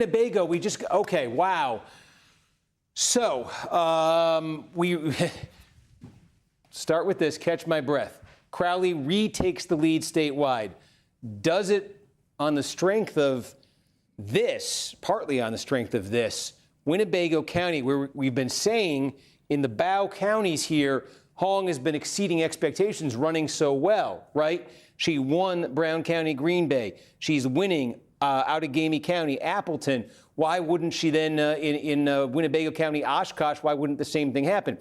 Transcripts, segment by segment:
Winnebago, okay, wow. So, we start with this, catch my breath. Crowley retakes the lead statewide. Does it on the strength of this, partly on the strength of this, Winnebago County, where we've been saying in the bow counties here, Hong has been exceeding expectations, running so well, right? She won Brown County, Green Bay. She's winning Outagamie County, Appleton. Why wouldn't she then in Winnebago County, Oshkosh, why wouldn't the same thing happen?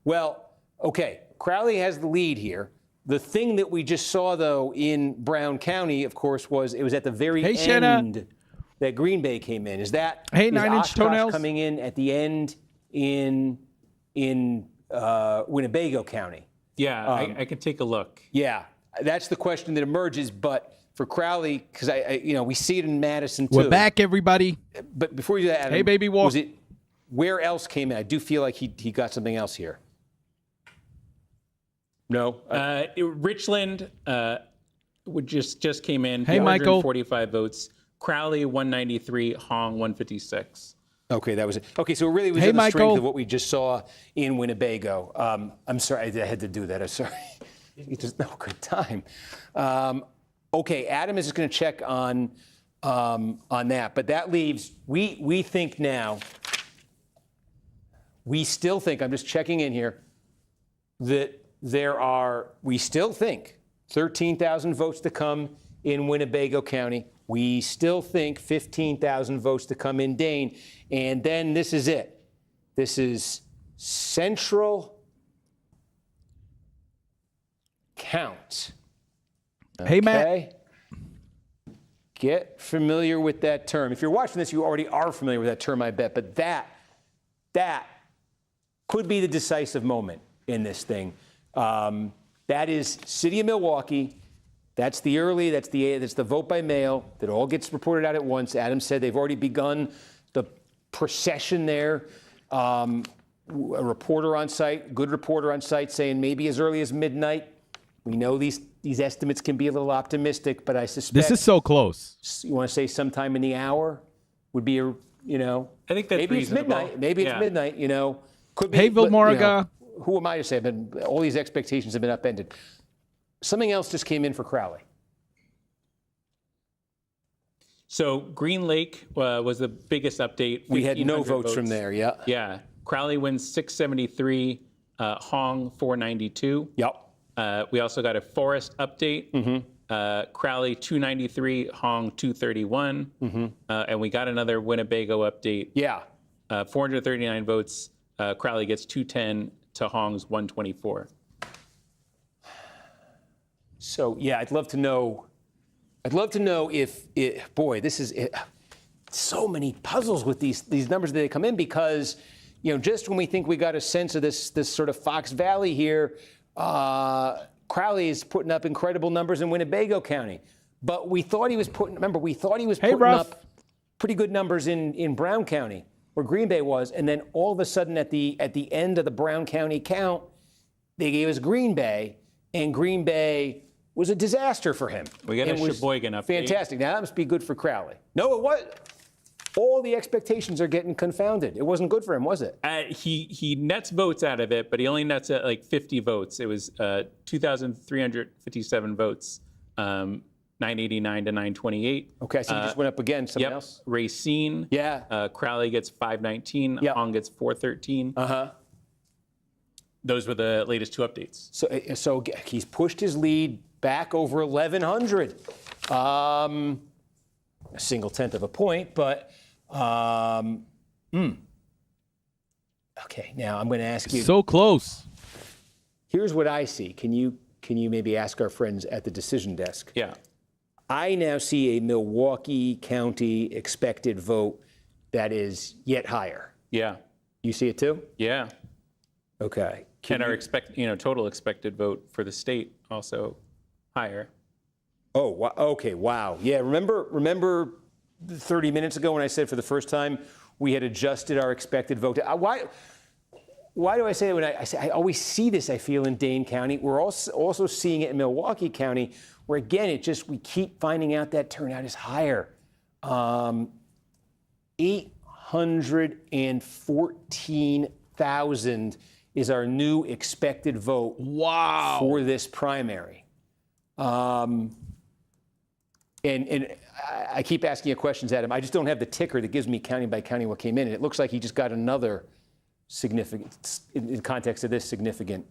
Well, okay, Crowley has the lead here. The thing that we just saw, though, in Brown County, of course, was it was at the very end Shanna. that Green Bay came in. Is 9-inch Oshkosh toenails coming in at the end in Winnebago County? Yeah, I could take a look. Yeah, that's the question that emerges. But for Crowley, because we see it in Madison too. We're back, everybody. But before you do that, Adam, hey, baby, walk. Was it where else came in? I do feel like he got something else here. No. Richland just came in. Hey, Michael. 145 votes. Crowley 193. Hong 156. Okay, that was it. Okay, so it really was Hey, on the strength Michael. of what we just saw in Winnebago. I'm sorry, I had to do that. I'm sorry. It's just no good time. Okay, Adam is just going to check on that, but that leaves we think now. We still think, I'm just checking in here, that we still think 13,000 votes to come in Winnebago County. We still think 15,000 votes to come in Dane. And then this is it. This is central count. Hey, Matt. Okay? Get familiar with that term. If you're watching this, you already are familiar with that term, I bet. But that could be the decisive moment in this thing. That is City of Milwaukee. That's the vote by mail that all gets reported out at once. Adam said they've already begun the procession there. A reporter on site, good reporter on site, saying maybe as early as midnight. We know these estimates can be a little optimistic, but I suspect This is so close. You want to say sometime in the hour would be I think that's maybe reasonable. it's midnight. Maybe it's midnight. Could be. Hey, but, Vilmorga. who am I to say? All these expectations have been upended. Something else just came in for Crowley. So Green Lake was the biggest update. We had no 1,500 votes from there. Yeah. Yeah. Crowley wins 673. Hong 492. Yep. We also got a Forest update. Mm-hmm. Crowley 293, Hong 231. Mm-hmm. And we got another Winnebago update. Yeah. 439 votes. Crowley gets 210 to Hong's 124. So yeah, I'd love to know if this is so many puzzles with these numbers that they come in, because just when we think we got a sense of this sort of Fox Valley here, Crowley is putting up incredible numbers in Winnebago County, but we thought he was putting up pretty good numbers in Brown County, where Green Bay was, and then all of a sudden at the end of the Brown County count, they gave us Green Bay, and Green Bay was a disaster for him. We got a Sheboygan update. Fantastic. Now that must be good for Crowley. No, it was. All the expectations are getting confounded. It wasn't good for him, was it? He nets votes out of it, but he only nets at like 50 votes. It was 2,357 votes, 989 to 928. Okay, so he just went up again. Something else? Racine. Yeah. Crowley gets 519. Yep. Hong gets 413. Uh-huh. Those were the latest two updates. So he's pushed his lead back over 1,100. A single tenth of a point, but okay, now I'm going to ask you. So close. Here's what I see. Can you maybe ask our friends at the decision desk? Yeah. I now see a Milwaukee County expected vote that is yet higher. Yeah. You see it too? Yeah. Okay. And our total expected vote for the state also higher. Oh, okay, wow. Yeah, remember 30 minutes ago when I said for the first time we had adjusted our expected vote? Why do I say that? When I always see this, I feel, in Dane County. We're also seeing it in Milwaukee County, where again, we keep finding out that turnout is higher. 814,000 is our new expected vote for this primary. And I keep asking you questions, Adam. I just don't have the ticker that gives me county by county what came in. And it looks like he just got another significant, in context of this, significant.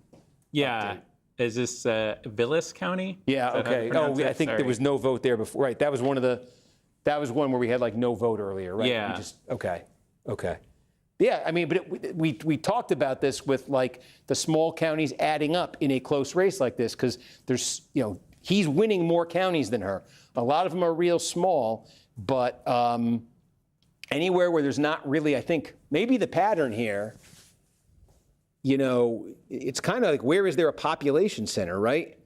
Yeah. Update. Is this Vilas County? Yeah, okay. Oh, I think there was no vote there before. Right, that was one where we had like no vote earlier, right? Yeah. Okay. Yeah, I mean, but we talked about this with like the small counties adding up in a close race like this, because there's, he's winning more counties than her. A lot of them are real small, but anywhere where there's not really, I think, maybe the pattern here, it's kind of like, where is there a population center, right?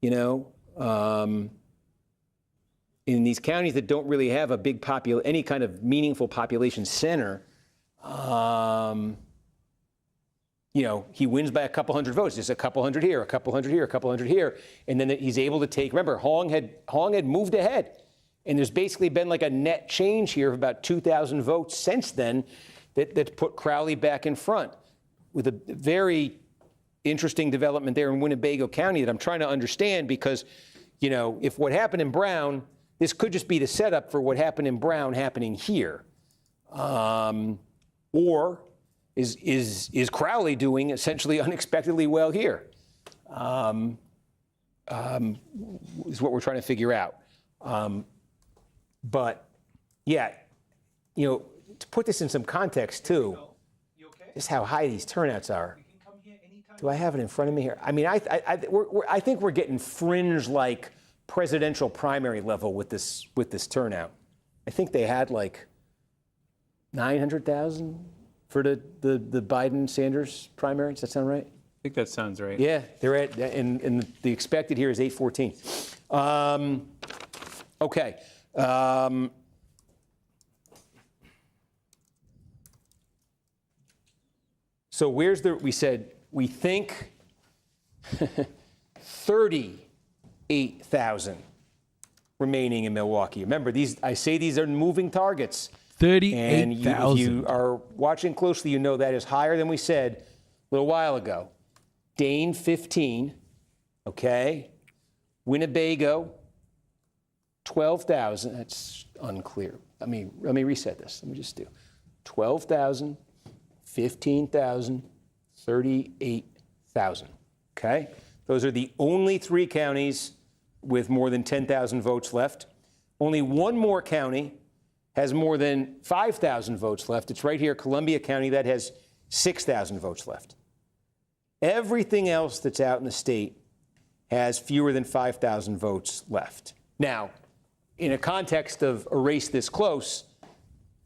In these counties that don't really have a big any kind of meaningful population center, he wins by a couple hundred votes, just a couple hundred here, a couple hundred here, a couple hundred here, and then he's able to take. Remember, Hong had moved ahead, and there's basically been like a net change here of about 2,000 votes since then that put Crowley back in front, with a very interesting development there in Winnebago County that I'm trying to understand, because, if what happened in Brown, this could just be the setup for what happened in Brown happening here. Or is Crowley doing essentially unexpectedly well here? Is what we're trying to figure out. But yeah, to put this in some context too, just how high these turnouts are. Do I have it in front of me here? I mean, I think we're getting fringe like presidential primary level with this turnout. I think they had like 900,000 for the Biden-Sanders primary. Does that sound right? I think that sounds right. Yeah, they're at, and the expected here is 814. Okay. So we said we think 38,000 remaining in Milwaukee. Remember, I say these are moving targets. 38,000. And if you are watching closely, you know that is higher than we said a little while ago. Dane, 15, okay. Winnebago, 12,000. That's unclear. Let me reset this. Let me just do 12,000, 15,000, 38,000, okay? Those are the only three counties with more than 10,000 votes left. Only one more county has more than 5,000 votes left. It's right here, Columbia County, that has 6,000 votes left. Everything else that's out in the state has fewer than 5,000 votes left. Now, in a context of a race this close,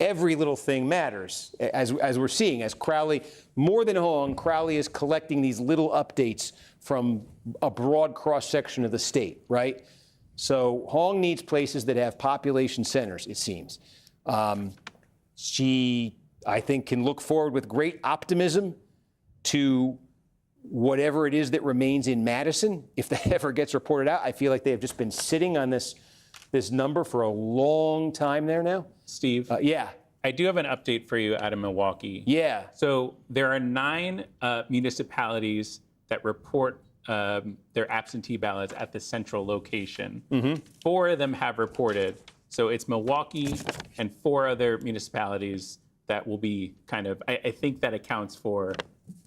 every little thing matters, as we're seeing. As Crowley, more than Hong, Crowley is collecting these little updates from a broad cross-section of the state, right? So Hong needs places that have population centers, it seems. She, I think, can look forward with great optimism to whatever it is that remains in Madison. If that ever gets reported out, I feel like they have just been sitting on this number for a long time there now. Steve? Yeah. I do have an update for you out of Milwaukee. Yeah. So there are 9 municipalities that report their absentee ballots at the central location. Mm-hmm. 4 of them have reported. So it's Milwaukee and 4 other municipalities that will be kind of, I think that accounts for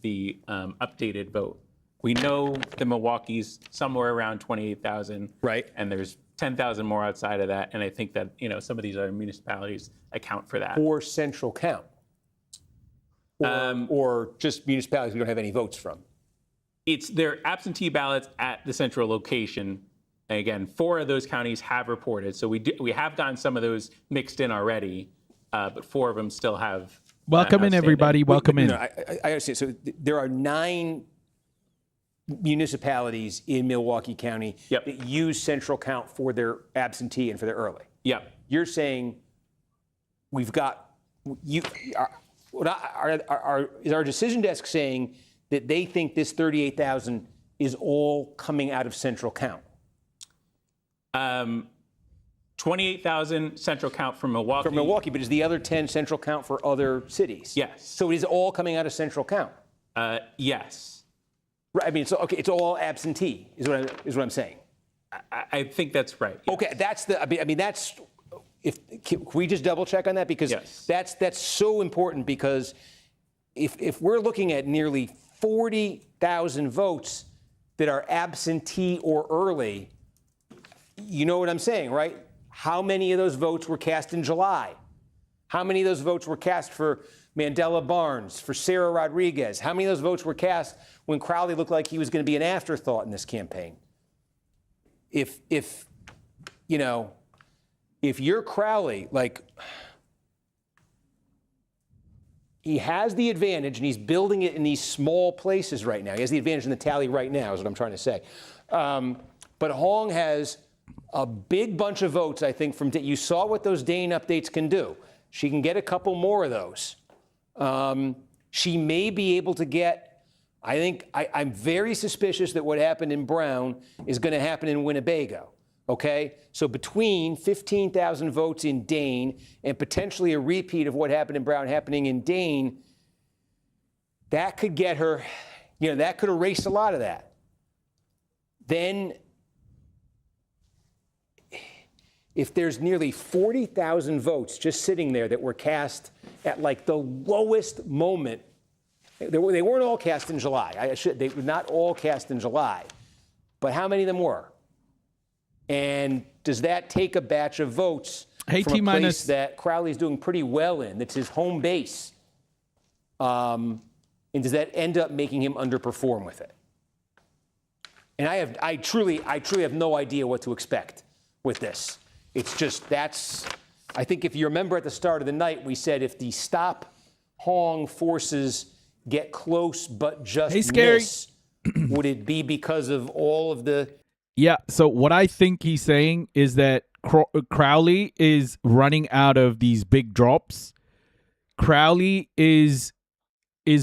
the updated vote. We know the Milwaukee's somewhere around 28,000. Right. And there's 10,000 more outside of that. And I think that, some of these other municipalities account for that. Or central count. Or just municipalities we don't have any votes from. It's their absentee ballots at the central location. And again, 4 of those counties have reported. So we have gotten some of those mixed in already, but 4 of them still have. Welcome in, everybody. Welcome in. No, I understand. So there are 9 municipalities in Milwaukee County that use central count for their absentee and for their early. Yep. You're saying we've got is our decision desk saying that they think this 38,000 is all coming out of central count? 28,000 central count from Milwaukee. From Milwaukee, but is the other 10 central count for other cities? Yes. So it is all coming out of central count? Yes. Right, I mean, so, okay, it's all absentee, is what I'm saying. I think that's right. Yes. Okay, I mean, that's, can we just double check on that? Because Yes. that's so important, because if we're looking at nearly 40,000 votes that are absentee or early, you know what I'm saying, right? How many of those votes were cast in July? How many of those votes were cast for Mandela Barnes, for Sarah Rodriguez? How many of those votes were cast when Crowley looked like he was going to be an afterthought in this campaign? If you're Crowley, like, he has the advantage, and he's building it in these small places right now. He has the advantage in the tally right now, is what I'm trying to say. But Hong has a big bunch of votes, I think, from you saw what those Dane updates can do. She can get a couple more of those. She may be able to get, I'm very suspicious that what happened in Brown is going to happen in Winnebago. Okay? So between 15,000 votes in Dane and potentially a repeat of what happened in Brown happening in Dane, that could get her, that could erase a lot of that. Then, if there's nearly 40,000 votes just sitting there that were cast at like the lowest moment, they weren't all cast in July. They were not all cast in July, but how many of them were? And does that take a batch of votes from a place that Crowley's doing pretty well in, that's his home base? And does that end up making him underperform with it? And I truly have no idea what to expect with this. It's just, I think if you remember at the start of the night, we said if the stop Hong forces get close but just miss, would it be because of all of the... Yeah, so what I think he's saying is that Crowley is running out of these big drops. Crowley is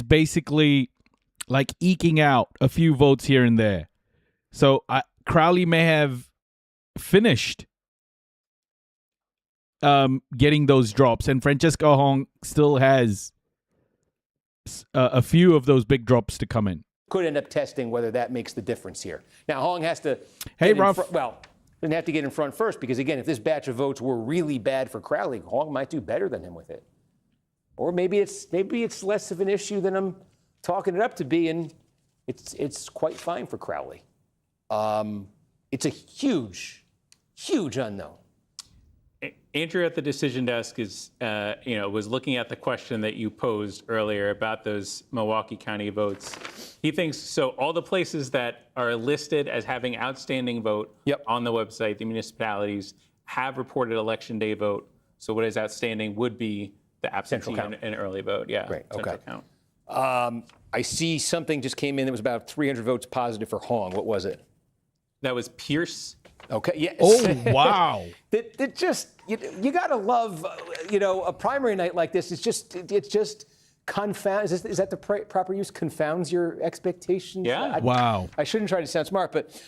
basically like eking out a few votes here and there. So Crowley may have finished getting those drops, and Francesca Hong still has a few of those big drops to come in. Could end up testing whether that makes the difference here. Now, Hong has to... Hey, Ruff. Doesn't have to get in front first, because, again, if this batch of votes were really bad for Crowley, Hong might do better than him with it. Or maybe it's less of an issue than I'm talking it up to be, and it's quite fine for Crowley. It's a huge, huge unknown. Andrew at the decision desk was looking at the question that you posed earlier about those Milwaukee County votes. He thinks, so all the places that are listed as having outstanding vote on the website, the municipalities, have reported election day vote. So what is outstanding would be the absentee and early vote. Yeah, right. Central Okay. count. I see something just came in that was about 300 votes positive for Hong. What was it? That was Pierce. Okay. Yes. Oh, wow. That just, you got to love, a primary night like this. It's just confounds. Is that the proper use? Confounds your expectations? Yeah. Wow. I shouldn't try to sound smart, but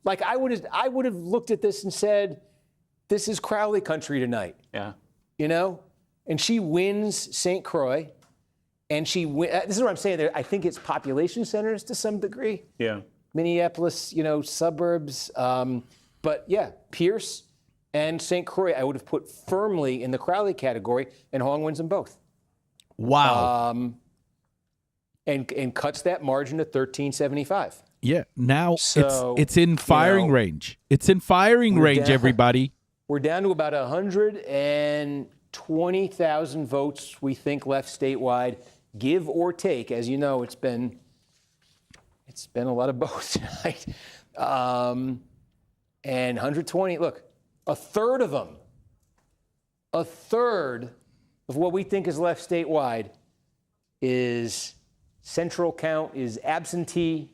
like I would have looked at this and said, this is Crowley country tonight. Yeah. And she wins St. Croix, and this is what I'm saying. I think it's population centers to some degree. Yeah. Minneapolis, suburbs. But yeah, Pierce and St. Croix, I would have put firmly in the Crowley category, and Hong wins them both. Wow. And cuts that margin to 1375. Yeah. Now So, it's in firing range. It's in firing range, everybody. We're down to about 120,000 votes, we think, left statewide, give or take. As you know, it's been a lot of both tonight. And 120, look, a third of what we think is left statewide is central count, is absentee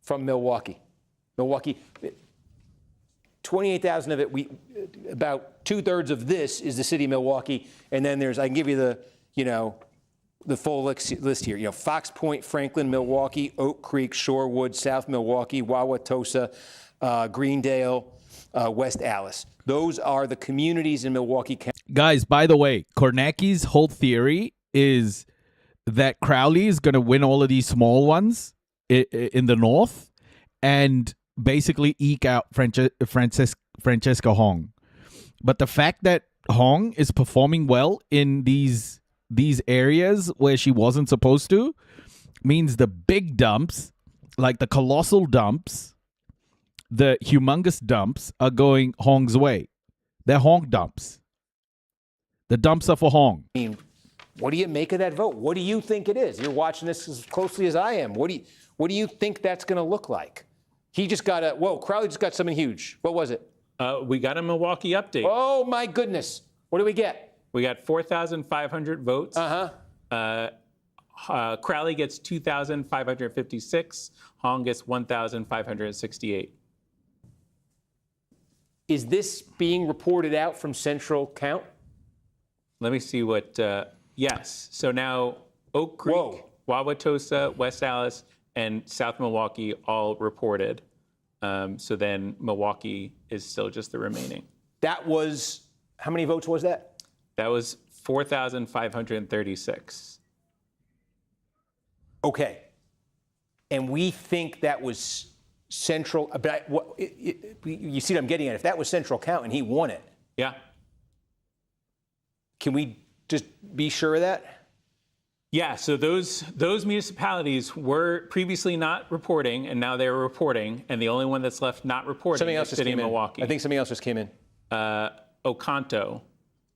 from Milwaukee. 28,000 of it, about 2/3 of this is the city of Milwaukee. And then I can give you the full list here. Fox Point, Franklin, Milwaukee, Oak Creek, Shorewood, South Milwaukee, Wauwatosa, Greendale, West Allis. Those are the communities in Milwaukee County. Guys, by the way, Kornacki's whole theory is that Crowley is going to win all of these small ones in the north and basically eke out Francesca Hong. But the fact that Hong is performing well in these areas where she wasn't supposed to means the big dumps, like the colossal dumps, the humongous dumps, are going Hong's way. They're Hong dumps. The dumps are for Hong. I mean, what do you make of that vote? What do you think it is? You're watching this as closely as I am. What do you think that's going to look like? He just got Crowley just got something huge. What was it? We got a Milwaukee update. Oh, my goodness. What do we get? We got 4,500 votes. Crowley gets 2,556. Hong gets 1,568. Is this being reported out from Central Count? Let me see what, yes. So now Oak Creek, Wauwatosa, West Allis, and South Milwaukee all reported. So then Milwaukee is still just the remaining. That was, how many votes was that? That was 4,536. Okay. And we think that was Central, but you see what I'm getting at. If that was Central Count and he won it. Yeah. Can we just be sure of that? Yeah, so those municipalities were previously not reporting, and now they're reporting, and the only one that's left not reporting is the city of Milwaukee. I think something else just came in. Oconto,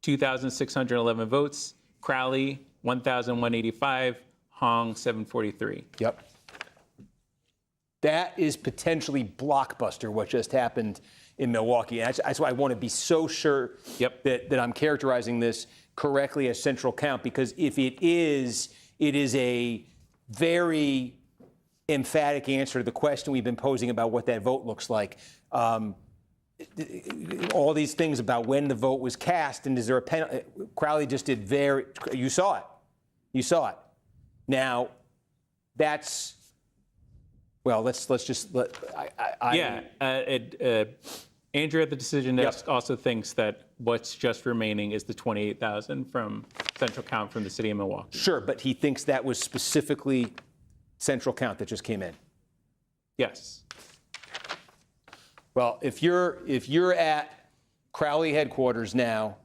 2,611 votes. Crowley, 1,185. Hong, 743. Yep. That is potentially blockbuster, what just happened in Milwaukee. And that's why I want to be so sure that I'm characterizing this correctly as Central Count, because if it is a very emphatic answer to the question we've been posing about what that vote looks like. All these things about when the vote was cast and is there a penalty. Crowley just did you saw it. Now, that's, well, let's just let. Andrew at the decision desk also thinks that what's just remaining is the 28,000 from Central Count from the city of Milwaukee. Sure, but he thinks that was specifically Central Count that just came in. Yes. Well, if you're at Crowley headquarters now,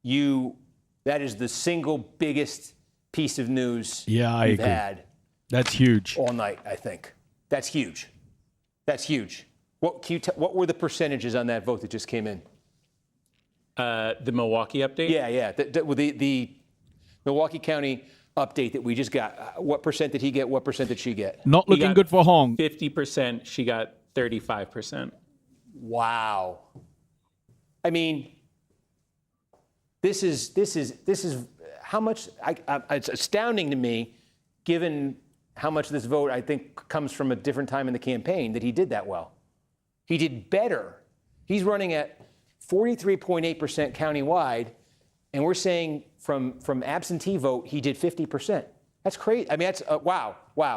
that is the single biggest piece of news you've agree. Had. That's huge. All night, I think. That's huge. That's huge. What were the percentages on that vote that just came in? The Milwaukee update? Yeah. The Milwaukee County update that we just got. What percent did he get? What percent did she get? Not looking good for Hong. 50%. She got 35%. Wow. I mean, this is how much. It's astounding to me, given how much this vote I think comes from a different time in the campaign, that he did that well. He did better. He's running at 43.8% countywide, and we're saying from absentee vote he did 50%. That's crazy. I mean, that's wow.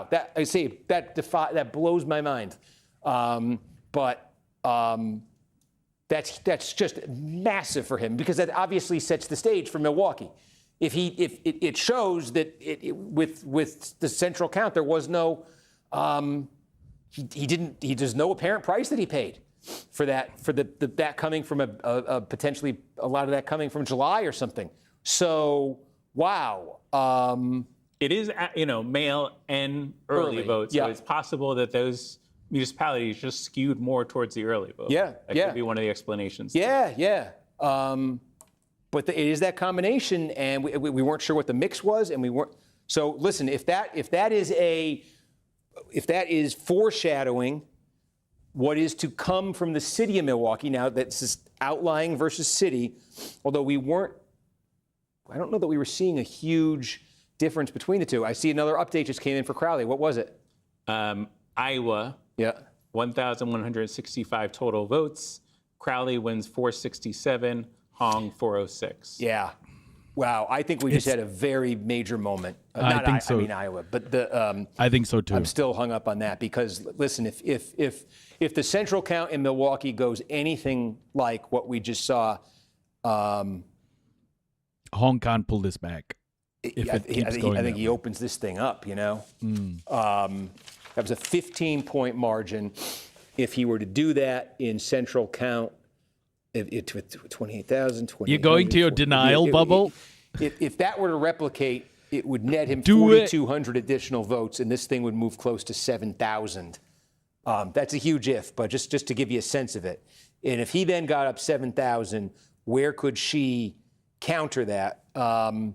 That I say that blows my mind. But that's just massive for him, because that obviously sets the stage for Milwaukee. If it shows that with the Central Count there was no. There's no apparent price that he paid for that coming from a potentially a lot of that coming from July or something. So wow. It is mail and early votes, so it's possible that those municipalities just skewed more towards the early vote. That could be one of the explanations. Yeah. But it is that combination, and we weren't sure what the mix was, and we weren't. So listen, if that is foreshadowing what is to come from the city of Milwaukee, now that's just outlying versus city, although I don't know that we were seeing a huge difference between the two. I see another update just came in for Crowley. What was it? Iowa, 1,165 total votes. Crowley wins 467, Hong 406. Yeah. Wow, I think we just had a very major moment. I think so. I mean Iowa, but the I think so too. I'm still hung up on that because listen, if the central count in Milwaukee goes anything like what we just saw, Hong can't pull this back. I think he opens this thing up. That was a 15-point margin. If he were to do that in central count, with 28,000, You're going to your denial bubble? If that were to replicate, it would net him 4,200 additional votes, and this thing would move close to 7,000. That's a huge if, but just to give you a sense of it. And if he then got up 7,000, where could she counter that? And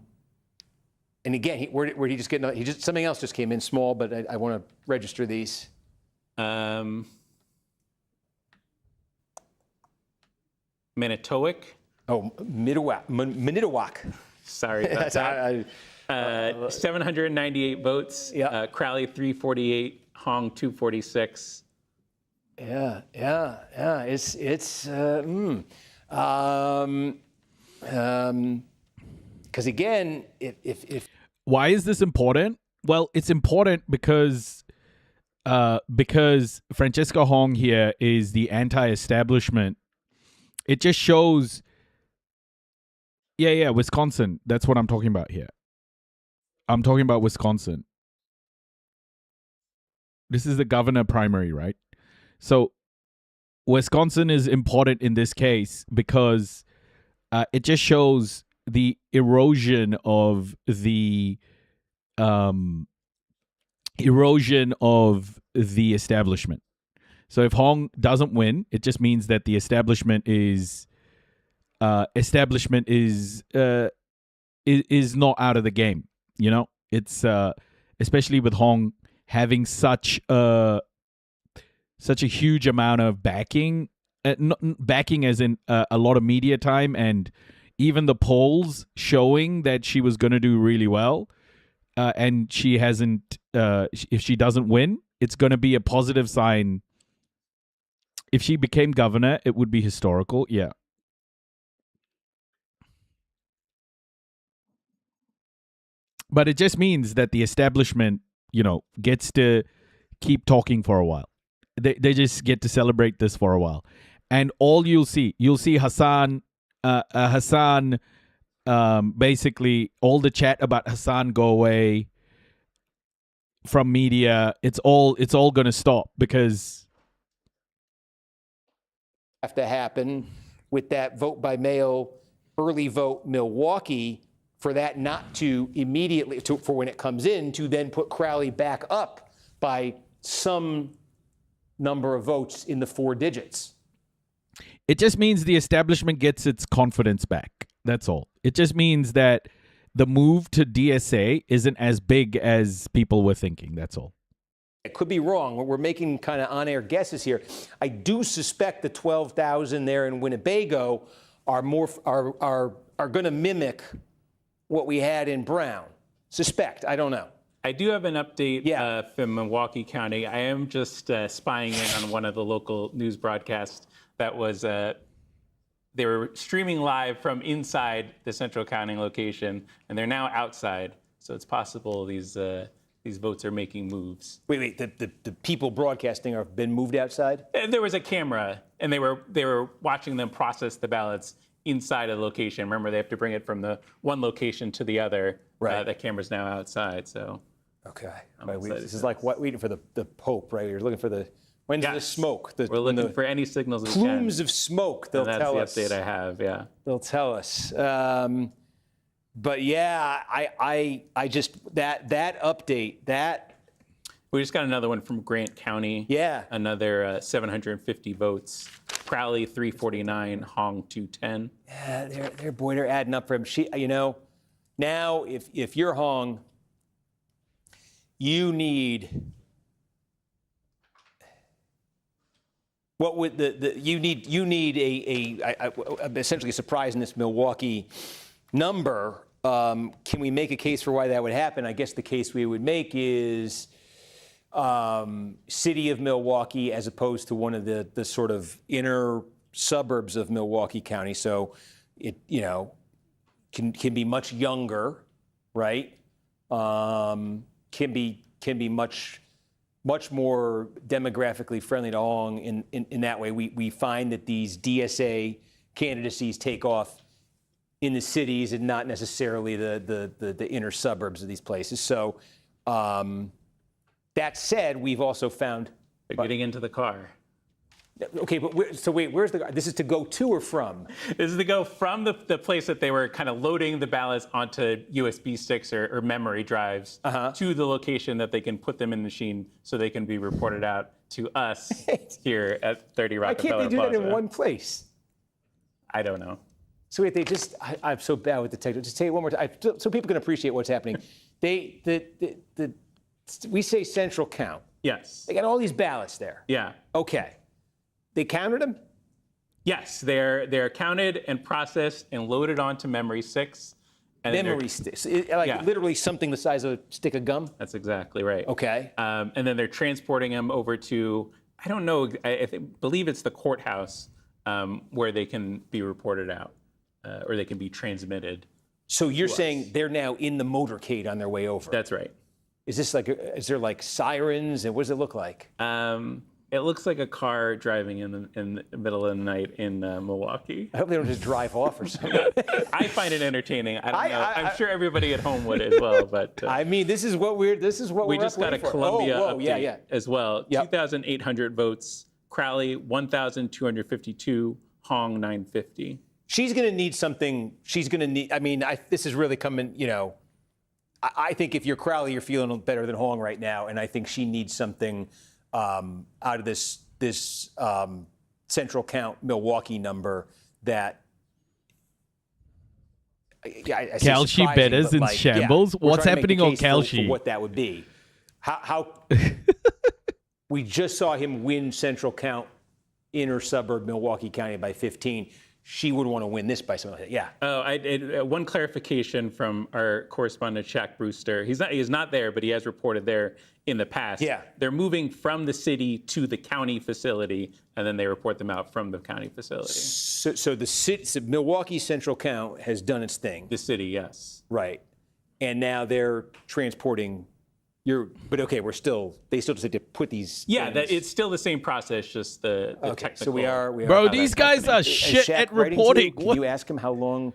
again, where did he just get? Something else just came in small, but I want to register these. Manitowoc. Oh, Manitowoc. Sorry about that. 798 votes. Yeah. Crowley 348. Hong 246. Yeah. Because again, if why is this important? Well, it's important because Francesca Hong here is the anti-establishment. It just shows. Yeah, Wisconsin. That's what I'm talking about here. I'm talking about Wisconsin. This is the governor primary, right? So Wisconsin is important in this case because it just shows the erosion of the establishment. So if Hong doesn't win, it just means that the establishment is not out of the game. It's especially with Hong having such a huge amount of backing, backing as in a lot of media time, and even the polls showing that she was going to do really well, and she hasn't. If she doesn't win, it's going to be a positive sign. If she became governor, it would be historical. Yeah. But it just means that the establishment, gets to keep talking for a while. They just get to celebrate this for a while. And all you'll see Hassan, basically all the chat about Hassan go away from media. It's all going to stop because have to happen with that vote by mail, early vote Milwaukee, for that not to immediately, for when it comes in, to then put Crowley back up by some number of votes in the 4 digits. It just means the establishment gets its confidence back. That's all. It just means that the move to DSA isn't as big as people were thinking. That's all. It could be wrong. We're making kind of on-air guesses here. I do suspect the 12,000 there in Winnebago are going to mimic what we had in Brown. Suspect. I don't know. I do have an update from Milwaukee County. I am just spying in on one of the local news broadcasts that was, they were streaming live from inside the central counting location, and they're now outside. So it's possible these votes are making moves. Wait, the people broadcasting have been moved outside? There was a camera, and they were watching them process the ballots inside a location. Remember, they have to bring it from the one location to the other. Right. That camera's now outside, so. Okay. This is like waiting for the Pope, right? You're looking for when's the smoke? We're looking for any signals we can. Plumes of smoke, they'll tell us. That's the update I have, yeah. They'll tell us. But yeah, I just, that update, We just got another one from Grant County. Yeah. Another 750 votes. Crowley 349, Hong 210. Yeah, they're adding up for him. Now if you're Hong, you need what would you need essentially a surprise in this Milwaukee number. Can we make a case for why that would happen? I guess the case we would make is city of Milwaukee as opposed to one of the sort of inner suburbs of Milwaukee County. So can be much younger, right? Can be much more demographically friendly to Hong in that way. We find that these DSA candidacies take off in the cities and not necessarily the inner suburbs of these places. So that said, we've also found They're getting into the car. Okay, but where's the? This is to go to or from? This is to go from the place that they were kind of loading the ballots onto USB sticks or memory drives to the location that they can put them in the machine so they can be reported out to us here at 30 Why Rockefeller can't they do Plaza. that in one place? I don't know. So wait, I'm so bad with the technical. Just say it one more time, so people can appreciate what's happening. We say central count. Yes. They got all these ballots there. Yeah. Okay. They counted them? Yes, they're counted and processed and loaded onto memory 6. And Memory sticks. Literally something the size of a stick of gum? That's exactly right. Okay. And then they're transporting them over to, I don't know, I believe it's the courthouse where they can be reported out or they can be transmitted. So you're saying they're now in the motorcade on their way over? That's right. Is there like sirens and what does it look like? It looks like a car driving in the middle of the night in Milwaukee. I hope they don't just drive off or something. I find it entertaining. I don't know. I'm sure everybody at home would as well. But I mean, this is what we just got a Colombia update as well. Yep. 2,800 votes. Crowley 1,252. Hong 950. She's going to need something. She's going to need. I mean, this is really coming. I think if you're Crowley, you're feeling better than Hong right now, and I think she needs something out of this central count Milwaukee number that. I say Kalshi surprising, Bettas but in shambles. we're What's trying to make happening the on case Kalshi? for what that would be? How we just saw him win central count inner suburb Milwaukee County by 15. She would want to win this by something like that. Yeah. Oh, one clarification from our correspondent, Shaq Brewster. He's not there, but he has reported there in the past. Yeah. They're moving from the city to the county facility, and then they report them out from the county facility. So the city, Milwaukee Central Count has done its thing. The city, yes. Right. And now they're transporting but okay, they still just have to put these. Yeah, things. it's still the same process, just the Okay, technical. so we are. Bro, these guys are Is shit Shaq at writing to reporting. you? Can you ask him how long?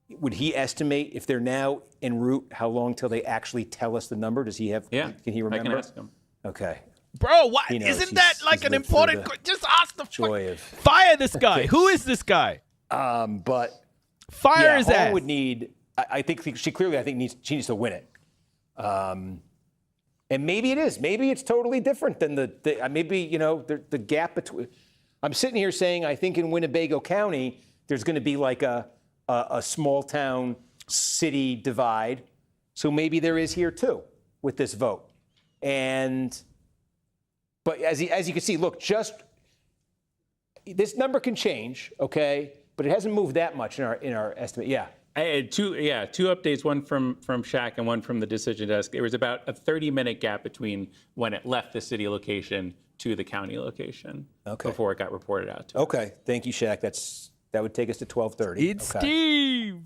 Would he estimate if they're now en route? How long till they actually tell us the number? Does he have? Yeah. Can he remember? I can ask him. Okay. Bro, what? He knows. Isn't that He's like an lived through important? the Just ask the joy of. fire this guy. Who is this guy? But Fire his Hong ass. would need. I think she clearly. I think she needs to win it. And maybe it is. Maybe it's totally different than maybe the gap between. I'm sitting here saying I think in Winnebago County there's going to be like a small town city divide. So maybe there is here too with this vote. But as you can see, look, just this number can change, okay? But it hasn't moved that much in our estimate. Yeah. I had two updates, one from Shaq and one from the decision desk. There was about a 30-minute gap between when it left the city location to the county location before it got reported out to us. Okay, thank you, Shaq. That would take us to 12:30. It's Steve.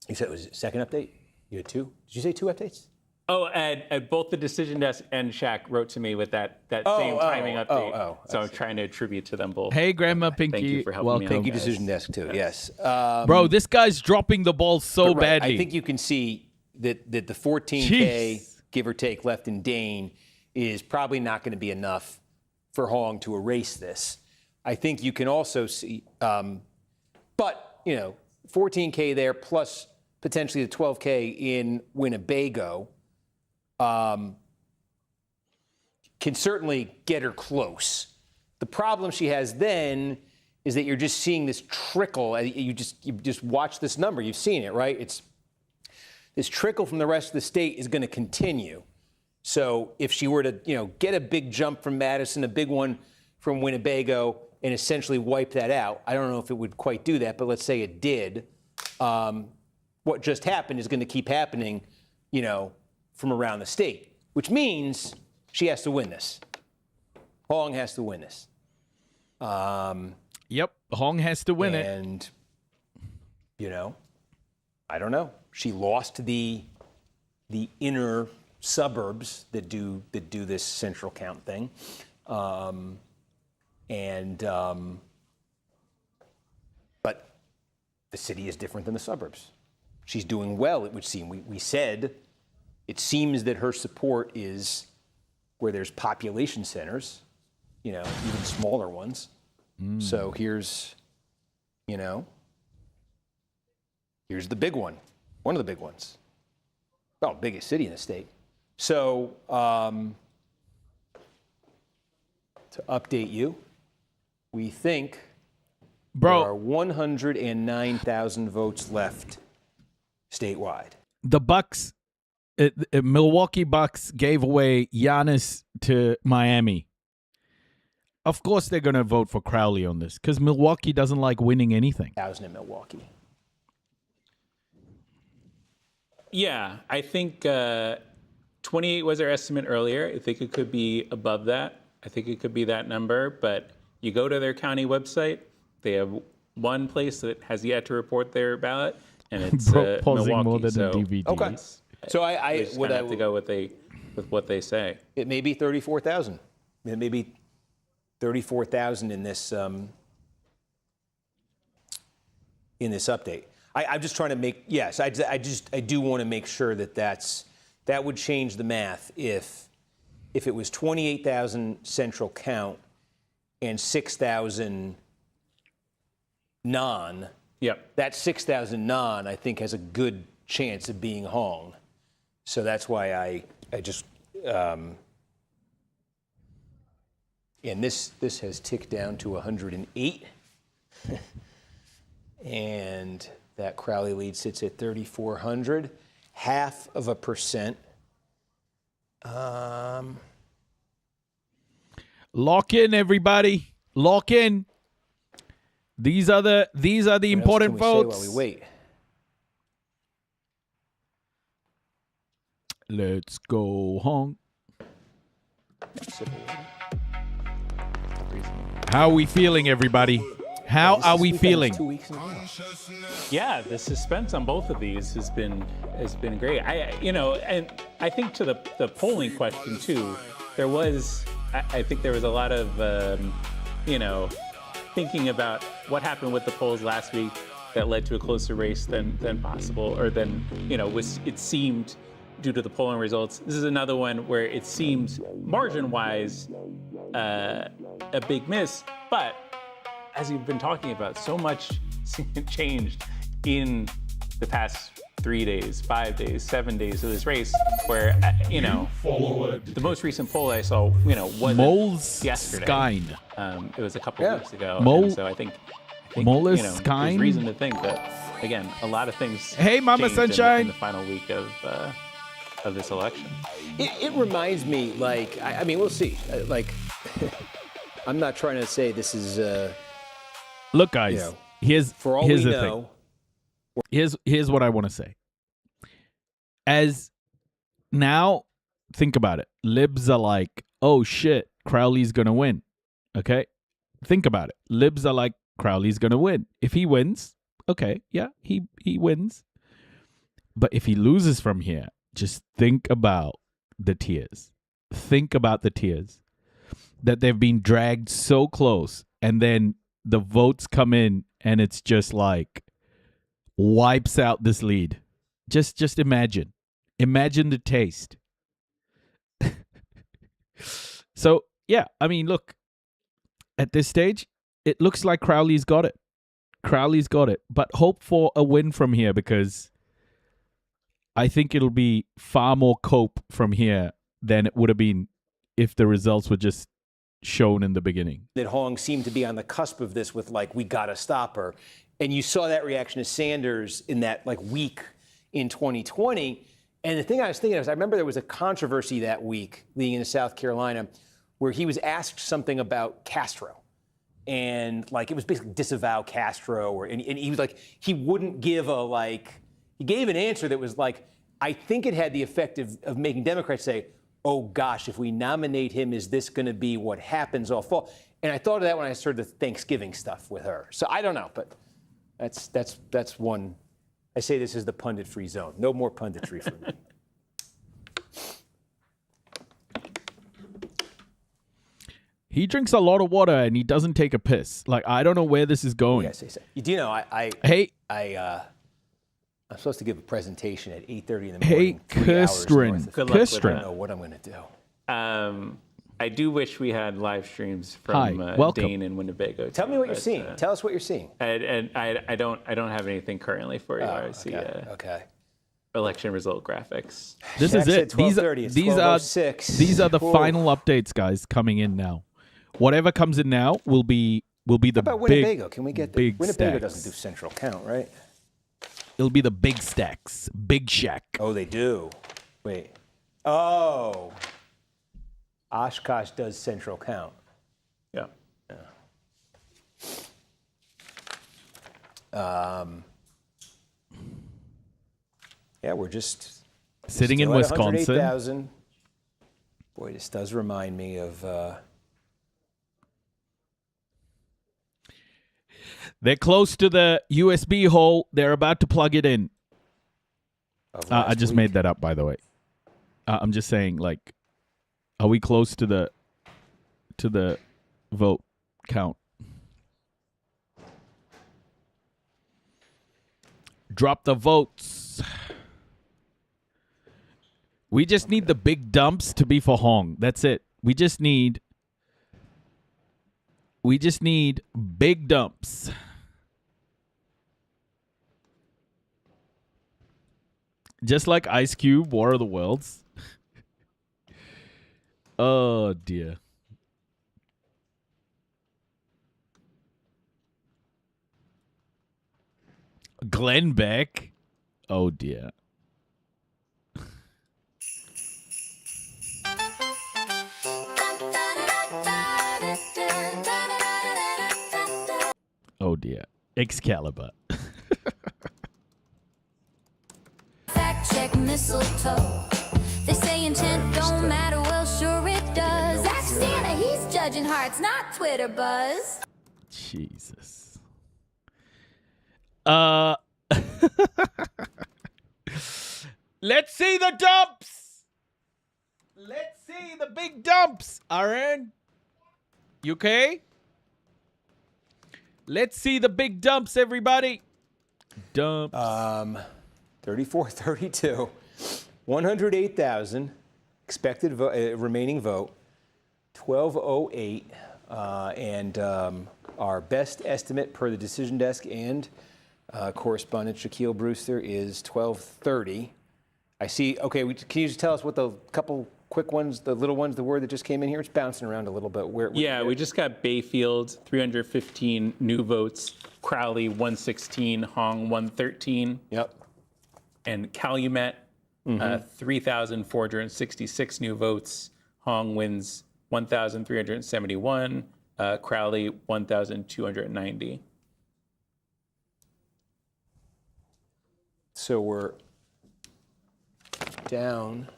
You said it was a second update? You had two? Did you say two updates? Oh, and both the decision desk and Shaq wrote to me with that same timing update. So I'm trying to attribute to them both. Hey, Grandma Pinky. Thank you for helping Welcome. me out. Thank you, Decision Desk, too. Yes. Bro, this guy's dropping the ball so Right. badly. I think you can see that the 14K, Jeez. give or take, left in Dane is probably not going to be enough for Hong to erase this. I think you can also see, but 14K there plus potentially the 12K in Winnebago can certainly get her close. The problem she has then is that you're just seeing this trickle. You just watch this number. You've seen it, right? It's this trickle from the rest of the state is going to continue. So if she were to, get a big jump from Madison, a big one from Winnebago, and essentially wipe that out, I don't know if it would quite do that, but let's say it did. What just happened is going to keep happening, from around the state, which means she has to win this. Hong has to win this. Yep, Hong has to win it. And, I don't know. She lost the inner suburbs that do this central count thing, but the city is different than the suburbs. She's doing well, it would seem. We said it seems that her support is where there's population centers, even smaller ones. So here's the big one of the big ones. Well, biggest city in the state. So to update you, we think there are 109,000 votes left statewide. The Bucks, Milwaukee Bucks gave away Giannis to Miami. Of course they're going to vote for Crowley on this because Milwaukee doesn't like winning anything. 1,000 in Milwaukee. Yeah, I think 28 was our estimate earlier. I think it could be above that. I think it could be that number. But you go to their county website, they have one place that has yet to report their ballot, and it's Milwaukee. More than so a DVD. Okay. So I just would have to go with what they say. It may be 34,000. It may be 34,000 in this update. I'm just trying to make I do want to make sure that would change the math if it was 28,000 central count and 6,000 non. Yep. That 6,000 non I think has a good chance of being hung. So that's why I just and this has ticked down to 108. And that Crowley lead sits at 3,400, 0.5%. Lock in, everybody. Lock in. These are the important votes. While we wait? Let's go home. How are we feeling, everybody? How are we feeling? 2 weeks in a row. Yeah, the suspense on both of these has been great. And I think to the polling question too, I think there was a lot of thinking about what happened with the polls last week that led to a closer race than possible, or than it seemed due to the polling results. This is another one where it seems margin-wise a big miss, but as you've been talking about, so much changed in the past 3 days, 5 days, 7 days of this race, where, the most recent poll I saw, wasn't yesterday. Skine. It was a couple weeks ago. So I think there's reason to think that, again, a lot of things Hey, Mama changed Sunshine. in the final week of this election. It reminds me, we'll see. I'm not trying to say this is... Look, guys, here's the know, thing. Here's what I want to say. As now, think about it. Libs are like, oh shit, Crowley's gonna win. Okay, think about it. Libs are like, Crowley's gonna win. If he wins, okay, yeah, he wins. But if he loses from here, just think about the tears. Think about the tears that they've been dragged so close, and then the votes come in and it's just like wipes out this lead. Just imagine the taste. So yeah, look, at this stage, it looks like Crowley's got it. But hope for a win from here, because I think it'll be far more cope from here than it would have been if the results were just shown in the beginning. That Hong seemed to be on the cusp of this with we got to stop her. And you saw that reaction to Sanders in that week in 2020. And the thing I was thinking is, I remember there was a controversy that week leading into South Carolina where he was asked something about Castro. And it was basically disavow Castro, and he was he wouldn't give he gave an answer that was I think it had the effect of making Democrats say, oh gosh, if we nominate him, is this going to be what happens all fall? And I thought of that when I started the Thanksgiving stuff with her. So I don't know, but that's one I say this is the pundit-free zone. No more punditry for me. He drinks a lot of water and he doesn't take a piss. Like, I don't know where this is going. Yes, do you know, Hey, I'm supposed to give a presentation at 8:30 in the hey, morning. 3 hours north Kirstrin. of- Good luck with I that. don't know what I'm going to do. I do wish we had live streams Hi, from welcome. Dane and Winnebago. Tell me what you're but, seeing. Tell us what you're seeing. And I don't have anything currently for you. I see Okay. election result graphics. This Jack is it. said 12:30. It's These are 12:06. these are the Whoa. final updates, guys, coming in now. Whatever comes in now will be the How about big. Winnebago? Can we get the big Winnebago stacks. doesn't do central count, right? It'll be the big stacks, big shack. Oh, they do. Wait. Oh. Oshkosh does central count. Yeah. Yeah, we're just Sitting in still at Wisconsin. 108,000. Boy, this does remind me of They're close to the USB hole. They're about to plug it in. I last just week. made that up, by the way. I'm just saying, like, are we close to the vote count? Drop the votes. We just need the big dumps to be for Hong. That's it. We just need big dumps. Just like Ice Cube, War of the Worlds. Oh dear. Glenn Beck. Oh dear. Oh dear. Excalibur. Fact check mistletoe. They say intent don't matter, well, sure it does. Ask Santa, he's judging hearts, not Twitter buzz. Jesus. Let's see the dumps. Let's see the big dumps. Aaron, you okay? Let's see the big dumps, everybody. Dumps. 34, 32, 108,000 expected remaining vote, 1208, and our best estimate per the decision desk and correspondent Shaquille Brewster is 1230. I see. Okay, can you just tell us what the couple quick ones, the little ones, the word that just came in here? It's bouncing around a little bit. Yeah, we just got Bayfield, 315 new votes. Crowley, 116. Hong, 113. Yep. And Calumet, 3,466 new votes. Hong wins 1,371. Crowley, 1,290. So we're down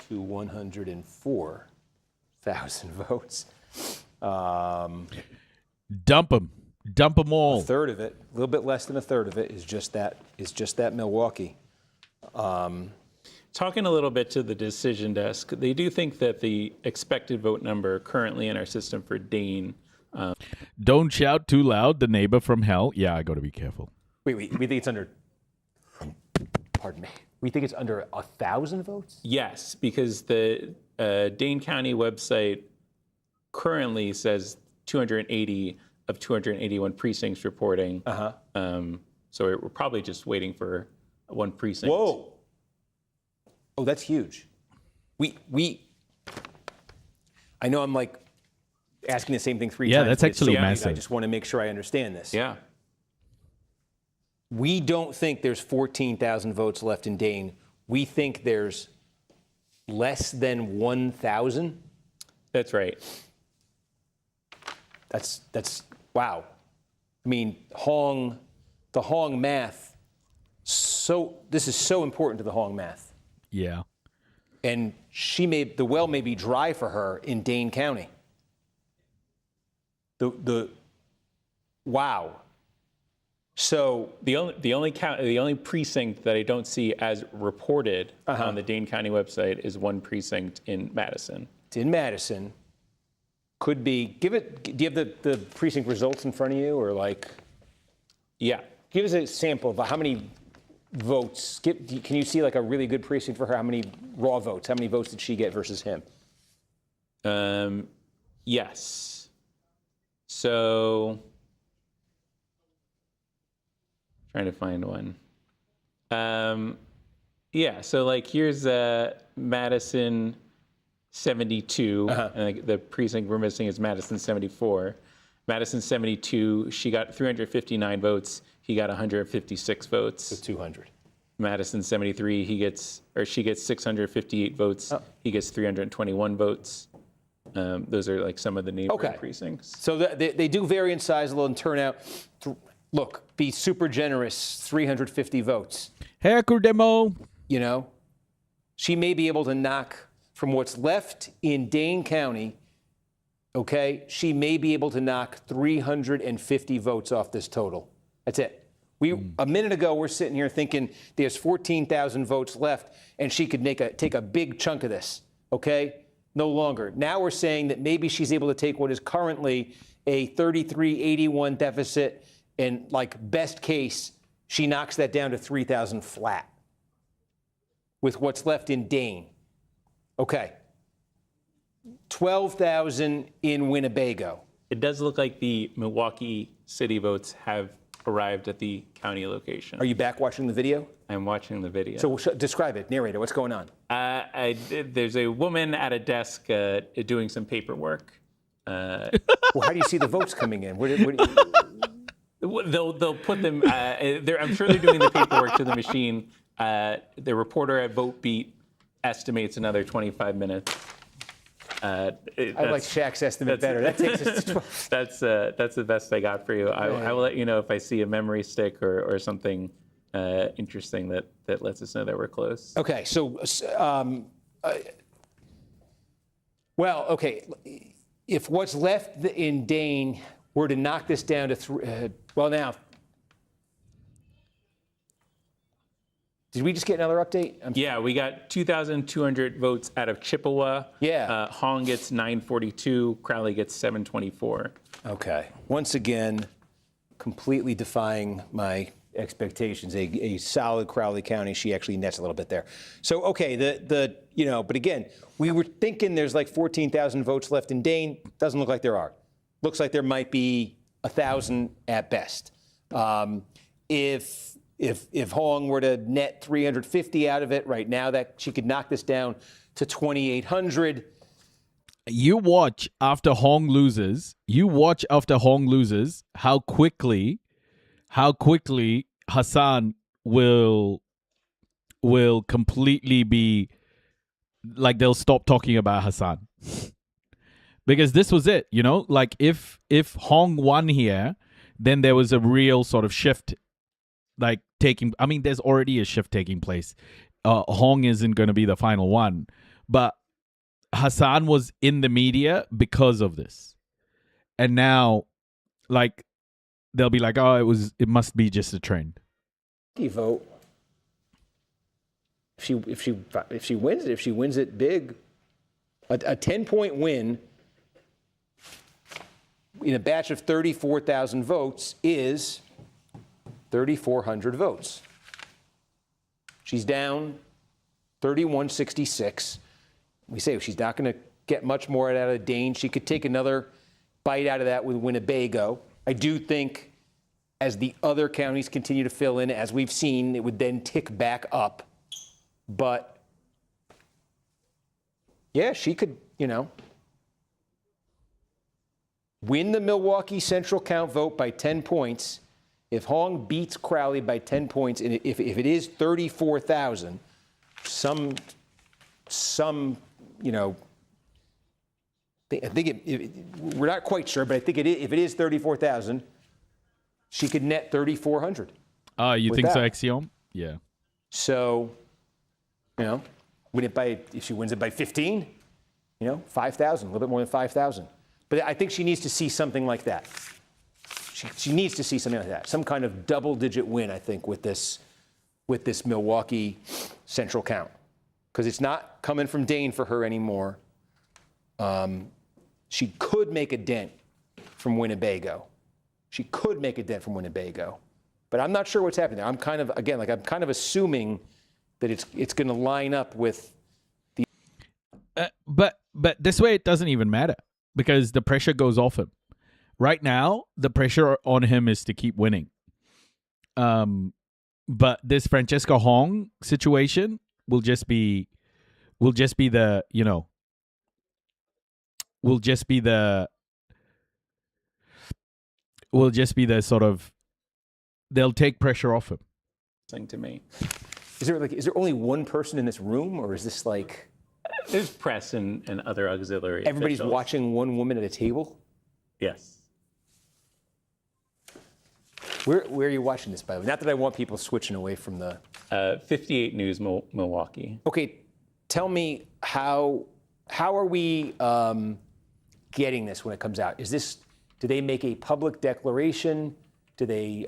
to 104,000 votes. Dump them. Dump them all. A third of it, a little bit less than a third of it, is just that Milwaukee. Talking a little bit to the decision desk, they do think that the expected vote number currently in our system for Dane. Don't shout too loud. The neighbor from hell. Yeah, I got to be careful. Wait, we think it's under. Pardon me. We think it's under 1,000 votes. Yes, because the Dane County website currently says 280 of 281 precincts reporting. So we're probably just waiting for one precinct. Whoa. Oh, that's huge. I know I'm like asking the same thing three times. Yeah, that's but it's so actually big, I massive. just want to make sure I understand this. Yeah. We don't think there's 14,000 votes left in Dane. We think there's less than 1,000. That's right. That's wow. I mean, the Hong math. This is so important to the Hong math. Yeah. And the well may be dry for her in Dane County. Wow. So The only precinct that I don't see as reported on the Dane County website is one precinct in Madison. it's in Madison. Could be. Do you have the precinct results in front of you, or like? Yeah. Give us a sample of how many votes. Can you see like a really good precinct for her? How many raw votes? How many votes did she get versus him? Yes. So, trying to find one. Yeah. So like here's Madison 72, and the precinct we're missing is Madison 74. Madison 72, she got 359 votes. He got 156 votes. So 200. Madison 73, she gets 658 votes. He gets 321 votes. Those are like some of the neighboring precincts. So they do vary in size a little and turnout. Look, be super generous, 350 votes. Hacker demo. You know, she may be able to knock from what's left in Dane County. Okay, she may be able to knock 350 votes off this total. That's it. A minute ago, we're sitting here thinking there's 14,000 votes left, and she could take a big chunk of this. Okay, no longer. Now we're saying that maybe she's able to take what is currently a 33-81 deficit, and like best case, she knocks that down to 3,000 flat with what's left in Dane. Okay. 12,000 in Winnebago. It does look like the Milwaukee city votes have arrived at the county location. Are you back watching the video? I'm watching the video. So describe it, narrate it. What's going on? There's a woman at a desk doing some paperwork. Well, how do you see the votes coming in? They'll put them. I'm sure they're doing the paperwork to the machine. The reporter at VoteBeat estimates another 25 minutes. I like Shaq's estimate better. That takes us to 12. That's the best I got for you. I will let you know if I see a memory stick or something interesting that lets us know that we're close. Okay, so, well, okay, if what's left in Dane were to knock this down to now, did we just get another update? Yeah, we got 2,200 votes out of Chippewa. Yeah. Hong gets 942. Crowley gets 724. Okay. Once again, completely defying my expectations. A solid Crowley County. She actually nets a little bit there. So, okay, but again, we were thinking there's like 14,000 votes left in Dane. Doesn't look like there are. Looks like there might be 1,000 at best. If Hong were to net 350 out of it right now, that she could knock this down to 2,800. You watch after Hong loses. How quickly Hassan will completely be like, they'll stop talking about Hassan. Because this was it, like if Hong won here, then there was a real sort of shift there's already a shift taking place. Hong isn't going to be the final one, but Hassan was in the media because of this. And now, like, they'll be like, oh, it must be just a trend. Vote. If she wins it big, a 10-point win in a batch of 34,000 votes is 3,400 votes. She's down 3,166. We say she's not going to get much more out of Dane. She could take another bite out of that with Winnebago. I do think as the other counties continue to fill in, as we've seen, it would then tick back up. But yeah, she could, win the Milwaukee Central count vote by 10 points. If Hong beats Crowley by 10 points, and if it is 34,000, I think we're not quite sure, but I think if it is 34,000, she could net 3,400. You think so, Axiom? Yeah. So, if she wins it by 15, 5,000, a little bit more than 5,000. But I think she needs to see something like that. she needs to see something like that, some kind of double-digit win, I think, with this Milwaukee central count, because it's not coming from Dane for her anymore. She could make a dent from Winnebago. But I'm not sure what's happening there. I'm kind of assuming that it's going to line up with the. But this way it doesn't even matter because the pressure goes off him. Right now, the pressure on him is to keep winning. But this Francesca Hong situation will just be the, you know, will just be the sort of, they'll take pressure off him. To me, is there only one person in this room, or is this like there's press and other auxiliary everybody's officials. watching one woman at a table? Yes. Where are you watching this, by the way? Not that I want people switching away from the 58 News Milwaukee. Okay, tell me how are we getting this when it comes out? Do they make a public declaration? Do they?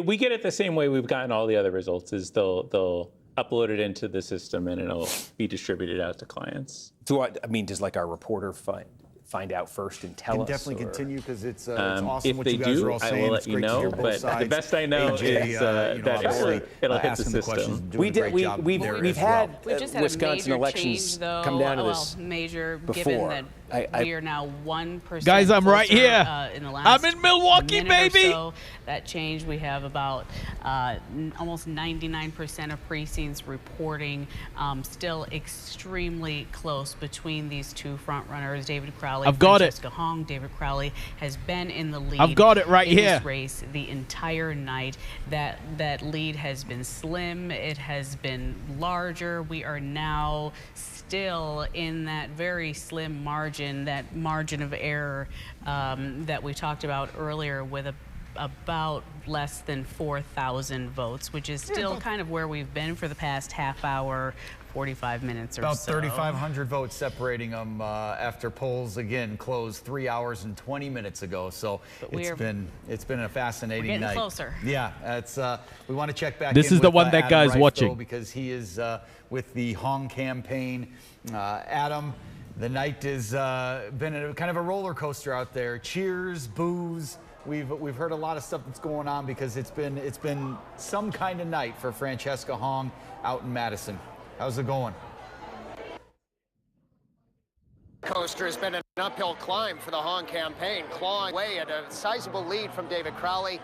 We get it the same way we've gotten all the other results. Is they'll upload it into the system and it'll be distributed out to clients. Does like our reporter find out first and tell us? Definitely continue because it's awesome if what they you guys do, are all saying. I will let It's you great to hear know. both But sides. the best I know AJ, is that obviously, it'll hit the asking the questions system. and doing a great job there We've as well. had We've just had Wisconsin a major elections change, though. come down to this major, before. given that we are now 1%. Guys, I'm right closer, here. In the last I'm in Milwaukee, minute or baby. so. That change, we have about almost 99% of precincts reporting. Still extremely close between these two front runners, David Crowley. I've got it. Francesca Hong. David Crowley has been in the lead. I've got it right in here. This race the entire night. That lead has been slim. It has been larger. We are now still in that very slim margin, that margin of error that we talked about earlier, with about less than 4,000 votes, which is still kind of where we've been for the past half hour, 45 minutes or About so. 3,500 votes separating them after polls again closed 3 hours and 20 minutes ago. So it's been a fascinating getting night. closer. Yeah, it's we want to check back. This in is the with, one that Adam guy's Reif, watching. though, because he is with the Hong campaign. Adam, the night has been kind of a roller coaster out there. Cheers, boos. We've heard a lot of stuff that's going on because it's been some kind of night for Francesca Hong out in Madison. How's it going? Coaster has been an uphill climb for the Hong campaign, clawing away at a sizable lead from David Crowley,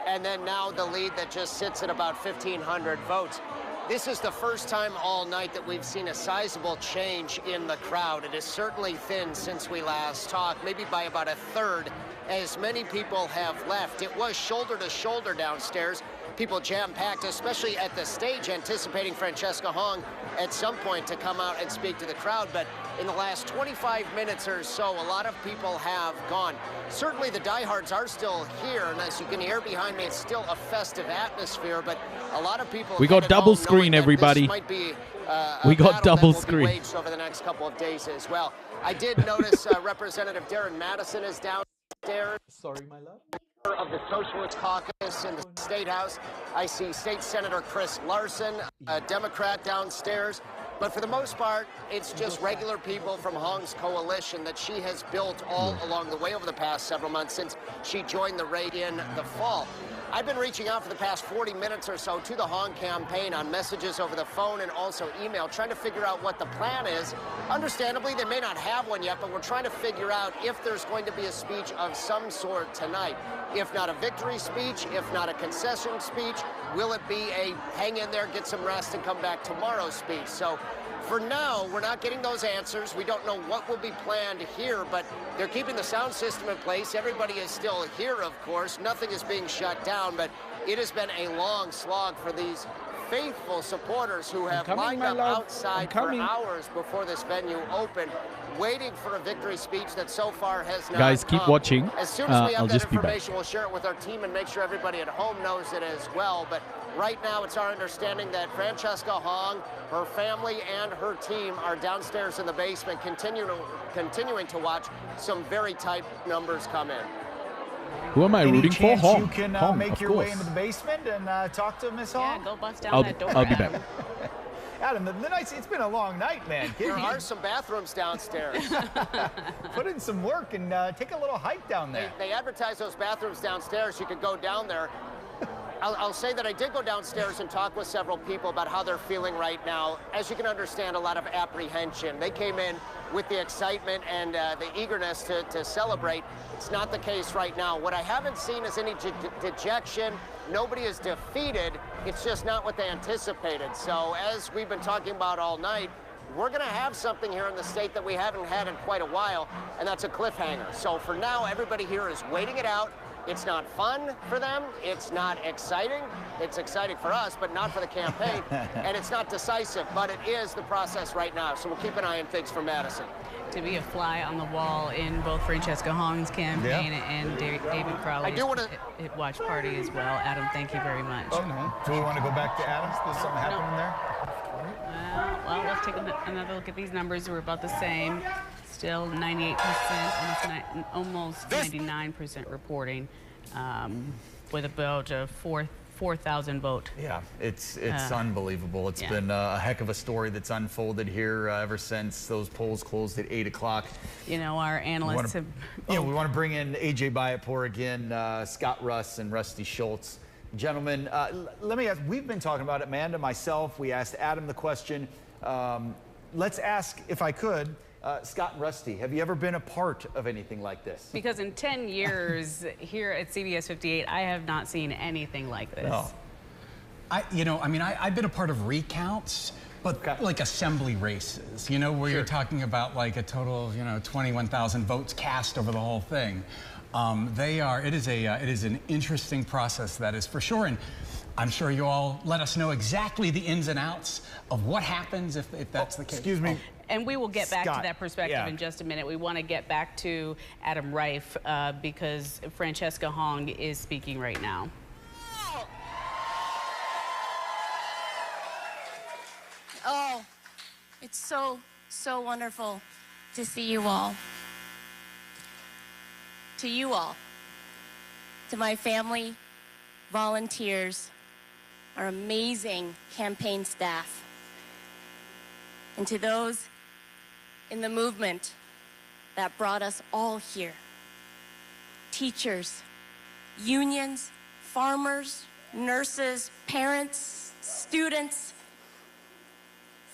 and then now the lead that just sits at about 1,500 votes. This is the first time all night that we've seen a sizable change in the crowd. It is certainly thin since we last talked, maybe by about a third, as many people have left. It was shoulder to shoulder downstairs. People jam-packed, especially at the stage, anticipating Francesca Hong at some point to come out and speak to the crowd. But in the last 25 minutes or so, a lot of people have gone. Certainly the diehards are still here, and as you can hear behind me, it's still a festive atmosphere, but a lot of people We got headed double home screen, knowing that everybody. this might be We got battle double that will be screen. waged over the next couple of days as well. I did notice Representative Darren Madison is downstairs. Sorry, my love. Of the Socialist Caucus in the State House. I see State Senator Chris Larson, a Democrat, downstairs. But for the most part, it's just regular people from Hong's coalition that she has built all along the way over the past several months since she joined the raid in the fall. I've been reaching out for the past 40 minutes or so to the Hong campaign on messages over the phone and also email, trying to figure out what the plan is. Understandably, they may not have one yet, but we're trying to figure out if there's going to be a speech of some sort tonight. If not a victory speech, if not a concession speech, will it be a hang in there, get some rest, and come back tomorrow speech? So for now, we're not getting those answers. We don't know what will be planned here, but they're keeping the sound system in place. Everybody is still here, of course. Nothing is being shut down, but it has been a long slog for these faithful supporters who have lined up outside for hours before this venue opened, waiting for a victory speech that so far has not Guys, keep come. watching. As soon as we have I'll that just be back. information, we'll share it with our team and make sure everybody at home knows it as well. But right now, it's our understanding that Francesca Hong, her family, and her team are downstairs in the basement, continuing to watch some very tight numbers come in. Who am I Any rooting for? chance Hong. you can Hong, make of your way course. into the basement and talk to Miss Yeah, Hong? go bust down I'll, that door. I'll be back. Adam. Adam, the night's, it's been a long night, man. There are some bathrooms downstairs. Put in some work and take a little hike down there. They advertise those bathrooms downstairs. You could go down there. I'll say that I did go downstairs and talk with several people about how they're feeling right now. As you can understand, a lot of apprehension. They came in with the excitement and the eagerness to celebrate. It's not the case right now. What I haven't seen is any dejection. Nobody is defeated. It's just not what they anticipated. So as we've been talking about all night, we're going to have something here in the state that we haven't had in quite a while, and that's a cliffhanger. So for now, everybody here is waiting it out. It's not fun for them. It's not exciting. It's exciting for us, but not for the campaign. And it's not decisive, but it is the process right now. So we'll keep an eye on things for Madison. To be a fly on the wall in both Francesca Hong's campaign and David Crowley's I do wanna- watch party as well. Adam, thank you very much. Do we want to go back to Adams? There's something happening there? Well, let's take another look at these numbers. We're about the same. Still 98%, almost 99% reporting, with about a 4,000 vote. Yeah, it's unbelievable. It's yeah. been a heck of a story that's unfolded here ever since those polls closed at 8 o'clock. You know, our analysts have... Yeah, we want to bring in AJ Bayatpour again, Scott Russ, and Rusty Schultz. Gentlemen, let me ask, we've been talking about it, Amanda, myself. We asked Adam the question. Let's ask, if I could, Scott and Rusty, have you ever been a part of anything like this? Because in 10 years here at CBS 58, I have not seen anything like this. No. I've been a part of recounts, but like assembly races, where you're talking about like a total of, 21,000 votes cast over the whole thing. It is an interesting process, that is for sure. And I'm sure you all let us know exactly the ins and outs of what happens if that's the case. Excuse me. And we will get back to Scott, that perspective yeah. in just a minute. We want to get back to Adam Reif because Francesca Hong is speaking right now. Oh, it's so wonderful to see you all. To you all, to my family, volunteers, our amazing campaign staff, and to those in the movement that brought us all here. Teachers, unions, farmers, nurses, parents, students,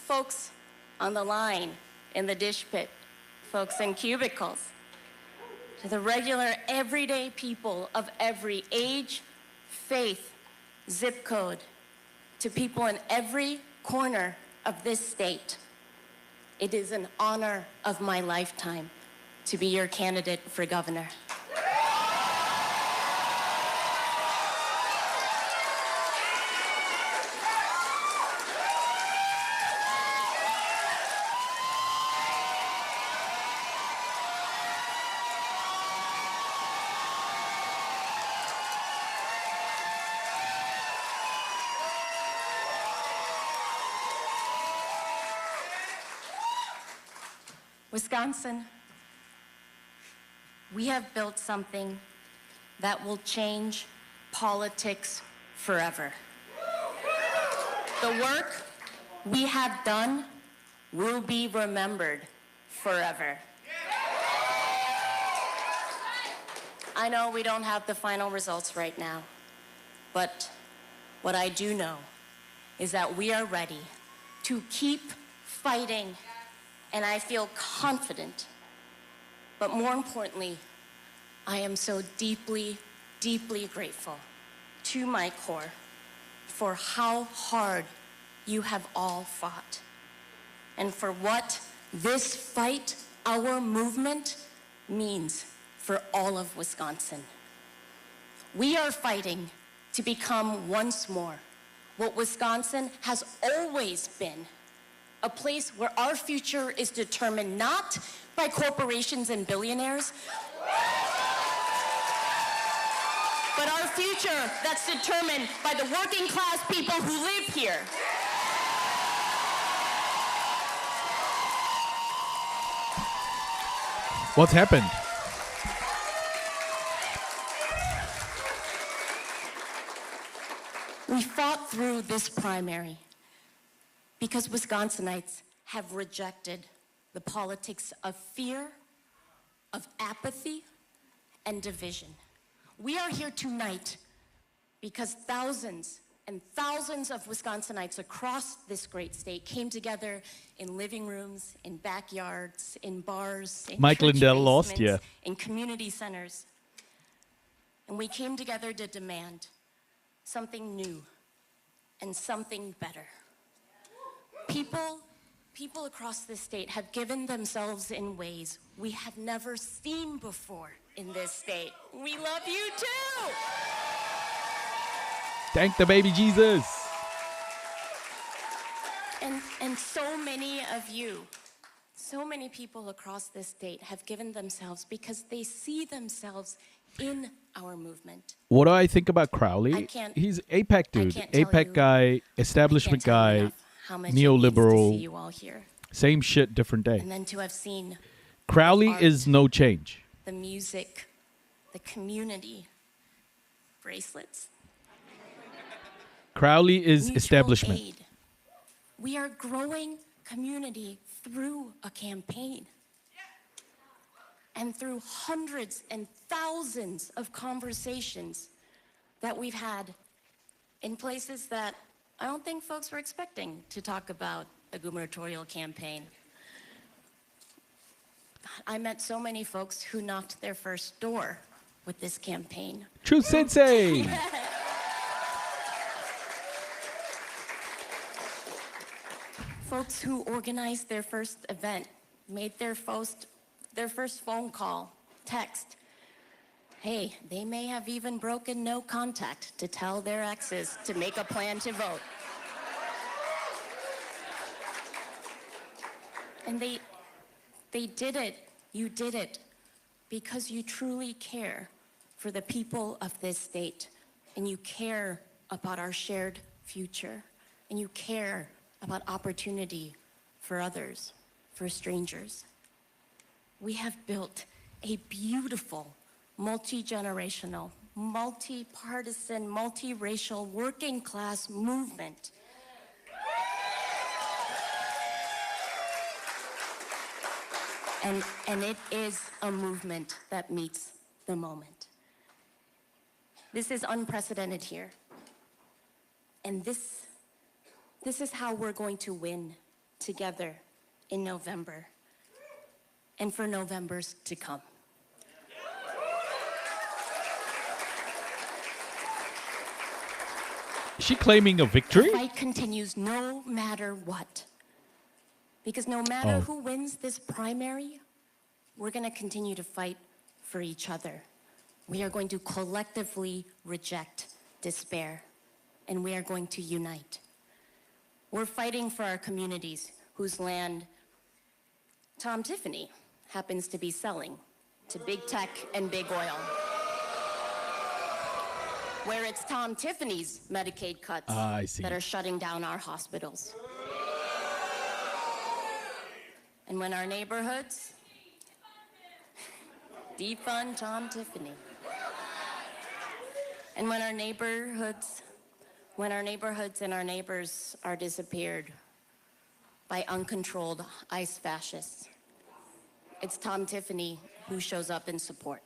folks on the line in the dish pit, folks in cubicles, to the regular everyday people of every age, faith, zip code, to people in every corner of this state. It is an honor of my lifetime to be your candidate for governor. Wisconsin, we have built something that will change politics forever. The work we have done will be remembered forever. I know we don't have the final results right now, but what I do know is that we are ready to keep fighting. And I feel confident, but more importantly, I am so deeply, deeply grateful to my core for how hard you have all fought and for what this fight, our movement, means for all of Wisconsin. We are fighting to become once more what Wisconsin has always been, a place where our future is determined not by corporations and billionaires, but our future that's determined by the working class people who live here. What's happened? fought through this primary because Wisconsinites have rejected the politics of fear, of apathy, and division. We are here tonight because thousands and thousands of Wisconsinites across this great state came together in living rooms, in backyards, in bars, in Mike church Lindell lost, basements, yeah. in community centers. And we came together to demand something new and something better. People across this state have given themselves in ways we have never seen before in this state. We love you too! Thank the baby Jesus. And so many of you, so many people across this state have given themselves because they see themselves in our movement. What do I think about Crowley? I can't- He's APEC dude, can't tell APEC you- guy, establishment I can't tell you guy, enough how much it means to see neoliberal, you all here. same shit, different day. And then to have seen Crowley art, is no change. the music, the community, bracelets, Crowley is mutual establishment. aid. We are growing community through a campaign and through hundreds and thousands of conversations that we've had in places that I don't think folks were expecting to talk about a gubernatorial campaign. I met so many folks who knocked their first door with this campaign. True Sensei. Folks who organized their first event, made their first phone call, text. Hey, they may have even broken no contact to tell their exes to make a plan to vote. And they did it, you did it, because you truly care for the people of this state, and you care about our shared future, and you care about opportunity for others, for strangers. We have built a beautiful, multi-generational, multi-partisan, multiracial, working class movement. And it is a movement that meets the moment. This is unprecedented here. And this is how we're going to win together in November and for Novembers to come. Is she claiming a victory? The fight continues no matter what. Because no matter who wins this primary, we're going to continue to fight for each other. We are going to collectively reject despair, and we are going to unite. We're fighting for our communities whose land Tom Tiffany happens to be selling to big tech and big oil. Where it's Tom Tiffany's Medicaid cuts I see. that are shutting down our hospitals. And when our neighborhoods defund Tom Tiffany. And when our neighborhoods and our neighbors are disappeared by uncontrolled ICE fascists, it's Tom Tiffany who shows up in support.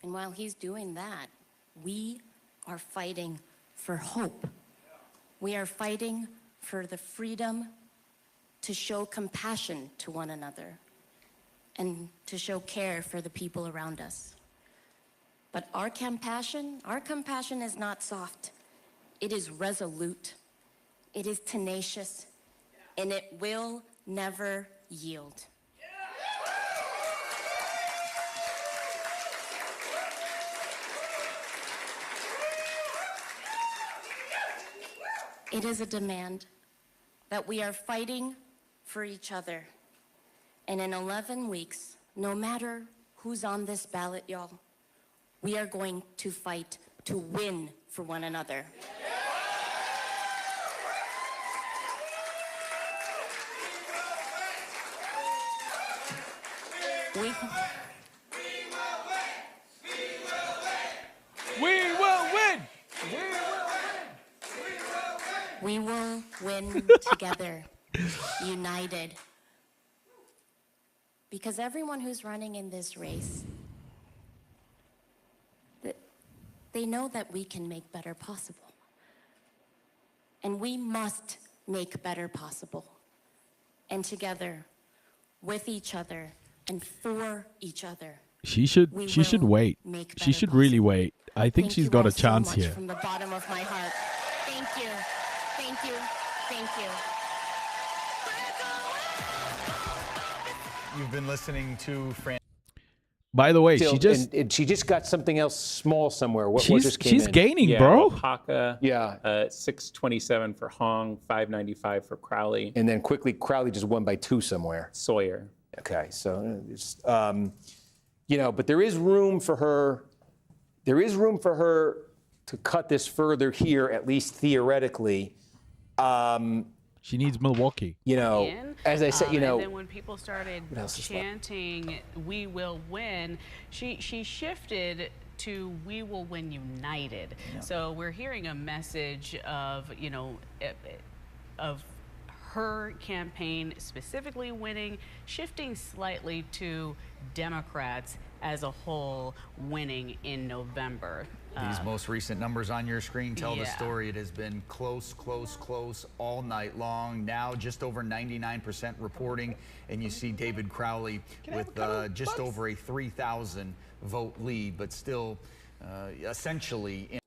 And while he's doing that, we are fighting for hope. We are fighting for the freedom to show compassion to one another and to show care for the people around us. But our compassion is not soft. It is resolute. It is tenacious, and it will never yield. It is a demand that we are fighting for each other. And in 11 weeks, no matter who's on this ballot, y'all, we are going to fight to win for one another. We will win together, united. Because everyone who's running in this race, they know that we can make better possible. And we must make better possible. And together, with each other, and for each other. She should wait. She should really wait. I think Thank she's you got all a chance so much here. From the bottom of my heart. Thank you. Thank you. Thank you. You've been listening to Fran. By the way, Still, she just and she just got something else small somewhere. What she's just came in? gaining, Yeah, bro. Oaxaca. Yeah. 627 for Hong, 595 for Crowley. And then quickly, Crowley just won by 2 somewhere. Sawyer. Okay, so it's, you know, but there is room for her. There is room for her to cut this further here, at least theoretically. She needs Milwaukee. You know, as I said, you know. And then when people started chanting, "We will win," she shifted to "We will win united." Yeah. So we're hearing a message of, you know, of her campaign specifically winning, shifting slightly to Democrats as a whole winning in November. These most recent numbers on your screen tell the story. It has been close, close, close all night long. Now just over 99% reporting, and you see David Crowley with just over a 3,000 vote lead, but still essentially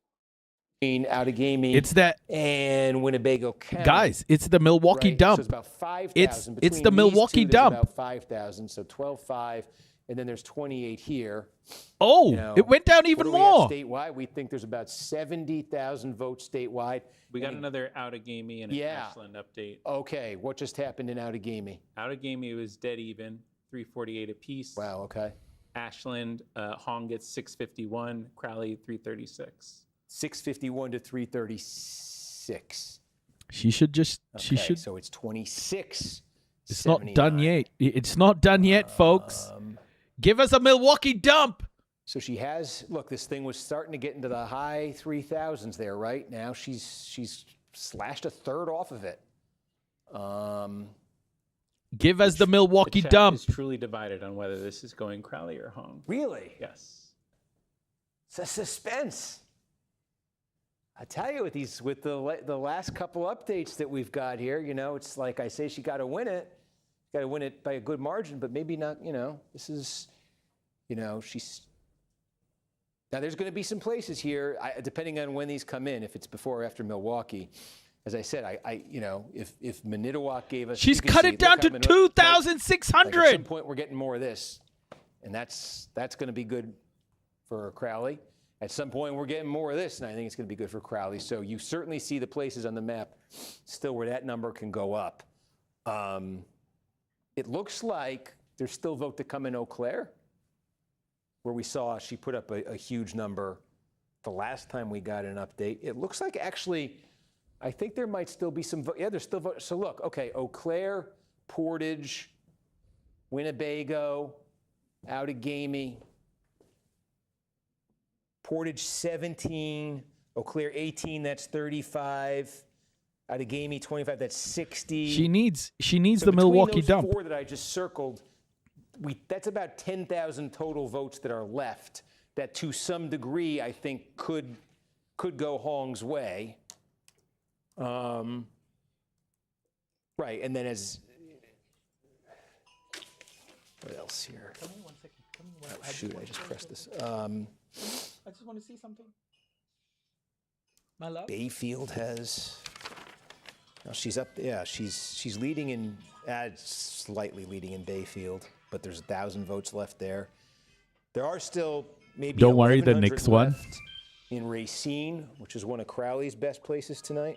out of gaming. It's that and Winnebago County. Guys, it's the Milwaukee right? dump. So it's about 5,000. It's the Milwaukee dump. About 5,000. So 12,500, and then there's 28 here. Oh, you know, it went down even more. Statewide, we think there's about 70,000 votes statewide. We got another Outagamie and an Ashland update. Okay, what just happened in Outagamie? Outagamie was dead even, 348 apiece. Wow. Okay. Ashland, Hong gets 651, Crowley 336. 651 to 336. She should just. Okay, she should. So it's 26. It's not done yet. It's not done yet, folks. Give us a Milwaukee dump. So she has. Look, this thing was starting to get into the high 3,000s there. Right now, she's slashed a third off of it. Give us the Milwaukee the chat dump. is truly divided on whether this is going Crowley or Hong. Really? Yes. It's a suspense. I tell you, with the last couple updates that we've got here, you know, it's like I say, she got to win it. Got to win it by a good margin, but maybe not. You know, this is, you know, she's. Now there's going to be some places here, depending on when these come in. If it's before or after Milwaukee, as I said, you know, if Manitowoc gave us, She's cut it down to 2,600. Like at some point, we're getting more of this, and that's going to be good for Crowley. At some point, we're getting more of this, and I think it's going to be good for Crowley. So you certainly see the places on the map still where that number can go up. It looks like there's still vote to come in Eau Claire, where we saw she put up a huge number the last time we got an update. It looks like actually, I think there might still be some vote. Yeah, there's still vote. So look, okay, Eau Claire, Portage, Winnebago, Outagamie. Portage 17, Eau Claire 18, that's 35. Outagamie 25, that's 60. She needs So the Milwaukee those dump. 4 that I just circled, that's about 10,000 total votes that are left that to some degree I think could go Hong's way. Right, and then as what else here? Come on 1 second. Come on. Oh, shoot, I just pressed this. I just want to see something. My love. Bayfield has. Now she's up. Yeah, she's leading in. Slightly leading in Bayfield, but there's 1,000 votes left there. There are still maybe. Don't worry, the 1,100 next one. left in Racine, which is one of Crowley's best places tonight.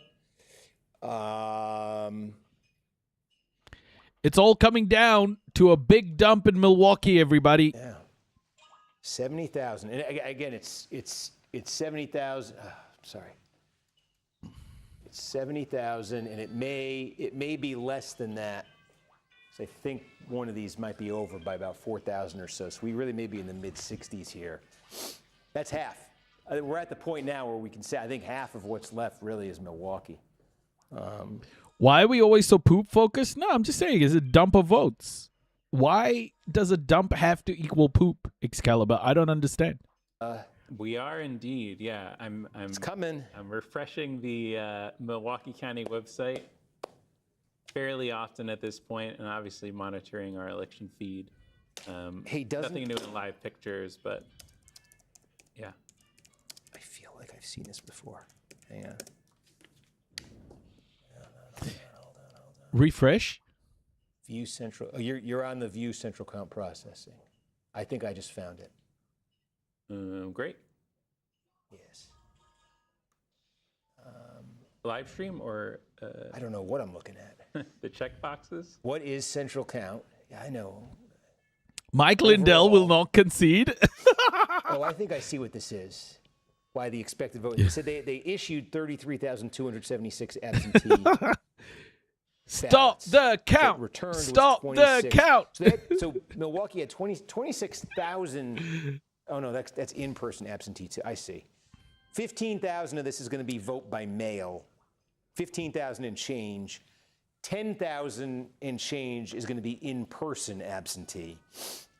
It's all coming down to a big dump in Milwaukee, everybody. Yeah. 70,000, and again, it's 70,000. Sorry, it's 70,000, and it may be less than that. So I think one of these might be over by about 4,000 or so. So we really may be in the mid 60s here. That's half. We're at the point now where we can say I think half of what's left really is Milwaukee. Why are we always so poop focused? No, I'm just saying, it's a dump of votes. Why does a dump have to equal poop, Excalibur? I don't understand. We are indeed, yeah. It's coming. I'm refreshing the Milwaukee County website fairly often at this point, and obviously monitoring our election feed. Hey, nothing new in live pictures, but yeah. I feel like I've seen this before. Hang on. Refresh? View Central. Oh, you're on the View Central Count processing. I think I just found it. Great. Yes. Live stream or I don't know what I'm looking at. the check boxes? What is Central Count? Yeah, I know. Mike Lindell will not concede. Oh, I think I see what this is. Why the expected vote? They said they issued 33,276 absentee. Stop the count. Stop the count. So Milwaukee had 26,000. Oh no, that's in-person absentee too. I see. 15,000 of this is going to be vote by mail. 15,000 and change. 10,000 and change is going to be in-person absentee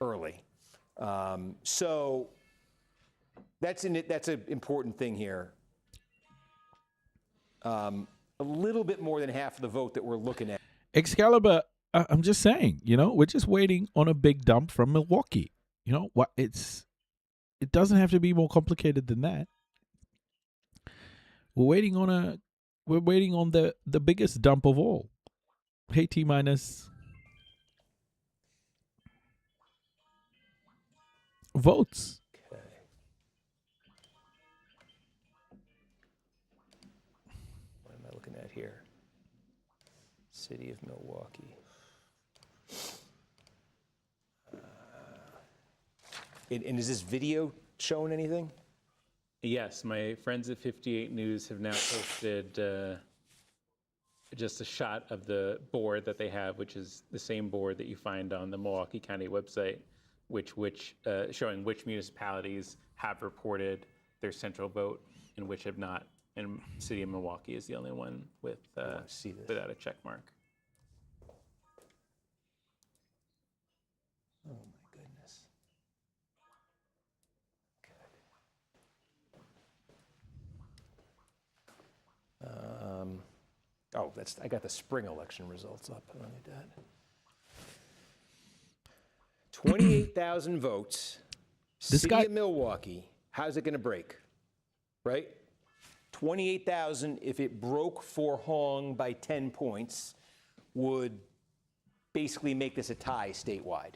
early. So that's an important thing here. A little bit more than half of the vote that we're looking at. Excalibur, I'm just saying, we're just waiting on a big dump from Milwaukee. What? It doesn't have to be more complicated than that. We're waiting on the biggest dump of all. Hey, T minus. Votes. Okay. What am I looking at here? City of Milwaukee. And is this video showing anything? Yes, my friends at 58 News have now posted just a shot of the board that they have, which is the same board that you find on the Milwaukee County website, which showing which municipalities have reported their central vote and which have not. And the city of Milwaukee is the only one without a check mark. Oh my goodness. I got the spring election results up. I don't need that. 28,000 votes. City of Milwaukee. How's it going to break? Right? 28,000, if it broke for Hong by 10 points, would basically make this a tie statewide.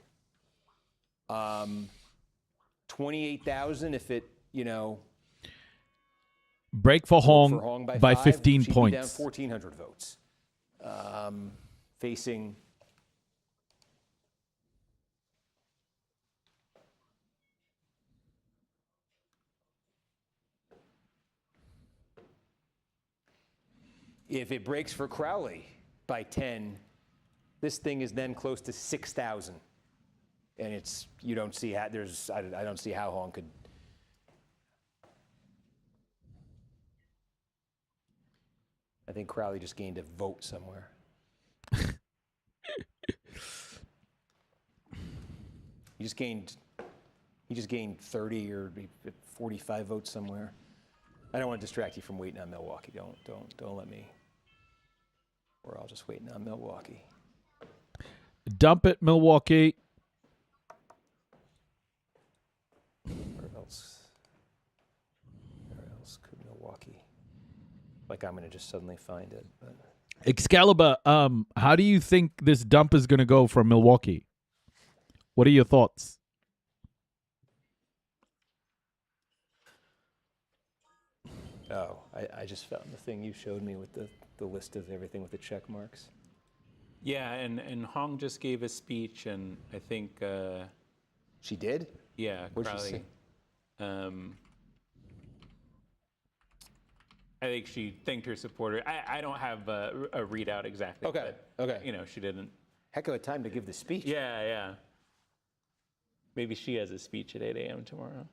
28,000, if it, break for Hong by 15 points. Down 1,400 votes. Facing if it breaks for Crowley by 10, this thing is then close to 6,000. And you don't see how I don't see how Hong could. I think Crowley just gained a vote somewhere. He just gained 30 or 45 votes somewhere. I don't want to distract you from waiting on Milwaukee. Don't let me. We're all just waiting on Milwaukee. Dump it, Milwaukee. Where else could Milwaukee? Like I'm going to just suddenly find it. But. Excalibur, how do you think this dump is going to go from Milwaukee? What are your thoughts? Oh, I just found the thing you showed me with the list of everything with the check marks. Yeah, and Hong just gave a speech, and I think she did. Yeah, What'd probably. she say? I think she thanked her supporter. I don't have a readout exactly. Okay. But, okay. She didn't. Heck of a time to give the speech. Yeah. Maybe she has a speech at 8 a.m. tomorrow.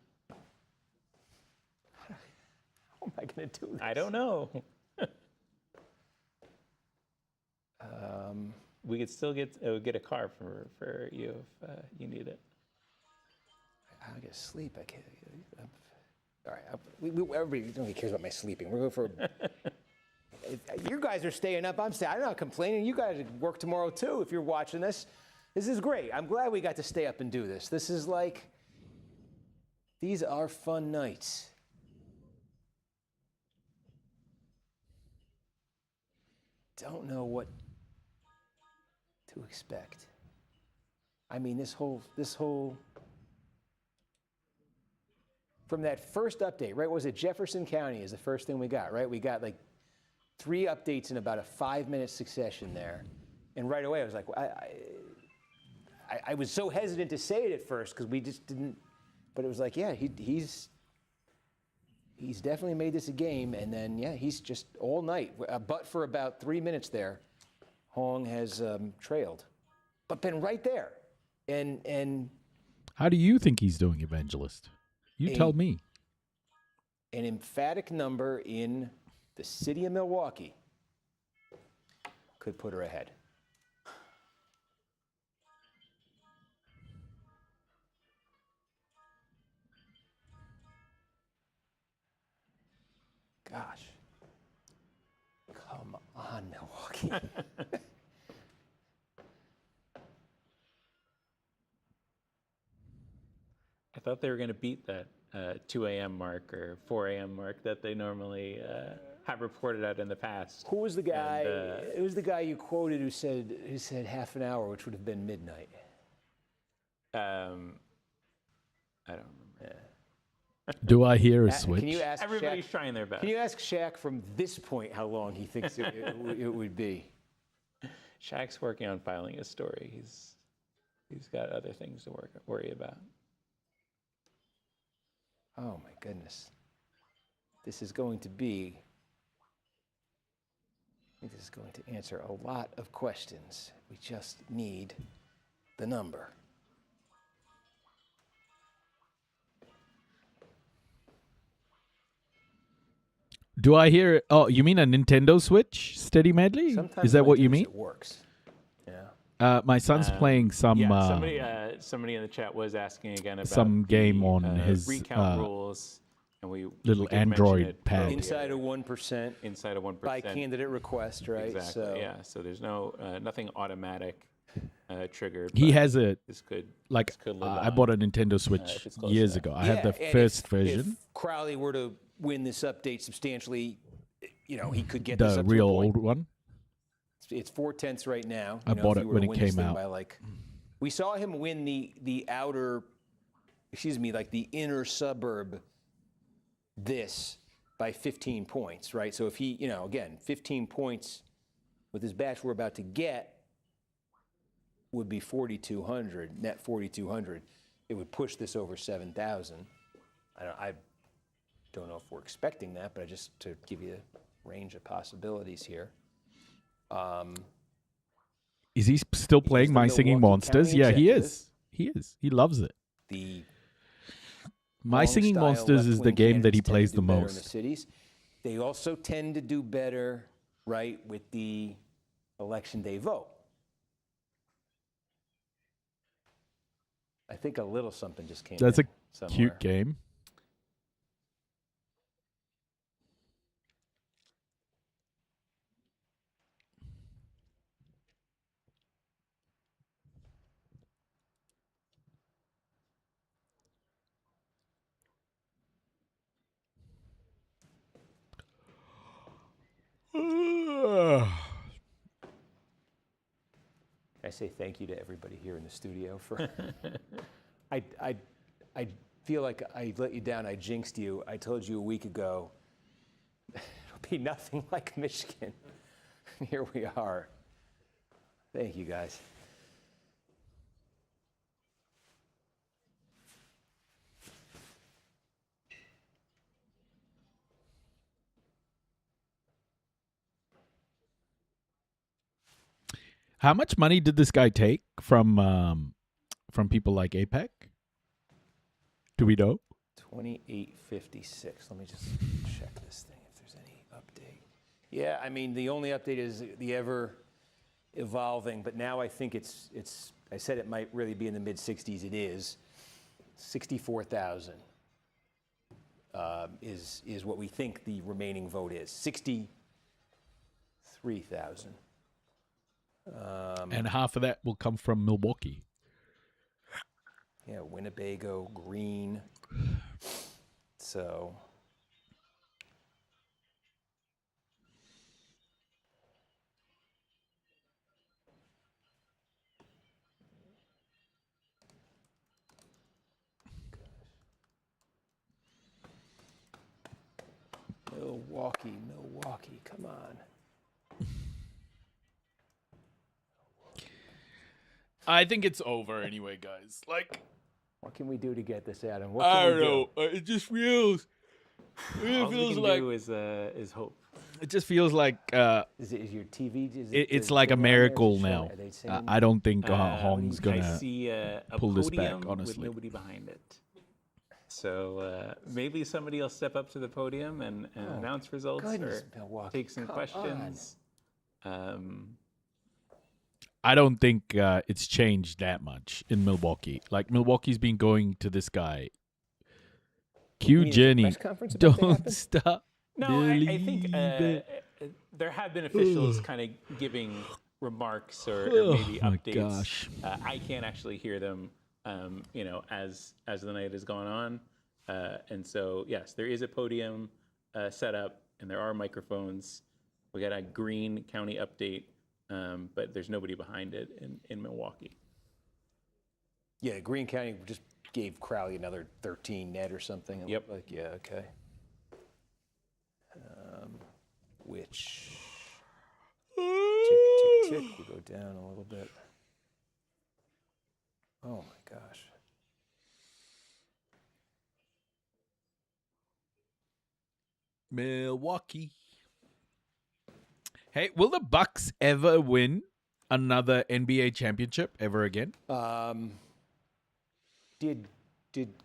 How am I going to do this? I don't know. we could still get a car for you if you need it. I get sleep. I can't. All right. Everybody nobody cares about my sleeping. We're going for. You guys are staying up. I'm not complaining. You guys work tomorrow too. If you're watching this, this is great. I'm glad we got to stay up and do this. This is like. These are fun nights. Don't know what to expect. I mean, this whole from that first update, right? Was it Jefferson County is the first thing we got, right? We got like 3 updates in about a 5-minute succession there. And right away I was like, I was so hesitant to say it at first because we just didn't, but it was like, yeah, he's definitely made this a game. And then, yeah, he's just all night, but for about 3 minutes there, Hong has trailed, but been right there. And how do you think he's doing, Evangelist? You tell me. An emphatic number in the city of Milwaukee could put her ahead. Gosh. Come on, Milwaukee. I thought they were going to beat that 2 a.m. mark or 4 a.m. mark that they normally have reported out in the past. Who was the guy? It was the guy you quoted who said half an hour, which would have been midnight. I don't remember. Do I hear a switch? Can you ask Everybody's Shaq, trying their best. Can you ask Shaq from this point how long he thinks it would be? Shaq's working on filing his story. He's got other things to worry about. Oh my goodness. This is going to be. I think this is going to answer a lot of questions. We just need the number. Do I hear? Oh, you mean a Nintendo Switch steady medley? Sometimes Is that when what I you do this, mean? It works. Yeah. My son's playing some somebody in the chat was asking again about some game on the his recount rules, and we little did mention Android it pad. earlier. Inside of 1%. Inside of 1%. By candidate request, right? Exactly. So. Yeah. So there's no nothing automatic triggered. He but has a this could like. this could live I on. bought a Nintendo Switch it's close years enough. ago. I have the and first if version, Crowley were to win this update substantially, he could get the this up to real a point. old one. It's 4/10 right now. I bought it when it came out. We saw him win the outer, like the inner suburb by 15 points, right? So if he, again, 15 points with his batch we're about to get would be 4,200, net 4,200. It would push this over 7,000. I don't know if we're expecting that, but just to give you a range of possibilities here. Is he still playing My Singing Milwaukee Monsters? County Yeah, he executive. is. He is. He loves it. The My Singing long-style Monsters is the left-wing game that he candidates plays tend the to do better in the most. cities. They also tend to do better, right, with the election day vote. I think a little something just came That's a in somewhere. cute game. I say thank you to everybody here in the studio for. I feel like I let you down. I jinxed you. I told you a week ago it'll be nothing like Michigan. Here we are. Thank you, guys. How much money did this guy take from people like APEC? Do we know? 2856. Let me just check this thing if there's any update. Yeah, I mean the only update is the ever evolving, but now I think it's. I said it might really be in the mid 60s. It is 64,000 is what we think the remaining vote is. 63,000. And half of that will come from Milwaukee. Yeah, Winnebago, Green. So. Milwaukee, come on. I think it's over anyway, guys. Like, What can we do to get this, Adam? What I can don't we know. It just feels. It All we feels can like. do is hope. It just feels like. Is your TV? It's like a miracle now. I don't think Hong's I gonna see a pull this back. podium with Honestly, nobody behind it. So maybe somebody will step up to the podium and announce results goodness, or Milwaukee, take some come questions. I don't think it's changed that much in Milwaukee. Like Milwaukee's been going to this guy. Q mean, Jenny, press conference about to don't happen? stop. No, I think Believe it. there have been officials kind of giving remarks or maybe my updates. gosh. I can't actually hear them, as the night has gone on. And so, yes, there is a podium set up, and there are microphones. We got a Greene County update, but there's nobody behind it in Milwaukee. Yeah, Greene County just gave Crowley another 13 net or something. It Yep. looked like, yeah, okay. Which tick, we go down a little bit. Oh my gosh. Milwaukee. Hey, will the Bucks ever win another NBA championship ever again? Did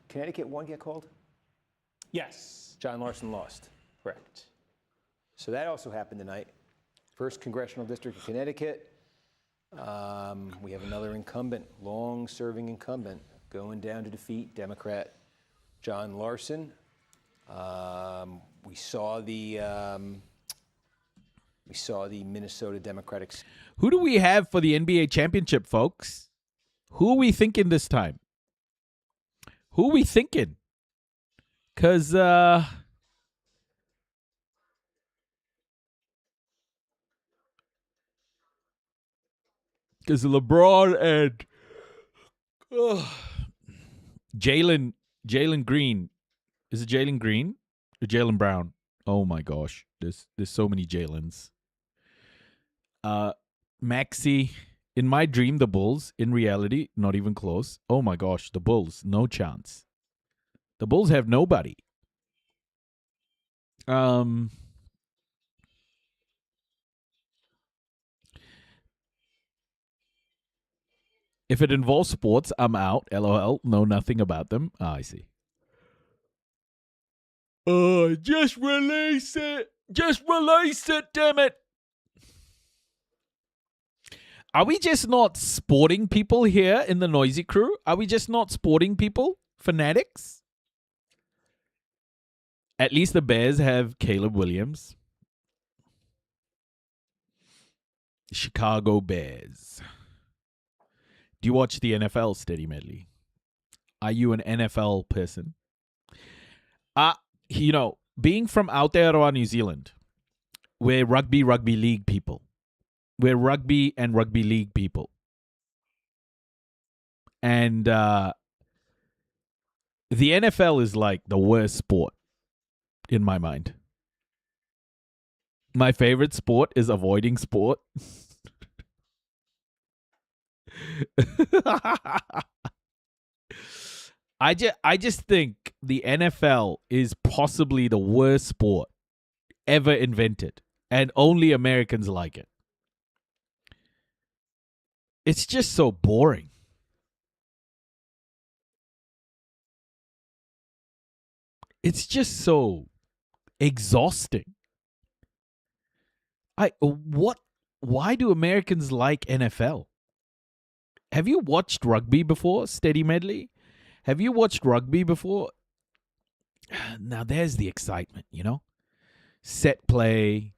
Connecticut one get called? Yes, John Larson lost. correct. So that also happened tonight. First congressional district of Connecticut. We have another incumbent, long-serving incumbent, going down to defeat Democrat John Larson. We saw the Minnesota Democratic. Who do we have for the NBA championship, folks? Who are we thinking this time? Who are we thinking? Because LeBron and Jalen Green. Is it Jalen Green or Jalen Brown? Oh my gosh, there's so many Jalens. Maxey. In my dream, the Bulls. In reality, not even close. Oh my gosh, the Bulls, no chance. The Bulls have nobody. If it involves sports, I'm out. LOL. Know nothing about them. I see. Just release it. Just release it, damn it. Are we just not sporting people here in the Noisy Crew? Are we just not sporting people? Fanatics? At least the Bears have Caleb Williams. Chicago Bears. Do you watch the NFL, Steady Medley? Are you an NFL person? Being from Aotearoa, New Zealand, we're rugby league people. We're rugby and rugby league people. And the NFL is like the worst sport in my mind. My favorite sport is avoiding sport. I just think the NFL is possibly the worst sport ever invented, and only Americans like it. It's just so boring. It's just so exhausting. why do Americans like NFL? Have you watched rugby before, Steady Medley? Have you watched rugby before? Now there's the excitement, you know? Set play,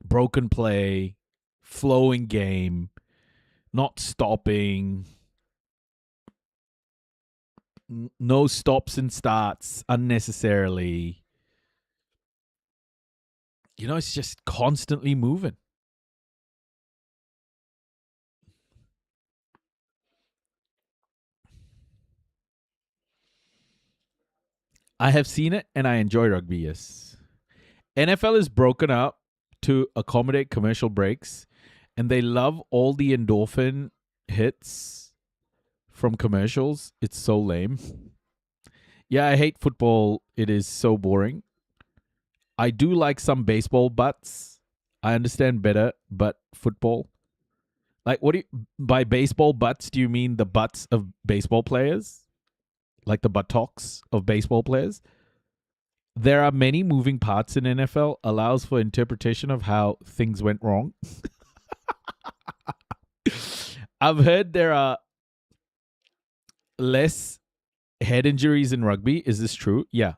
broken play, flowing game, not stopping, no stops and starts unnecessarily. You know, it's just constantly moving. I have seen it and I enjoy rugby, yes. NFL is broken up to accommodate commercial breaks, and they love all the endorphin hits from commercials. It's so lame. Yeah, I hate football. It is so boring. I do like some baseball butts. I understand better, but football. Like, what do you, by baseball butts, do you mean the butts of baseball players? Like the buttocks of baseball players? There are many moving parts in NFL, allows for interpretation of how things went wrong. I've heard there are less head injuries in rugby. Is this true? Yeah,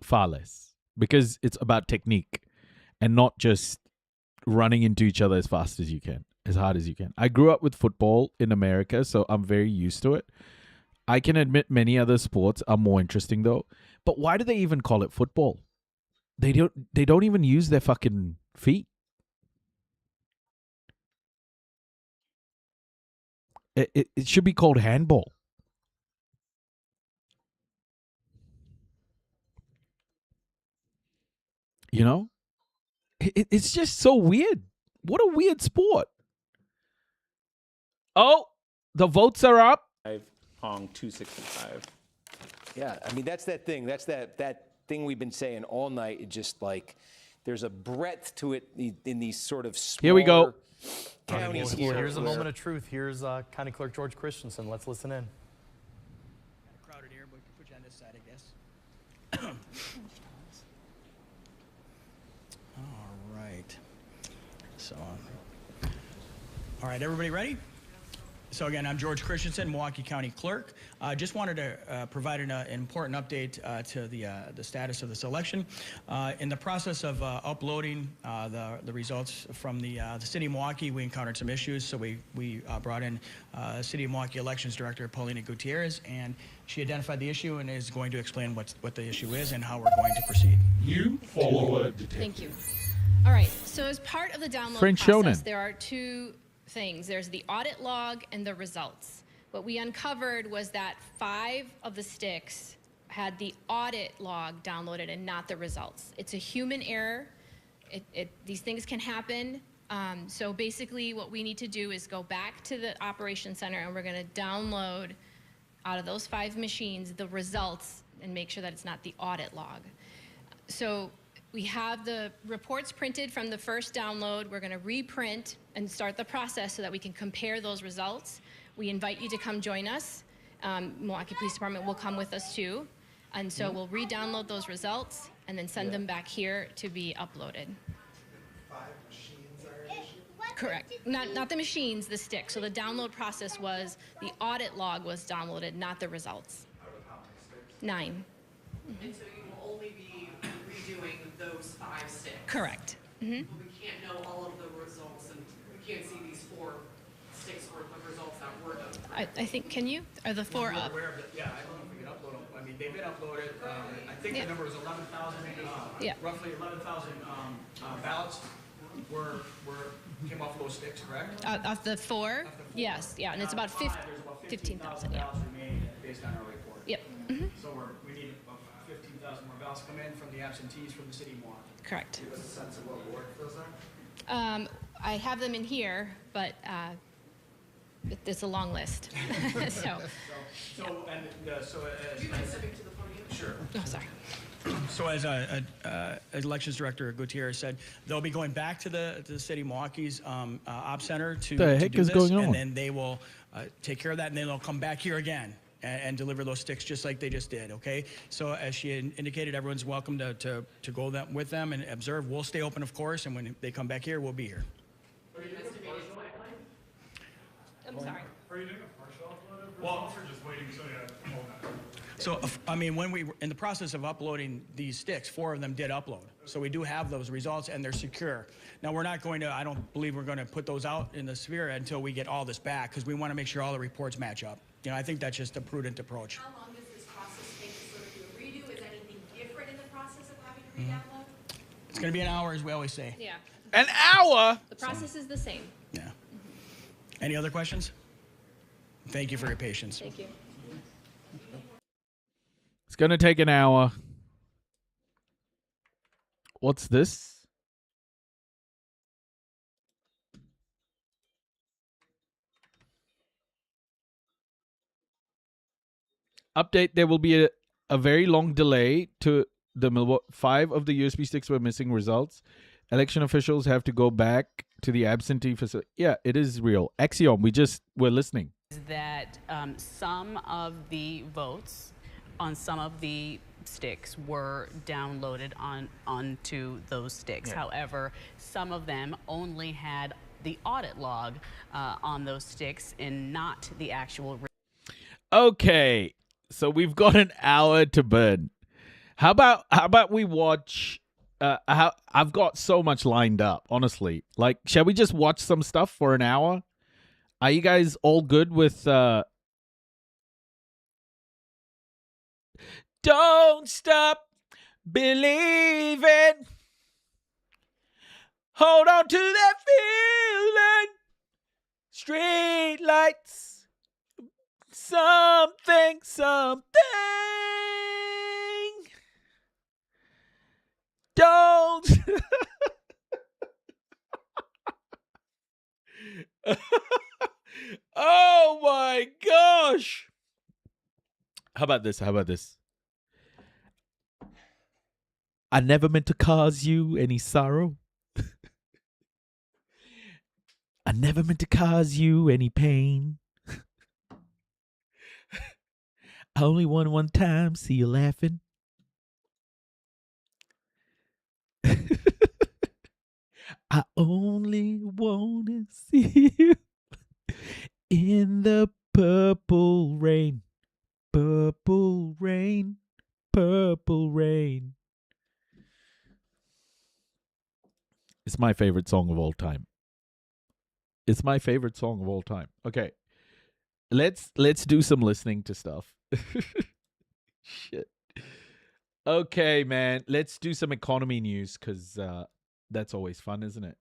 far less. Because it's about technique and not just running into each other as fast as you can, as hard as you can. I grew up with football in America, so I'm very used to it. I can admit many other sports are more interesting though. But why do they even call it football? They don't even use their fucking feet. It should be called handball. You know? It's just so weird. What a weird sport. Oh, the votes are up. Hong 265. Yeah, I mean, that's that thing. That's that thing we've been saying all night. It just like, there's a breadth to it in these sort of smaller Here we go. counties. Well, here's a moment of truth. Here's County Clerk George Christensen. Let's listen in. Crowded here, but put you on this side, I guess. All right. So, all right, everybody ready? So again, I'm George Christensen, Milwaukee County Clerk. Just wanted to provide an important update to the status of this election. In the process of uploading the results from the City of Milwaukee, we encountered some issues, so we brought in City of Milwaukee Elections Director Paulina Gutierrez, and she identified the issue and is going to explain what the issue is and how we're going to proceed. You follow a detective. Thank you. All right, so as part of the download French process, Shonen. there are two things. There's the audit log and the results. What we uncovered was that 5 of the sticks had the audit log downloaded and not the results. It's a human error. These things can happen. So basically what we need to do is go back to the operations center and we're gonna download out of those 5 machines the results and make sure that it's not the audit log. So we have the reports printed from the first download. We're gonna reprint and start the process so that we can compare those results. We invite you to come join us. Milwaukee Police Department will come with us too. And so we'll re-download those results and then send them back here to be uploaded. 5 machines are an issue? Correct. Not the machines, the sticks. So the download process was the audit log was downloaded, not the results. Out of how many sticks? 9. And so you will only be redoing those 5 sticks? Correct. But we can't know all of the results, and we can't see these 4 sticks worth of results that were done. I think, can you? Are the 4 up? Aware of it. Yeah, I don't know if we can upload them. I mean, they've been uploaded. I think the number was 11,000, roughly 11,000 ballots came off those sticks, correct? Of the 4? Yes, yeah, and it's about 15,000, yeah. ballots remaining based on our report. Yep. So we need 15,000 more ballots come in from the absentees from the city of Milwaukee. Correct. Give us a sense of what ward those are? I have them in here, but it's a long list. Do you mind stepping to the podium? Sure. Oh, sorry. So as Elections Director Gutierrez said, they'll be going back to the city of Milwaukee's op center to heck do is this, going on? and then they will take care of that, and then they'll come back here again and deliver those sticks just like they just did, okay? So as she indicated, everyone's welcome to go with them and observe. We'll stay open, of course, and when they come back here, we'll be here. Are you I'm sorry. Are you doing a partial upload of results or just waiting until you have all that? So, I mean, when we were in the process of uploading these sticks, 4 of them did upload. So we do have those results and they're secure. Now, we're not going to, I don't believe we're going to put those out in the sphere until we get all this back because we want to make sure all the reports match up. You know, I think that's just a prudent approach. How long does this process take to sort of do a redo? Is anything different in the process of having to re-download? It's going to be an hour, as we always say. Yeah. An hour? The process is the same. Yeah. Any other questions? Thank you for your patience. Thank you. It's going to take an hour. What's this? Update, there will be a very long delay to the 5 of the USB sticks were missing results. Election officials have to go back to the absentee facility. Yeah, it is real. Axiom, we're listening. That some of the votes on some of the sticks were downloaded onto those sticks. Yeah. However, some of them only had the audit log on those sticks and not the actual. Okay, so we've got an hour to burn. How about we watch? I've got so much lined up, honestly. Like, shall we just watch some stuff for an hour? Are you guys all good with? Don't stop believing. Hold on to that feeling. Street lights. Something. Don't. Oh my gosh. How about this? I never meant to cause you any sorrow. I never meant to cause you any pain. I only won one time, see you laughing. I only want to see you in the purple rain. Purple rain. Purple rain. It's my favorite song of all time. Okay. Let's do some listening to stuff. Shit. Okay, man. Let's do some economy news because that's always fun, isn't it?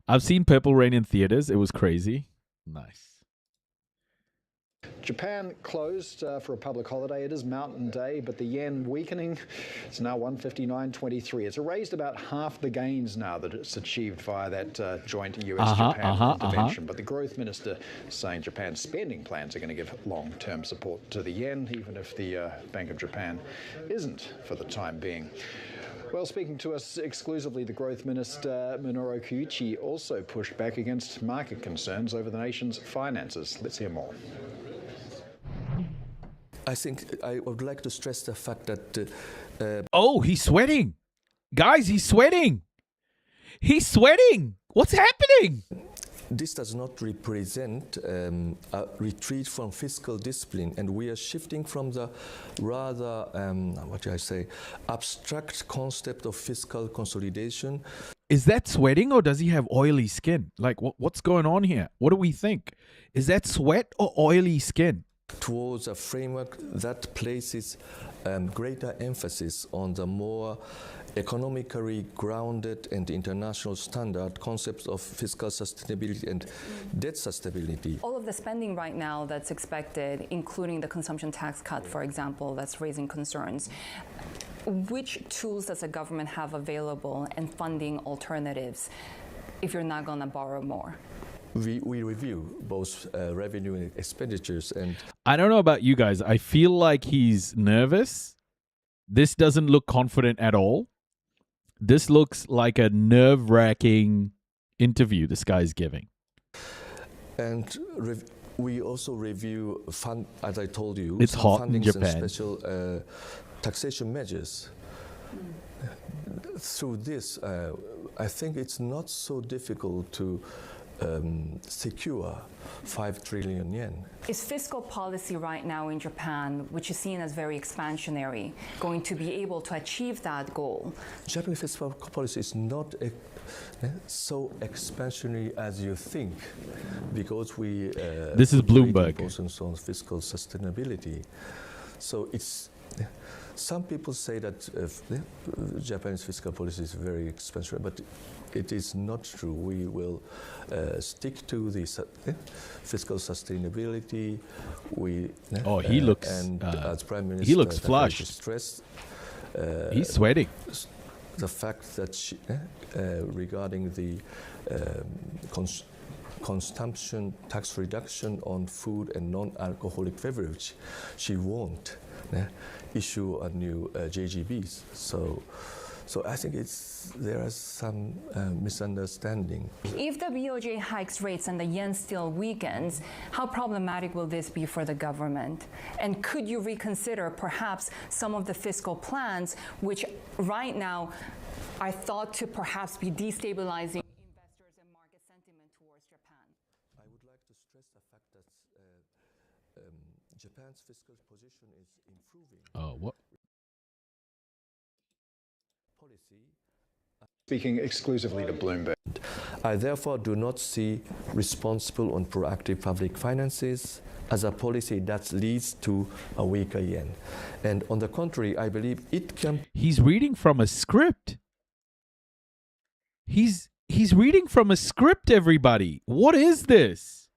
I've seen Purple Rain in theaters. It was crazy. Nice. Japan closed for a public holiday. It is Mountain Day, but the yen weakening. It's now 159.23. It's erased about half the gains now that it's achieved via that joint US-Japan intervention. But the growth minister saying Japan's spending plans are going to give long-term support to the yen, even if the Bank of Japan isn't for the time being. Well, speaking to us exclusively, the Growth Minister, Minoru Koichi, also pushed back against market concerns over the nation's finances. Let's hear more. I think I would like to stress the fact that... Oh, he's sweating. Guys, he's sweating. He's sweating. What's happening? This does not represent a retreat from fiscal discipline, and we are shifting from the rather, abstract concept of fiscal consolidation. Is that sweating or does he have oily skin? Like, what's going on here? What do we think? Is that sweat or oily skin? Towards a framework that places greater emphasis on the more economically grounded and international standard concepts of fiscal sustainability and debt sustainability. All of the spending right now that's expected, including the consumption tax cut, for example, that's raising concerns. Which tools does the government have available and funding alternatives if you're not going to borrow more? We review both revenue and expenditures. And I don't know about you guys. I feel like he's nervous. This doesn't look confident at all. This looks like a nerve-wracking interview this guy's giving. And we also review, as I told you, It's some hot in fundings and Japan. special taxation measures. Through this, I think it's not so difficult to secure 5 trillion yen. Is fiscal policy right now in Japan, which is seen as very expansionary, going to be able to achieve that goal? Japanese fiscal policy is not so expansionary as you think, because we This is put great Bloomberg. importance on fiscal sustainability. So it's some people say that Japanese fiscal policy is very expansionary, but it is not true. We will stick to the fiscal sustainability. Oh, he looks. And as Prime Minister, He looks Takahashi flushed. stressed, He's sweating. the fact that regarding the consumption tax reduction on food and non-alcoholic beverage, she won't issue a new JGBs. So I think there is some misunderstanding. If the BOJ hikes rates and the yen still weakens, how problematic will this be for the government? And could you reconsider perhaps some of the fiscal plans, which right now are thought to perhaps be destabilizing investors and market sentiment towards Japan? I would like to stress the fact that Japan's fiscal position is improving. What? Speaking exclusively to Bloomberg. I therefore do not see responsible and proactive public finances as a policy that leads to a weaker yen. And on the contrary, I believe it can... He's reading from a script. He's reading from a script, everybody. What is this?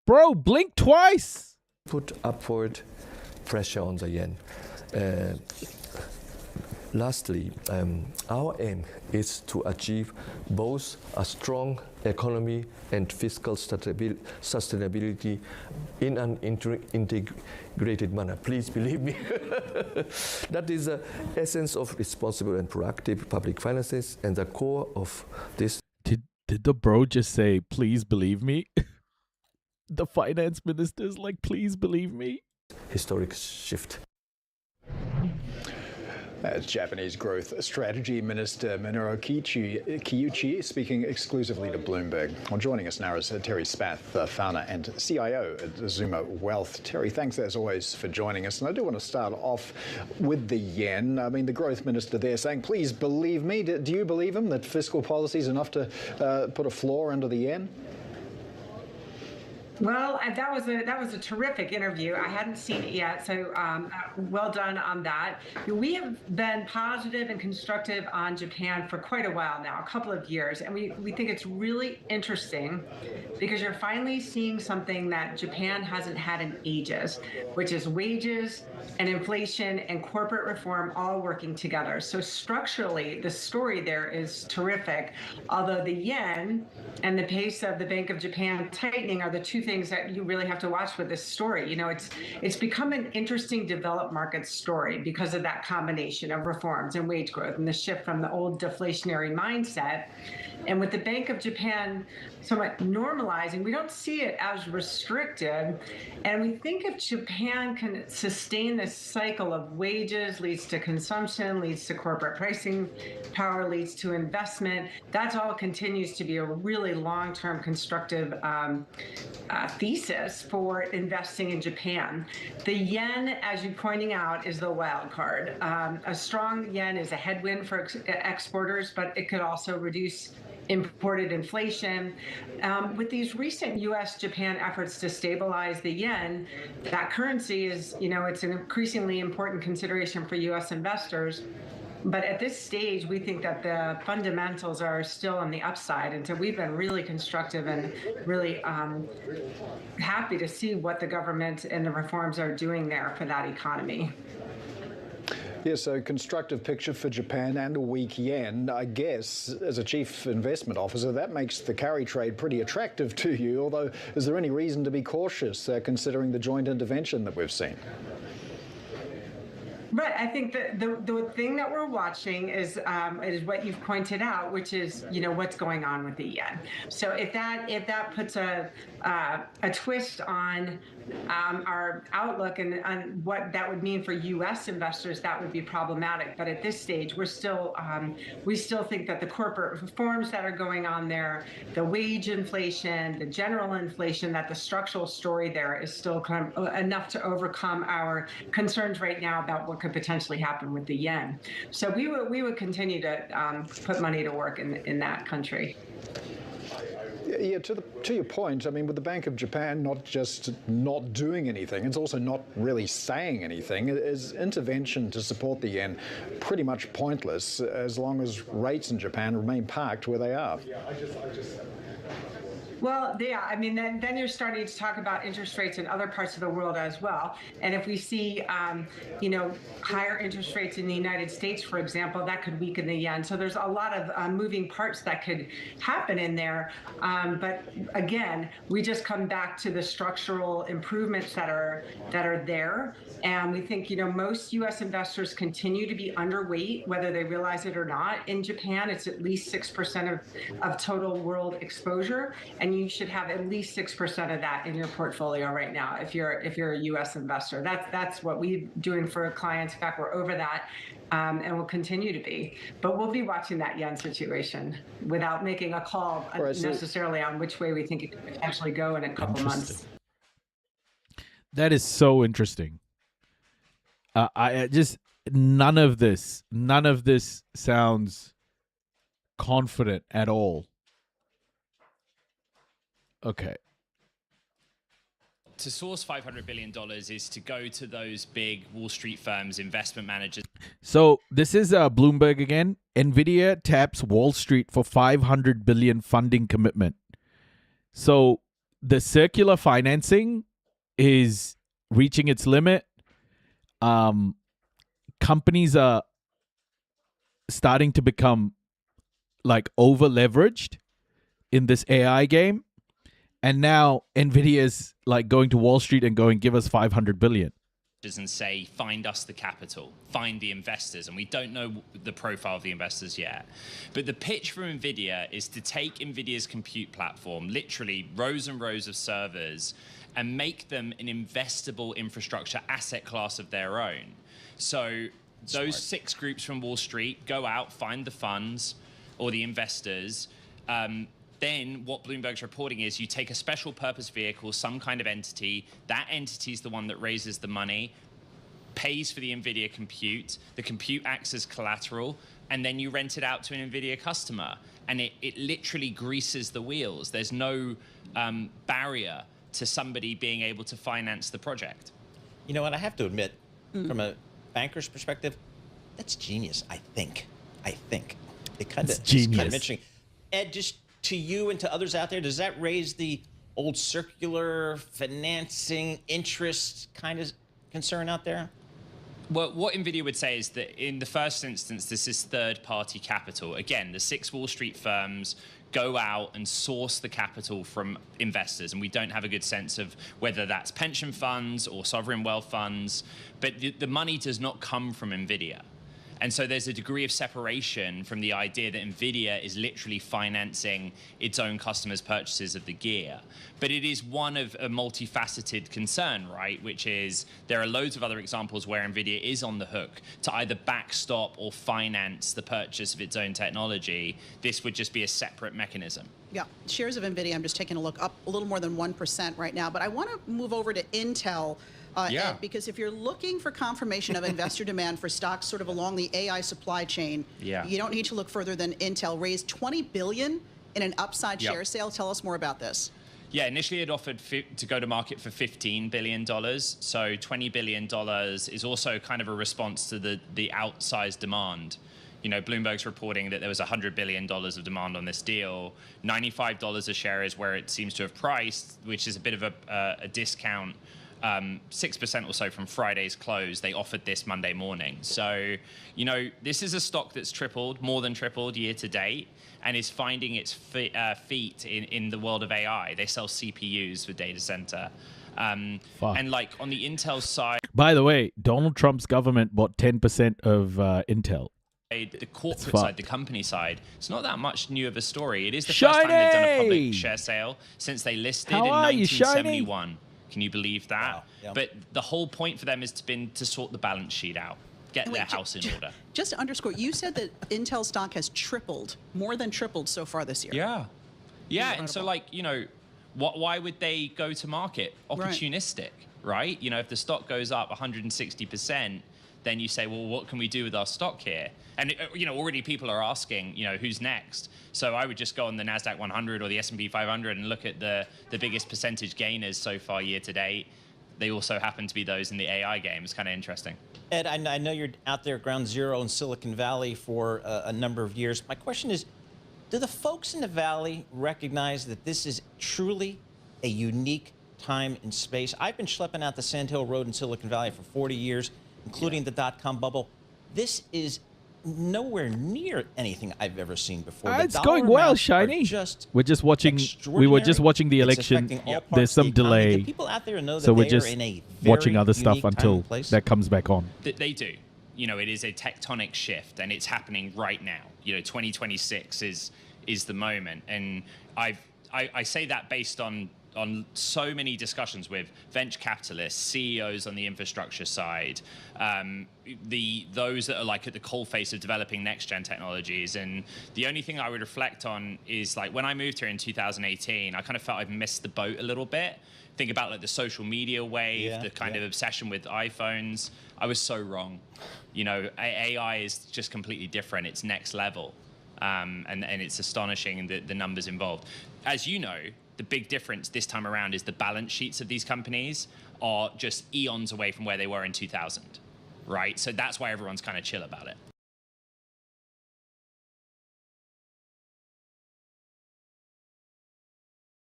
Bro, blink twice. Put upward pressure on the yen. Lastly, our aim is to achieve both a strong economy and fiscal sustainability in an integrated manner. Please believe me. That is the essence of responsible and proactive public finances and the core of this. Did the bro just say, please believe me? The finance minister's like, please believe me? Historic shift. That's Japanese Growth Strategy Minister Minoru Kiyuchi speaking exclusively to Bloomberg. Well, joining us now is Terry Spath, founder and CIO at Zuma Wealth. Terry, thanks as always for joining us. And I do want to start off with the yen. I mean, the growth minister there saying, please believe me. Do you believe him that fiscal policy is enough to put a floor under the yen? Well, that was a terrific interview. I hadn't seen it yet, so well done on that. We have been positive and constructive on Japan for quite a while now, a couple of years, and we think it's really interesting because you're finally seeing something that Japan hasn't had in ages, which is wages and inflation and corporate reform all working together. So structurally, the story there is terrific, although the yen and the pace of the Bank of Japan tightening are the two things that you really have to watch with this story. You know, it's become an interesting developed market story because of that combination of reforms and wage growth and the shift from the old deflationary mindset. And with the Bank of Japan somewhat normalizing, we don't see it as restrictive. And we think if Japan can sustain this cycle of wages, leads to consumption, leads to corporate pricing power, leads to investment, that all continues to be a really long-term constructive thesis for investing in Japan. The yen, as you're pointing out, is the wild card. A strong yen is a headwind for exporters, but it could also reduce imported inflation. With these recent U.S.-Japan efforts to stabilize the yen, that currency is, it's an increasingly important consideration for U.S. investors. But at this stage, we think that the fundamentals are still on the upside. And so we've been really constructive and really happy to see what the government and the reforms are doing there for that economy. Yeah, so constructive picture for Japan and a weak yen. I guess, as a chief investment officer, that makes the carry trade pretty attractive to you. Although, is there any reason to be cautious considering the joint intervention that we've seen? Right. I think the thing that we're watching is what you've pointed out, which is what's going on with the yen. So if that puts a twist on our outlook and on what that would mean for U.S. investors, that would be problematic. But at this stage, we still think that the corporate reforms that are going on there, the wage inflation, the general inflation, that the structural story there is still kind of enough to overcome our concerns right now about what could potentially happen with the yen. So we would continue to put money to work in that country. Yeah, to your point, I mean, with the Bank of Japan not just not doing anything, it's also not really saying anything. Is intervention to support the yen pretty much pointless as long as rates in Japan remain parked where they are? Yeah, I just Well, yeah, I mean, then you're starting to talk about interest rates in other parts of the world as well. And if we see, higher interest rates in the United States, for example, that could weaken the yen. So there's a lot of moving parts that could happen in there. But again, we just come back to the structural improvements that are there. And we think, most U.S. investors continue to be underweight, whether they realize it or not. In Japan, it's at least 6% of total world exposure. And you should have at least 6% of that in your portfolio right now if you're a U.S. investor. That's what we're doing for clients. In fact, we're over that, and we'll continue to be. But we'll be watching that yen situation without making a call necessarily on which way we think it could potentially go in a couple months. That is so interesting. I just none of this sounds confident at all. Okay. To source $500 billion is to go to those big Wall Street firms, investment managers. So this is Bloomberg again. NVIDIA taps Wall Street for $500 billion funding commitment. So the circular financing is reaching its limit. Companies are starting to become like over leveraged in this AI game. And now NVIDIA's like going to Wall Street and going, give us $500 billion. And say, find us the capital, find the investors. And we don't know the profile of the investors yet. But the pitch for NVIDIA is to take NVIDIA's compute platform, literally rows and rows of servers, and make them an investable infrastructure asset class of their own. So those 6 groups from Wall Street go out, find the funds or the investors. Then what Bloomberg's reporting is you take a special purpose vehicle, some kind of entity. That entity is the one that raises the money, pays for the NVIDIA compute. The compute acts as collateral, and then you rent it out to an NVIDIA customer. And it literally greases the wheels. There's no barrier to somebody being able to finance the project. You know what? I have to admit, from a banker's perspective, that's genius, I think. It kind of interesting. Ed, just to you and to others out there, does that raise the old circular financing interest kind of concern out there? Well, what NVIDIA would say is that in the first instance, this is third-party capital. Again, the 6 Wall Street firms go out and source the capital from investors, and we don't have a good sense of whether that's pension funds or sovereign wealth funds, but the money does not come from NVIDIA. And so there's a degree of separation from the idea that NVIDIA is literally financing its own customers' purchases of the gear. But it is one of a multifaceted concern, right? Which is there are loads of other examples where NVIDIA is on the hook to either backstop or finance the purchase of its own technology. This would just be a separate mechanism. Yeah, shares of NVIDIA, I'm just taking a look, up a little more than 1% right now. But I want to move over to Intel. Ed, because if you're looking for confirmation of investor demand for stocks sort of along the AI supply chain, you don't need to look further than Intel raised $20 billion in an upside share sale. Tell us more about this. Yeah, initially it offered to go to market for $15 billion. So $20 billion is also kind of a response to the outsized demand. You know, Bloomberg's reporting that there was $100 billion of demand on this deal. $95 a share is where it seems to have priced, which is a bit of a discount. 6% or so from Friday's close. They offered this Monday morning. So, you know, this is a stock that's more than tripled year to date, and is finding its feet in the world of AI. They sell CPUs for data center. And like on the Intel side, By the way, Donald Trump's government bought 10% of Intel. the corporate side, the company side, it's not that much new of a story. It is the first time they've done a public share sale since they listed in 1971. Can you believe that? Wow. Yeah. But the whole point for them has been to sort the balance sheet out, get their house in order. Just to underscore, you said that Intel stock has tripled, more than tripled so far this year. Yeah. Yeah, and so like, you know, why would they go to market? Opportunistic, right? You know, if the stock goes up 160%, then you say, well, what can we do with our stock here? And, you know, already people are asking, you know, who's next? So I would just go on the NASDAQ 100 or the S&P 500 and look at the biggest percentage gainers so far year to date. They also happen to be those in the AI game. It's kind of interesting. Ed, I know you're out there at ground zero in Silicon Valley for a number of years. My question is, do the folks in the Valley recognize that this is truly a unique time and space? I've been schlepping out the Sand Hill Road in Silicon Valley for 40 years, including the dot-com bubble. This is nowhere near anything I've ever seen before. It's going well, Shiny. We're just watching. We were just watching the election. There's some delay, people out there know that so we're they just are in a watching very other stuff unique time until and place? that comes back on. They do. You know, it is a tectonic shift, and it's happening right now. You know, 2026 is the moment, and I say that based on so many discussions with venture capitalists, CEOs on the infrastructure side, those that are like at the coalface of developing next gen technologies. And the only thing I would reflect on is like when I moved here in 2018, I kind of felt I've missed the boat a little bit. Think about like the social media wave, the kind of obsession with iPhones. I was so wrong. You know, AI is just completely different. It's next level. And it's astonishing the numbers involved. As you know, the big difference this time around is the balance sheets of these companies are just eons away from where they were in 2000, right? So that's why everyone's kind of chill about it.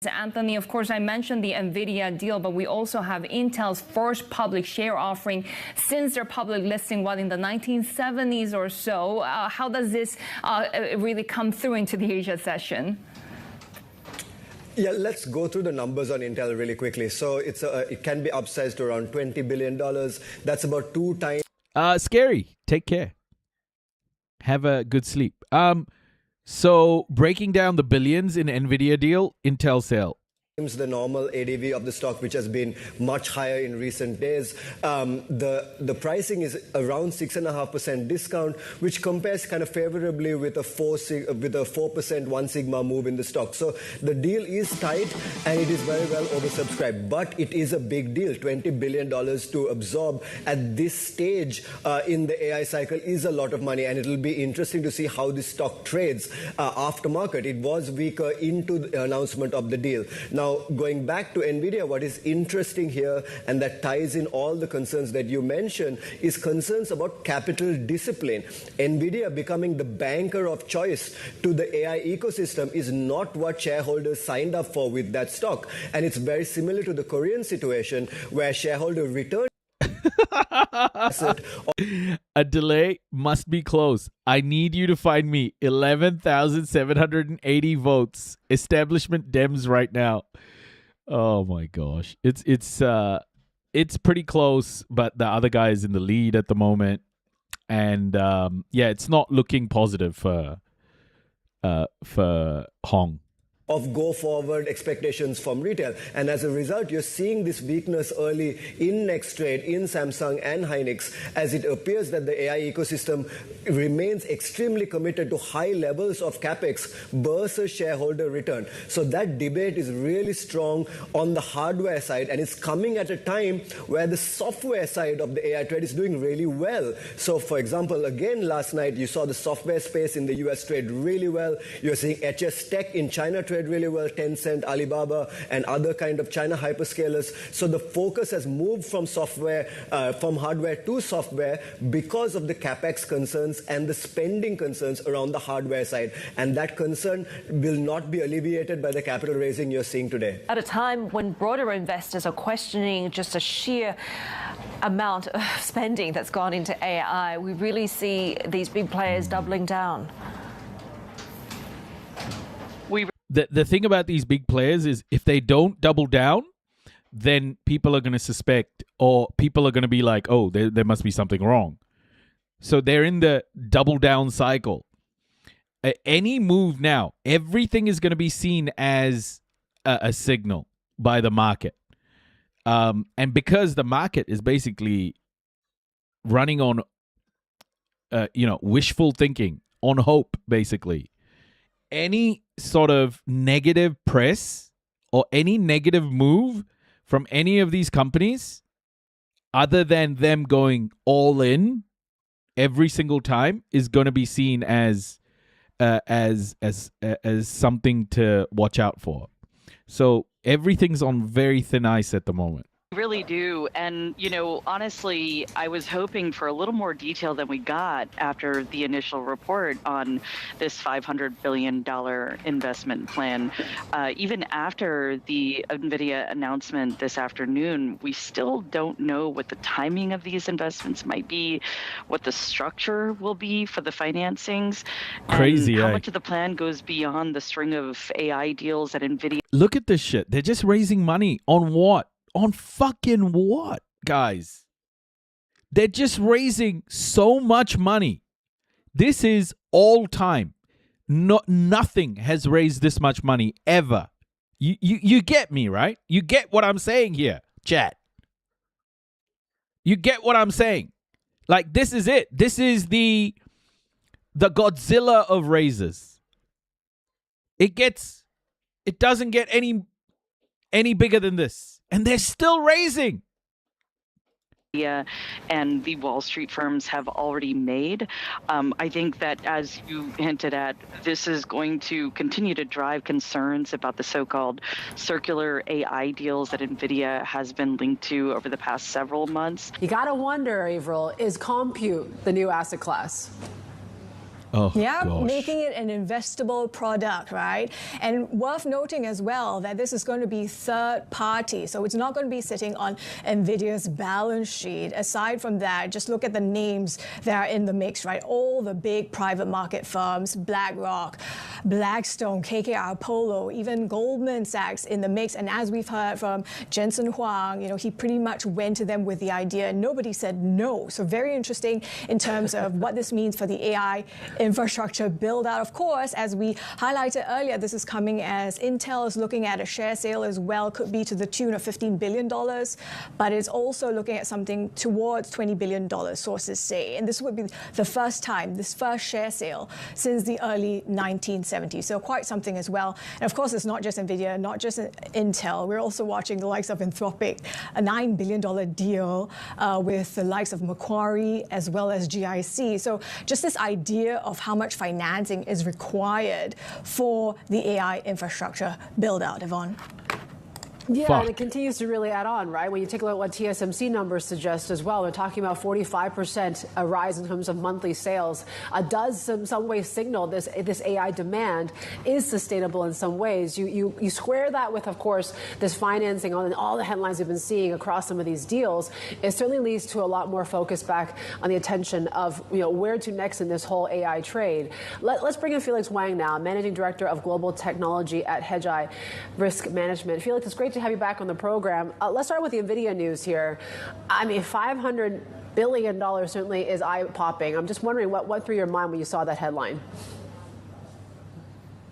Anthony, of course, I mentioned the NVIDIA deal, but we also have Intel's first public share offering since their public listing, in the 1970s or so. How does this really come through into the Asia session? Yeah, let's go through the numbers on Intel really quickly. So it can be upsized to around $20 billion. That's about 2 times. Scary. Take care. Have a good sleep. So breaking down the billions in NVIDIA deal, Intel sale. The normal ADV of the stock, which has been much higher in recent days. The pricing is around 6.5% discount, which compares kind of favorably with a 4% 1 sigma move in the stock. So the deal is tight and it is very well oversubscribed, but it is a big deal. $20 billion to absorb at this stage in the AI cycle is a lot of money, and it will be interesting to see how this stock trades after market. It was weaker into the announcement of the deal. Now, going back to NVIDIA, what is interesting here, and that ties in all the concerns that you mentioned, is concerns about capital discipline. NVIDIA becoming the banker of choice to the AI ecosystem is not what shareholders signed up for with that stock. And it's very similar to the Korean situation, where shareholder return A delay must be close. I need you to find me 11,780 votes. Establishment Dems right now. Oh my gosh. It's pretty close, but the other guy is in the lead at the moment. And it's not looking positive for Hong. Of go-forward expectations from retail. And as a result, you're seeing this weakness early in next trade, in Samsung and Hynix, as it appears that the AI ecosystem remains extremely committed to high levels of capex versus shareholder return. So that debate is really strong on the hardware side, and it's coming at a time where the software side of the AI trade is doing really well. So for example, again, last night, you saw the software space in the US trade really well. You're seeing HS Tech in China trade really well, Tencent, Alibaba, and other kind of China hyperscalers. So the focus has moved from software, from hardware to software because of the capex concerns and the spending concerns around the hardware side. And that concern will not be alleviated by the capital raising you're seeing today. At a time when broader investors are questioning just a sheer amount of spending that's gone into AI, we really see these big players doubling down. The thing about these big players is if they don't double down, then people are going to suspect, or people are going to be like, oh, there must be something wrong. So they're in the double down cycle. Any move now, everything is going to be seen as a signal by the market. And because the market is basically running on, wishful thinking, on hope, basically, any sort of negative press or any negative move from any of these companies, other than them going all in every single time, is going to be seen as something to watch out for. So everything's on very thin ice at the moment. Really do. And, honestly, I was hoping for a little more detail than we got after the initial report on this $500 billion investment plan. Even after the NVIDIA announcement this afternoon, we still don't know what the timing of these investments might be, what the structure will be for the financings. Crazy, and how much of the plan goes beyond the string of AI deals at NVIDIA. Look at this shit. They're just raising money on what? On fucking what, guys? They're just raising so much money. This is all time. Nothing has raised this much money ever. You get me, right? You get what I'm saying here, chat. You get what I'm saying. Like, this is it. This is the Godzilla of raises. It doesn't get any bigger than this. And they're still raising. And the Wall Street firms have already made. I think that, as you hinted at, this is going to continue to drive concerns about the so-called circular AI deals that NVIDIA has been linked to over the past several months. You gotta wonder, Avril, is compute the new asset class? Oh, yeah, gosh. Making it an investable product, right? And worth noting as well that this is going to be third party. So it's not going to be sitting on NVIDIA's balance sheet. Aside from that, just look at the names that are in the mix, right? All the big private market firms, BlackRock, Blackstone, KKR, Polo, even Goldman Sachs in the mix. And as we've heard from Jensen Huang, he pretty much went to them with the idea and nobody said no. So very interesting in terms of what this means for the AI infrastructure build out. Of course, as we highlighted earlier, this is coming as Intel is looking at a share sale as well, could be to the tune of $15 billion, but it's also looking at something towards $20 billion, sources say. And this would be the first time, this first share sale since the early 1970s. So quite something as well. And of course, it's not just NVIDIA, not just Intel. We're also watching the likes of Anthropic, a $9 billion deal with the likes of Macquarie as well as GIC. So just this idea of how much financing is required for the AI infrastructure build out, Yvonne. Yeah, and it continues to really add on, right? When you take a look at what TSMC numbers suggest as well, they're talking about 45% a rise in terms of monthly sales. Does in some ways signal this AI demand is sustainable in some ways. You square that with, of course, this financing on all the headlines we've been seeing across some of these deals. It certainly leads to a lot more focus back on the attention of where to next in this whole AI trade. Let's bring in Felix Wang now, Managing Director of Global Technology at Hedgeye Risk Management. Felix, it's great to have you back on the program. Let's start with the NVIDIA news here. I mean, $500 billion certainly is eye-popping. I'm just wondering what went through your mind when you saw that headline.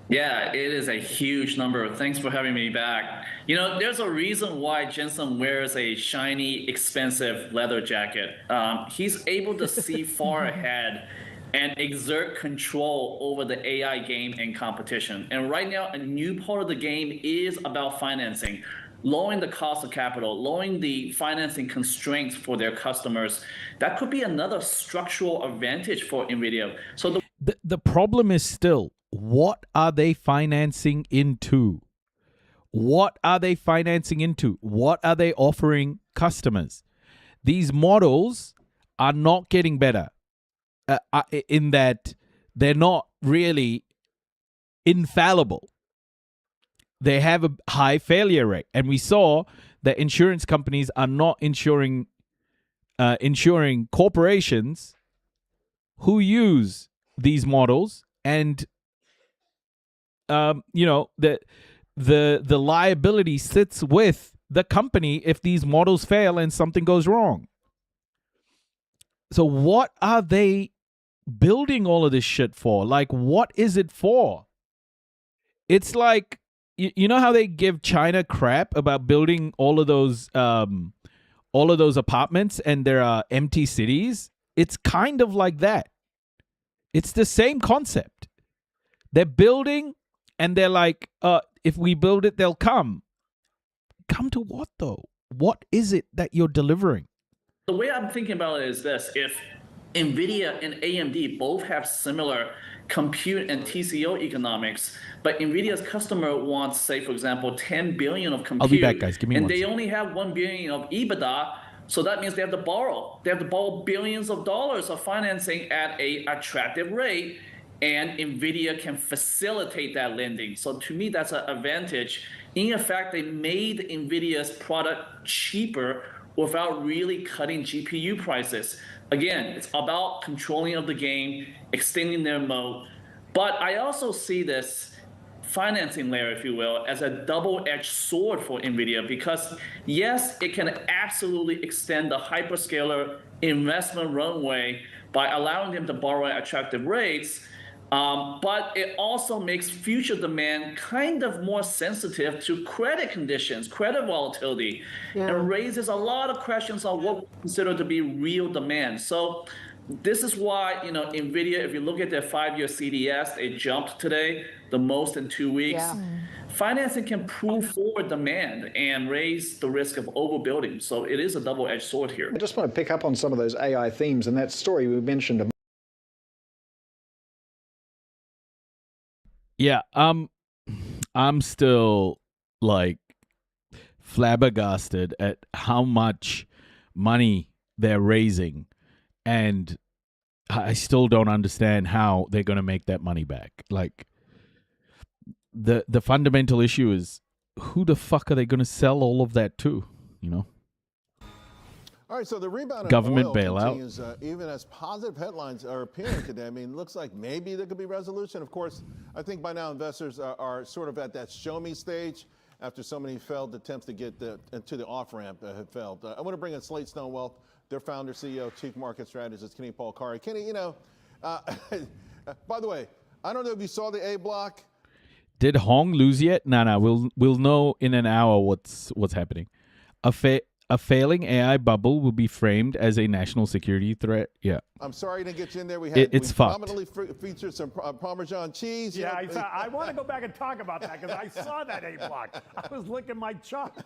Yeah, it is a huge number. Thanks for having me back. There's a reason why Jensen wears a shiny, expensive leather jacket. He's able to see far ahead and exert control over the AI game and competition. And right now, a new part of the game is about financing, lowering the cost of capital, lowering the financing constraints for their customers. That could be another structural advantage for NVIDIA. So the problem is still, what are they financing into? What are they financing into? What are they offering customers? These models are not getting better. In that they're not really infallible. They have a high failure rate. And we saw that insurance companies are not insuring corporations who use these models. And, the liability sits with the company if these models fail and something goes wrong. So what are they building all of this shit for? Like, what is it for? It's like, you know how they give China crap about building all of those apartments and there are empty cities? It's kind of like that. It's the same concept. They're building and they're like, if we build it, they'll come. Come to what, though? What is it that you're delivering? The way I'm thinking about it is this. If NVIDIA and AMD both have similar compute and TCO economics, but NVIDIA's customer wants, say, for example, 10 billion of compute, I'll be back, guys. Give me and one they second. only have 1 billion of EBITDA, so that means they have to borrow. They have to borrow billions of dollars of financing at an attractive rate, and NVIDIA can facilitate that lending. So to me, that's an advantage. In effect, they made NVIDIA's product cheaper without really cutting GPU prices. Again, it's about controlling of the game, extending their moat. But I also see this financing layer, if you will, as a double-edged sword for NVIDIA because, yes, it can absolutely extend the hyperscaler investment runway by allowing them to borrow at attractive rates, but it also makes future demand kind of more sensitive to credit conditions, credit volatility, and raises a lot of questions on what we consider to be real demand. So this is why, NVIDIA, if you look at their 5-year CDS, it jumped today the most in 2 weeks. Yeah. Financing can pull forward demand and raise the risk of overbuilding. So it is a double-edged sword here. I just want to pick up on some of those AI themes and that story we mentioned. Yeah, I'm still like flabbergasted at how much money they're raising, and I still don't understand how they're going to make that money back. Like, the fundamental issue is, who the fuck are they going to sell all of that to? All right, so the rebound in Government oil bailout. continues, even as positive headlines are appearing today. I mean, it looks like maybe there could be resolution. Of course, I think by now investors are sort of at that show-me stage after so many failed attempts to get into the off-ramp have failed. I want to bring in Slate Stone Wealth, their founder, CEO, chief market strategist, Kenny Paul Kari. Kenny, by the way, I don't know if you saw the A block. Did Hong lose yet? No. We'll know in an hour what's happening. A failing AI bubble will be framed as a national security threat. Yeah. I'm sorry to get you in there. We it's fucked. prominently featured some Parmesan cheese. Yeah, I want to go back and talk about that because I saw that A block. I was licking my chops.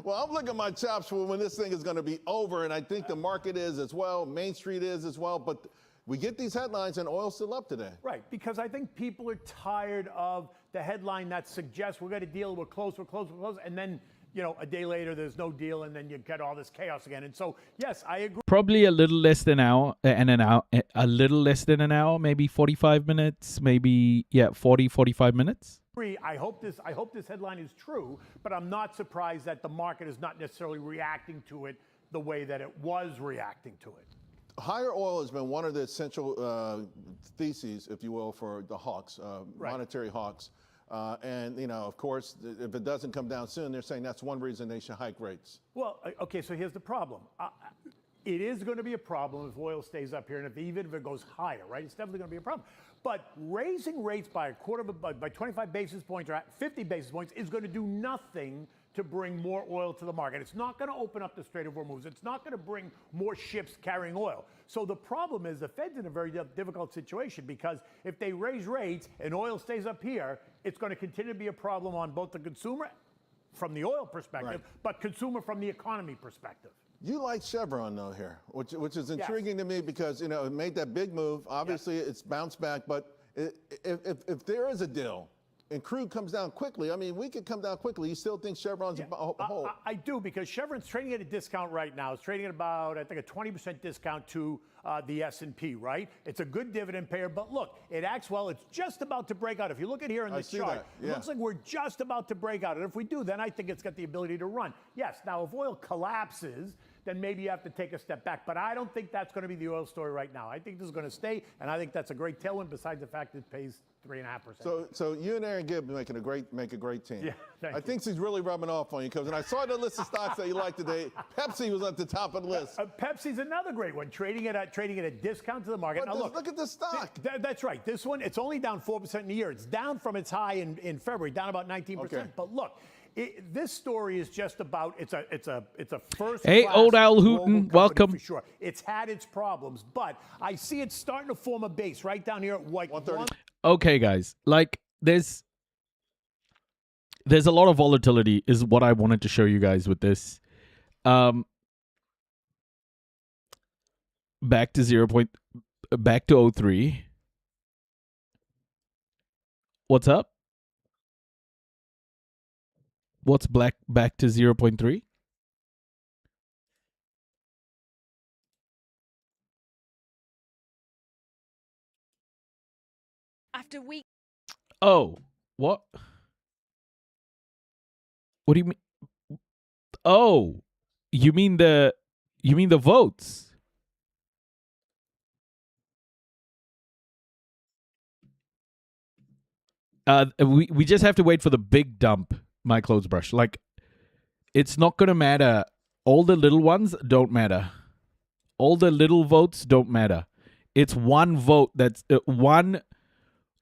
Well, I'm licking my chops for when this thing is going to be over, and I think the market is as well. Main Street is as well. But we get these headlines, and oil's still up today. Right, because I think people are tired of the headline that suggests we're going to deal, we're close, and then a day later, there's no deal, and then you get all this chaos again. And so, yes, I agree. Probably a little less than a little less than an hour, maybe 45 minutes, 45 minutes. I hope this headline is true, but I'm not surprised that the market is not necessarily reacting to it the way that it was reacting to it. Higher oil has been one of the essential theses, if you will, for the hawks, monetary hawks. And, of course, if it doesn't come down soon, they're saying that's one reason they should hike rates. Well, okay, so here's the problem. It is going to be a problem if oil stays up here, and even if it goes higher, right? It's definitely going to be a problem. But raising rates by a quarter, by 25 basis points or 50 basis points is going to do nothing to bring more oil to the market. It's not going to open up the Strait of Hormuz. It's not going to bring more ships carrying oil. So the problem is the Fed's in a very difficult situation because if they raise rates and oil stays up here, it's going to continue to be a problem on both the consumer from the oil perspective, but consumer from the economy perspective. You like Chevron, though, here, which is intriguing to me because, it made that big move. Obviously, it's bounced back. But if there is a deal and crude comes down quickly, I mean, we could come down quickly. You still think Chevron's a hold? I do, because Chevron's trading at a discount right now. It's trading at about, I think, a 20% discount to the S&P, right? It's a good dividend payer, but look, it acts well. It's just about to break out. If you look at here in the chart, it looks like we're just about to break out. And if we do, then I think it's got the ability to run. Yes, now if oil collapses, then maybe you have to take a step back. But I don't think that's going to be the oil story right now. I think this is going to stay, and I think that's a great tailwind. Besides the fact it pays 3.5%. So you and Aaron Gibb make a great team. Yeah, I think she's really rubbing off on you because when I saw the list of stocks that you like today, Pepsi was at the top of the list. Pepsi's another great one, trading at a discount to the market. But Now look at the stock. That's right. This one, it's only down 4% in a year. It's down from its high in February, down about 19%. Okay. But look, this story is just about it's a first. Hey, Old Al Hooten, welcome. For sure, it's had its problems, but I see it starting to form a base right down here at like 130. Okay, guys, like there's a lot of volatility is what I wanted to show you guys with this. Back to back to 03. What's up? What's back to 0.3? After week. Oh, what? What do you mean? Oh, you mean the votes? We just have to wait for the big dump, my clothes brush. Like, it's not gonna matter. All the little ones don't matter. All the little votes don't matter. It's one vote that's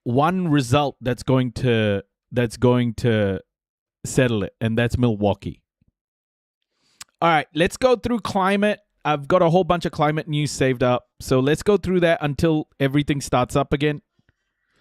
one result that's going to settle it, and that's Milwaukee. All right, let's go through climate. I've got a whole bunch of climate news saved up, so let's go through that until everything starts up again.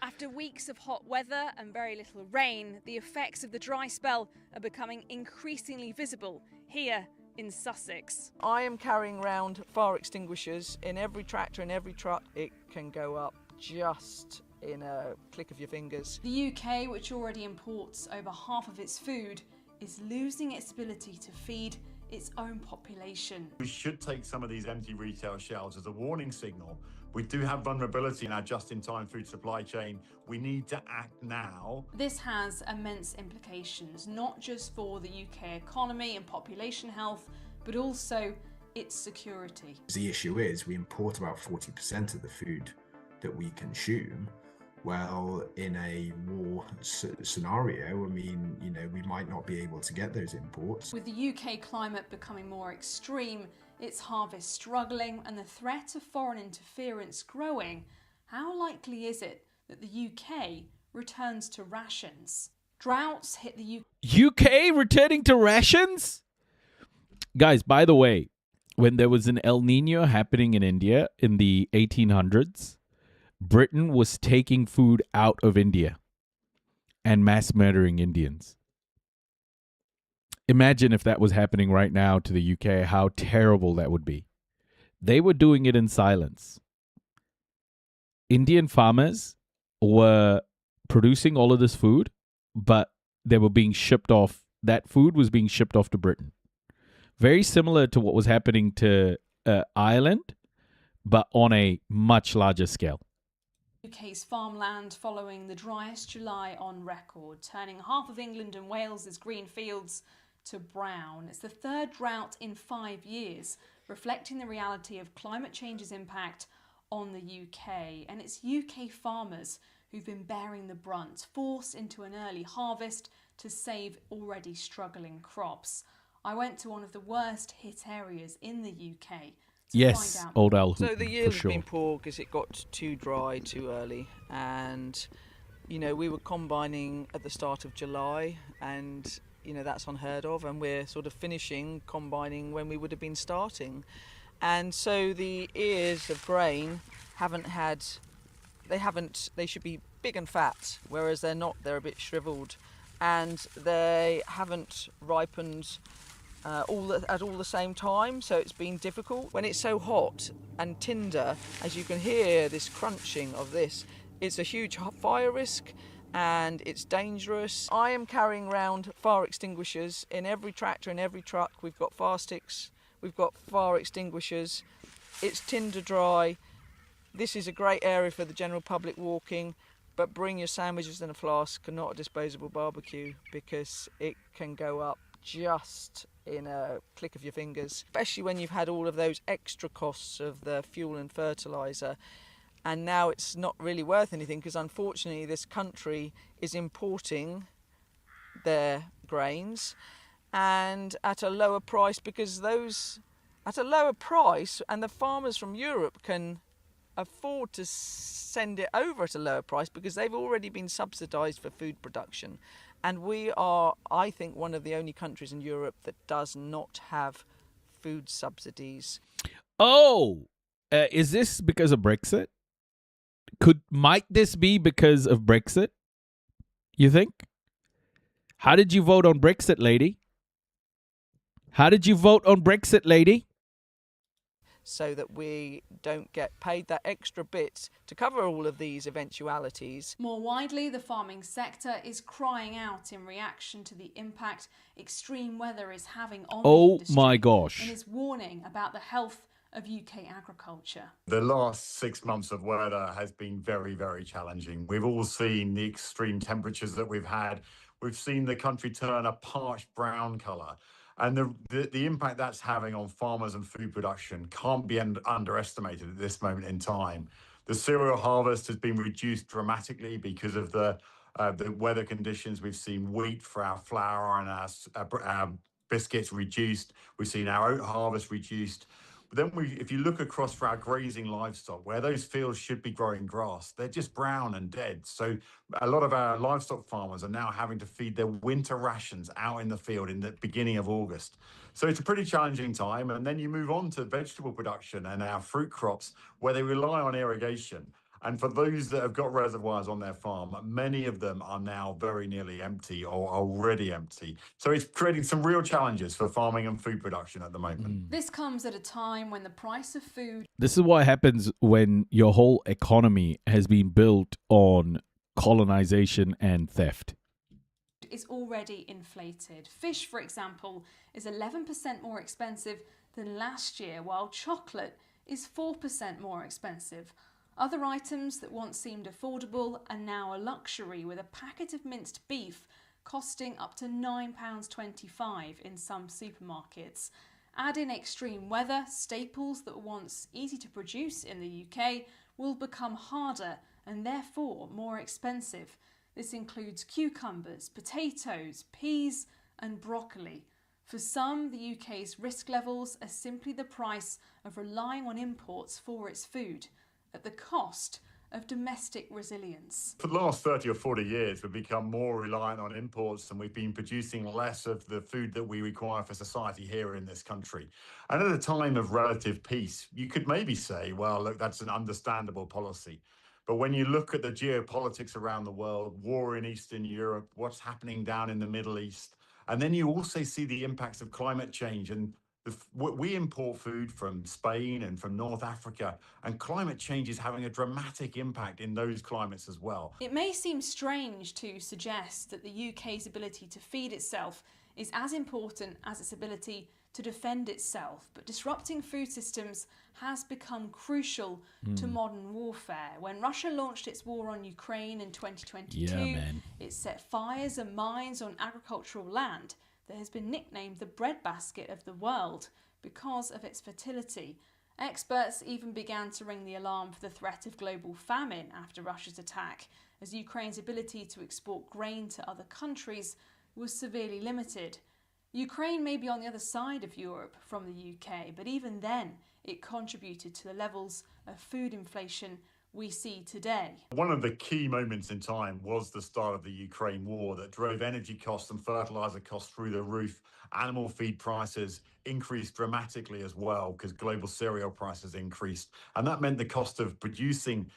After weeks of hot weather and very little rain, the effects of the dry spell are becoming increasingly visible here in Sussex. I am carrying around fire extinguishers in every tractor, in every truck. It can go up just in a click of your fingers. The UK, which already imports over half of its food, is losing its ability to feed its own population. We should take some of these empty retail shelves as a warning signal. We do have vulnerability in our just-in-time food supply chain. We need to act now. This has immense implications, not just for the UK economy and population health, but also its security. The issue is we import about 40% of the food that we consume. Well, in a war scenario, I mean, you know, we might not be able to get those imports. With the UK climate becoming more extreme, its harvest struggling, and the threat of foreign interference growing, how likely is it that the UK returns to rations? Droughts hit the UK returning to rations? Guys, by the way, when there was an El Nino happening in India in the 1800s, Britain was taking food out of India and mass murdering Indians. Imagine if that was happening right now to the UK, how terrible that would be. They were doing it in silence. Indian farmers were producing all of this food, but they were being shipped off. That food was being shipped off to Britain. Very similar to what was happening to Ireland, but on a much larger scale. UK's farmland following the driest July on record, turning half of England and Wales's green fields to brown. It's the third drought in 5 years, reflecting the reality of climate change's impact on the UK. And it's UK farmers who've been bearing the brunt, forced into an early harvest to save already struggling crops. I went to one of the worst hit areas in the UK. Yes, Old Al Hooten, So the yield has for been sure. poor because it got too dry too early, and you know we were combining at the start of July, and you know that's unheard of, and we're sort of finishing combining when we would have been starting, and so the ears of grain they should be big and fat, whereas they're not. They're a bit shriveled, and they haven't ripened at all the same time, so it's been difficult. When it's so hot and tinder, as you can hear this crunching of this, it's a huge fire risk and it's dangerous. I am carrying around fire extinguishers in every tractor, in every truck. We've got fire sticks, we've got fire extinguishers. It's tinder dry. This is a great area for the general public walking, but bring your sandwiches in a flask and not a disposable barbecue, because it can go up just in a click of your fingers, especially when you've had all of those extra costs of the fuel and fertiliser. And now it's not really worth anything because unfortunately this country is importing their grains and at a lower price because those at a lower price, and the farmers from Europe can afford to send it over at a lower price because they've already been subsidised for food production. And we are, I think, one of the only countries in Europe that does not have food subsidies. Oh, is this because of Brexit? Might this be because of Brexit? You think? How did you vote on Brexit, lady? How did you vote on Brexit, lady? So that we don't get paid that extra bit to cover all of these eventualities. More widely, the farming sector is crying out in reaction to the impact extreme weather is having on the industry. My gosh. And is warning about the health of UK agriculture. The last 6 months of weather has been very, very challenging. We've all seen the extreme temperatures that we've had. We've seen the country turn a parched brown colour. And the impact that's having on farmers and food production can't be underestimated at this moment in time. The cereal harvest has been reduced dramatically because of the weather conditions. We've seen wheat for our flour and our biscuits reduced. We've seen our oat harvest reduced. But then if you look across for our grazing livestock, where those fields should be growing grass, they're just brown and dead. So a lot of our livestock farmers are now having to feed their winter rations out in the field in the beginning of August. So it's a pretty challenging time. And then you move on to vegetable production and our fruit crops, where they rely on irrigation. And for those that have got reservoirs on their farm, many of them are now very nearly empty or already empty. So it's creating some real challenges for farming and food production at the moment. This comes at a time when the price of food... This is what happens when your whole economy has been built on colonization and theft. ...is already inflated. Fish, for example, is 11% more expensive than last year, while chocolate is 4% more expensive. Other items that once seemed affordable are now a luxury, with a packet of minced beef costing up to £9.25 in some supermarkets. Add in extreme weather, staples that were once easy to produce in the UK will become harder and therefore more expensive. This includes cucumbers, potatoes, peas and broccoli. For some, the UK's risk levels are simply the price of relying on imports for its food, at the cost of domestic resilience. For the last 30 or 40 years, we've become more reliant on imports and we've been producing less of the food that we require for society here in this country. And at a time of relative peace, you could maybe say, well, look, that's an understandable policy. But when you look at the geopolitics around the world, war in Eastern Europe, what's happening down in the Middle East, and then you also see the impacts of climate change. And we import food from Spain and from North Africa, and climate change is having a dramatic impact in those climates as well. It may seem strange to suggest that the UK's ability to feed itself is as important as its ability to defend itself, but disrupting food systems has become crucial to modern warfare. When Russia launched its war on Ukraine in 2022, it set fires and mines on agricultural land that has been nicknamed the breadbasket of the world because of its fertility. Experts even began to ring the alarm for the threat of global famine after Russia's attack, as Ukraine's ability to export grain to other countries was severely limited. Ukraine may be on the other side of Europe from the UK, but even then it contributed to the levels of food inflation we see today. One of the key moments in time was the start of the Ukraine war that drove energy costs and fertilizer costs through the roof. Animal feed prices increased dramatically as well because global cereal prices increased. And that meant the cost of producing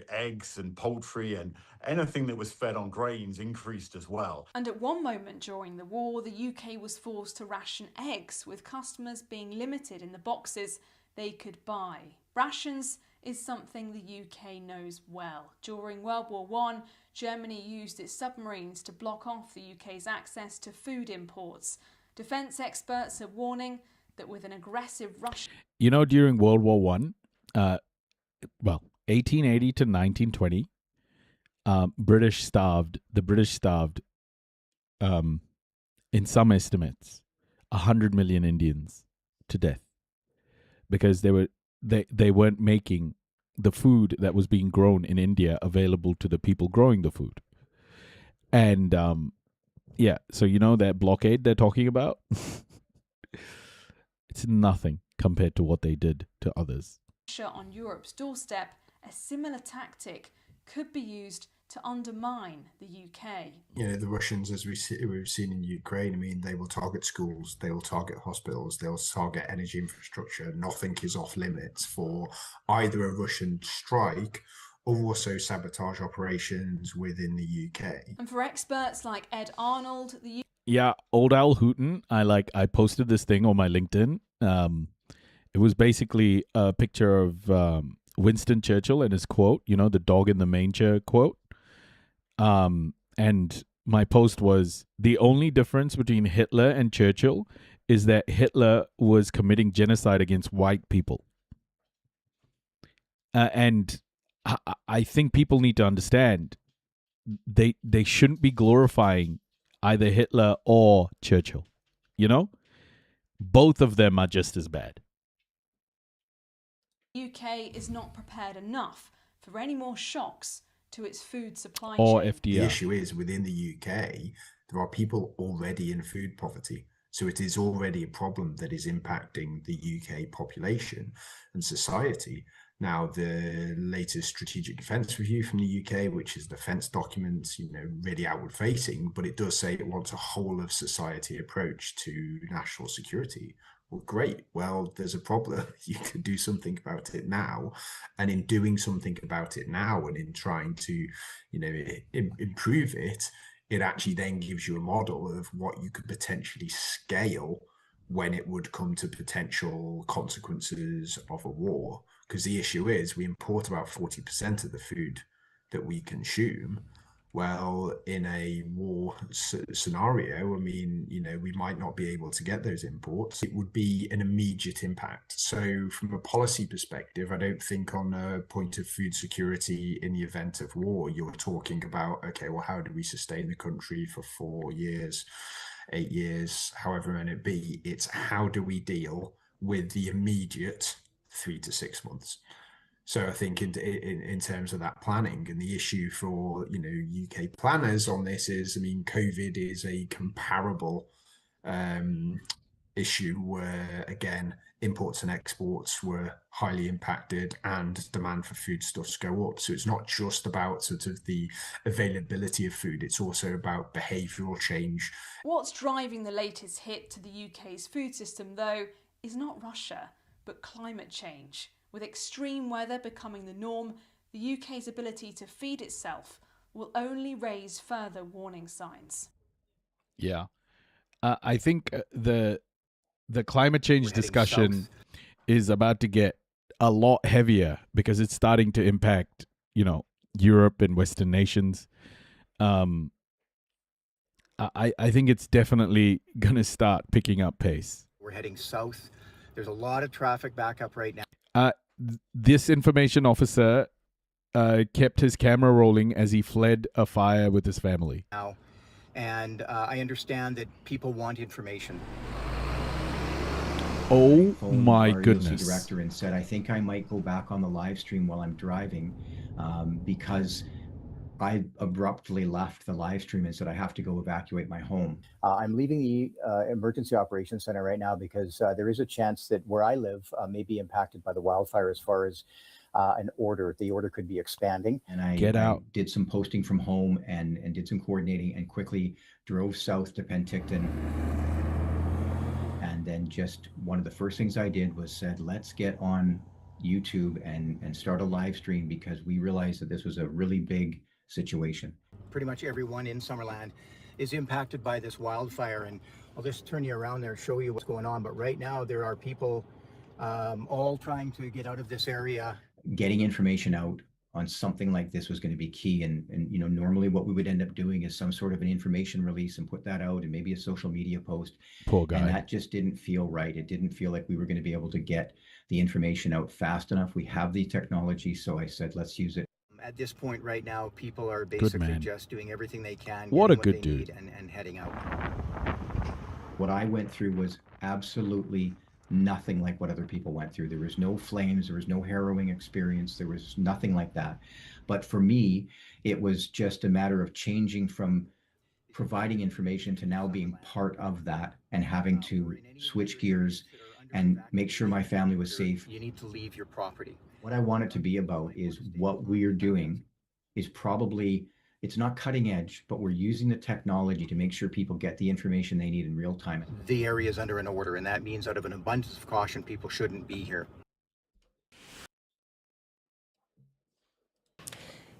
eggs and poultry and anything that was fed on grains increased as well. And at one moment during the war, the UK was forced to ration eggs, with customers being limited in the boxes they could buy. Rations is something the UK knows well. During World War I, Germany used its submarines to block off the UK's access to food imports. Defence experts are warning that with an aggressive Russian... You know, during World War One, 1880 to 1920, the British starved, in some estimates, 100 million Indians to death because they weren't making the food that was being grown in India available to the people growing the food. And so you know that blockade they're talking about? It's nothing compared to what they did to others. On Europe's doorstep, a similar tactic could be used to undermine the UK. The Russians, as we've seen in Ukraine, I mean, they will target schools, they will target hospitals, they'll target energy infrastructure. Nothing is off limits for either a Russian strike or also sabotage operations within the UK. And for experts like Ed Arnold, the Yeah, Old Al Hooten. I posted this thing on my LinkedIn. It was basically a picture of Winston Churchill and his quote, the dog in the manger quote. And my post was, the only difference between Hitler and Churchill is that Hitler was committing genocide against white people. And I think people need to understand they shouldn't be glorifying either Hitler or Churchill. Both of them are just as bad. UK is not prepared enough for any more shocks to its food supply or chain. FDR. The issue is within the UK, there are people already in food poverty. So it is already a problem that is impacting the UK population and society. Now, the latest strategic defence review from the UK, which is defence documents, really outward facing, but it does say it wants a whole of society approach to national security. Well, great. Well, there's a problem. You can do something about it now. And in doing something about it now and in trying to, improve it, it actually then gives you a model of what you could potentially scale when it would come to potential consequences of a war. Because the issue is we import about 40% of the food that we consume. Well, in a war scenario, I mean, we might not be able to get those imports. It would be an immediate impact. So from a policy perspective, I don't think on a point of food security in the event of war, you're talking about, okay, well, how do we sustain the country for 4 years, 8 years, however many it be? It's how do we deal with the immediate 3 to 6 months? So I think in terms of that planning, and the issue for UK planners on this is, I mean, COVID is a comparable issue where, again, imports and exports were highly impacted and demand for foodstuffs go up. So it's not just about sort of the availability of food, it's also about behavioural change. What's driving the latest hit to the UK's food system, though, is not Russia, but climate change. With extreme weather becoming the norm, the UK's ability to feed itself will only raise further warning signs. Yeah. I think the climate change discussion is about to get a lot heavier because it's starting to impact, Europe and Western nations. I think it's definitely going to start picking up pace. We're heading south. There's a lot of traffic back up right now. This information officer kept his camera rolling as he fled a fire with his family. And I understand that people want information. Oh my goodness. Director and said, I think I might go back on the live stream while I'm driving because I abruptly left the live stream and said I have to go evacuate my home. I'm leaving the Emergency Operations Center right now because there is a chance that where I live may be impacted by the wildfire as far as an order. The order could be expanding. And I did some posting from home and did some coordinating and quickly drove south to Penticton. And then just one of the first things I did was said, let's get on YouTube and start a live stream because we realized that this was a really big situation. Pretty much everyone in Summerland is impacted by this wildfire, and I'll just turn you around there and show you what's going on. But right now there are people all trying to get out of this area. Getting information out on something like this was going to be key, and normally what we would end up doing is some sort of an information release and put that out and maybe a social media post. Poor guy. And that just didn't feel right. It didn't feel like we were going to be able to get the information out fast enough. We have the technology, so I said let's use it. At this point right now, people are basically just doing everything they can. What a what good they dude. Need and heading out. What I went through was absolutely nothing like what other people went through. There was no flames, there was no harrowing experience, there was nothing like that. But for me, it was just a matter of changing from providing information to now being part of that and having to switch gears and make sure my family was safe. You need to leave your property. What I want it to be about is what we're doing is probably, it's not cutting edge, but we're using the technology to make sure people get the information they need in real time. The area is under an order, and that means out of an abundance of caution, people shouldn't be here.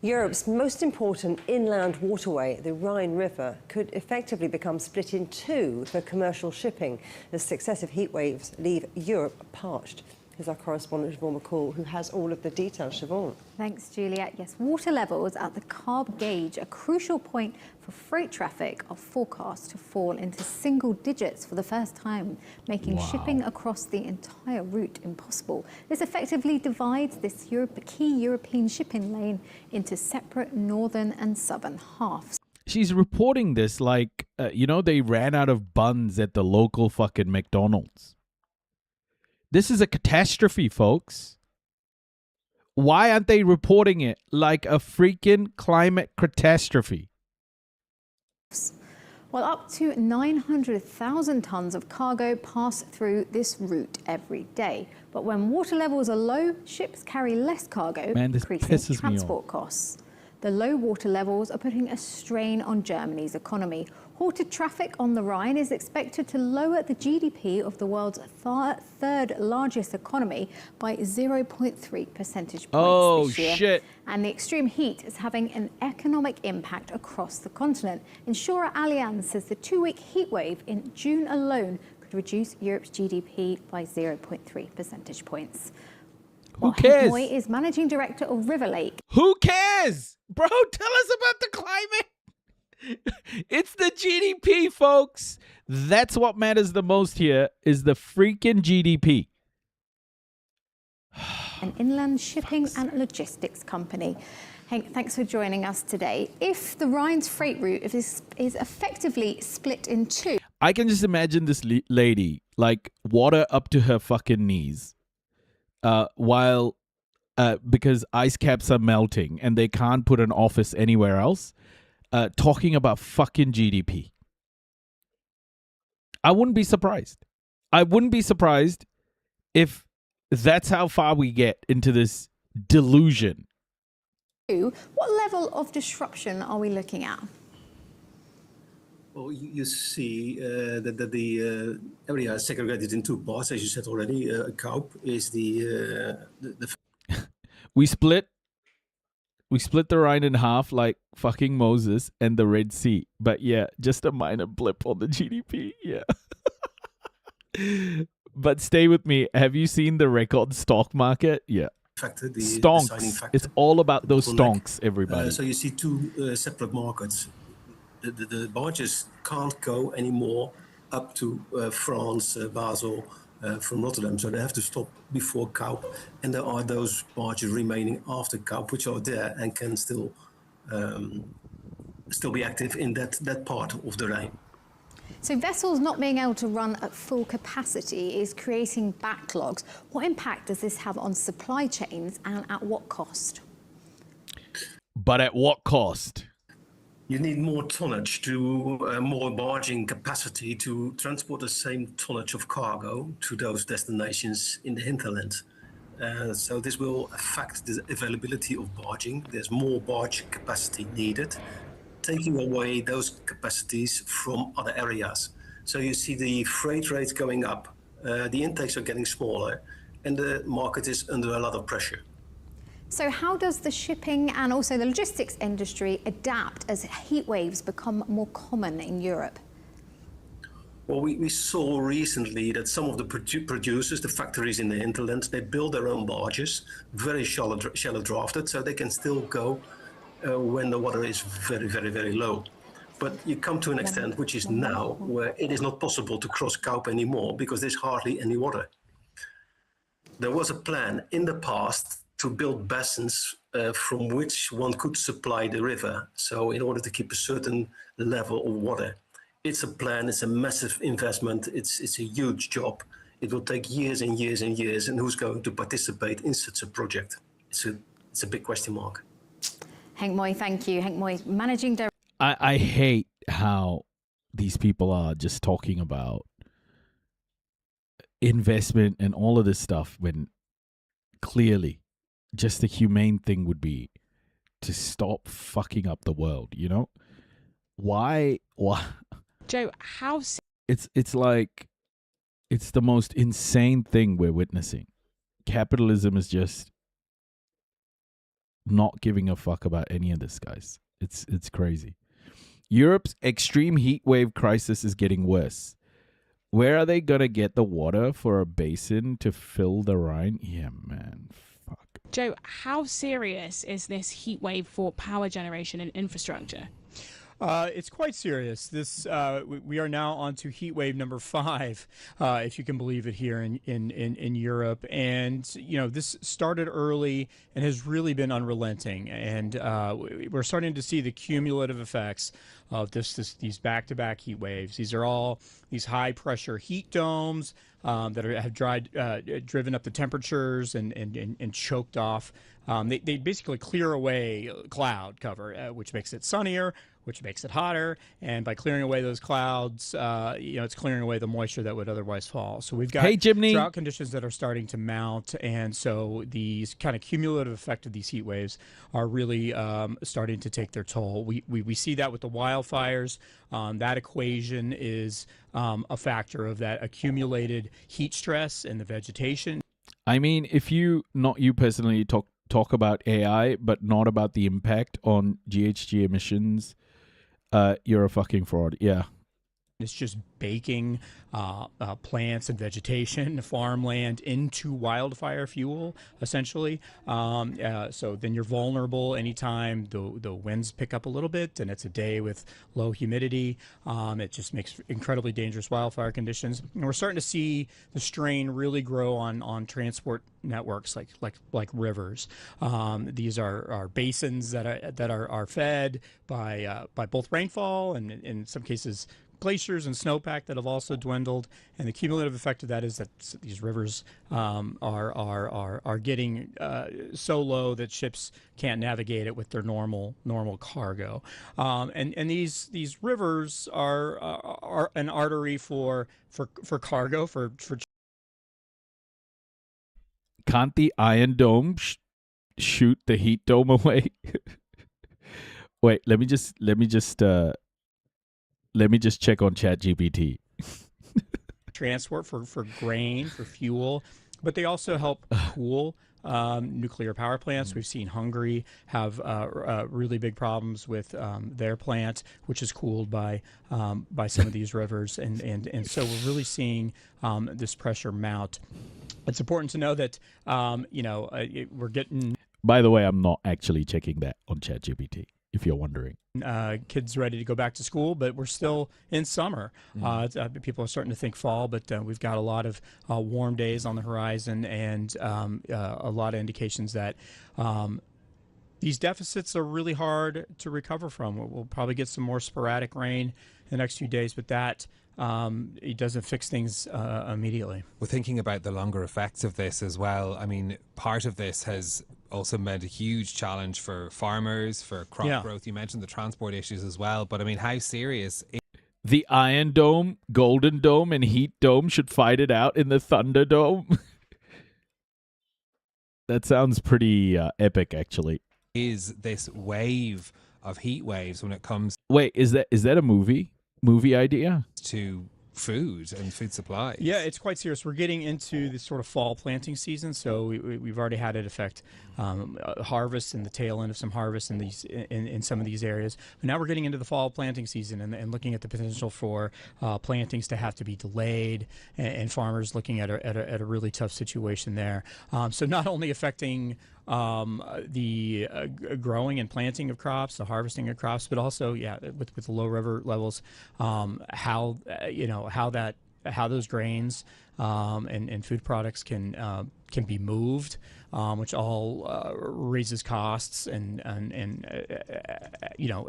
Europe's most important inland waterway, the Rhine River, could effectively become split in two for commercial shipping as successive heat waves leave Europe parched. Here's our correspondent, Siobhan McCall, who has all of the details. Siobhan. Thanks, Juliet. Yes, water levels at the carb gauge, a crucial point for freight traffic, are forecast to fall into single digits for the first time, making shipping across the entire route impossible. This effectively divides this key European shipping lane into separate northern and southern halves. She's reporting this like, they ran out of buns at the local fucking McDonald's. This is a catastrophe, folks. Why aren't they reporting it like a freaking climate catastrophe? Well, up to 900,000 tons of cargo pass through this route every day. But when water levels are low, ships carry less cargo, increasing transport costs. The low water levels are putting a strain on Germany's economy. Halted traffic on the Rhine is expected to lower the GDP of the world's third largest economy by 0.3 percentage points this year. Shit. And the extreme heat is having an economic impact across the continent. Insurer Allianz says the 2-week heat wave in June alone could reduce Europe's GDP by 0.3 percentage points. Who cares? Moy is managing director of River Lake. Who cares? Bro, tell us about the climate. It's the GDP, folks. That's what matters the most here, is the freaking GDP. An inland shipping and logistics company. Hank, thanks for joining us today. If the Rhine's freight route is effectively split in two... I can just imagine this lady, like, water up to her fucking knees, while because ice caps are melting and they can't put an office anywhere else, talking about fucking GDP. I wouldn't be surprised. I wouldn't be surprised if that's how far we get into this delusion. What level of disruption are we looking at? Well, you see that the area is segregated in two parts, as you said already. Kaup is the We split the Rhine in half like fucking Moses and the Red Sea. But yeah, just a minor blip on the GDP. Yeah. But stay with me. Have you seen the record stock market? Yeah. factor, the stonks. deciding factor. It's all about those stonks, everybody. So you see two separate markets. The barges can't go anymore up to France, Basel, from Rotterdam, so they have to stop before Kaup, and there are those barges remaining after Kaup, which are there and can still be active in that part of the Rhine. So vessels not being able to run at full capacity is creating backlogs. What impact does this have on supply chains, and at what cost? But at what cost? You need more tonnage more barging capacity to transport the same tonnage of cargo to those destinations in the hinterland. So this will affect the availability of barging. There's more barge capacity needed, taking away those capacities from other areas. So you see the freight rates going up, the intakes are getting smaller, and the market is under a lot of pressure. So how does the shipping and also the logistics industry adapt as heat waves become more common in Europe? Well, we saw recently that some of the producers, the factories in the hinterland, they build their own barges, very shallow drafted, so they can still go when the water is very, very, very low. But you come to an extent, which is now, where it is not possible to cross Kaup anymore because there's hardly any water. There was a plan in the past to build basins from which one could supply the river. So in order to keep a certain level of water. It's a plan. It's a massive investment. It's a huge job. It will take years and years and years. And who's going to participate in such a project? It's a big question mark. Henk Moy, thank you. Henk Moy, Managing Director. I hate how these people are just talking about investment and all of this stuff when clearly just the humane thing would be to stop fucking up the world, you know? Why? Joe, how... It's like, it's the most insane thing we're witnessing. Capitalism is just not giving a fuck about any of this, guys. It's crazy. Europe's extreme heat wave crisis is getting worse. Where are they going to get the water for a basin to fill the Rhine? Yeah, man. Fuck. Joe, how serious is this heat wave for power generation and infrastructure? It's quite serious. This we are now on to heat wave number 5, if you can believe it, here in Europe. And you know, this started early and has really been unrelenting. And we're starting to see the cumulative effects of these back-to-back heat waves. These are all these high-pressure heat domes that have driven up the temperatures and choked off. They basically clear away cloud cover, which makes it sunnier, which makes it hotter, and by clearing away those clouds, it's clearing away the moisture that would otherwise fall. So we've got drought conditions that are starting to mount, and so these kind of cumulative effect of these heat waves are really starting to take their toll. We see that with the wildfires. That equation is a factor of that accumulated heat stress in the vegetation. I mean, if not you personally, talk about AI, but not about the impact on GHG emissions, you're a fucking fraud. Yeah. It's just baking plants and vegetation, farmland into wildfire fuel, essentially. So then you're vulnerable anytime the winds pick up a little bit and it's a day with low humidity. It just makes incredibly dangerous wildfire conditions. And we're starting to see the strain really grow on transport networks like rivers. These are basins that are fed by both rainfall and in some cases glaciers and snowpack that have also dwindled, and the cumulative effect of that is that these rivers are getting so low that ships can't navigate it with their normal cargo, and these rivers are an artery for cargo for. Can't the Iron Dome shoot the heat dome away? Wait, let me just check on ChatGPT. Transport for grain, for fuel, but they also help cool nuclear power plants. We've seen Hungary have really big problems with their plant, which is cooled by some of these rivers, and so we're really seeing this pressure mount. It's important to know that we're getting. By the way, I'm not actually checking that on ChatGPT, if you're wondering. Kids ready to go back to school, but we're still in summer. People are starting to think fall, but we've got a lot of warm days on the horizon, and a lot of indications that these deficits are really hard to recover from. We'll probably get some more sporadic rain in the next few days, but that it doesn't fix things immediately. We're thinking about the longer effects of this as well. I mean, part of this has also meant a huge challenge for farmers, for crop growth. You mentioned the transport issues as well, but I mean, how serious? The Iron Dome, Golden Dome, and Heat Dome should fight it out in the Thunder Dome. That sounds pretty epic, actually. Is this wave of heat waves when it comes? Wait, is that a movie idea? To food and food supplies. Yeah, it's quite serious. We're getting into this sort of fall planting season, so we've already had it affect harvest and the tail end of some harvest in some of these areas. But now we're getting into the fall planting season and looking at the potential for plantings to have to be delayed, and farmers looking at a really tough situation there. So not only affecting the growing and planting of crops, the harvesting of crops, but also, with the low river levels, how that how those grains and food products can be moved, which all raises costs and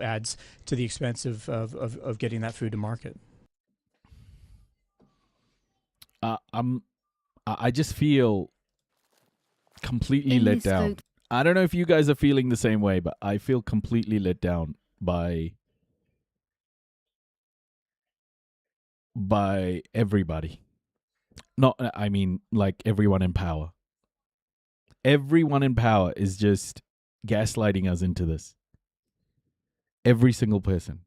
adds to the expense of getting that food to market. I just feel completely let down. I don't know if you guys are feeling the same way, but I feel completely let down by everybody. I mean, like everyone in power. Everyone in power is just gaslighting us into this. Every single person.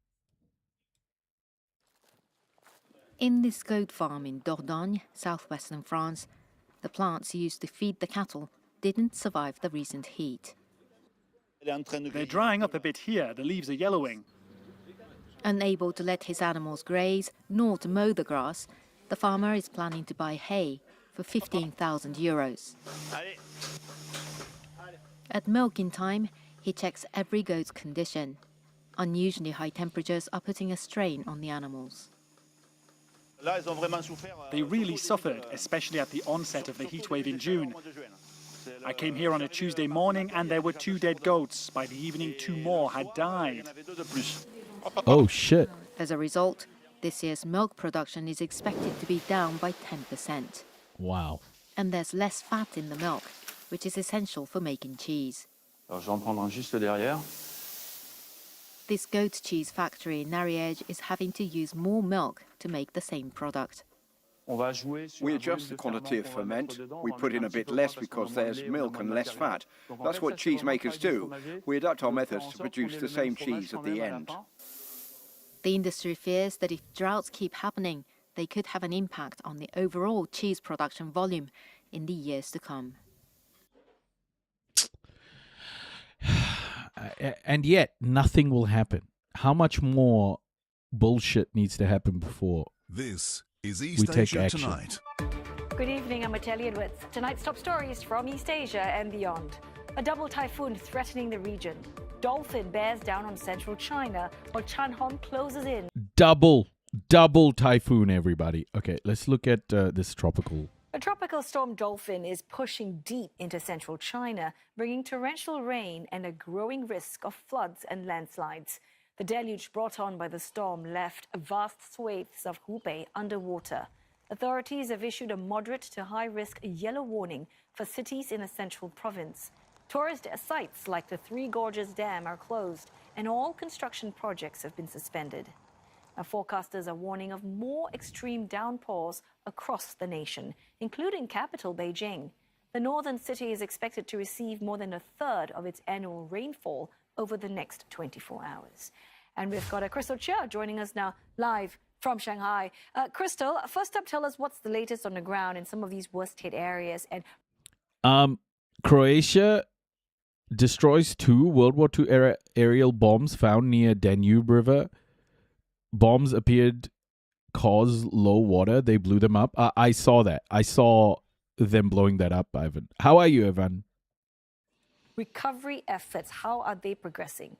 In this goat farm in Dordogne, southwestern France, the plants used to feed the cattle didn't survive the recent heat. They're drying up a bit here. The leaves are yellowing. Unable to let his animals graze, nor to mow the grass, the farmer is planning to buy hay for 15,000 euros. At milking time, he checks every goat's condition. Unusually high temperatures are putting a strain on the animals. They really suffered, especially at the onset of the heatwave in June. I came here on a Tuesday morning and there were 2 dead goats. By the evening, 2 more had died. Oh, shit. As a result, this year's milk production is expected to be down by 10%. Wow. And there's less fat in the milk, which is essential for making cheese. This goat cheese factory in Ariège is having to use more milk to make the same product. We adjust the quantity of ferment. We put in a bit less because there's milk and less fat. That's what cheesemakers do. We adapt our methods to produce the same cheese at the end. The industry fears that if droughts keep happening, they could have an impact on the overall cheese production volume in the years to come. And yet, nothing will happen. How much more bullshit needs to happen before this is we East take Asia action? Tonight. Good evening, I'm Ateli Edwards. Tonight's top stories from East Asia and beyond. A double typhoon threatening the region. Dolphin bears down on central China while Chanhong closes in. Double typhoon, everybody. Okay, let's look at this tropical. A tropical storm Dolphin is pushing deep into central China, bringing torrential rain and a growing risk of floods and landslides. The deluge brought on by the storm left vast swathes of Hubei underwater. Authorities have issued a moderate to high-risk yellow warning for cities in the central province. Tourist sites like the Three Gorges Dam are closed, and all construction projects have been suspended. Now, forecasters are warning of more extreme downpours across the nation, including capital Beijing. The northern city is expected to receive more than a third of its annual rainfall over the next 24 hours. And we've got Crystal Chia joining us now live from Shanghai. Crystal, first up, tell us what's the latest on the ground in some of these worst-hit areas. And Croatia destroys 2 World War II era aerial bombs found near Danube River. Bombs appeared cause low water. They blew them up. I saw that. I saw them blowing that up, Ivan. How are you, Ivan? recovery efforts, how are they progressing?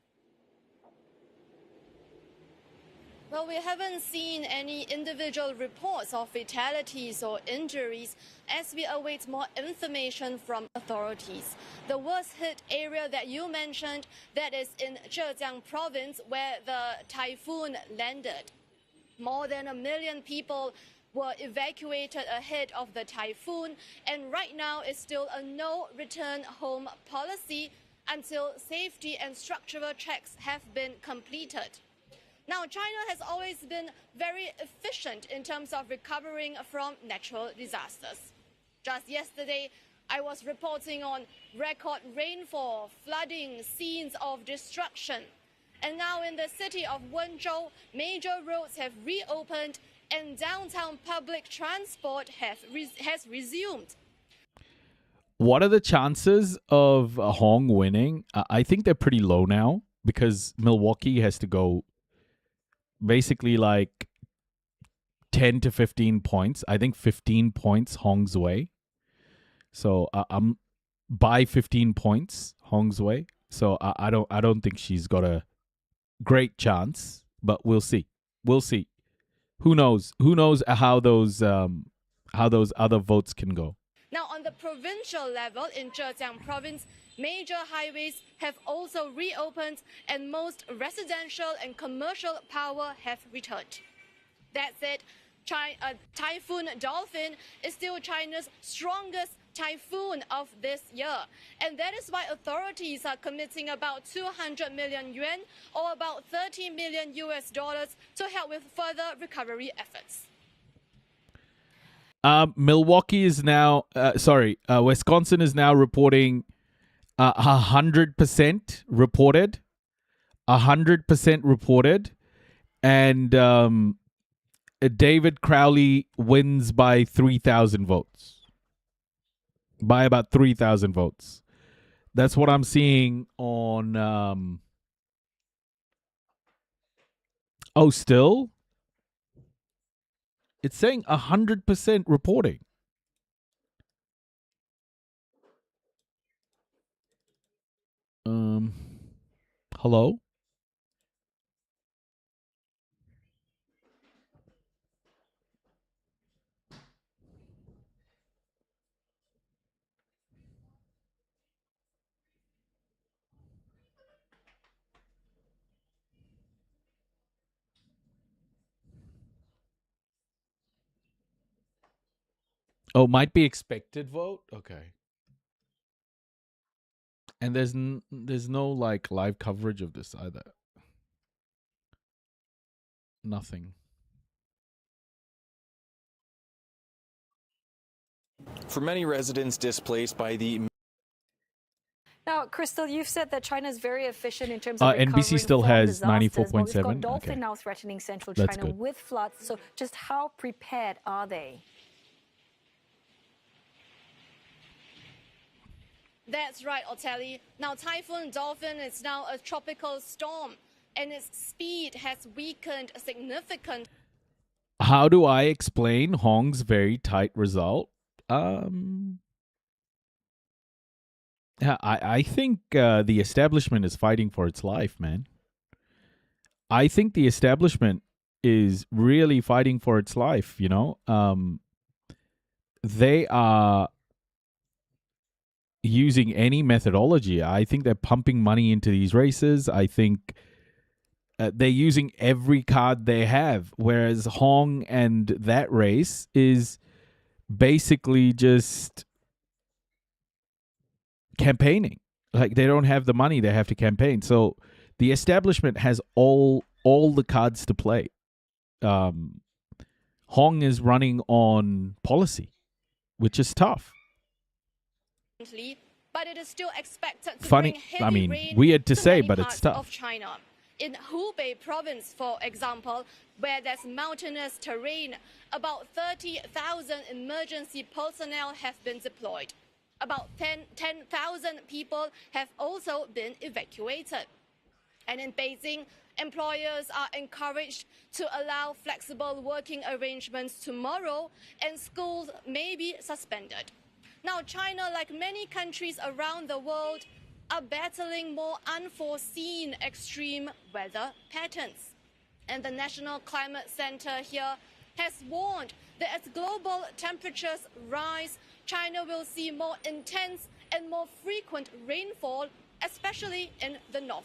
Well, we haven't seen any individual reports of fatalities or injuries as we await more information from authorities. The worst hit area that you mentioned, that is in Zhejiang province where the typhoon landed. More than 1 million people were evacuated ahead of the typhoon, and right now it's still a no return home policy until safety and structural checks have been completed. Now, China has always been very efficient in terms of recovering from natural disasters. Just yesterday, I was reporting on record rainfall, flooding, scenes of destruction. And now in the city of Wenzhou, major roads have reopened and downtown public transport has resumed. What are the chances of Hong winning? I think they're pretty low now because Milwaukee has to go basically like 10 to 15 points. I think 15 points Hong's way. So I'm by 15 points Hong's way. So I don't think she's got a great chance, but we'll see. We'll see Who knows? Who knows how those other votes can go? Now, on the provincial level in Zhejiang province, major highways have also reopened and most residential and commercial power have returned. That said, Typhoon Dolphin is still China's strongest typhoon of this year. And that is why authorities are committing about 200 million yuan or about $30 million to help with further recovery efforts. Milwaukee is now, Wisconsin is now reporting 100% reported, 100% reported, and David Crowley wins by 3,000 votes. By about 3,000 votes. That's what I'm seeing on. Still? It's saying 100% reporting. Hello? Oh, might be expected vote? Okay. And there's no like live coverage of this either. Nothing. For many residents displaced by the... Now, Crystal, you've said that China is very efficient in terms of recovering NBC still from has disasters. 94.7. We've got Dolphin Okay. now threatening central That's China good. with floods. So just how prepared are they? That's right, Otelli. Now, Typhoon Dolphin is now a tropical storm, and its speed has weakened significantly. How do I explain Hong's very tight result? Yeah, I think the establishment is fighting for its life, man. I think the establishment is really fighting for its life, you know? They are using any methodology. I think they're pumping money into these races. I think they're using every card they have, whereas Hong and that race is basically just campaigning. Like, they don't have the money, they have to campaign. So the establishment has all the cards to play. Hong is running on policy, which is tough. But it is still expected to Funny, bring heavy I mean, rain weird to say, many but parts it's tough. of China. In Hubei province, for example, where there's mountainous terrain, about 30,000 emergency personnel have been deployed. About 10,000 people have also been evacuated. And in Beijing, employers are encouraged to allow flexible working arrangements tomorrow, and schools may be suspended. Now, China, like many countries around the world, are battling more unforeseen extreme weather patterns. And the National Climate Center here has warned that as global temperatures rise, China will see more intense and more frequent rainfall, especially in the north.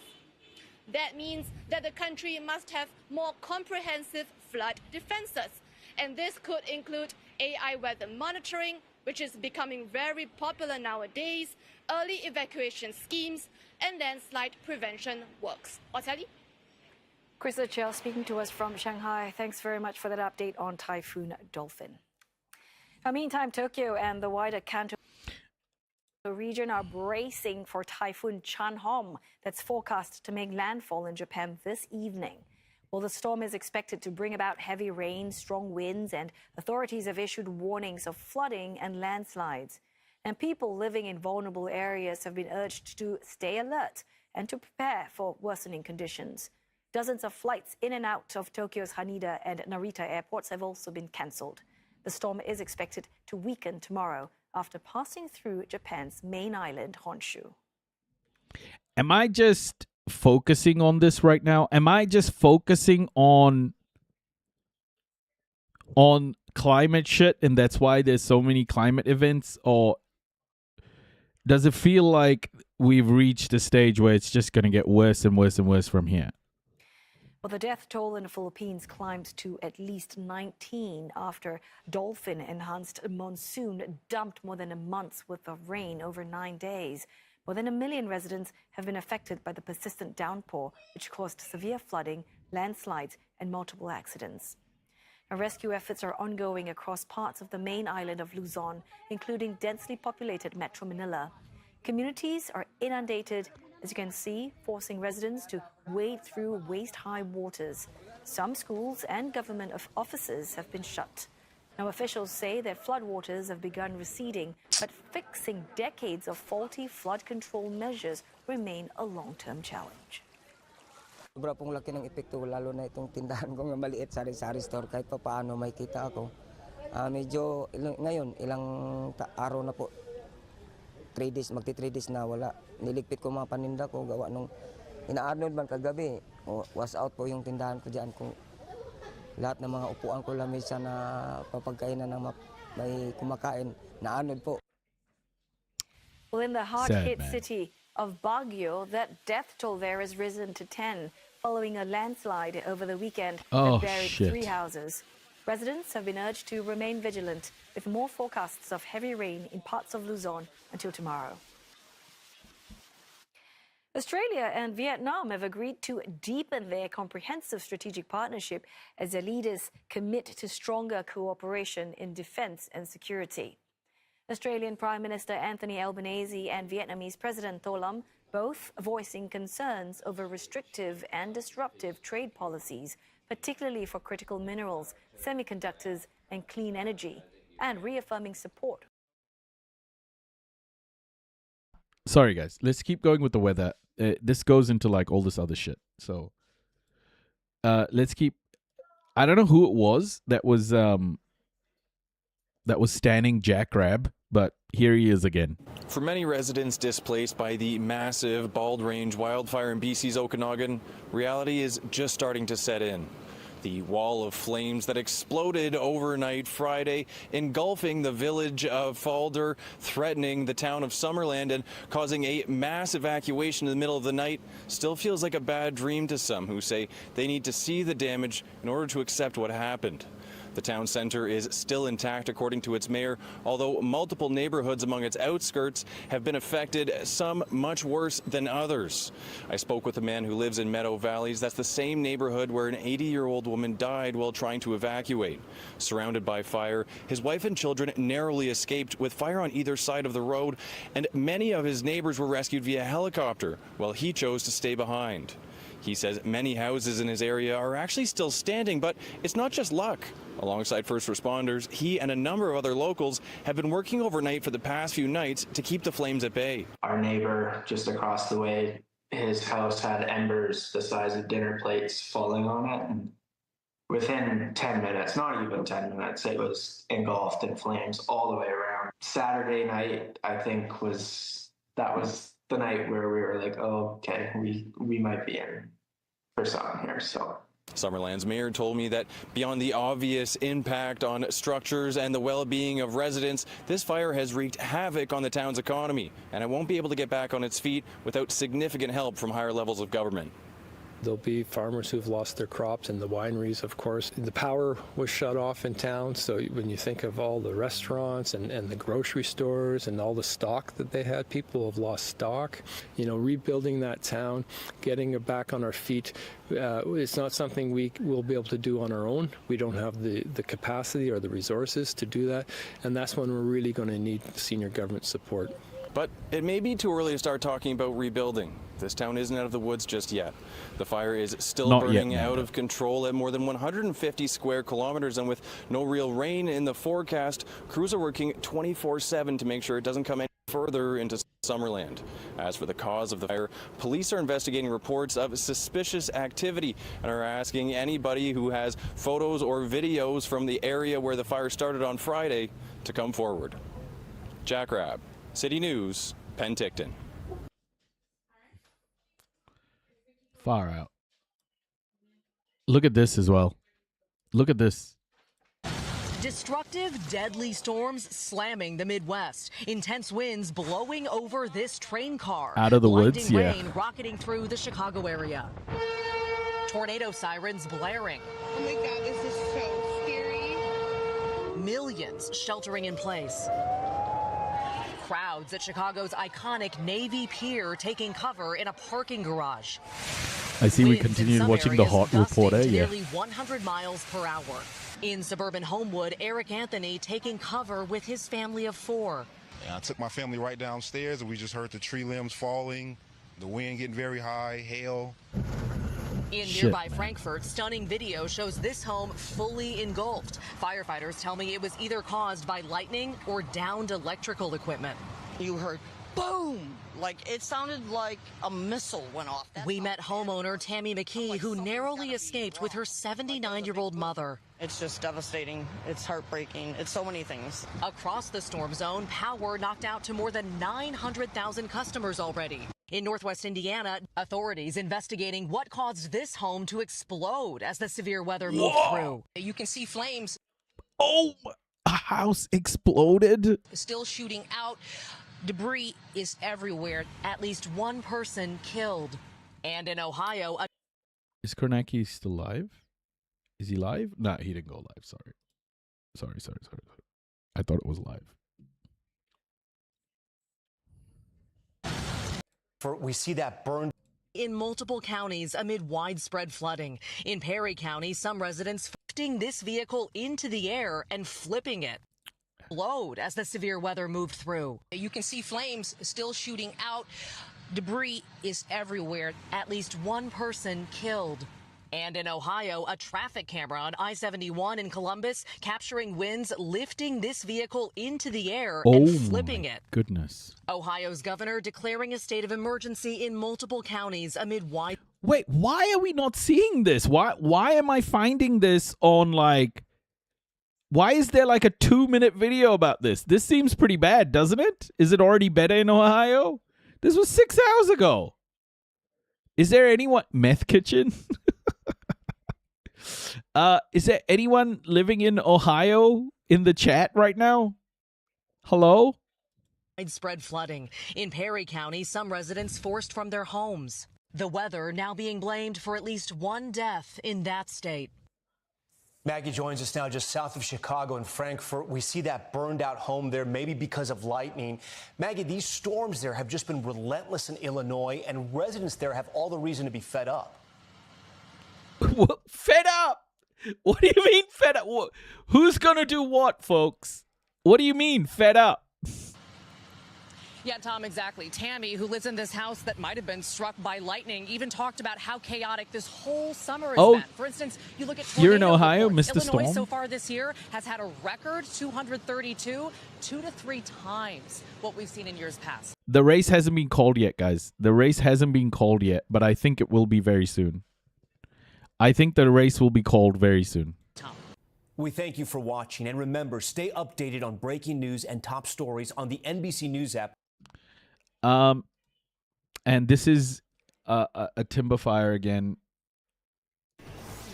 That means that the country must have more comprehensive flood defenses. And this could include AI weather monitoring, which is becoming very popular nowadays, early evacuation schemes, and landslide prevention works. Oteli? Crystal Chia speaking to us from Shanghai. Thanks very much for that update on Typhoon Dolphin. Now, meantime, Tokyo and the wider Kanto region are bracing for Typhoon Chanhom that's forecast to make landfall in Japan this evening. Well, the storm is expected to bring about heavy rain, strong winds, and authorities have issued warnings of flooding and landslides. And people living in vulnerable areas have been urged to stay alert and to prepare for worsening conditions. Dozens of flights in and out of Tokyo's Haneda and Narita airports have also been cancelled. The storm is expected to weaken tomorrow after passing through Japan's main island, Honshu. Am I just focusing on this right now? Am I just focusing on on climate shit and that's why there's so many climate events, or does it feel like we've reached a stage where it's just going to get worse and worse and worse from here? Well, the death toll in the Philippines climbed to at least 19 after dolphin-enhanced monsoon dumped more than a month's worth of rain over 9 days. More than 1 million residents have been affected by the persistent downpour, which caused severe flooding, landslides, and multiple accidents. Now, rescue efforts are ongoing across parts of the main island of Luzon, including densely populated Metro Manila. Communities are inundated, as you can see, forcing residents to wade through waist-high waters. Some schools and government offices have been shut. Now, officials say that floodwaters have begun receding, but fixing decades of faulty flood control measures remain a long-term challenge. Sobra pong laki ng epekto, lalo na itong tindahan ko nga maliit sari-sari store, kahit pa paano may kita ako. Medyo ngayon, ilang araw na po, 3 days, magti 3 days na wala. Niligpit ko mga paninda ko, gawa nung ina-Arnold man kagabi. Was out po yung tindahan ko dyan. Kung lahat ng mga upuan ko lamesa na papagkainan ng may kumakain, na-Arnold po. Well, in the hard-hit city of Baguio, that death toll there has risen to 10, following a landslide over the weekend that buried 3 houses. Residents have been urged to remain vigilant, with more forecasts of heavy rain in parts of Luzon until tomorrow. Australia and Vietnam have agreed to deepen their comprehensive strategic partnership as their leaders commit to stronger cooperation in defence and security. Australian Prime Minister Anthony Albanese and Vietnamese President Tho Lam both voicing concerns over restrictive and disruptive trade policies, particularly for critical minerals, semiconductors, and clean energy, and reaffirming support. Sorry, guys. Let's keep going with the weather. This goes into like all this other shit. So, let's keep. I don't know who it was that was standing jackrab, but here he is again. For many residents displaced by the massive Bald Range wildfire in BC's Okanagan, reality is just starting to set in. The wall of flames that exploded overnight Friday, engulfing the village of Falder, threatening the town of Summerland, and causing a mass evacuation in the middle of the night, still feels like a bad dream to some who say they need to see the damage in order to accept what happened. The town center is still intact, according to its mayor, although multiple neighborhoods among its outskirts have been affected, some much worse than others. I spoke with a man who lives in Meadow Valleys. That's the same neighborhood where an 80-year-old woman died while trying to evacuate. Surrounded by fire, his wife and children narrowly escaped with fire on either side of the road, and many of his neighbors were rescued via helicopter, while he chose to stay behind. He says many houses in his area are actually still standing, but it's not just luck. Alongside first responders, he and a number of other locals have been working overnight for the past few nights to keep the flames at bay. Our neighbor just across the way, his house had embers the size of dinner plates falling on it. And within 10 minutes, not even 10 minutes, it was engulfed in flames all the way around. Saturday night, I think, was the night where we were like, oh, okay, we might be in for something here. So Summerland's mayor told me that beyond the obvious impact on structures and the well-being of residents, this fire has wreaked havoc on the town's economy, and it won't be able to get back on its feet without significant help from higher levels of government. There'll be farmers who've lost their crops, and the wineries, of course. The power was shut off in town, so when you think of all the restaurants and the grocery stores and all the stock that they had, people have lost stock. You know, rebuilding that town, getting it back on our feet, it's not something we will be able to do on our own. We don't have the capacity or the resources to do that, and that's when we're really going to need senior government support. But it may be too early to start talking about rebuilding. This town isn't out of the woods just yet. The fire is still burning out of control at more than 150 square kilometers, and with no real rain in the forecast, crews are working 24/7 to make sure it doesn't come any further into Summerland. As for the cause of the fire, police are investigating reports of suspicious activity and are asking anybody who has photos or videos from the area where the fire started on Friday to come forward. Jack Rabb, City News, Penticton. Far out. Look at this as well. Look at this. Destructive, deadly storms slamming the Midwest. Intense winds blowing over this train car. Out of the woods, Blinding yeah. rain rocketing through the Chicago area. Tornado sirens blaring. Oh my God, this is so scary. Millions sheltering in place. Crowds at Chicago's iconic Navy Pier taking cover in a parking garage. I see we Winds in continued some watching The areas Hot gusting Reporter, to yeah. nearly 100 miles per hour. In suburban Homewood, Eric Anthony taking cover with his family of 4. And I took my family right downstairs, and we just heard the tree limbs falling, the wind getting very high, hail. In nearby Frankfurt, stunning video shows this home fully engulfed. Firefighters tell me it was either caused by lightning or downed electrical equipment. You heard boom, like it sounded like a missile went off. We met homeowner Tammy McKee, who narrowly escaped with her 79-year-old mother. It's just devastating. It's heartbreaking. It's so many things. Across the storm zone, power knocked out to more than 900,000 customers already. In northwest Indiana, authorities investigating what caused this home to explode as the severe weather moved through. You can see flames. Oh, a house exploded. Still shooting out. Debris is everywhere. At least one person killed. And in Ohio, Is Kornacki still live? Is he live? Nah, he didn't go live. Sorry. I thought it was live. We see that burned in multiple counties amid widespread flooding. In Perry County, some residents lifting this vehicle into the air and flipping it. Explode as the severe weather moved through. You can see flames still shooting out. Debris is everywhere. At least one person killed. And in Ohio, a traffic camera on I-71 in Columbus capturing winds lifting this vehicle into the air and flipping it. Goodness. Ohio's governor declaring a state of emergency in multiple counties amid wide. Wait, why are we not seeing this? Why am I finding this on like... Why is there like a 2-minute video about this? This seems pretty bad, doesn't it? Is it already better in Ohio? This was 6 hours ago. Is there anyone... Meth Kitchen? Is there anyone living in Ohio in the chat right now? Hello? Widespread flooding. In Perry County, some residents forced from their homes. The weather now being blamed for at least one death in that state. Maggie joins us now just south of Chicago in Frankfurt. We see that burned out home there, maybe because of lightning. Maggie, these storms there have just been relentless in Illinois, and residents there have all the reason to be fed up. Fed up? What do you mean fed up? Who's gonna do what, folks? What do you mean fed up? Yeah, Tom, exactly. Tammy, who lives in this house that might have been struck by lightning, even talked about how chaotic this whole summer has been. For instance, you look at tornado You're in Ohio, reports. Mr. Illinois Storm? so far this year has had a record 232, 2 to 3 times what we've seen in years past. The race hasn't been called yet, guys. The race hasn't been called yet, but I think it will be very soon. I think the race will be called very soon. We thank you for watching, and remember, stay updated on breaking news and top stories on the NBC News app. And this is a timber fire again.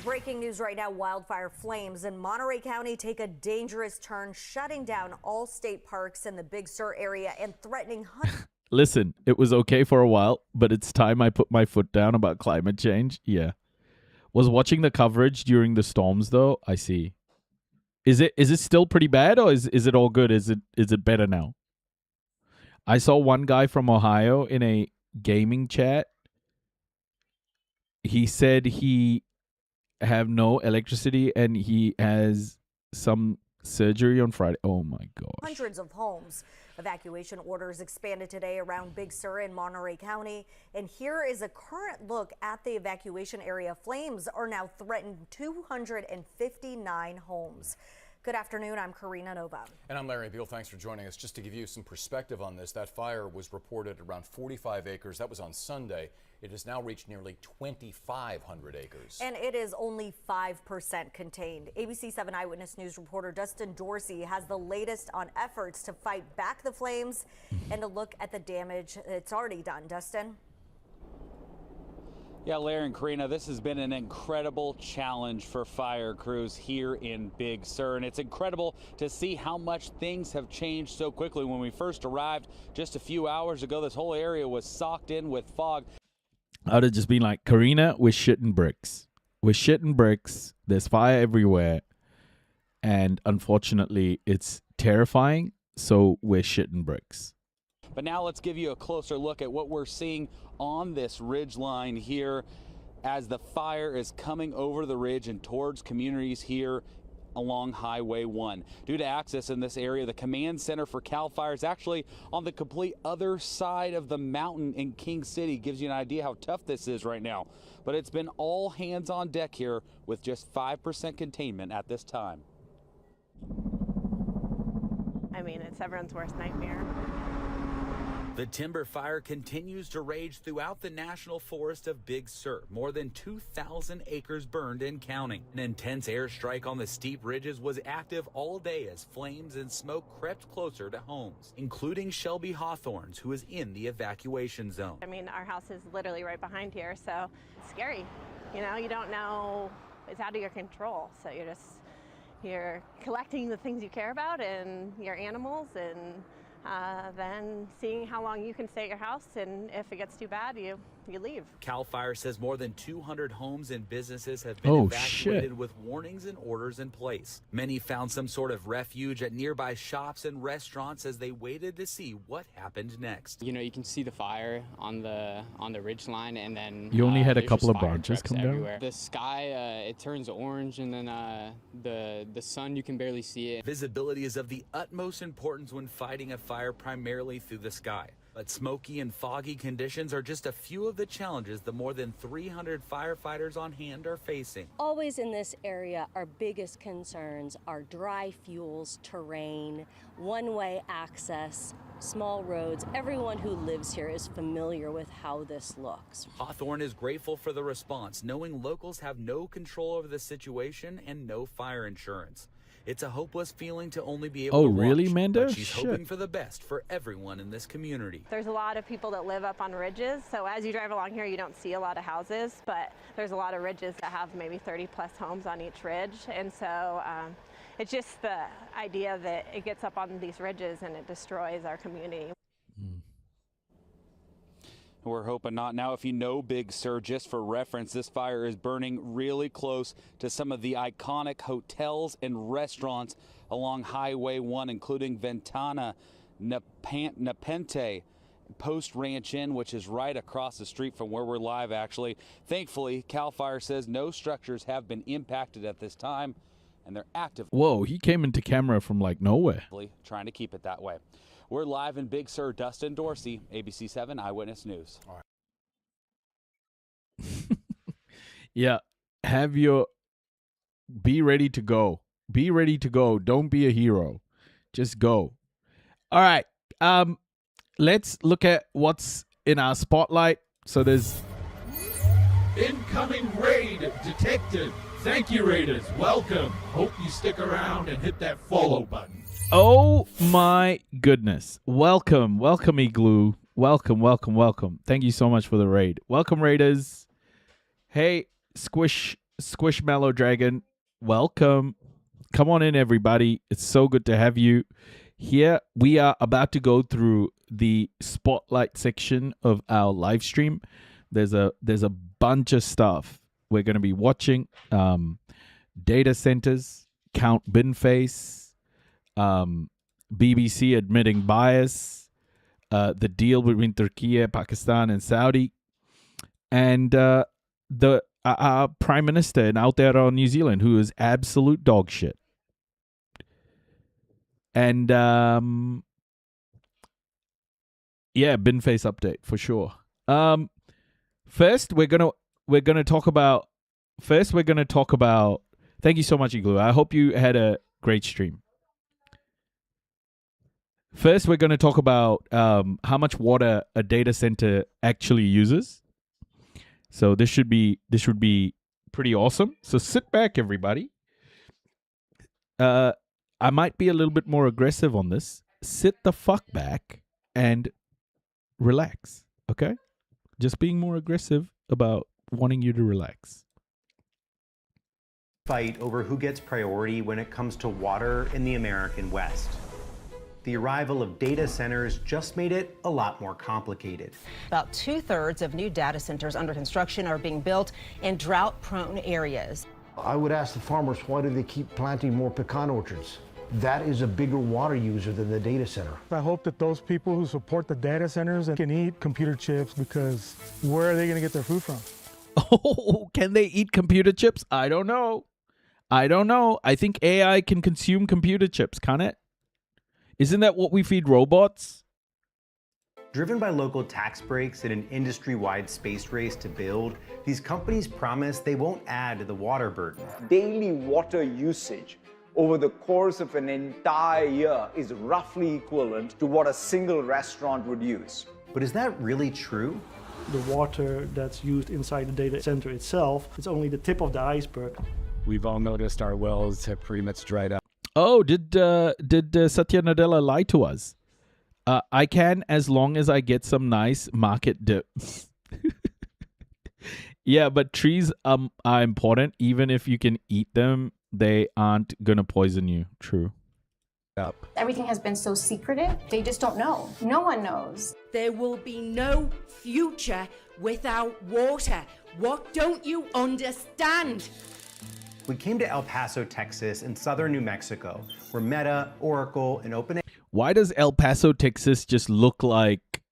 Breaking news right now, wildfire flames in Monterey County take a dangerous turn, shutting down all state parks in the Big Sur area and threatening hundreds. Listen, it was okay for a while, but it's time I put my foot down about climate change. Yeah. Was watching the coverage during the storms, though. I see. Is it still pretty bad, or is it all good? Is it better now? I saw one guy from Ohio in a gaming chat. He said he have no electricity and he has some surgery on Friday. Oh my gosh. Hundreds of homes. Evacuation orders expanded today around Big Sur in Monterey County. And here is a current look at the evacuation area. Flames are now threatening 259 homes. Good afternoon, I'm Karina Nova. And I'm Larry Beal. Thanks for joining us. Just to give you some perspective on this, that fire was reported around 45 acres. That was on Sunday. It has now reached nearly 2,500 acres. And it is only 5% contained. ABC 7 Eyewitness News reporter Dustin Dorsey has the latest on efforts to fight back the flames and to look at the damage it's already done. Dustin? Yeah, Larry and Karina, this has been an incredible challenge for fire crews here in Big Sur, and it's incredible to see how much things have changed so quickly. When we first arrived just a few hours ago, this whole area was socked in with fog. I would have just been like, Karina, we're shitting bricks. We're shitting bricks. There's fire everywhere. And unfortunately, it's terrifying, so we're shitting bricks. But now let's give you a closer look at what we're seeing on this ridge line here as the fire is coming over the ridge and towards communities here along Highway 1. Due to access in this area, the command center for CAL FIRE is actually on the complete other side of the mountain in King City. Gives you an idea how tough this is right now. But it's been all hands on deck here with just 5% containment at this time. I mean, it's everyone's worst nightmare. The timber fire continues to rage throughout the National Forest of Big Sur. More than 2,000 acres burned and counting. An intense airstrike on the steep ridges was active all day as flames and smoke crept closer to homes, including Shelby Hawthorne's, who is in the evacuation zone. I mean, our house is literally right behind here, so it's scary. You know, you don't know, it's out of your control. So you're collecting the things you care about and your animals, and then seeing how long you can stay at your house, and if it gets too bad, you leave. CAL FIRE says more than 200 homes and businesses have been evacuated with warnings and orders in place. Many found some sort of refuge at nearby shops and restaurants as they waited to see what happened next. You know, you can see the fire on the ridge line, and then You only had a there's couple just of fire branches trucks come down? everywhere. The sky it turns orange, and then the sun, you can barely see it. Visibility is of the utmost importance when fighting a fire primarily through the sky. But smoky and foggy conditions are just a few of the challenges the more than 300 firefighters on hand are facing. Always in this area, our biggest concerns are dry fuels, terrain, one-way access, small roads. Everyone who lives here is familiar with how this looks. Hawthorne is grateful for the response, knowing locals have no control over the situation and no fire insurance. It's a hopeless feeling to only be able to watch, really, Manda? but she's hoping for the best for everyone in this community. There's a lot of people that live up on ridges, so as you drive along here, you don't see a lot of houses, but there's a lot of ridges that have maybe 30 plus homes on each ridge, and so it's just the idea that it gets up on these ridges and it destroys our community. We're hoping not. Now, if you know Big Sur, just for reference, this fire is burning really close to some of the iconic hotels and restaurants along Highway 1, including Ventana, Nepente, Post Ranch Inn, which is right across the street from where we're live, actually. Thankfully, CAL FIRE says no structures have been impacted at this time, and they're active. Whoa, he came into camera from like nowhere. Trying to keep it that way. We're live in Big Sur. Dustin Dorsey, ABC 7 Eyewitness News. All right. Yeah, be ready to go. Be ready to go. Don't be a hero. Just go. All right. Let's look at what's in our spotlight. So there's incoming raid detected. Thank you, Raiders. Welcome. Hope you stick around and hit that follow button. Oh my goodness. Welcome, Igloo. Welcome. Thank you so much for the raid. Welcome, Raiders. Hey, Squishmallow Dragon. Welcome. Come on in, everybody. It's so good to have you here. We are about to go through the spotlight section of our live stream. There's a bunch of stuff we're going to be watching. Data centers, Count Binface, BBC admitting bias, the deal between Turkey, Pakistan, and Saudi, and the Prime Minister in Aotearoa, New Zealand, who is absolute dog shit. And yeah, Binface update for sure. First we're gonna talk about. Thank you so much, Igloo. I hope you had a great stream. First, we're going to talk about how much water a data center actually uses. So this should be pretty awesome. So sit back, everybody. I might be a little bit more aggressive on this. Sit the fuck back and relax. Okay, just being more aggressive about wanting you to relax. Fight over who gets priority when it comes to water in the American West. The arrival of data centers just made it a lot more complicated. About 2/3 of new data centers under construction are being built in drought-prone areas. I would ask the farmers, why do they keep planting more pecan orchards? That is a bigger water user than the data center. I hope that those people who support the data centers can eat computer chips, because where are they going to get their food from? Oh, can they eat computer chips? I don't know. I think AI can consume computer chips, can't it? Isn't that what we feed robots? Driven by local tax breaks and an industry-wide space race to build, these companies promise they won't add to the water burden. Daily water usage over the course of an entire year is roughly equivalent to what a single restaurant would use. But is that really true? The water that's used inside the data center itself is only the tip of the iceberg. We've all noticed our wells have pretty much dried up. Oh, did Satya Nadella lie to us? I can, as long as I get some nice market dip. Yeah, but trees are important. Even if you can eat them, they aren't going to poison you. True. Yep. Everything has been so secretive, they just don't know. No one knows. There will be no future without water. What don't you understand? We came to El Paso, Texas, in southern New Mexico, where Meta, Oracle, and OpenAI. Why does El Paso, Texas just look like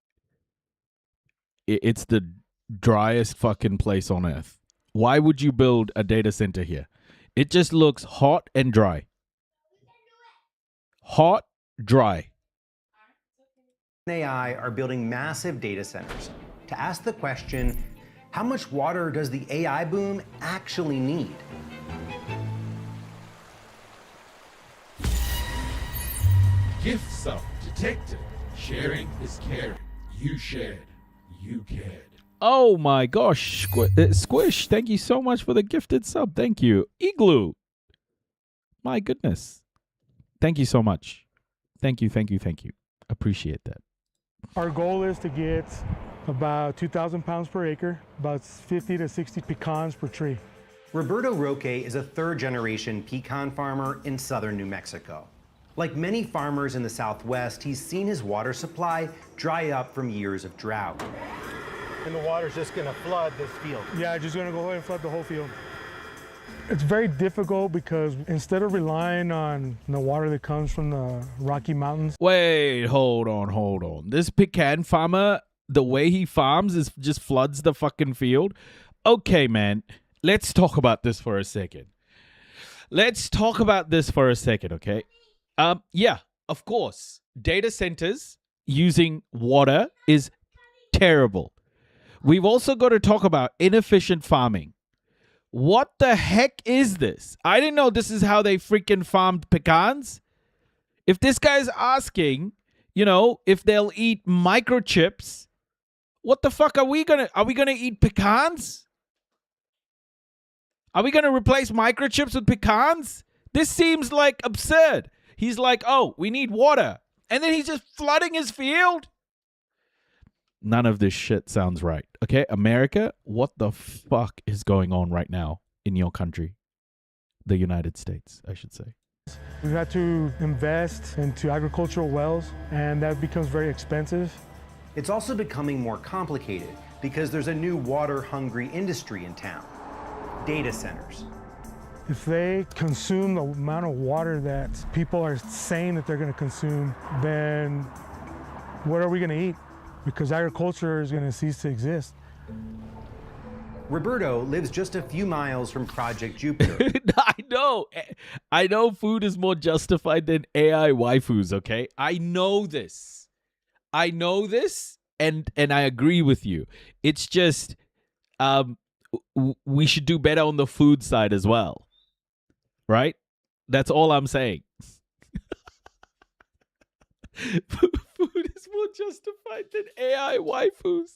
it's the driest fucking place on earth? Why would you build a data center here? It just looks hot and dry. Hot, dry. AI are building massive data centers to ask the question, how much water does the AI boom actually need? Gift sub detected. Sharing is caring. You shared. You cared. Oh my gosh, Squish, thank you so much for the gifted sub. Thank you. Igloo. My goodness. Thank you so much. Thank you. Appreciate that. Our goal is to get about 2,000 pounds per acre, about 50 to 60 pecans per tree. Roberto Roque is a third-generation pecan farmer in southern New Mexico. Like many farmers in the Southwest, he's seen his water supply dry up from years of drought. And the water's just going to flood this field. Yeah, just going to go ahead and flood the whole field. It's very difficult because instead of relying on the water that comes from the Rocky Mountains. Wait, hold on. This pecan farmer, the way he farms is just floods the fucking field. Okay, man, let's talk about this for a second. Okay? Yeah, of course. Data centers using water is terrible. We've also got to talk about inefficient farming. What the heck is this? I didn't know this is how they freaking farmed pecans. If this guy's asking, if they'll eat microchips, what the fuck are we gonna eat pecans? Are we gonna replace microchips with pecans? This seems like absurd. He's like, oh, we need water. And then he's just flooding his field? None of this shit sounds right. Okay, America, what the fuck is going on right now in your country? The United States, I should say. We've had to invest into agricultural wells, and that becomes very expensive. It's also becoming more complicated because there's a new water-hungry industry in town. Data centers. If they consume the amount of water that people are saying that they're going to consume, then what are we going to eat? Because agriculture is going to cease to exist. Roberto lives just a few miles from Project Jupiter. I know food is more justified than AI waifus, okay? I know this, and I agree with you. It's just we should do better on the food side as well. Right? That's all I'm saying. Food is more justified than AI waifus.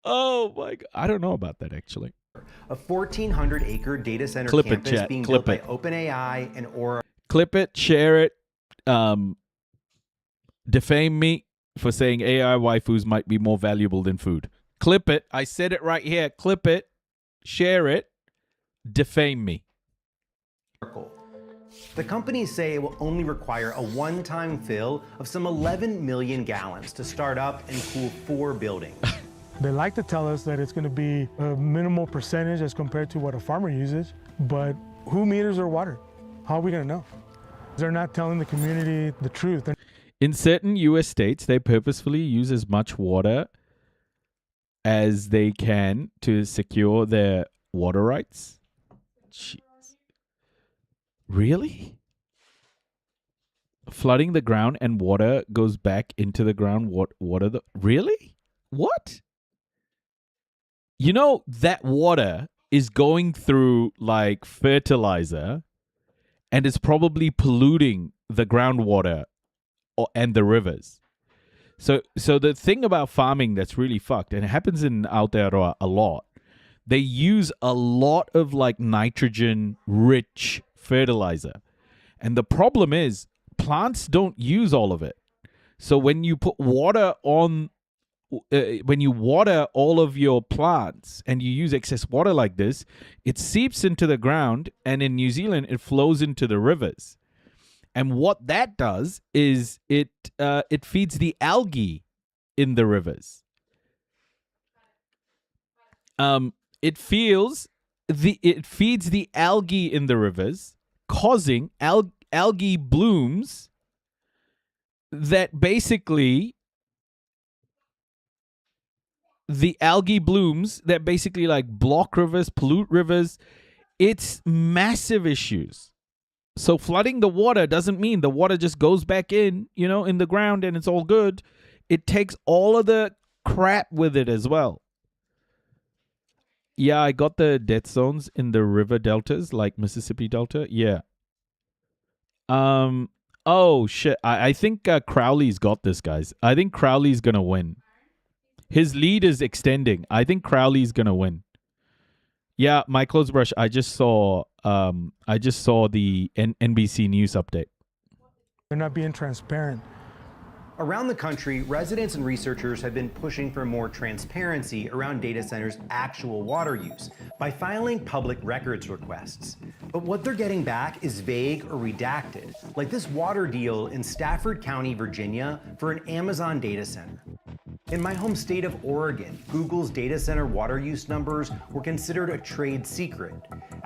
Oh my God. I don't know about that actually. A 1,400-acre data center campus being built by OpenAI and Oracle. Clip it, share it, defame me for saying AI waifus might be more valuable than food. Clip it. I said it right here. Clip it. share it, defame me. The companies say it will only require a one-time fill of some 11 million gallons to start up and cool 4 buildings. They like to tell us that it's going to be a minimal percentage as compared to what a farmer uses, but who meters their water? How are we going to know? They're not telling the community the truth. In certain U.S. states, they purposefully use as much water as they can to secure their water rights. Jeez. Really? Flooding the ground and water goes back into the ground. Really? What? You know, that water is going through like fertilizer and it's probably polluting the groundwater and the rivers. So the thing about farming that's really fucked, and it happens out there a lot, they use a lot of like nitrogen-rich fertilizer. And the problem is plants don't use all of it. So when you put water on, when you water all of your plants and you use excess water like this, it seeps into the ground, and in New Zealand, it flows into the rivers. And what that does is it feeds the algae in the rivers. It feeds the algae in the rivers, causing algae blooms that basically like block rivers, pollute rivers. It's massive issues. So flooding the water doesn't mean the water just goes back in, in the ground and it's all good. It takes all of the crap with it as well. Yeah, I got the death zones in the river deltas, like Mississippi Delta. Yeah. Oh, shit. I think Crowley's got this, guys. I think Crowley's going to win. His lead is extending. I think Crowley's going to win. Yeah, my clothes brush. I just saw the NBC News update. They're not being transparent. Around the country, residents and researchers have been pushing for more transparency around data centers' actual water use by filing public records requests. But what they're getting back is vague or redacted, like this water deal in Stafford County, Virginia, for an Amazon data center. In my home state of Oregon, Google's data center water use numbers were considered a trade secret.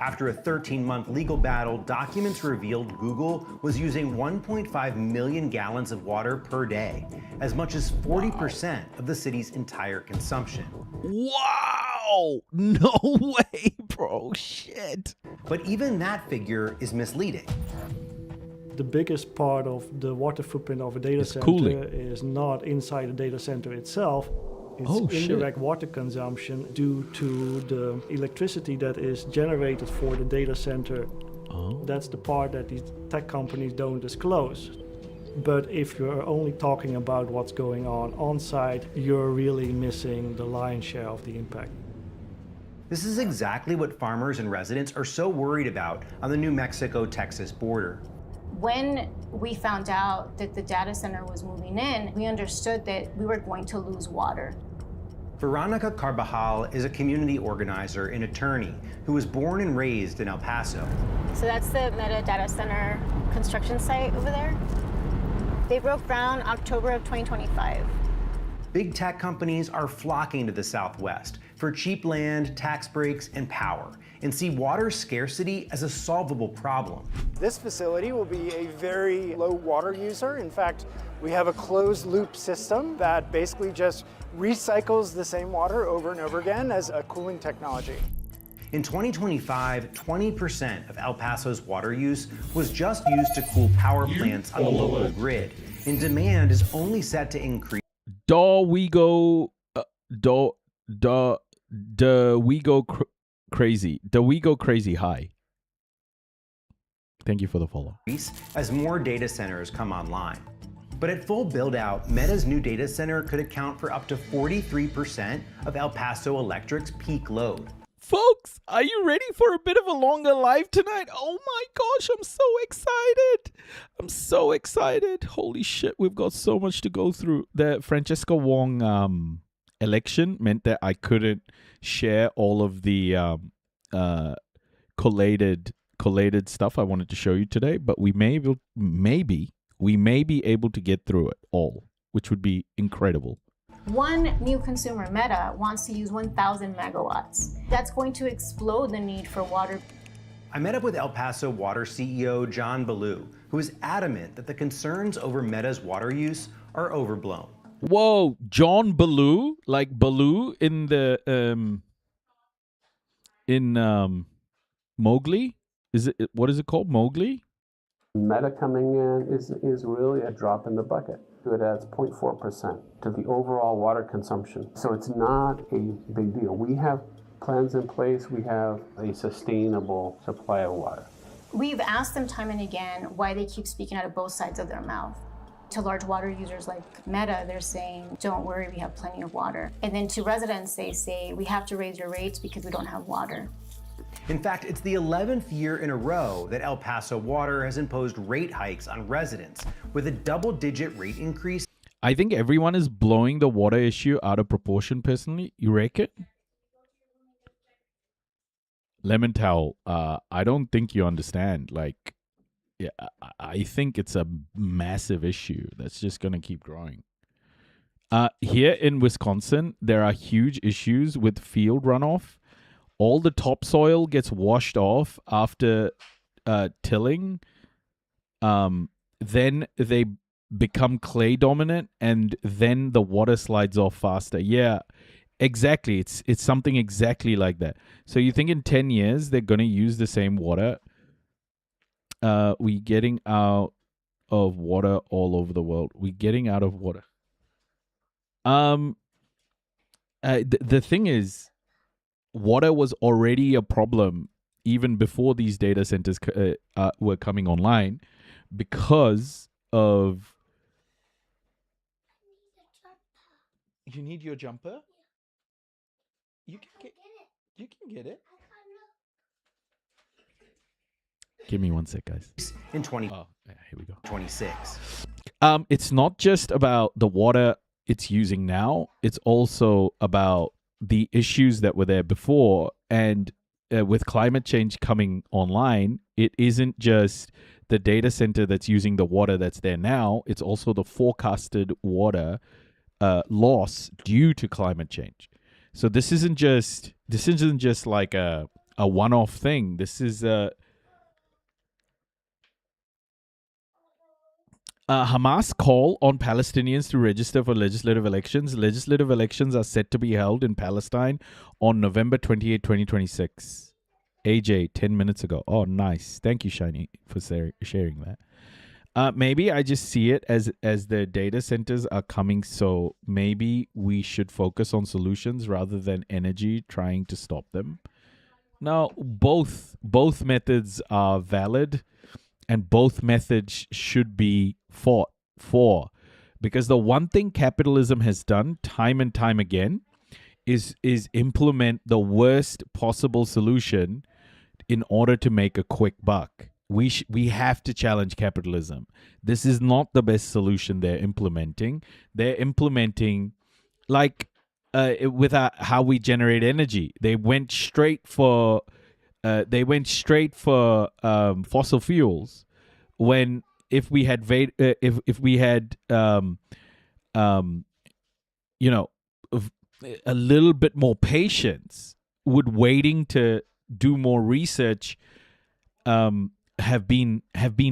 After a 13-month legal battle, documents revealed Google was using 1.5 million gallons of water per day, as much as 40% of the city's entire consumption. Wow! No way, bro. Shit. But even that figure is misleading. The biggest part of the water footprint of a data center cooling. is not inside the data center itself. It's indirect water consumption due to the electricity that is generated for the data center. That's the part that these tech companies don't disclose. But if you're only talking about what's going on site, you're really missing the lion's share of the impact. This is exactly what farmers and residents are so worried about on the New Mexico-Texas border. When we found out that the data center was moving in, we understood that we were going to lose water. Veronica Carbajal is a community organizer and attorney who was born and raised in El Paso. So that's the Meta data center construction site over there. They broke ground October of 2025. Big tech companies are flocking to the Southwest for cheap land, tax breaks, and power, and see water scarcity as a solvable problem. This facility will be a very low water user. In fact, we have a closed loop system that basically just recycles the same water over and over again as a cooling technology. In 2025, 20% of El Paso's water use was just used to cool power plants on the local grid, and demand is only set to increase. We go crazy high. Thank you for the follow. As more data centers come online. But at full build out, Meta's new data center could account for up to 43% of El Paso Electric's peak load. Folks, are you ready for a bit of a longer live tonight? Oh my gosh, I'm so excited. I'm so excited. Holy shit, we've got so much to go through. The Francesca Wong election meant that I couldn't share all of the collated stuff I wanted to show you today, but we may be able to get through it all, which would be incredible. One new consumer, Meta, wants to use 1,000 megawatts. That's going to explode the need for water. I met up with El Paso Water CEO John Ballou, who is adamant that the concerns over Meta's water use are overblown. Whoa, John Ballou, like Baloo in the Mowgli? What is it called? Mowgli? Meta coming in is really a drop in the bucket. It adds 0.4% to the overall water consumption. So it's not a big deal. We have plans in place. We have a sustainable supply of water. We've asked them time and again why they keep speaking out of both sides of their mouth. To large water users like Meta, they're saying, don't worry, we have plenty of water. And then to residents, they say, we have to raise your rates because we don't have water. In fact, it's the 11th year in a row that El Paso Water has imposed rate hikes on residents, with a double-digit rate increase. I think everyone is blowing the water issue out of proportion, personally. You reckon? Lemon Towel, I don't think you understand. Like, yeah, I think it's a massive issue that's just going to keep growing. Here in Wisconsin, there are huge issues with field runoff. All the topsoil gets washed off after tilling. Then they become clay dominant, and then the water slides off faster. Yeah, exactly. It's something exactly like that. So you think in 10 years they're going to use the same water? We getting out of water all over the world. We getting out of water. The thing is, water was already a problem even before these data centers were coming online because of... You need your jumper? You can get it. Give me one sec, guys. In 20. Oh, yeah, here we go. 26. It's not just about the water it's using now. It's also about the issues that were there before. And with climate change coming online, it isn't just the data center that's using the water that's there now. It's also the forecasted water loss due to climate change. So this isn't just like a one-off thing. This is Hamas call on Palestinians to register for legislative elections. Legislative elections are set to be held in Palestine on November 28, 2026. AJ, 10 minutes ago. Oh, nice. Thank you, Shiny, for sharing that. Maybe I just see it as the data centers are coming, so maybe we should focus on solutions rather than energy trying to stop them. Now, both methods are valid, and both methods should be fought for, because the one thing capitalism has done time and time again is implement the worst possible solution in order to make a quick buck. We have to challenge capitalism. This is not the best solution they're implementing. They're implementing like with how we generate energy. They went straight for fossil fuels, when if we had a little bit more patience, would waiting to do more research have been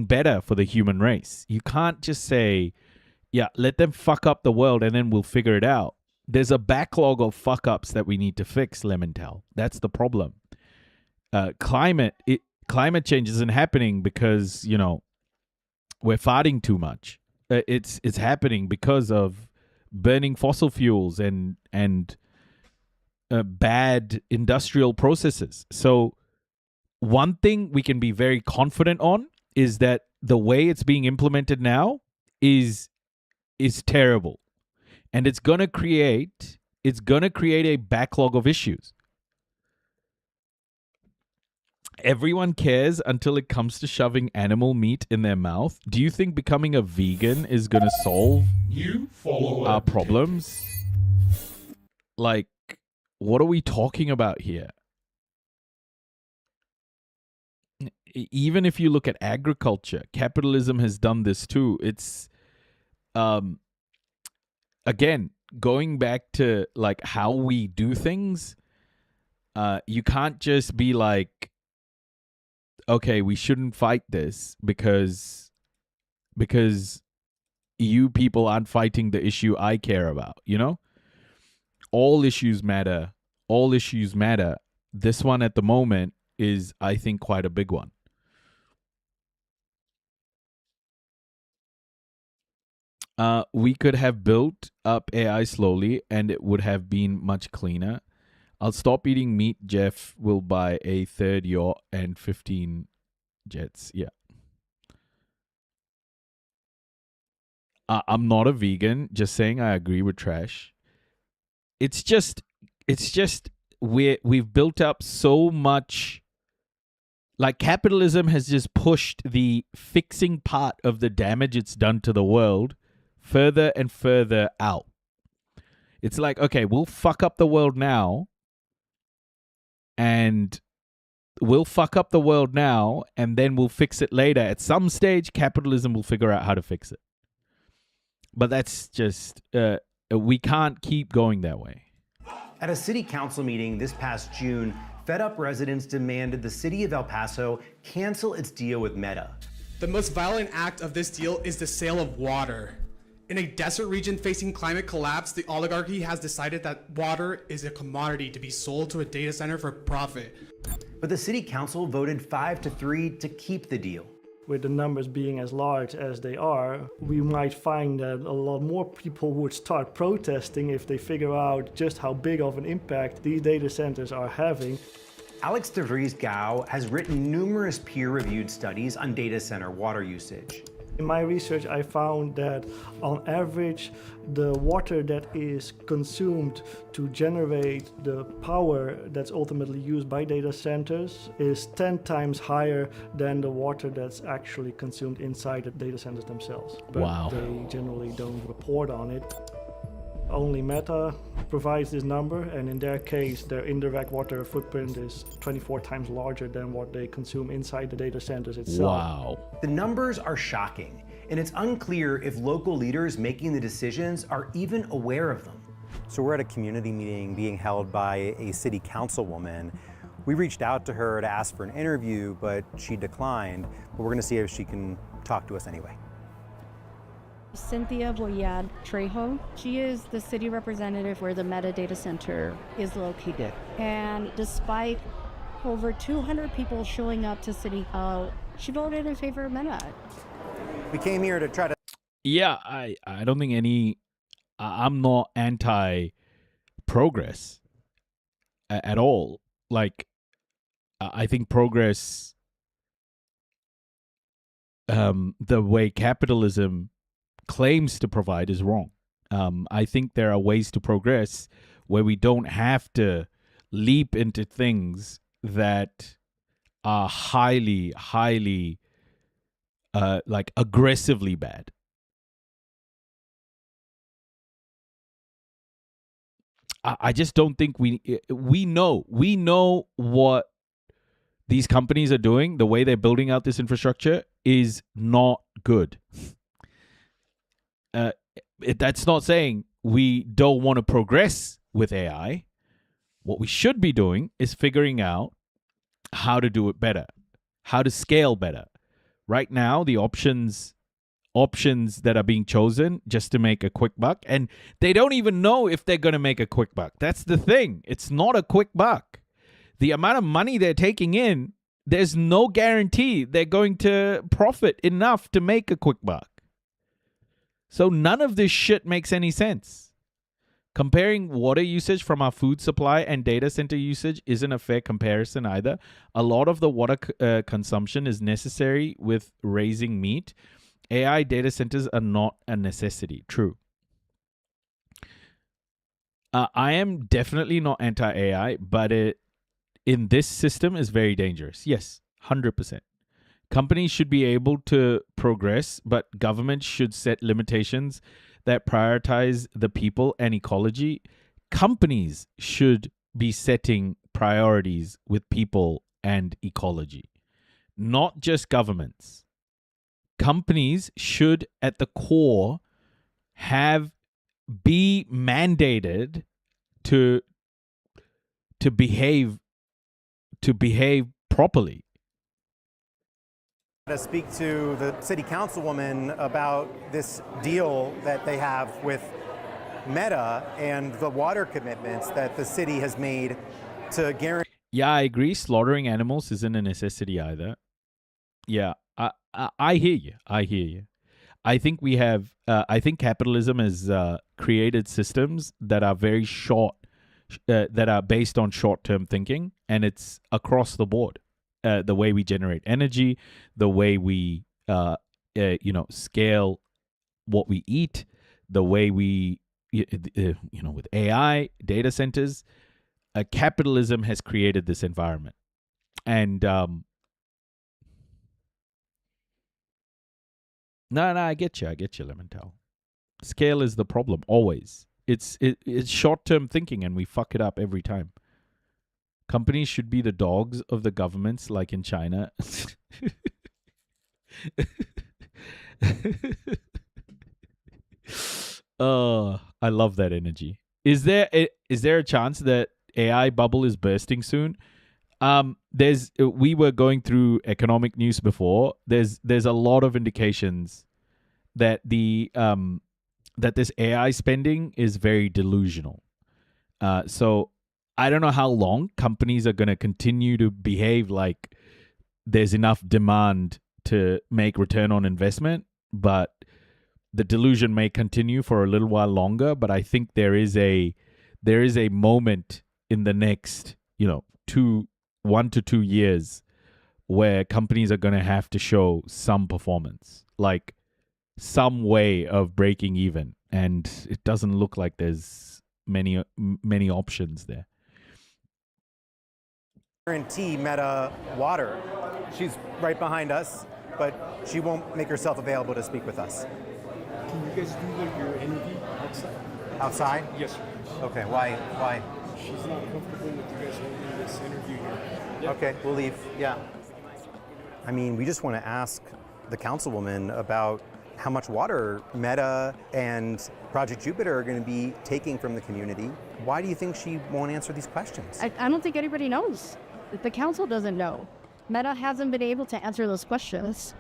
better for the human race. You can't just say, yeah, let them fuck up the world and then we'll figure it out. There's a backlog of fuck ups that we need to fix, Lemontel. That's the problem. Climate change isn't happening because, we're farting too much. It's happening because of burning fossil fuels and bad industrial processes. So one thing we can be very confident on is that the way it's being implemented now is terrible, and it's gonna create a backlog of issues. Everyone cares until it comes to shoving animal meat in their mouth. Do you think becoming a vegan is gonna solve our problems? Like, what are we talking about here? Even if you look at agriculture, capitalism has done this too. It's, again, going back to like how we do things. You can't just be like, okay, we shouldn't fight this because you people aren't fighting the issue I care about, you know? All issues matter. All issues matter. This one at the moment is, I think, quite a big one. We could have built up AI slowly and it would have been much cleaner. I'll stop eating meat. Jeff will buy a 3rd yacht and 15 jets. Yeah. I'm not a vegan. Just saying I agree with trash. It's just we've built up so much. Like, capitalism has just pushed the fixing part of the damage it's done to the world further and further out. It's like, okay, we'll fuck up the world now. And we'll fuck up the world now, and then we'll fix it later. At some stage, capitalism will figure out how to fix it. But that's just, we can't keep going that way. At a city council meeting this past June, fed-up residents demanded the city of El Paso cancel its deal with Meta. The most violent act of this deal is the sale of water. In a desert region facing climate collapse, the oligarchy has decided that water is a commodity to be sold to a data center for profit. But the city council voted 5-3 to keep the deal. With the numbers being as large as they are, we might find that a lot more people would start protesting if they figure out just how big of an impact these data centers are having. Alex de Vries Gao has written numerous peer-reviewed studies on data center water usage. In my research, I found that on average, the water that is consumed to generate the power that's ultimately used by data centers is 10 times higher than the water that's actually consumed inside the data centers themselves. But wow. They generally don't report on it. Only Meta provides this number, and in their case, their indirect water footprint is 24 times larger than what they consume inside the data centers itself. Wow. The numbers are shocking, and it's unclear if local leaders making the decisions are even aware of them. So we're at a community meeting being held by a city councilwoman. We reached out to her to ask for an interview, but she declined. But we're going to see if she can talk to us anyway. Cynthia Boyad Trejo. She is the city representative where the Meta data center is located. And despite over 200 people showing up to City Hall, she voted in favor of Meta. We came here to try to... Yeah, I don't think I'm not anti-progress at all. Like, I think progress, the way capitalism claims to provide is wrong. I think there are ways to progress where we don't have to leap into things that are highly, like aggressively bad. I just don't think we know what these companies are doing. The way they're building out this infrastructure is not good. That's not saying we don't want to progress with AI. What we should be doing is figuring out how to do it better, how to scale better. Right now, the options that are being chosen just to make a quick buck, and they don't even know if they're going to make a quick buck. That's the thing. It's not a quick buck. The amount of money they're taking in, there's no guarantee they're going to profit enough to make a quick buck. So none of this shit makes any sense. Comparing water usage from our food supply and data center usage isn't a fair comparison either. A lot of the water consumption is necessary with raising meat. AI data centers are not a necessity. True. I am definitely not anti-AI, but in this system is very dangerous. Yes, 100%. Companies should be able to progress, but governments should set limitations that prioritize the people and ecology. companies should be setting priorities with people and ecology, not just governments. Companies should, at the core, be mandated to behave properly. To speak to the city councilwoman about this deal that they have with Meta and the water commitments that the city has made to guarantee. Yeah, I agree. Slaughtering animals isn't a necessity either. Yeah, I hear you. I hear you. I think we have. I think capitalism has created systems that are very short, that are based on short-term thinking, and it's across the board. The way we generate energy, the way we, scale what we eat, the way we, with AI, data centers, capitalism has created this environment. And no, I get you, Lemontel. Scale is the problem, always. It's short-term thinking, and we fuck it up every time. Companies should be the dogs of the governments, like in China. Oh, I love that energy. Is there a chance that AI bubble is bursting soon? We were going through economic news before. There's a lot of indications that that this AI spending is very delusional. So I don't know how long companies are going to continue to behave like there's enough demand to make return on investment, but the delusion may continue for a little while longer. But I think there is a moment in the next 1 to 2 years where companies are going to have to show some performance, like some way of breaking even, and it doesn't look like there's many options there. Guarantee Meta water. She's right behind us, but she won't make herself available to speak with us. Can you guys do like your NV outside? Outside? Yes, sir. Okay, why? She's not comfortable with you guys holding this interview here. Yep. Okay, we'll leave. Yeah. I mean, we just want to ask the councilwoman about how much water Meta and Project Jupiter are going to be taking from the community. Why do you think she won't answer these questions? I don't think anybody knows. The council doesn't know. Meta hasn't been able to answer those questions.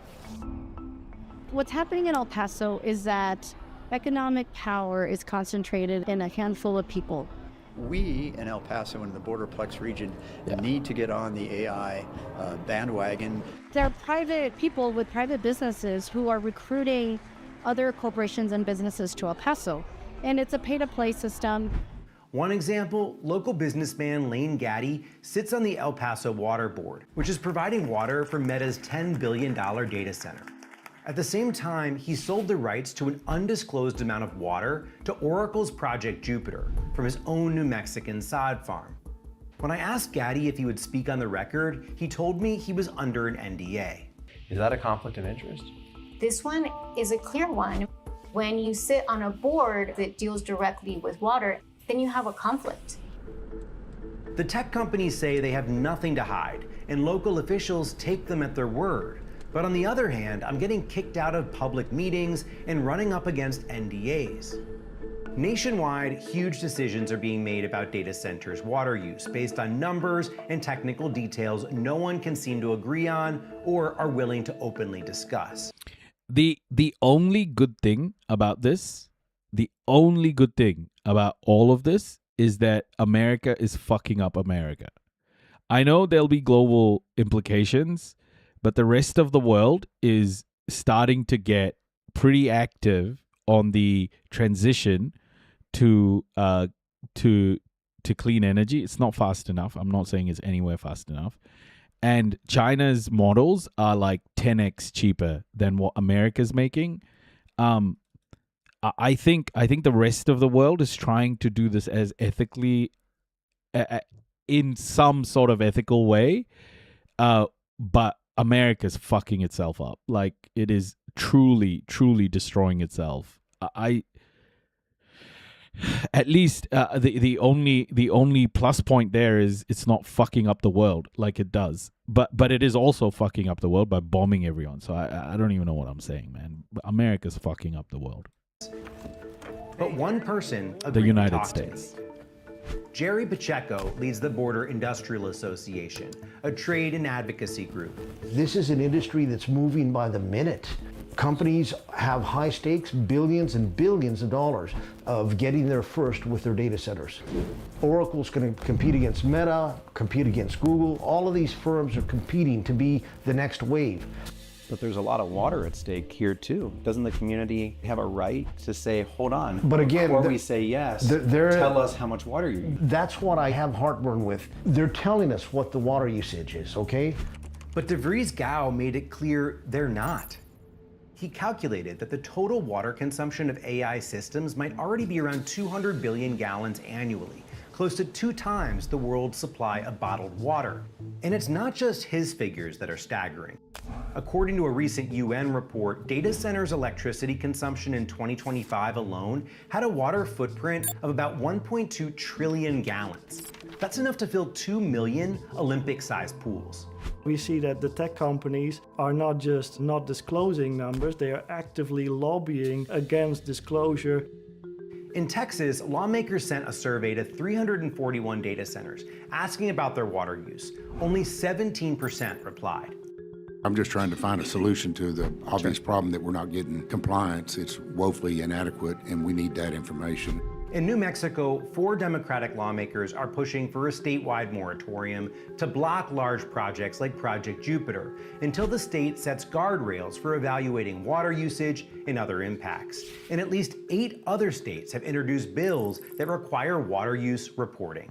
What's happening in El Paso is that economic power is concentrated in a handful of people. We in El Paso and the Borderplex region need to get on the AI bandwagon. There are private people with private businesses who are recruiting other corporations and businesses to El Paso, and it's a pay-to-play system. One example, local businessman Lane Gaddy sits on the El Paso Water Board, which is providing water for Meta's $10 billion data center. At the same time, he sold the rights to an undisclosed amount of water to Oracle's Project Jupiter from his own New Mexican sod farm. When I asked Gaddy if he would speak on the record, he told me he was under an NDA. Is that a conflict of interest? This one is a clear one. When you sit on a board that deals directly with water, then you have a conflict. The tech companies say they have nothing to hide, and local officials take them at their word. But on the other hand, I'm getting kicked out of public meetings and running up against NDAs. Nationwide, huge decisions are being made about data centers' water use based on numbers and technical details no one can seem to agree on or are willing to openly discuss. The only good thing about this, the only good thing about all of this is that America is fucking up America. I know there'll be global implications, but the rest of the world is starting to get pretty active on the transition to clean energy. It's not fast enough. I'm not saying it's anywhere fast enough. And China's models are like 10x cheaper than what America's making. I think the rest of the world is trying to do this as ethically, in some sort of ethical way, but America's fucking itself up. Like, it is truly, truly destroying itself. at least the only plus point there is it's not fucking up the world like it does. But it is also fucking up the world by bombing everyone. So I don't even know what I'm saying, man. America's fucking up the world. But one person agreed The to United talk to States. me. Jerry Pacheco leads the Border Industrial Association, a trade and advocacy group. This is an industry that's moving by the minute. Companies have high stakes, billions and billions of dollars of getting there first with their data centers. Oracle's going to compete against Meta, compete against Google. All of these firms are competing to be the next wave. But there's a lot of water at stake here too. Doesn't the community have a right to say, hold on, But again, before we say yes, tell us how much water you use? That's what I have heartburn with. They're telling us what the water usage is, okay? But DeVries Gao made it clear they're not. He calculated that the total water consumption of AI systems might already be around 200 billion gallons annually, close to 2 times the world's supply of bottled water. And it's not just his figures that are staggering. According to a recent UN report, data centers' electricity consumption in 2025 alone had a water footprint of about 1.2 trillion gallons. That's enough to fill 2 million Olympic-sized pools. We see that the tech companies are not just not disclosing numbers, they are actively lobbying against disclosure. In Texas, lawmakers sent a survey to 341 data centers asking about their water use. Only 17% replied. I'm just trying to find a solution to the obvious problem that we're not getting compliance. It's woefully inadequate, and we need that information. In New Mexico, 4 Democratic lawmakers are pushing for a statewide moratorium to block large projects like Project Jupiter until the state sets guardrails for evaluating water usage and other impacts. And at least 8 other states have introduced bills that require water use reporting.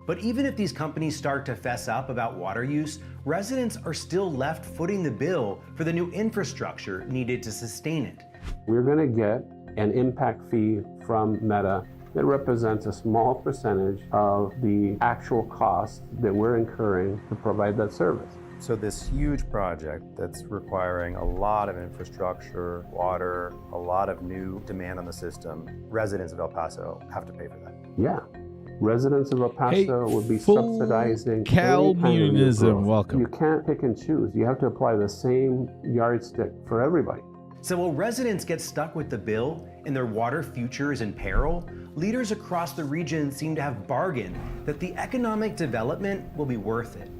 But even if these companies start to fess up about water use, residents are still left footing the bill for the new infrastructure needed to sustain it. We're going to get an impact fee from Meta that represents a small percentage of the actual cost that we're incurring to provide that service. So this huge project that's requiring a lot of infrastructure, water, a lot of new demand on the system, residents of El Paso have to pay for that. Yeah. Residents of El Paso would be subsidizing communism. Welcome. You can't pick and choose. You have to apply the same yardstick for everybody. So while residents get stuck with the bill and their water future is in peril, leaders across the region seem to have bargained that the economic development will be worth it.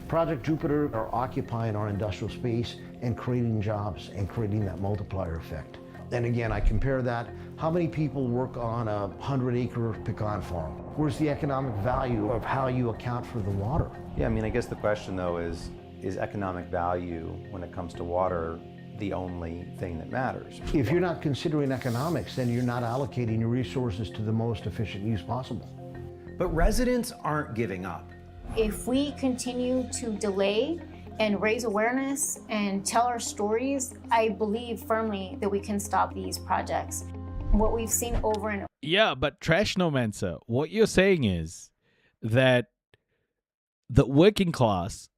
Project Jupiter are occupying our industrial space and creating jobs and creating that multiplier effect. And again, I compare that, how many people work on a 100-acre pecan farm? Where's the economic value of how you account for the water? Yeah, I mean, I guess the question though is economic value when it comes to water the only thing that matters? If you're not considering economics, then you're not allocating your resources to the most efficient use possible. But residents aren't giving up. If we continue to delay and raise awareness and tell our stories, I believe firmly that we can stop these projects. What we've seen over and over. Yeah, but Trashnomancer, what you're saying is that the working class,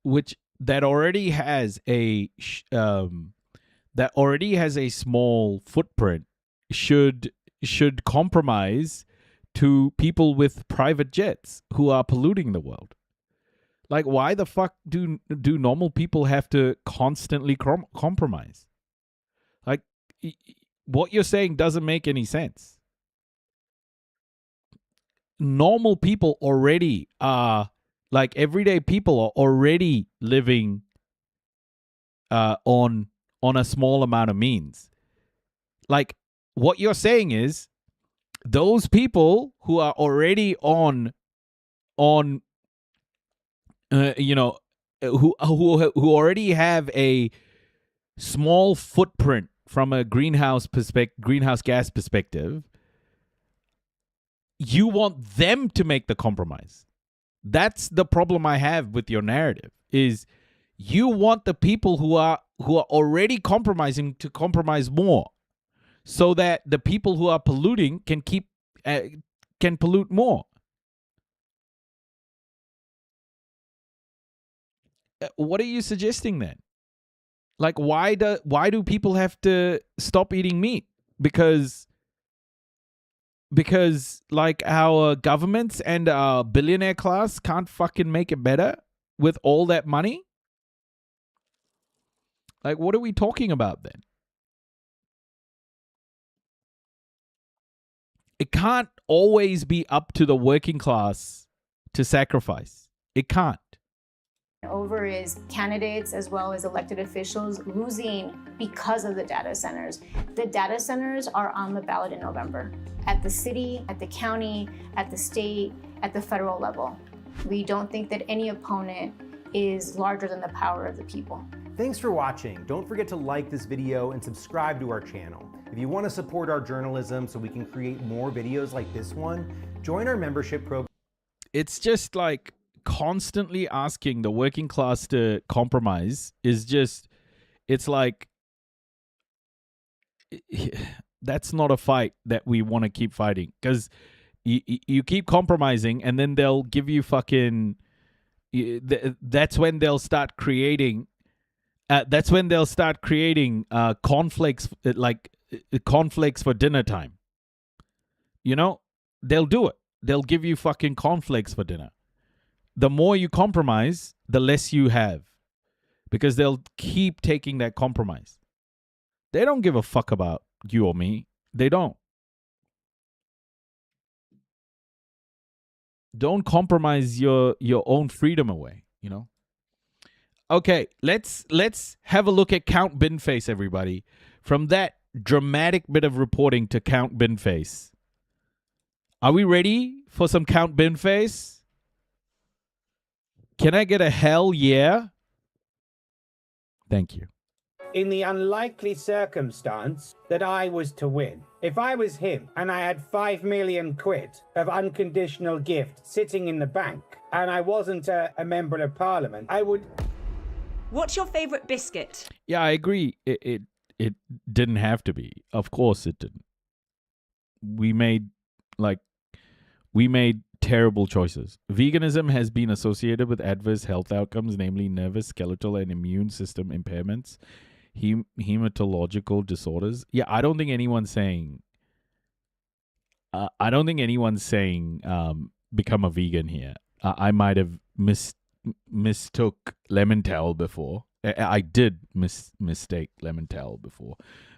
that already has a small footprint, should compromise to people with private jets who are polluting the world. Like, why the fuck do normal people have to constantly compromise? Like, what you're saying doesn't make any sense. Normal people already are, like, everyday people are already living on a small amount of means. Like, what you're saying is those people who are already who already have a small footprint from a greenhouse gas perspective, you want them to make the compromise. That's the problem I have with your narrative, is you want the people who are already compromising to compromise more, so that the people who are polluting can pollute more. What are you suggesting then? Like, why do people have to stop eating meat? Because because like our governments and our billionaire class can't fucking make it better with all that money? Like, what are we talking about then? It can't always be up to the working class to sacrifice. It can't. Over is candidates as well as elected officials losing because of the data centers. The data centers are on the ballot in November at the city, at the county, at the state, at the federal level. We don't think that any opponent is larger than the power of the people. Thanks for watching. Don't forget to like this video and subscribe to our channel. If you want to support our journalism so we can create more videos like this one, join our membership program. It's just like constantly asking the working class to compromise is just, it's like, that's not a fight that we want to keep fighting, because you keep compromising and then they'll give you fucking, that's when they'll start creating conflicts, like conflicts for dinner time. You know, they'll do it. They'll give you fucking conflicts for dinner. The more you compromise, the less you have, because they'll keep taking that compromise. They don't give a fuck about you or me. They don't. Don't compromise your own freedom away, you know? Okay, let's have a look at Count Binface, everybody. From that dramatic bit of reporting to Count Binface. Are we ready for some Count Binface? Can I get a hell yeah? Thank you. In the unlikely circumstance that I was to win, if I was him and I had 5 million quid of unconditional gift sitting in the bank and I wasn't a member of parliament, I would... What's your favourite biscuit? Yeah, I agree. It didn't have to be. Of course it didn't. We made terrible choices. Veganism has been associated with adverse health outcomes, namely nervous, skeletal, and immune system impairments, hematological disorders. Yeah, I don't think anyone's saying become a vegan here. I might have mistook lemon towel before. I did mistake lemon towel before,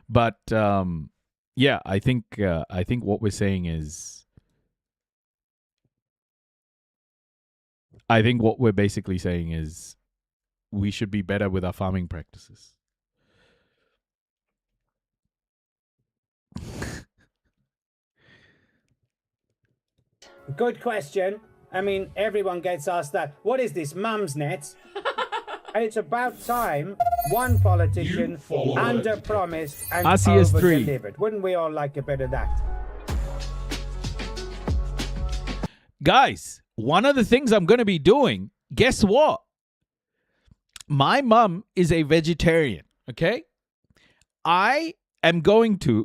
but yeah, I think what we're saying is, I think what we're basically saying is we should be better with our farming practices. Good question. I mean, everyone gets asked that. What is this, mum's net? And it's about time one politician under-promised and over-delivered. Wouldn't we all like a bit of that? Guys, one of the things I'm going to be doing, guess what? My mum is a vegetarian, okay? I'm going to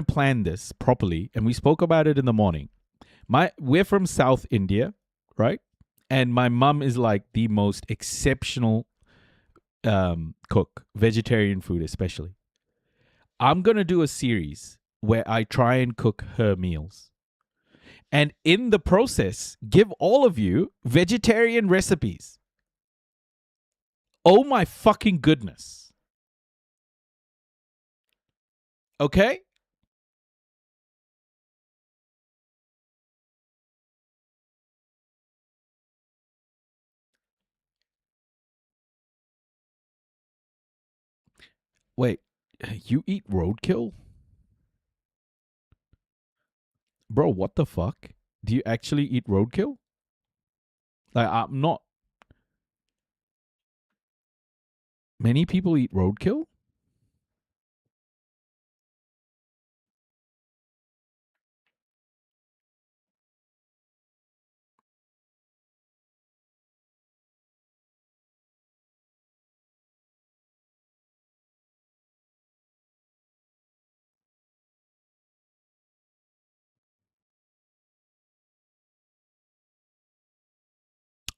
plan this properly, and we spoke about it in the morning. We're from South India, right? And my mum is like the most exceptional cook, vegetarian food especially. I'm going to do a series where I try and cook her meals. And in the process, give all of you vegetarian recipes. Oh my fucking goodness. Okay? Wait, you eat roadkill? Bro, what the fuck? Do you actually eat roadkill? Like, I'm not. Many people eat roadkill?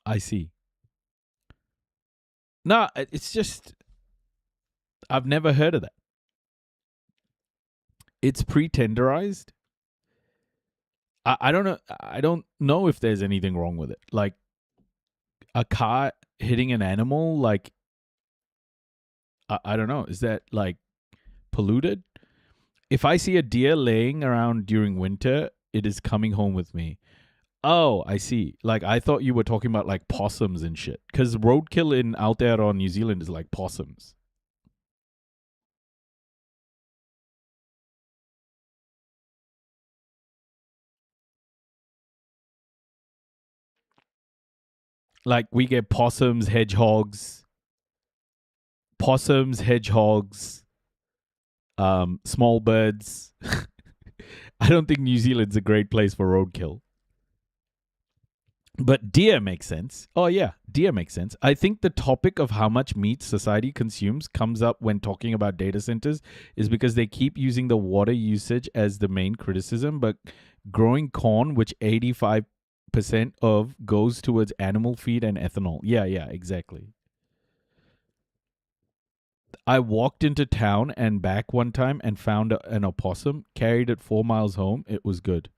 I see. No, it's just, I've never heard of that. It's pre-tenderized? I don't know. I don't know if there's anything wrong with it. Like a car hitting an animal, like I don't know. Is that like polluted? If I see a deer laying around during winter, it is coming home with me. Oh, I see. Like I thought you were talking about like possums and shit. Because roadkill in Aotearoa, New Zealand is like possums. Like we get possums, hedgehogs, small birds. I don't think New Zealand's a great place for roadkill. But deer makes sense. Oh yeah, deer makes sense. I think the topic of how much meat society consumes comes up when talking about data centers is because they keep using the water usage as the main criticism, but growing corn, which 85% of goes towards animal feed and ethanol. Yeah, exactly. I walked into town and back one time and found an opossum, carried it 4 miles home. It was good.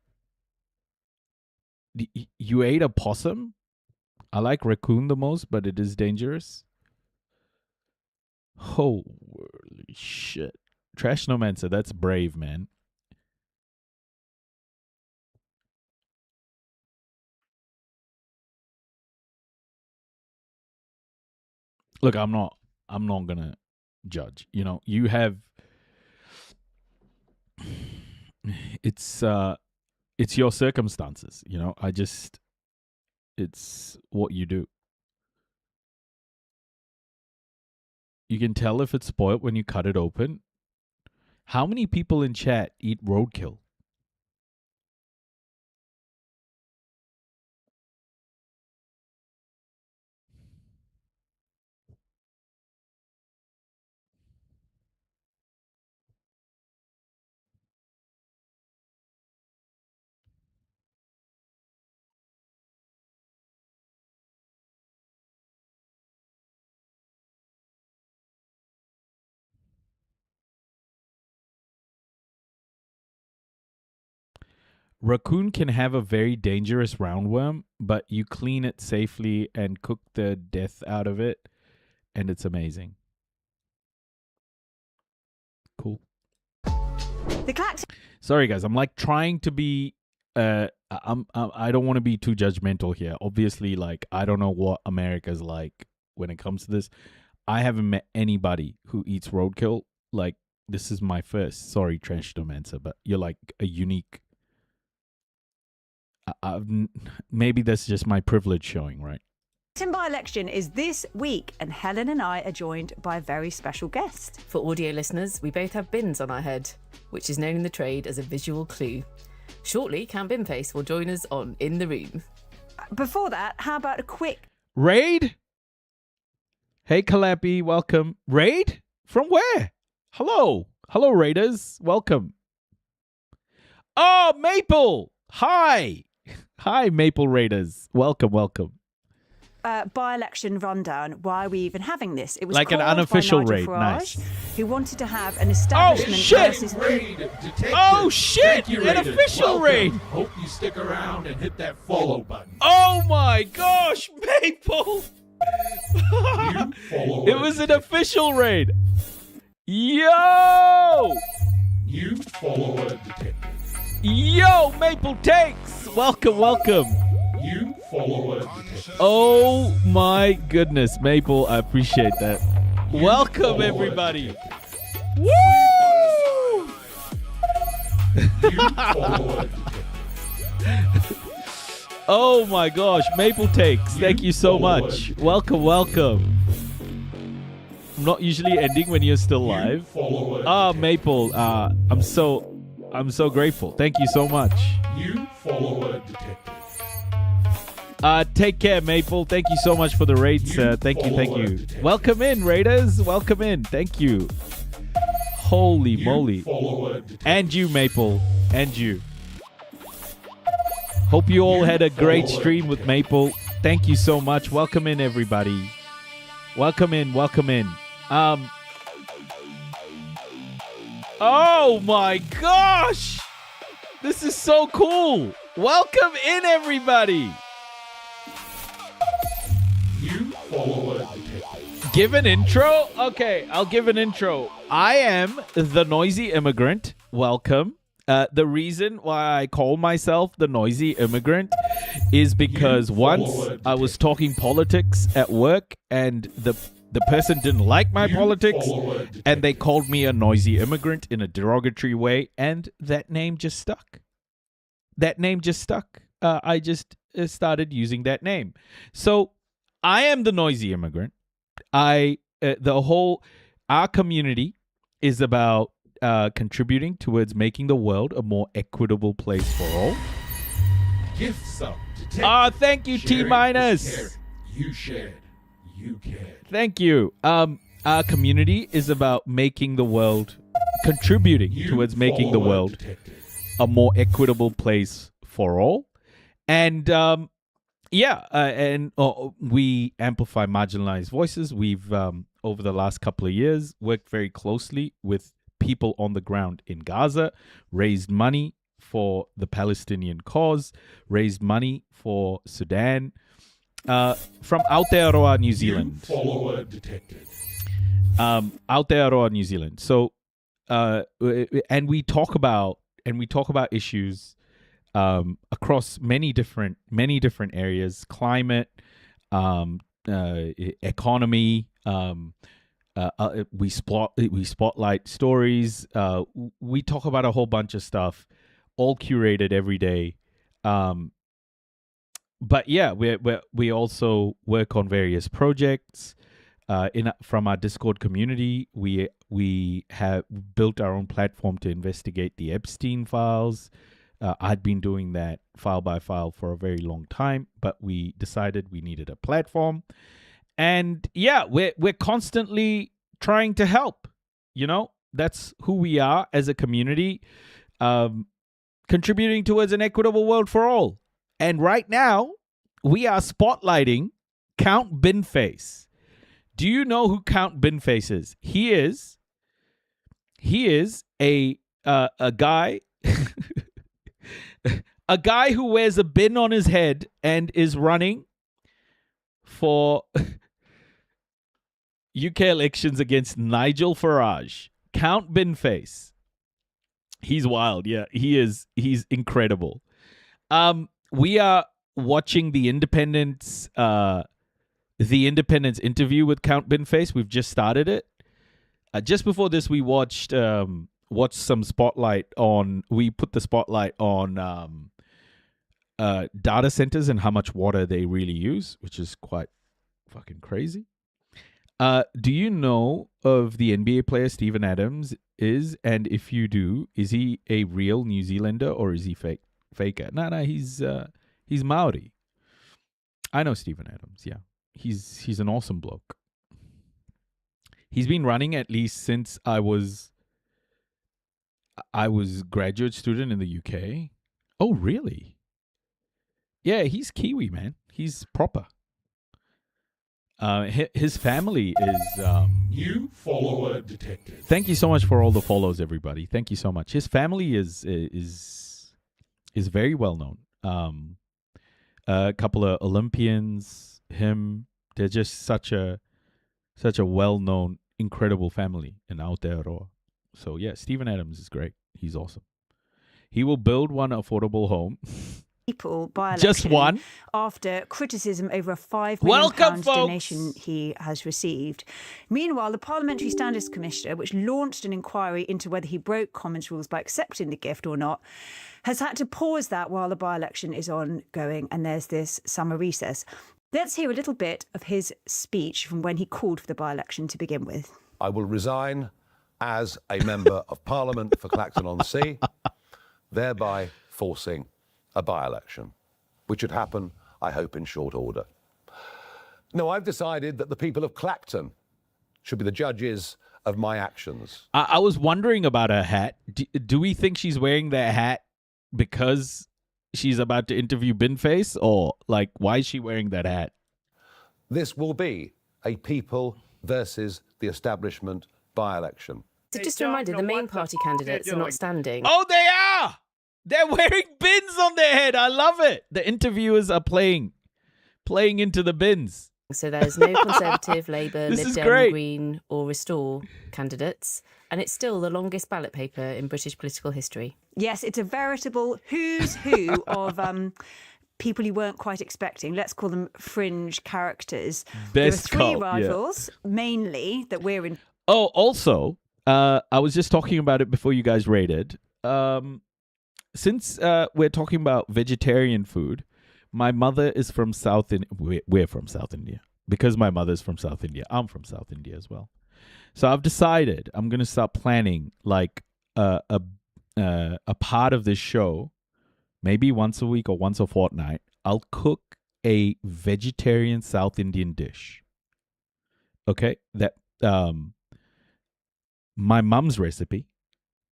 You ate a possum? I like raccoon the most, but it is dangerous. Holy shit. Trash Nomancer, that's brave, man. Look, I'm not gonna judge. You know, you have it's your circumstances, you know. It's what you do. You can tell if it's spoiled when you cut it open. How many people in chat eat roadkill? Raccoon can have a very dangerous roundworm, but you clean it safely and cook the death out of it, and it's amazing. Cool. Sorry, guys. I'm like trying to be. I don't want to be too judgmental here. Obviously, like I don't know what America's like when it comes to this. I haven't met anybody who eats roadkill. Like this is my first. Sorry, Trash Domancer, but you're like a unique. Maybe that's just my privilege showing, right? By-election is this week, and Helen and I are joined by a very special guest. For audio listeners, we both have bins on our head, which is known in the trade as a visual clue. Shortly, Cam Binface will join us on In the Room. Before that, how about a quick... Raid? Hey, Calapi, welcome. Raid? From where? Hello, Raiders. Welcome. Oh, Maple! Hi! Hi, Maple Raiders. Welcome. By-election rundown. Why are we even having this? It was like an unofficial raid. Nice. Who wanted to have an establishment versus raid detected. Oh shit! You, an official raid. Hope you stick around and hit that follow button. Oh my gosh, Maple! It was an official raid. Yo! New follower detected. Yo, Maple takes. Welcome. New follower detected. Oh my goodness, Maple, I appreciate that. Welcome everybody. Woo! Oh my gosh, Maple takes. Thank you so much. Welcome. I'm not usually ending when you're still live. Maple, I'm so grateful. Thank you so much. New follower detected. Take care, Maple. Thank you so much for the raid, sir. Thank you. Welcome in, Raiders. Welcome in. Thank you. Holy moly. And you, Maple. And you. Hope you all had a great stream with Maple. Thank you so much. Welcome in, everybody. Welcome in. Oh my gosh! This is so cool! Welcome in, everybody. You follow a detective. Give an intro? Okay, I'll give an intro. I am the noisy immigrant. Welcome. The reason why I call myself the noisy immigrant is because once I was talking politics at work and the person didn't like my politics and they called me a noisy immigrant in a derogatory way, and that name just stuck. I just started using that name. So I am the noisy immigrant. Our community is about contributing towards making the world a more equitable place for all. Gift sub. Thank you, T minus. You shared. You cared. Thank you. Our community is about making the world, contributing towards making the world a more equitable place for all. And we amplify marginalized voices. We've, over the last couple of years, worked very closely with people on the ground in Gaza, raised money for the Palestinian cause, raised money for Sudan, from Aotearoa, New Zealand. You follow a detective. Aotearoa, New Zealand. So, and we talk about issues across many different areas: climate, economy. We spotlight stories. We talk about a whole bunch of stuff, all curated every day. But yeah, we also work on various projects. From our Discord community, we have built our own platform to investigate the Epstein files. I'd been doing that file by file for a very long time, but we decided we needed a platform. And yeah, we're constantly trying to help. You know, that's who we are as a community, contributing towards an equitable world for all. And right now, we are spotlighting Count Binface. Do you know who Count Binface is? He is a guy, a guy who wears a bin on his head and is running for UK elections against Nigel Farage. Count Binface. He's wild. Yeah, he's incredible. We are watching the Independent's interview with Count Binface. We've just started it. Just before this, we watched some spotlight on. We put the spotlight on data centers and how much water they really use, which is quite fucking crazy. Do you know of the NBA player Steven Adams is? And if you do, is he a real New Zealander or is he faker? No, he's Maori. I know Steven Adams. Yeah, he's an awesome bloke. He's been running at least since I was graduate student in the UK. Oh, really? Yeah, he's Kiwi, man. He's proper. His family is. You follow a detective. Thank you so much for all the follows, everybody. Thank you so much. His family is very well known. A couple of Olympians. Him. They're just such a well known, incredible family in Aotearoa. So yeah, Steven Adams is great. He's awesome. He will build one affordable home. People by just one after criticism over a £5 million donation he has received. Meanwhile, the Parliamentary Standards Commissioner, which launched an inquiry into whether he broke Commons rules by accepting the gift or not, has had to pause that while the by-election is ongoing and there's this summer recess. Let's hear a little bit of his speech from when he called for the by-election to begin with. I will resign as a member of Parliament for Clacton-on-Sea, thereby forcing a by-election, which would happen, I hope, in short order. No, I've decided that the people of Clacton should be the judges of my actions. I was wondering about her hat. Do we think she's wearing that hat because she's about to interview Binface, or like, why is she wearing that hat? This will be a people versus the establishment by-election. So just a reminder, the main party candidates are not standing. Oh, they are! They're wearing bins on their head. I love it. The interviewers are playing into the bins. So there's no Conservative, Labour, This Lib is Dem, great. Green or Restore candidates. And it's still the longest ballot paper in British political history. Yes, it's a veritable who's who of people you weren't quite expecting. Let's call them fringe characters. Best there are three cop, yeah. rivals, mainly, that we're in. Oh, also, I was just talking about it before you guys rated. Since we're talking about vegetarian food, my mother is from South India. We're from South India. Because my mother's from South India, I'm from South India as well. So I've decided I'm going to start planning like a part of this show, maybe once a week or once a fortnight. I'll cook a vegetarian South Indian dish. Okay? That my mom's recipe.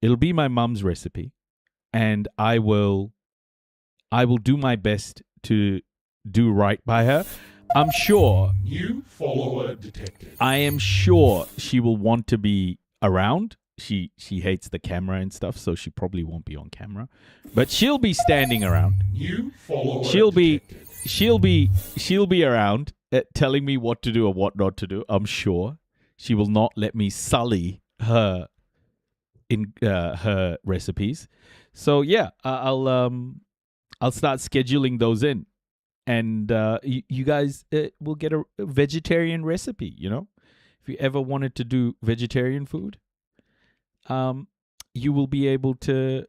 It'll be my mom's recipe. And I will do my best to do right by her. I'm sure. New follower detected. I am sure she will want to be around. She hates the camera and stuff, so she probably won't be on camera. But she'll be standing around. New follower She'll detected. be around telling me what to do or what not to do. I'm sure she will not let me sully her in her recipes. So yeah, I'll start scheduling those in, and you guys will get a vegetarian recipe. You know, if you ever wanted to do vegetarian food, you will be able to,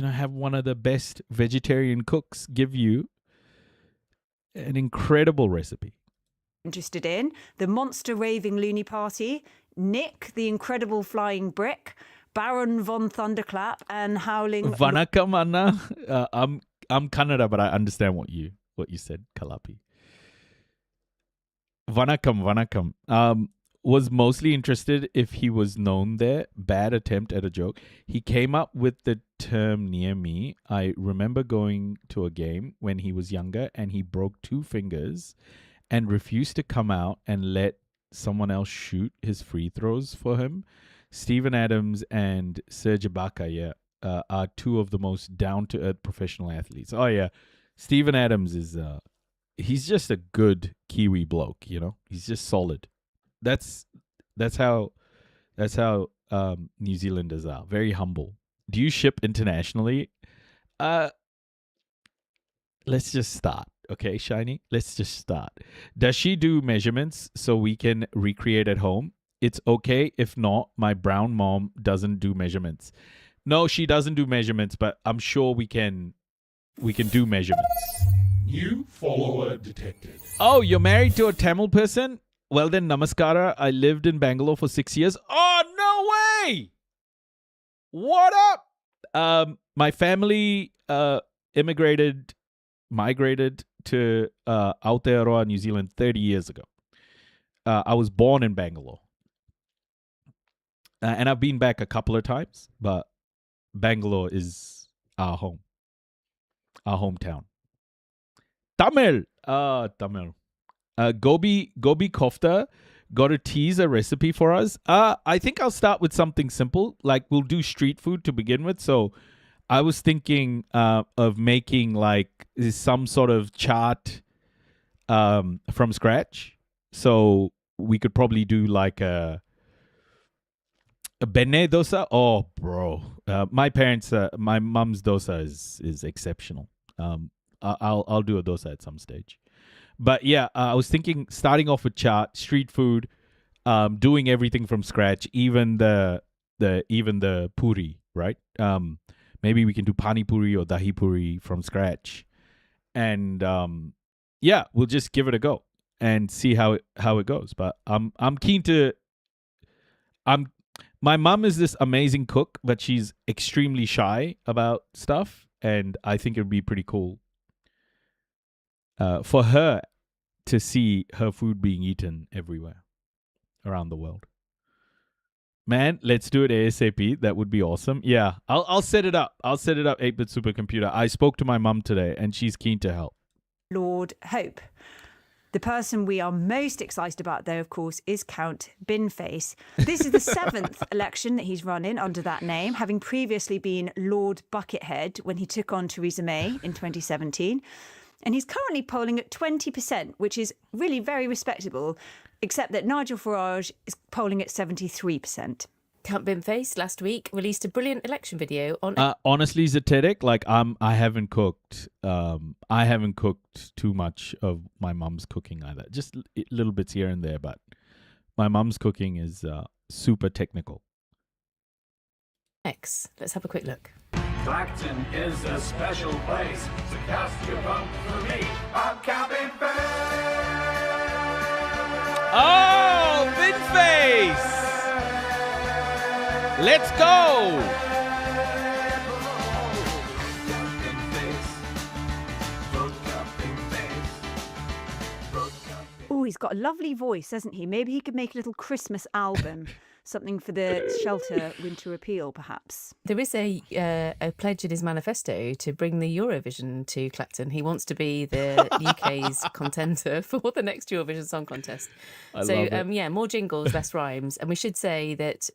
have one of the best vegetarian cooks give you an incredible recipe. Interested in the Monster Raving Loony Party, Nick, the Incredible Flying Brick, Baron von Thunderclap, and Howling. Vanakkam, Anna. I'm Kannada, but I understand what you said, Kalapi. Vanakkam. Was mostly interested if he was known there. Bad attempt at a joke. He came up with the term near me. I remember going to a game when he was younger and he broke 2 fingers and refused to come out and let someone else shoot his free throws for him. Steven Adams and Serge Ibaka, are 2 of the most down-to-earth professional athletes. Oh, yeah. Steven Adams is, he's just a good Kiwi bloke, you know? He's just solid. That's how New Zealanders are. Very humble. Do you ship internationally? Let's just start. Okay, Shiny? Let's just start. Does she do measurements so we can recreate at home? It's okay if not. My brown mom doesn't do measurements. No, she doesn't do measurements, but I'm sure we can do measurements. New follower detected. Oh, you're married to a Tamil person? Well then, namaskara. I lived in Bangalore for 6 years. Oh, no way! What up? My family migrated to Aotearoa, New Zealand 30 years ago. I was born in Bangalore. And I've been back a couple of times, but Bangalore is our home. Our hometown. Tamil. Tamil. Gobi kofta got a teaser recipe for us. I think I'll start with something simple. Like we'll do street food to begin with. So I was thinking of making like some sort of chaat from scratch. So we could probably do like a benne dosa. Oh, bro. My mom's dosa is exceptional. I'll do a dosa at some stage. But yeah, I was thinking starting off with chaat, street food, doing everything from scratch, even the puri, right? Maybe we can do pani puri or dahi puri from scratch, and yeah, we'll just give it a go and see how it goes. But I'm keen to. My mom is this amazing cook, but she's extremely shy about stuff, and I think it would be pretty cool for her to see her food being eaten everywhere around the world. Man, let's do it ASAP. That would be awesome. Yeah, I'll set it up. 8-bit supercomputer. I spoke to my mum today, and she's keen to help. Lord Hope. The person we are most excited about, though, of course, is Count Binface. This is the 7th election that he's run in under that name, having previously been Lord Buckethead when he took on Theresa May in 2017. And he's currently polling at 20%, which is really very respectable, except that Nigel Farage is polling at 73%. Count Binface last week released a brilliant election video on. Honestly, Zetetic, like I haven't cooked. I haven't cooked too much of my mum's cooking either. Just little bits here and there, but my mum's cooking is super technical. X. Let's have a quick look. Clacton is a special place, so cast your vote for me. I'm Count Binface. Oh, Binface! Let's go! Oh, he's got a lovely voice, hasn't he? Maybe he could make a little Christmas album. Something for the shelter winter appeal, perhaps. There is a pledge in his manifesto to bring the Eurovision to Clacton. He wants to be the UK's contender for the next Eurovision Song Contest. Yeah, more jingles, less rhymes. And we should say that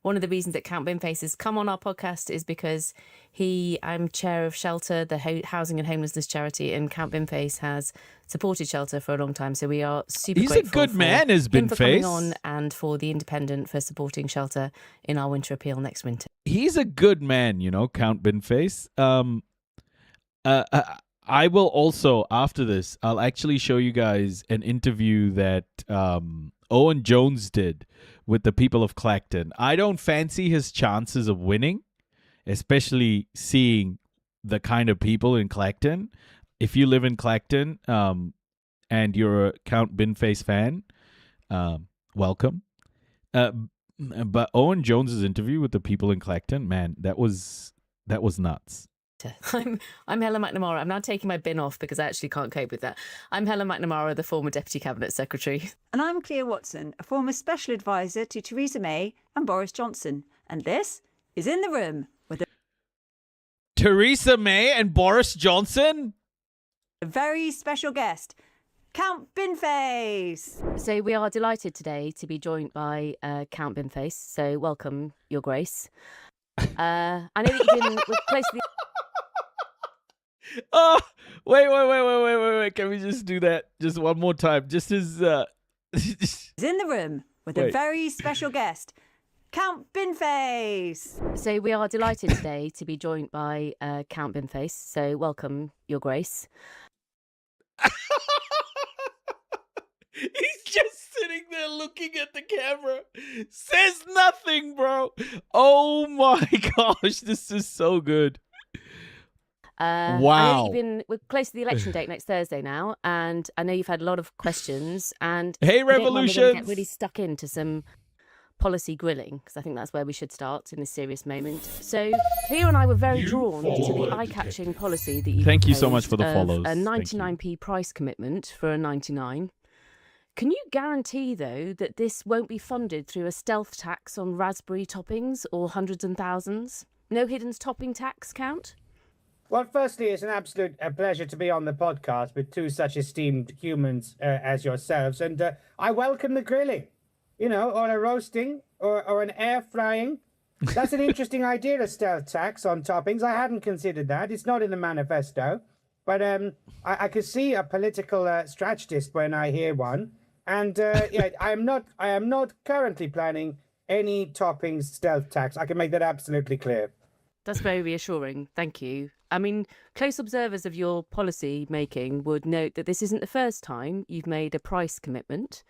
one of the reasons that Count Binface has come on our podcast is because I'm chair of Shelter, the housing and homelessness charity, and Count Binface has supported Shelter for a long time. So we are super grateful. He's a good man, has him for coming Binface. on, and for the Independent for supporting Shelter in our winter appeal next winter. He's a good man, Count Binface. I will also, after this, I'll actually show you guys an interview that Owen Jones did with the people of Clacton. I don't fancy his chances of winning, especially seeing the kind of people in Clacton. If you live in Clacton and you're a Count Binface fan, welcome. But Owen Jones's interview with the people in Clacton, man, that was nuts. I'm Helen McNamara. I'm now taking my bin off because I actually can't cope with that. I'm Helen McNamara, the former Deputy Cabinet Secretary. And I'm Clea Watson, a former Special Advisor to Theresa May and Boris Johnson. And this is In the Room with Theresa May and Boris Johnson? a very special guest, Count Binface. So we are delighted today to be joined by Count Binface. So welcome, Your Grace. I know that you've been close to the... Oh, wait. Can we just do that just one more time? Just as... Is in the room with a very special guest, Count Binface. So we are delighted today to be joined by Count Binface. So welcome, Your Grace. He's just sitting there looking at the camera. Says nothing, bro. Oh my gosh, this is so good. Wow. I know we're close to the election date next Thursday now, and I know you've had a lot of questions. And hey, Revolution, we're going to Revolutions! get really stuck into some policy grilling, because I think that's where we should start in this serious moment. So Cleo and I were very drawn to the eye-catching policy that you Thank you so proposed much for the of follows. a 99p price commitment for a 99. Can you guarantee, though, that this won't be funded through a stealth tax on raspberry toppings or hundreds and thousands? No hidden topping tax, Count? Well, firstly, it's an absolute pleasure to be on the podcast with two such esteemed humans as yourselves. And I welcome the grilling, or a roasting or an air frying. That's an interesting idea, a stealth tax on toppings. I hadn't considered that. It's not in the manifesto. But I could see a political strategist when I hear one. And I am not currently planning any toppings stealth tax. I can make that absolutely clear. That's very reassuring. Thank you. I mean, close observers of your policy making would note that this isn't the first time you've made a price commitment.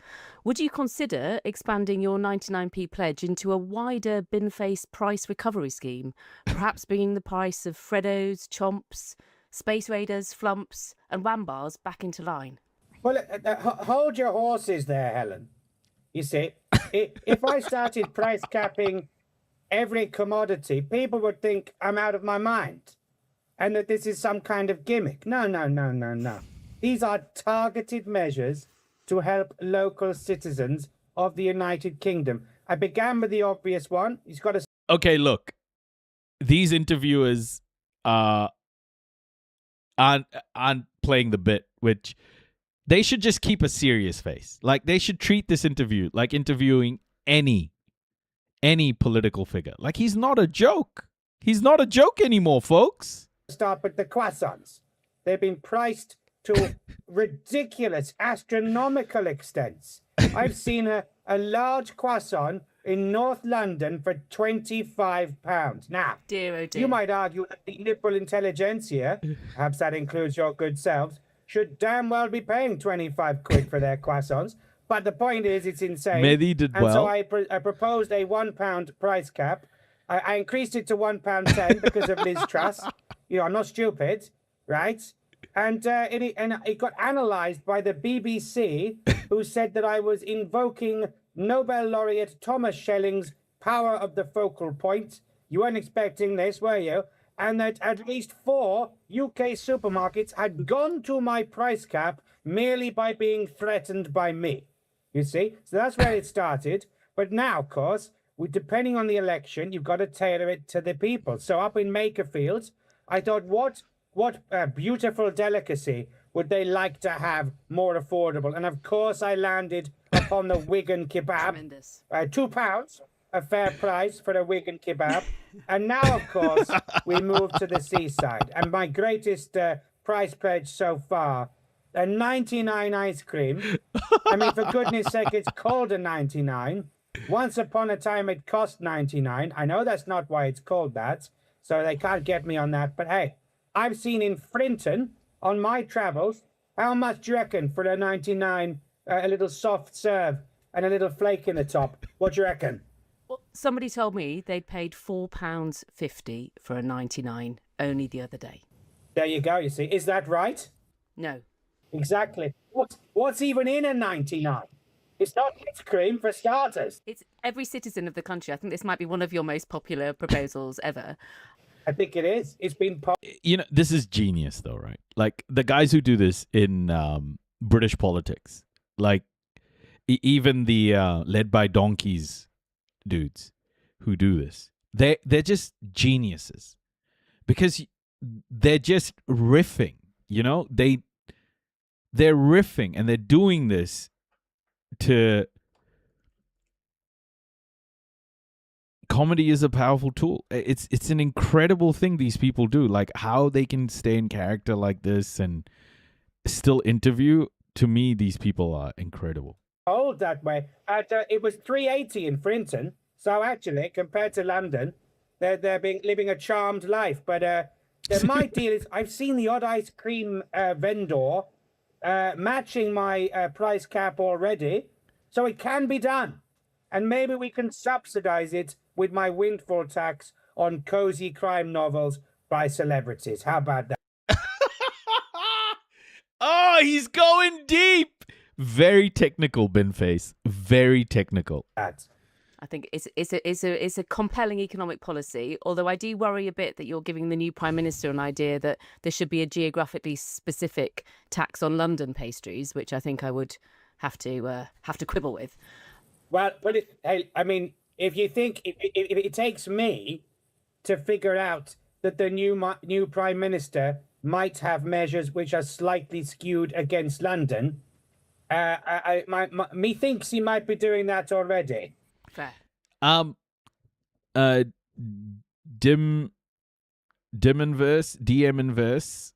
Would you consider expanding your 99p pledge into a wider bin-face price recovery scheme, perhaps bringing the price of Freddos, Chomps, Space Raiders, Flumps and Wambars back into line? Well, hold your horses there, Helen. You see, if I started price capping every commodity, people would think I'm out of my mind and that this is some kind of gimmick. No. These are targeted measures to help local citizens of the United Kingdom. I began with the obvious one. He's got to... Okay, look. These interviewers aren't playing the bit, which They should just keep a serious face. Like, they should treat this interview like interviewing any political figure. Like, he's not a joke. He's not a joke anymore, folks. Start with the croissants. They've been priced to ridiculous, astronomical extents. I've seen a large croissant in North London for £25. Now, dear, oh dear. You might argue that the liberal intelligentsia, perhaps that includes your good selves, should damn well be paying 25 quid for their croissants. But the point is, it's insane. Mehdi did and well. so I proposed a £1 price cap. I increased it to £1.10 because of Liz Truss. You know, I'm not stupid, right? And it got analysed by the BBC, who said that I was invoking Nobel laureate Thomas Schelling's power of the focal point. You weren't expecting this, were you? And that at least 4 UK supermarkets had gone to my price cap merely by being threatened by me. You see? So that's where it started. But now, of course, depending on the election, you've got to tailor it to the people. So up in Makerfield, I thought, what beautiful delicacy would they like to have more affordable? And of course, I landed upon the Wigan kebab. Tremendous. £2, a fair price for a Wigan kebab. And now, of course, we move to the seaside. And my greatest price pledge so far, a 99 ice cream. I mean, for goodness sake, it's called a 99. Once upon a time, it cost 99. I know that's not why it's called that, so they can't get me on that. But hey, I've seen in Frinton, on my travels, how much do you reckon for a 99, a little soft serve and a little flake in the top? What do you reckon? Well, somebody told me they'd paid £4.50 for a 99 only the other day. There you go, you see. Is that right? No. Exactly. What's even in a 99? It's not ice cream, for starters. It's every citizen of the country. I think this might be one of your most popular proposals ever. I think it is. It's been... You know, this is genius, though, right? Like, the guys who do this in British politics, like, even the led by donkeys dudes who do this, they're just geniuses. Because they're just riffing, you know? They're riffing, and they're doing this to... Comedy is a powerful tool. It's an incredible thing these people do. Like, how they can stay in character like this and still interview. To me, these people are incredible. Old that way. It was 380 in Frinton. So actually, compared to London, they're living a charmed life. But my deal is, I've seen the odd ice cream vendor matching my price cap already. So it can be done. And maybe we can subsidize it with my windfall tax on cozy crime novels by celebrities. How about that? Oh, he's going deep. Very technical, Binface. Very technical. I think it's a compelling economic policy, although I do worry a bit that you're giving the new Prime Minister an idea that there should be a geographically specific tax on London pastries, which I think I would have to quibble with. Well, but if you think if it takes me to figure out that the new Prime Minister might have measures which are slightly skewed against London, me thinks he might be doing that already. Fair. DM Inverse.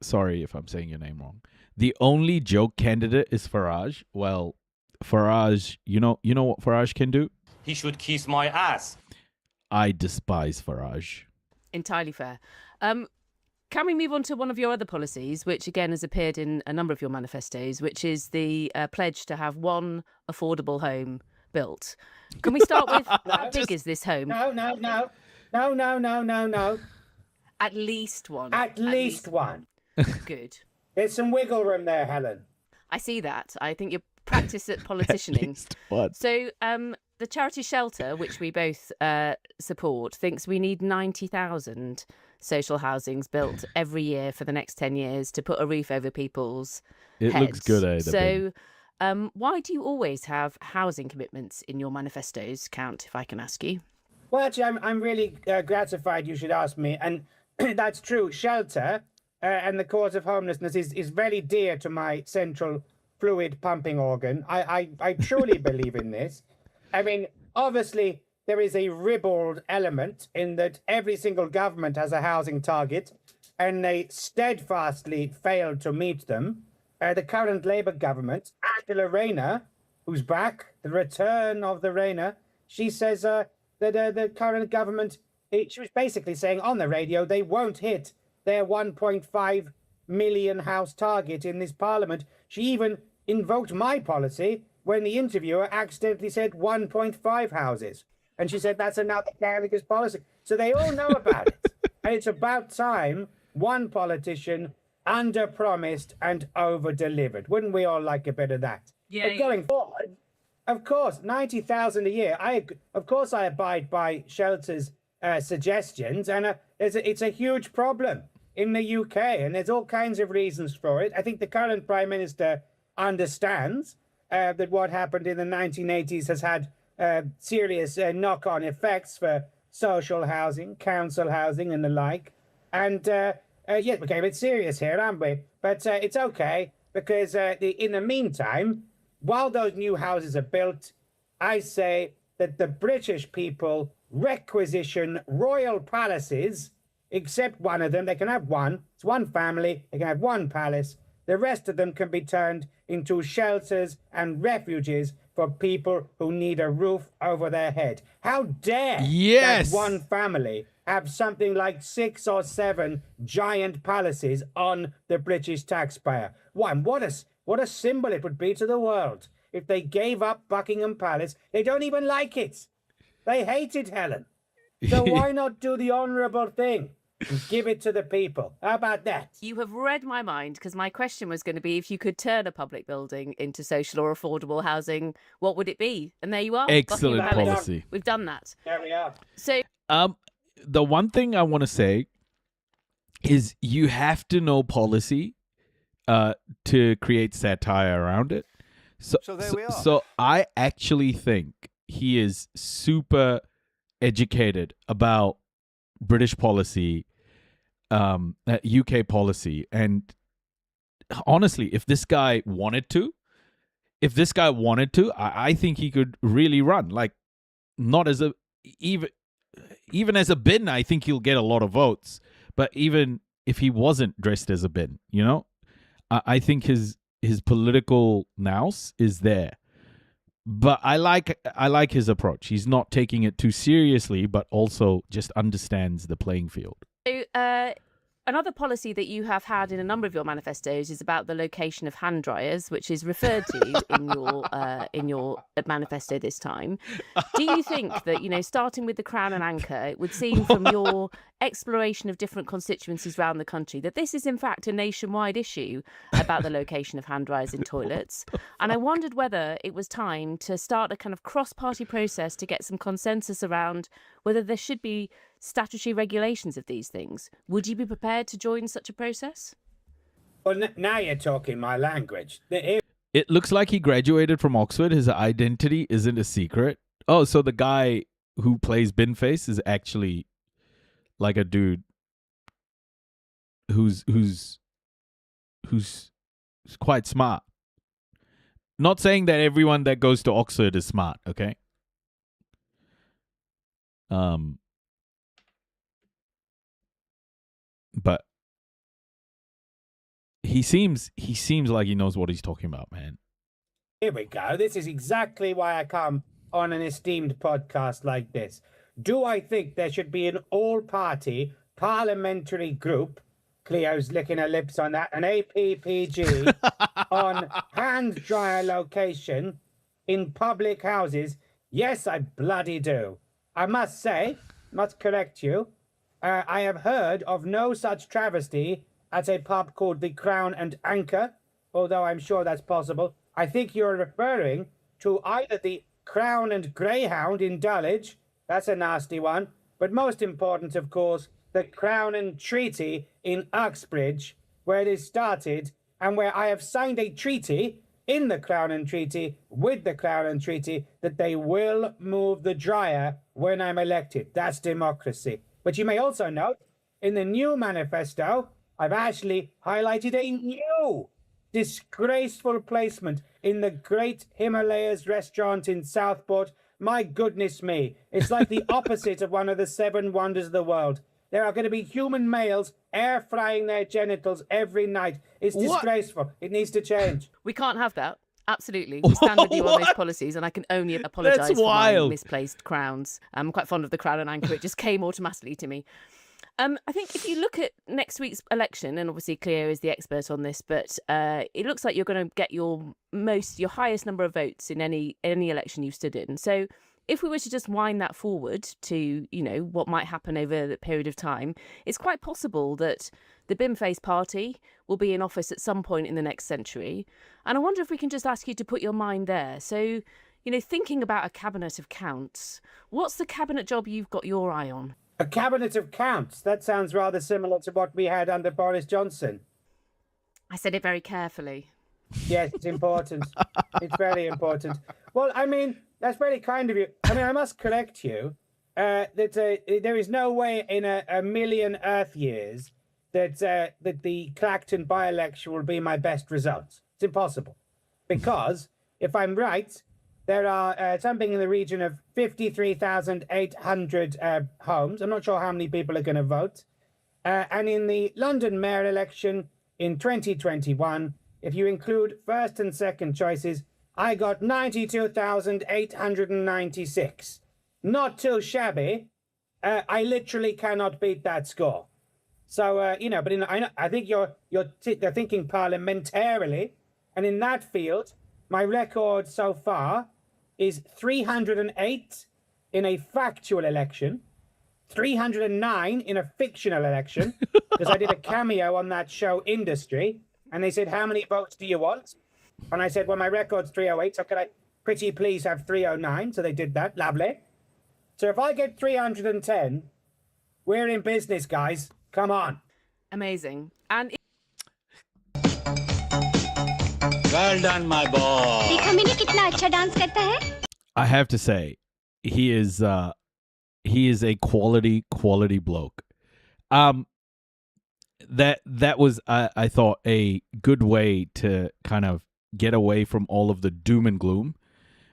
Sorry if I'm saying your name wrong. The only joke candidate is Farage. Well, Farage, you know what Farage can do? He should kiss my ass. I despise Farage. Entirely fair. Can we move on to one of your other policies, which again has appeared in a number of your manifestos, which is the pledge to have one affordable home built? Can we start with how big is this home? No. At least one. At least one. Good. There's some wiggle room there, Helen. I see that. I think you're practiced at politicianing. At least one. So the charity Shelter, which we both support, thinks we need 90,000 social housings built every year for the next 10 years to put a roof over people's heads. It looks good, eh? So why do you always have housing commitments in your manifestos, Count, if I can ask you? Well, actually, I'm really gratified you should ask me. And that's true. Shelter and the cause of homelessness is very dear to my central fluid pumping organ. I truly believe in this. I mean, obviously, there is a ribald element in that every single government has a housing target, and they steadfastly fail to meet them. The current Labour government, Angela Rayner, who's back, the return of the Rayner, she says that the current government, she was basically saying on the radio they won't hit their 1.5 million house target in this parliament. She even invoked my policy when the interviewer accidentally said 1.5 houses. And she said that's another Gallagher's policy. So they all know about it. And it's about time one politician under-promised and over-delivered. Wouldn't we all like a bit of that? Yeah. But going forward, of course, 90,000 a year. I abide by Shelter's suggestions, and it's a huge problem in the UK, and there's all kinds of reasons for it. I think the current Prime Minister understands that what happened in the 1980s has had serious knock-on effects for social housing, council housing, and the like. And yes, we came a bit serious here, aren't we? But it's okay, because in the meantime, while those new houses are built, I say that the British people requisition royal palaces, except one of them. They can have one. It's one family. They can have one palace. The rest of them can be turned into shelters and refuges for people who need a roof over their head. How dare that one family have something like 6 or 7 giant palaces on the British taxpayer? What a symbol it would be to the world if they gave up Buckingham Palace. They don't even like it. They hate it, Helen. So why not do the honourable thing and give it to the people? How about that? You have read my mind, because my question was going to be, if you could turn a public building into social or affordable housing, what would it be? And there you are. Excellent policy. We've done that. There we are. So, the one thing I want to say is you have to know policy to create satire around it. So there we are. So I actually think he is super educated about British policy, UK policy, and honestly, if this guy wanted to, I think he could really run. Like, not as a even as a bin, I think he'll get a lot of votes. But even if he wasn't dressed as a bin, I think his political nous is there. But I like his approach. He's not taking it too seriously, but also just understands the playing field. So, another policy that you have had in a number of your manifestos is about the location of hand dryers, which is referred to in your manifesto this time. Do you think that, starting with the Crown and Anchor, it would seem from your exploration of different constituencies around the country that this is in fact a nationwide issue about the location of hand dryers in toilets? And I wondered whether it was time to start a kind of cross-party process to get some consensus around whether there should be statutory regulations of these things. Would you be prepared to join such a process? Well, now you're talking my language. It looks like he graduated from Oxford. His identity isn't a secret. Oh, so the guy who plays Binface is actually like a dude who's quite smart. Not saying that everyone that goes to Oxford is smart, okay? But he seems like he knows what he's talking about, man. Here we go. This is exactly why I come on an esteemed podcast like this. Do I think there should be an all-party parliamentary group, Cleo's licking her lips on that, an APPG, on hand dryer location in public houses? Yes, I bloody do. I must say, must correct you, I have heard of no such travesty at a pub called the Crown and Anchor, although I'm sure that's possible. I think you're referring to either the Crown and Greyhound in Dulwich, that's a nasty one, but most important, of course, the Crown and Treaty in Uxbridge, where it is started, and where I have signed a treaty in the Crown and Treaty, with the Crown and Treaty, that they will move the dryer when I'm elected. That's democracy. But you may also note, in the new manifesto, I've actually highlighted a new disgraceful placement in the Great Himalayas restaurant in Southport. My goodness me. It's like the opposite of one of the 7 wonders of the world. There are going to be human males air frying their genitals every night. It's disgraceful. It needs to change. We can't have that. Absolutely. We stand with you on those policies, and I can only apologise for my misplaced crowns. I'm quite fond of the crown and anchor. It just came automatically to me. I think if you look at next week's election, and obviously Cleo is the expert on this, but it looks like you're going to get your highest number of votes in any election you've stood in. So if we were to just wind that forward to, what might happen over the period of time, it's quite possible that the BIM-faced party will be in office at some point in the next century. And I wonder if we can just ask you to put your mind there. So, thinking about a cabinet of counts, what's the cabinet job you've got your eye on? A cabinet of counts? That sounds rather similar to what we had under Boris Johnson. I said it very carefully. Yes, it's important. It's very important. Well, that's very kind of you. I must correct you that there is no way in a million Earth years that the Clacton by-election will be my best result. It's impossible. Because, if I'm right, there are something in the region of 53,800 homes. I'm not sure how many people are going to vote. And in the London mayor election in 2021, if you include first and second choices, I got 92,896. Not too shabby. I literally cannot beat that score. So, I think you're thinking parliamentarily. And in that field, my record so far is 308 in a factual election, 309 in a fictional election, because I did a cameo on that show Industry, and they said, how many votes do you want? And I said, well, my record's 308, so could I pretty please have 309? So they did that. Lovely. So if I get 310, we're in business, guys. Come on. Amazing. And well done, my boy. देखा मैंने कितना अच्छा dance करता है? I have to say, he is a quality bloke. That was I thought a good way to kind of get away from all of the doom and gloom,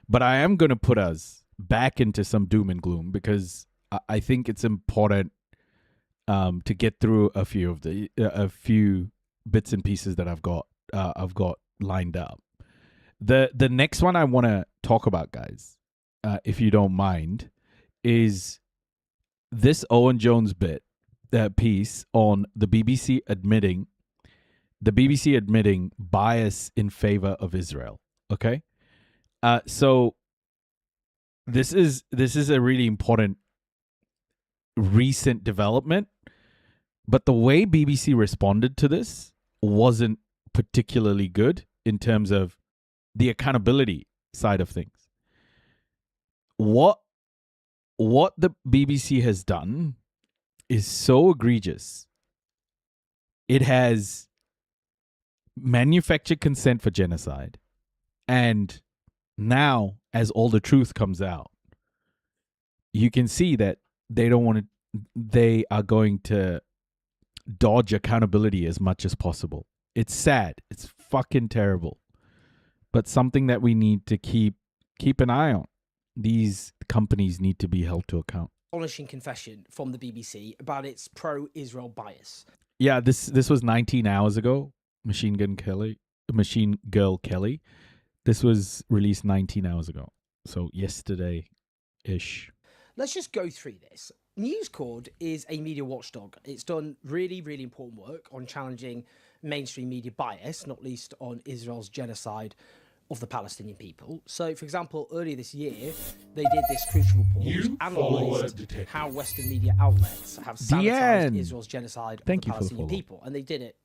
but I am going to put us back into some doom and gloom because I think it's important to get through a few bits and pieces that I've got lined up. The next one I want to talk about, guys, if you don't mind, is this Owen Jones piece on the BBC admitting bias in favor of Israel. Okay, so this is a really important recent development, but the way BBC responded to this wasn't particularly good in terms of the accountability side of things. What the BBC has done is so egregious. It has manufactured consent for genocide, and now, as all the truth comes out, you can see that they are going to dodge accountability as much as possible. It's sad. It's fucking terrible. But something that we need to keep an eye on. These companies need to be held to account. Astonishing confession from the BBC about its pro-Israel bias. Yeah, this was 19 hours ago. Machine Girl Kelly. This was released 19 hours ago. So yesterday-ish. Let's just go through this. News Corp is a media watchdog. It's done really, really important work on challenging mainstream media bias, not least on Israel's genocide of the Palestinian people. So, for example, earlier this year, they did this crucial report which analysed how Western media outlets have sanitized Israel's genocide of the Palestinian people. And they did it,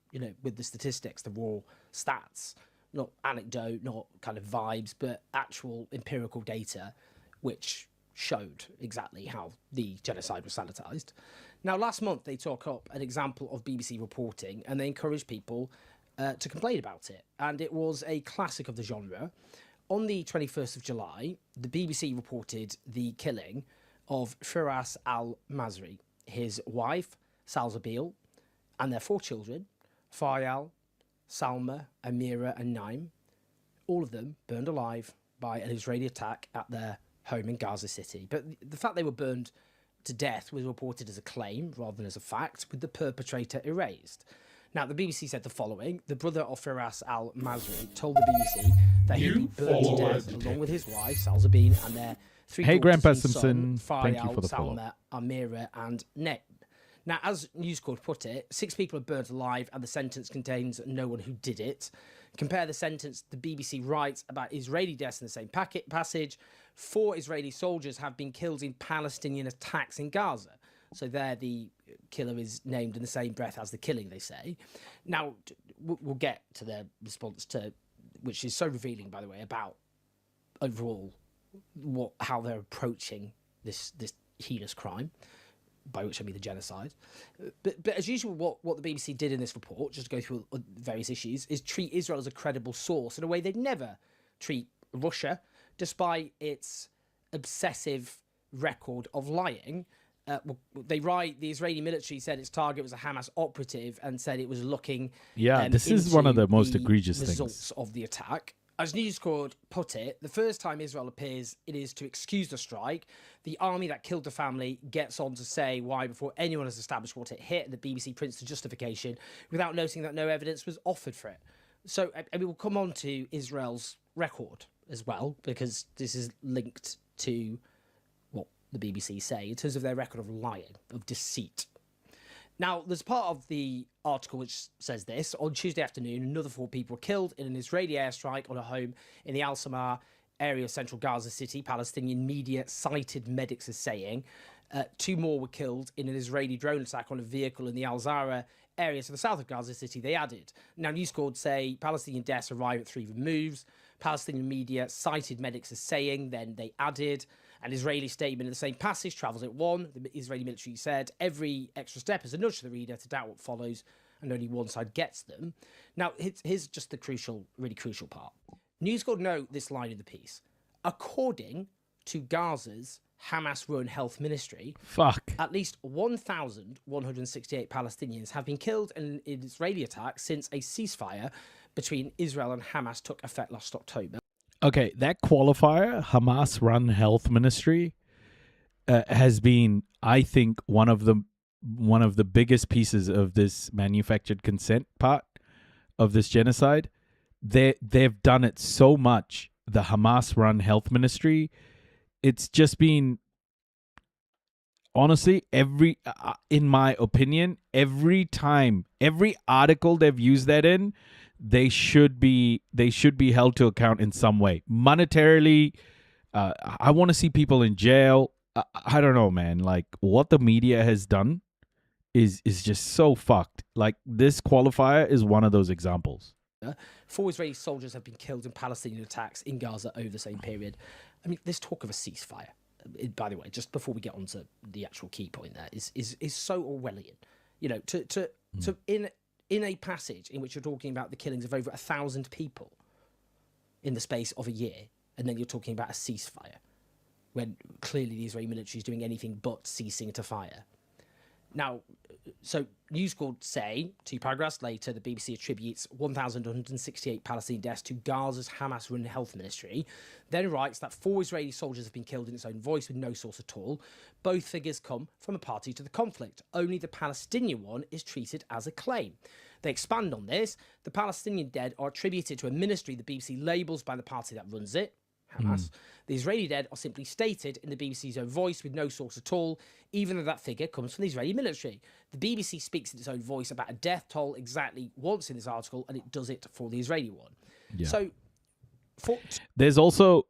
with the statistics, the raw stats, not anecdote, not kind of vibes, but actual empirical data, which showed exactly how the genocide was sanitized. Now, last month, they took up an example of BBC reporting, and they encouraged people to complain about it. And it was a classic of the genre. On the 21st of July, the BBC reported the killing of Firas al-Masri, his wife, Salzabil, and their 4 children, Faryal, Salma, Amira, and Naim, all of them burned alive by an Israeli attack at their home in Gaza City. But the fact they were burned to death was reported as a claim rather than as a fact, with the perpetrator erased. Now, the BBC said the following. The brother of Firas al-Masri told the BBC that he'd been burned to death along with his wife, Salzabin, and their three daughters Grandpa and Simpson, son, thank you Faryal, for the follow. Salma, Amira, and Ned. Now, as News Corp put it, 6 people are burnt alive and the sentence contains no one who did it. Compare the sentence the BBC writes about Israeli deaths in the same passage. 4 Israeli soldiers have been killed in Palestinian attacks in Gaza. So there the killer is named in the same breath as the killing, they say. Now, we'll get to their response to, which is so revealing, by the way, about overall how they're approaching this heinous crime, by which I mean the genocide. But as usual, what the BBC did in this report, just to go through various issues, is treat Israel as a credible source in a way they'd never treat Russia, despite its obsessive record of lying. They write, the Israeli military said its target was a Hamas operative and said it was looking this is one of the most egregious results things of the attack. As News Corp put it, the first time Israel appears, it is to excuse the strike. The army that killed the family gets on to say why before anyone has established what it hit, and the BBC prints the justification without noting that no evidence was offered for it. So we will come on to Israel's record as well, because this is linked to what the BBC say in terms of their record of lying, of deceit. Now, there's part of the article which says this. On Tuesday afternoon, another 4 people were killed in an Israeli airstrike on a home in the Al-Samar area of central Gaza City. Palestinian media cited medics as saying 2 more were killed in an Israeli drone attack on a vehicle in the Al-Zara area to the south of Gaza City, they added. Now, News Corp say Palestinian deaths arrive at 3 moves. Palestinian media cited medics as saying, then they added. An Israeli statement in the same passage travels at 1. The Israeli military said every extra step is a nudge to the reader to doubt what follows, and only one side gets them. Now, here's just the really crucial part. News Corp note this line of the piece. According to Gaza's Hamas-run health ministry, at least 1,168 Palestinians have been killed in an Israeli attack since a ceasefire between Israel and Hamas took effect last October. Okay, that qualifier, Hamas-run health ministry, has been, I think, one of the biggest pieces of this manufactured consent part of this genocide. They've done it so much. The Hamas-run health ministry, it's just been, honestly, in my opinion, every article they've used that in, they should be held to account in some way. Monetarily, I want to see people in jail. I don't know, man. Like, what the media has done is just so fucked. Like, this qualifier is one of those examples. 4 Israeli soldiers have been killed in Palestinian attacks in Gaza over the same period. I mean, this talk of a ceasefire, by the way, just before we get on to the actual key point there, is so Orwellian. You know, in a passage in which you're talking about the killings of over 1,000 people in the space of a year, and then you're talking about a ceasefire, when clearly the Israeli military is doing anything but ceasing to fire. Now, so News Corp say, 2 paragraphs later, the BBC attributes 1,168 Palestinian deaths to Gaza's Hamas-run health ministry, then writes that 4 Israeli soldiers have been killed in its own voice with no source at all. Both figures come from a party to the conflict. Only the Palestinian one is treated as a claim. They expand on this. The Palestinian dead are attributed to a ministry the BBC labels by the party that runs it, Hamas. The Israeli dead are simply stated in the BBC's own voice with no source at all, even though that figure comes from the Israeli military. The BBC speaks in its own voice about a death toll exactly once in this article, and it does it for the Israeli one. Yeah. So, there's also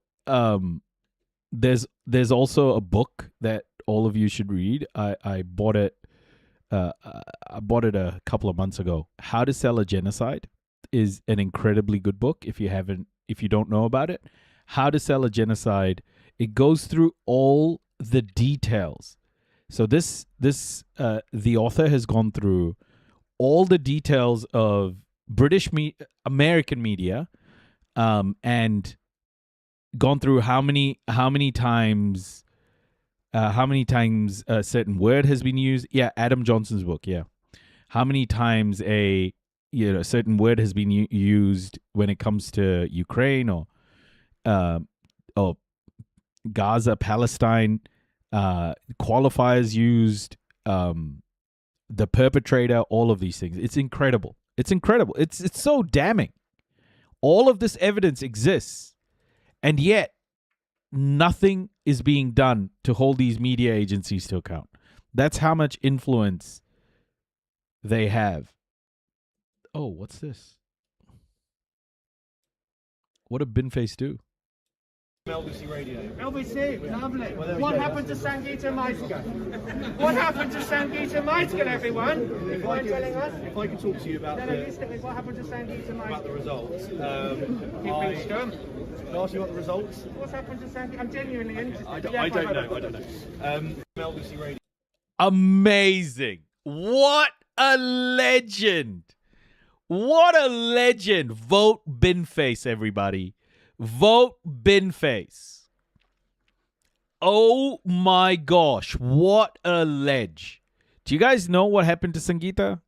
there's also a book that all of you should read. I bought it. I bought it a couple of months ago. How to Sell a Genocide is an incredibly good book. If you don't know about it. How to Sell a Genocide. It goes through all the details. So the author has gone through all the details of American media, and gone through how many times a certain word has been used. Yeah, Adam Johnson's book. Yeah, how many times a a certain word has been used when it comes to Ukraine or Gaza, Palestine, qualifiers used, the perpetrator, all of these things. It's incredible. It's incredible. It's so damning. All of this evidence exists, and yet nothing is being done to hold these media agencies to account. That's how much influence they have. Oh, what's this? What did Binface do? LBC Radio. LBC, lovely. What happened to Sangeeta Maitga? What happened to Sangeeta Maitga, everyone? If I could talk to you about what happened to Sangeeta Maitga? About the results. Keep being stum. Can I ask you about the results? What's happened to Sangeeta? I'm genuinely interested. I don't know. LBC Radio. Amazing. What a legend. What a legend. Vote Binface, everybody. Vote Binface. Oh my gosh. What a ledge. Do you guys know what happened to Sangeeta?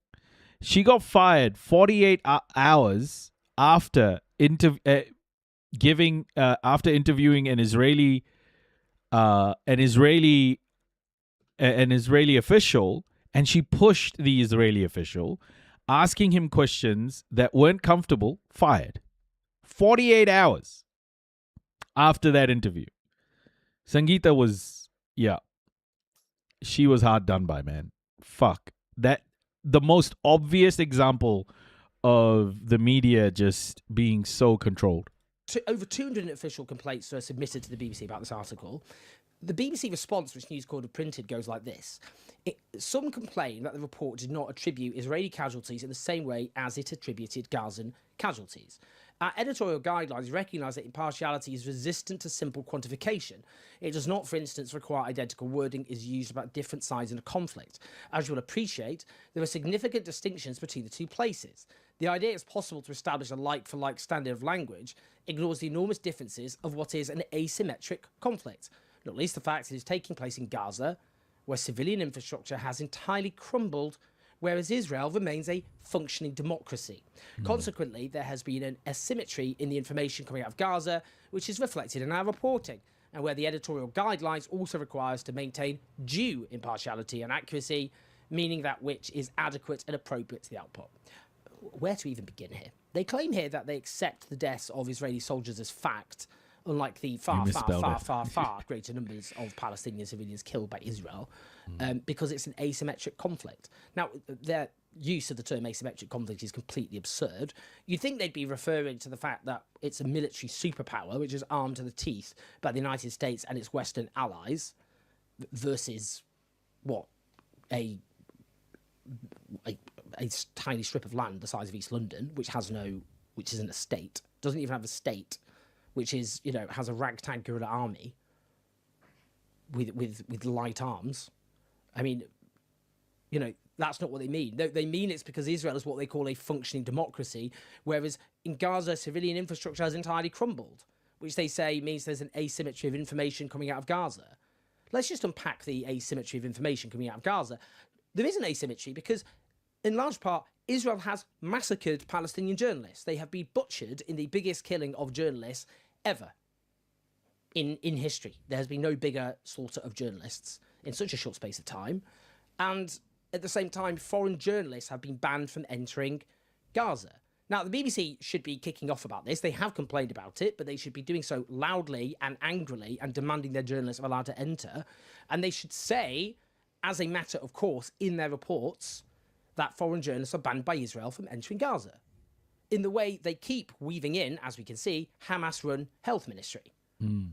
She got fired 48 hours after interviewing an Israeli official, and she pushed the Israeli official, asking him questions that weren't comfortable, fired. 48 hours after that interview. Sangeeta was, she was hard done by, man. Fuck. That, the most obvious example of the media just being so controlled. Over 200 official complaints were submitted to the BBC about this article. The BBC response, which News Corp have printed, goes like this. Some complain that the report did not attribute Israeli casualties in the same way as it attributed Gazan casualties. Our editorial guidelines recognise that impartiality is resistant to simple quantification. It does not, for instance, require identical wording is used about different sides in a conflict. As you will appreciate, there are significant distinctions between the two places. The idea it's possible to establish a like-for-like standard of language ignores the enormous differences of what is an asymmetric conflict, not least the fact it is taking place in Gaza, where civilian infrastructure has entirely crumbled, whereas Israel remains a functioning democracy. Consequently, there has been an asymmetry in the information coming out of Gaza, which is reflected in our reporting, and where the editorial guidelines also require us to maintain due impartiality and accuracy, meaning that which is adequate and appropriate to the output. Where to even begin here? They claim here that they accept the deaths of Israeli soldiers as fact, unlike the far greater numbers of Palestinian civilians killed by Israel, because it's an asymmetric conflict. Now, their use of the term asymmetric conflict is completely absurd. You'd think they'd be referring to the fact that it's a military superpower, which is armed to the teeth by the United States and its Western allies, versus, what, a tiny strip of land the size of East London, which isn't a state, doesn't even have a state, which is, has a ragtag guerrilla army with light arms. I mean, that's not what they mean. They mean it's because Israel is what they call a functioning democracy, whereas in Gaza, civilian infrastructure has entirely crumbled, which they say means there's an asymmetry of information coming out of Gaza. Let's just unpack the asymmetry of information coming out of Gaza. There is an asymmetry because, in large part, Israel has massacred Palestinian journalists. They have been butchered in the biggest killing of journalists ever in history. There has been no bigger slaughter of journalists in such a short space of time. And at the same time, foreign journalists have been banned from entering Gaza. Now, the BBC should be kicking off about this. They have complained about it, but they should be doing so loudly and angrily and demanding their journalists are allowed to enter. And they should say, as a matter of course, in their reports, that foreign journalists are banned by Israel from entering Gaza. In the way they keep weaving in, as we can see, Hamas-run health ministry.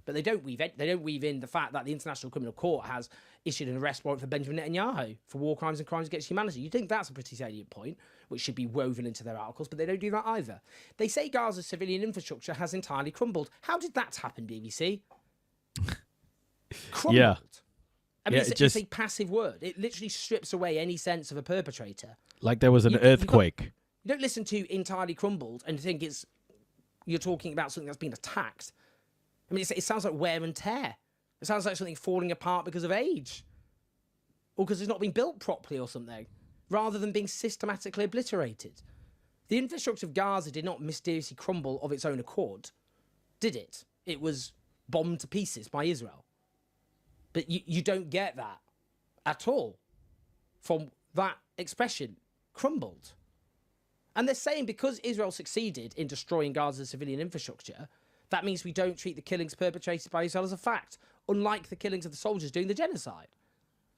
But they don't weave in the fact that the International Criminal Court has issued an arrest warrant for Benjamin Netanyahu for war crimes and crimes against humanity. You think that's a pretty salient point, which should be woven into their articles, but they don't do that either. They say Gaza's civilian infrastructure has entirely crumbled. How did that happen, BBC? Crumbled? Yeah. I mean, it's a passive word. It literally strips away any sense of a perpetrator. Like there was an earthquake. You don't listen to entirely crumbled and think you're talking about something that's been attacked. I mean, it sounds like wear and tear. It sounds like something falling apart because of age. Or because it's not been built properly or something, rather than being systematically obliterated. The infrastructure of Gaza did not mysteriously crumble of its own accord, did it? It was bombed to pieces by Israel. But you don't get that at all from that expression, crumbled. And they're saying because Israel succeeded in destroying Gaza's civilian infrastructure, that means we don't treat the killings perpetrated by Israel as a fact, unlike the killings of the soldiers during the genocide.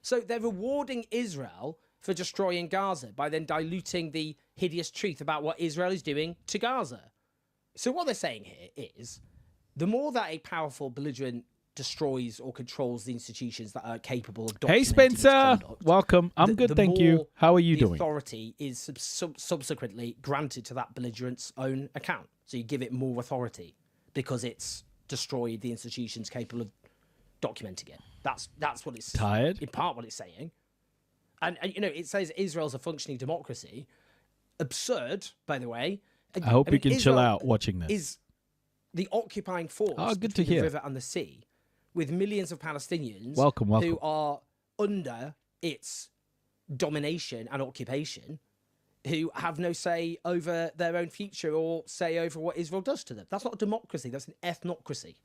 So they're rewarding Israel for destroying Gaza by then diluting the hideous truth about what Israel is doing to Gaza. So what they're saying here is, the more that a powerful belligerent destroys or controls the institutions that are capable of documenting Hey, Spencer. conduct, Welcome. I'm good, thank you. How are you doing? Authority is subsequently granted to that belligerent's own account. So you give it more authority because it's destroyed the institutions capable of documenting it. That's what it's tired. In part, what it's saying, and you know, it says Israel's a functioning democracy. Absurd, by the way. I hope you can Israel chill out watching this. Is the occupying force good to between hear. the river and the sea, with millions of Palestinians Welcome. who are under its domination and occupation, who have no say over their own future or say over what Israel does to them. That's not a democracy, that's an ethnocracy.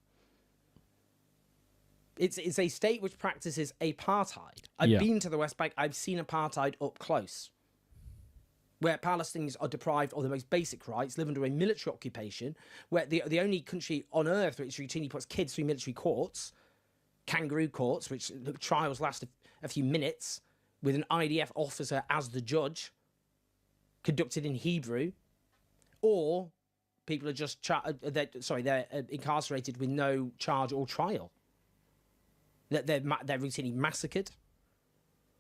It's a state which practices apartheid. I've been to the West Bank, I've seen apartheid up close, where Palestinians are deprived of the most basic rights, live under a military occupation, where the only country on earth which routinely puts kids through military courts, kangaroo courts, which the trials last a few minutes, with an IDF officer as the judge, conducted in Hebrew, or people are just they're incarcerated with no charge or trial. They're routinely massacred.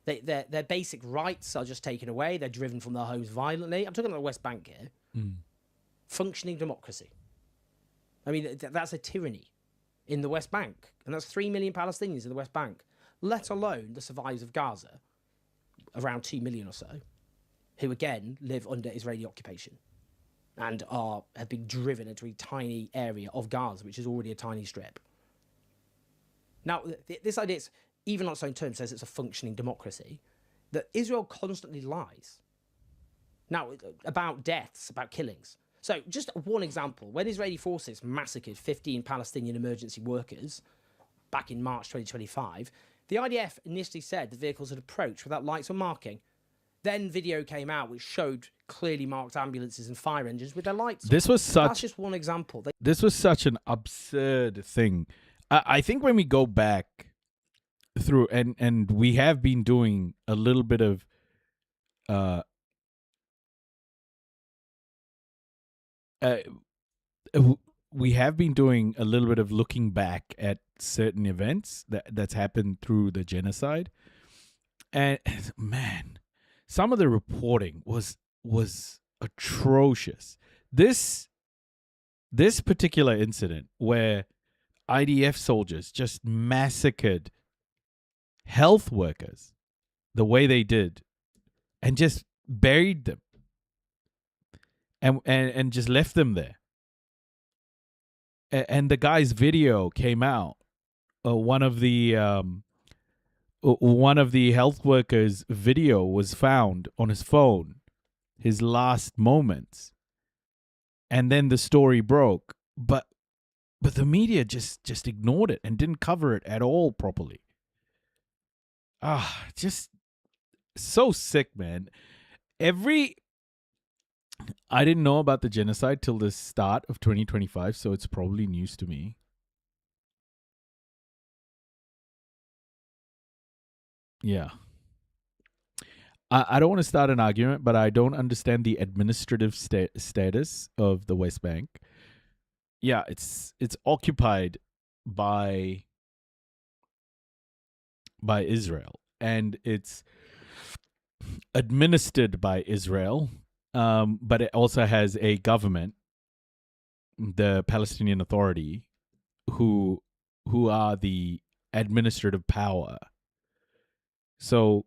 Their basic rights are just taken away. They're driven from their homes violently. I'm talking about the West Bank here. Functioning democracy. I mean, that's a tyranny in the West Bank. And that's 3 million Palestinians in the West Bank, let alone the survivors of Gaza, around 2 million or so, who again live under Israeli occupation and have been driven into a tiny area of Gaza, which is already a tiny strip. Now, this idea, even on its own terms, says it's a functioning democracy, that Israel constantly lies. Now, about deaths, about killings. So, just one example. When Israeli forces massacred 15 Palestinian emergency workers back in March 2025, the IDF initially said the vehicles had approached without lights or marking. Then video came out which showed clearly marked ambulances and fire engines with their lights on. That's just one example. This was such an absurd thing. I think when we go back through, and we have been doing a little bit of we have been doing a little bit of looking back at certain events that's happened through the genocide, and man, some of the reporting was atrocious. This particular incident where IDF soldiers just massacred health workers the way they did and just buried them and just left them there. And the guy's video came out. One of the health workers' video was found on his phone, his last moments. And then the story broke. But the media just ignored it and didn't cover it at all properly. Just so sick, man. I didn't know about the genocide till the start of 2025, so it's probably news to me. Yeah. I don't want to start an argument, but I don't understand the administrative status of the West Bank. Yeah, it's occupied by Israel, and it's administered by Israel, but it also has a government, the Palestinian Authority, who are the administrative power. So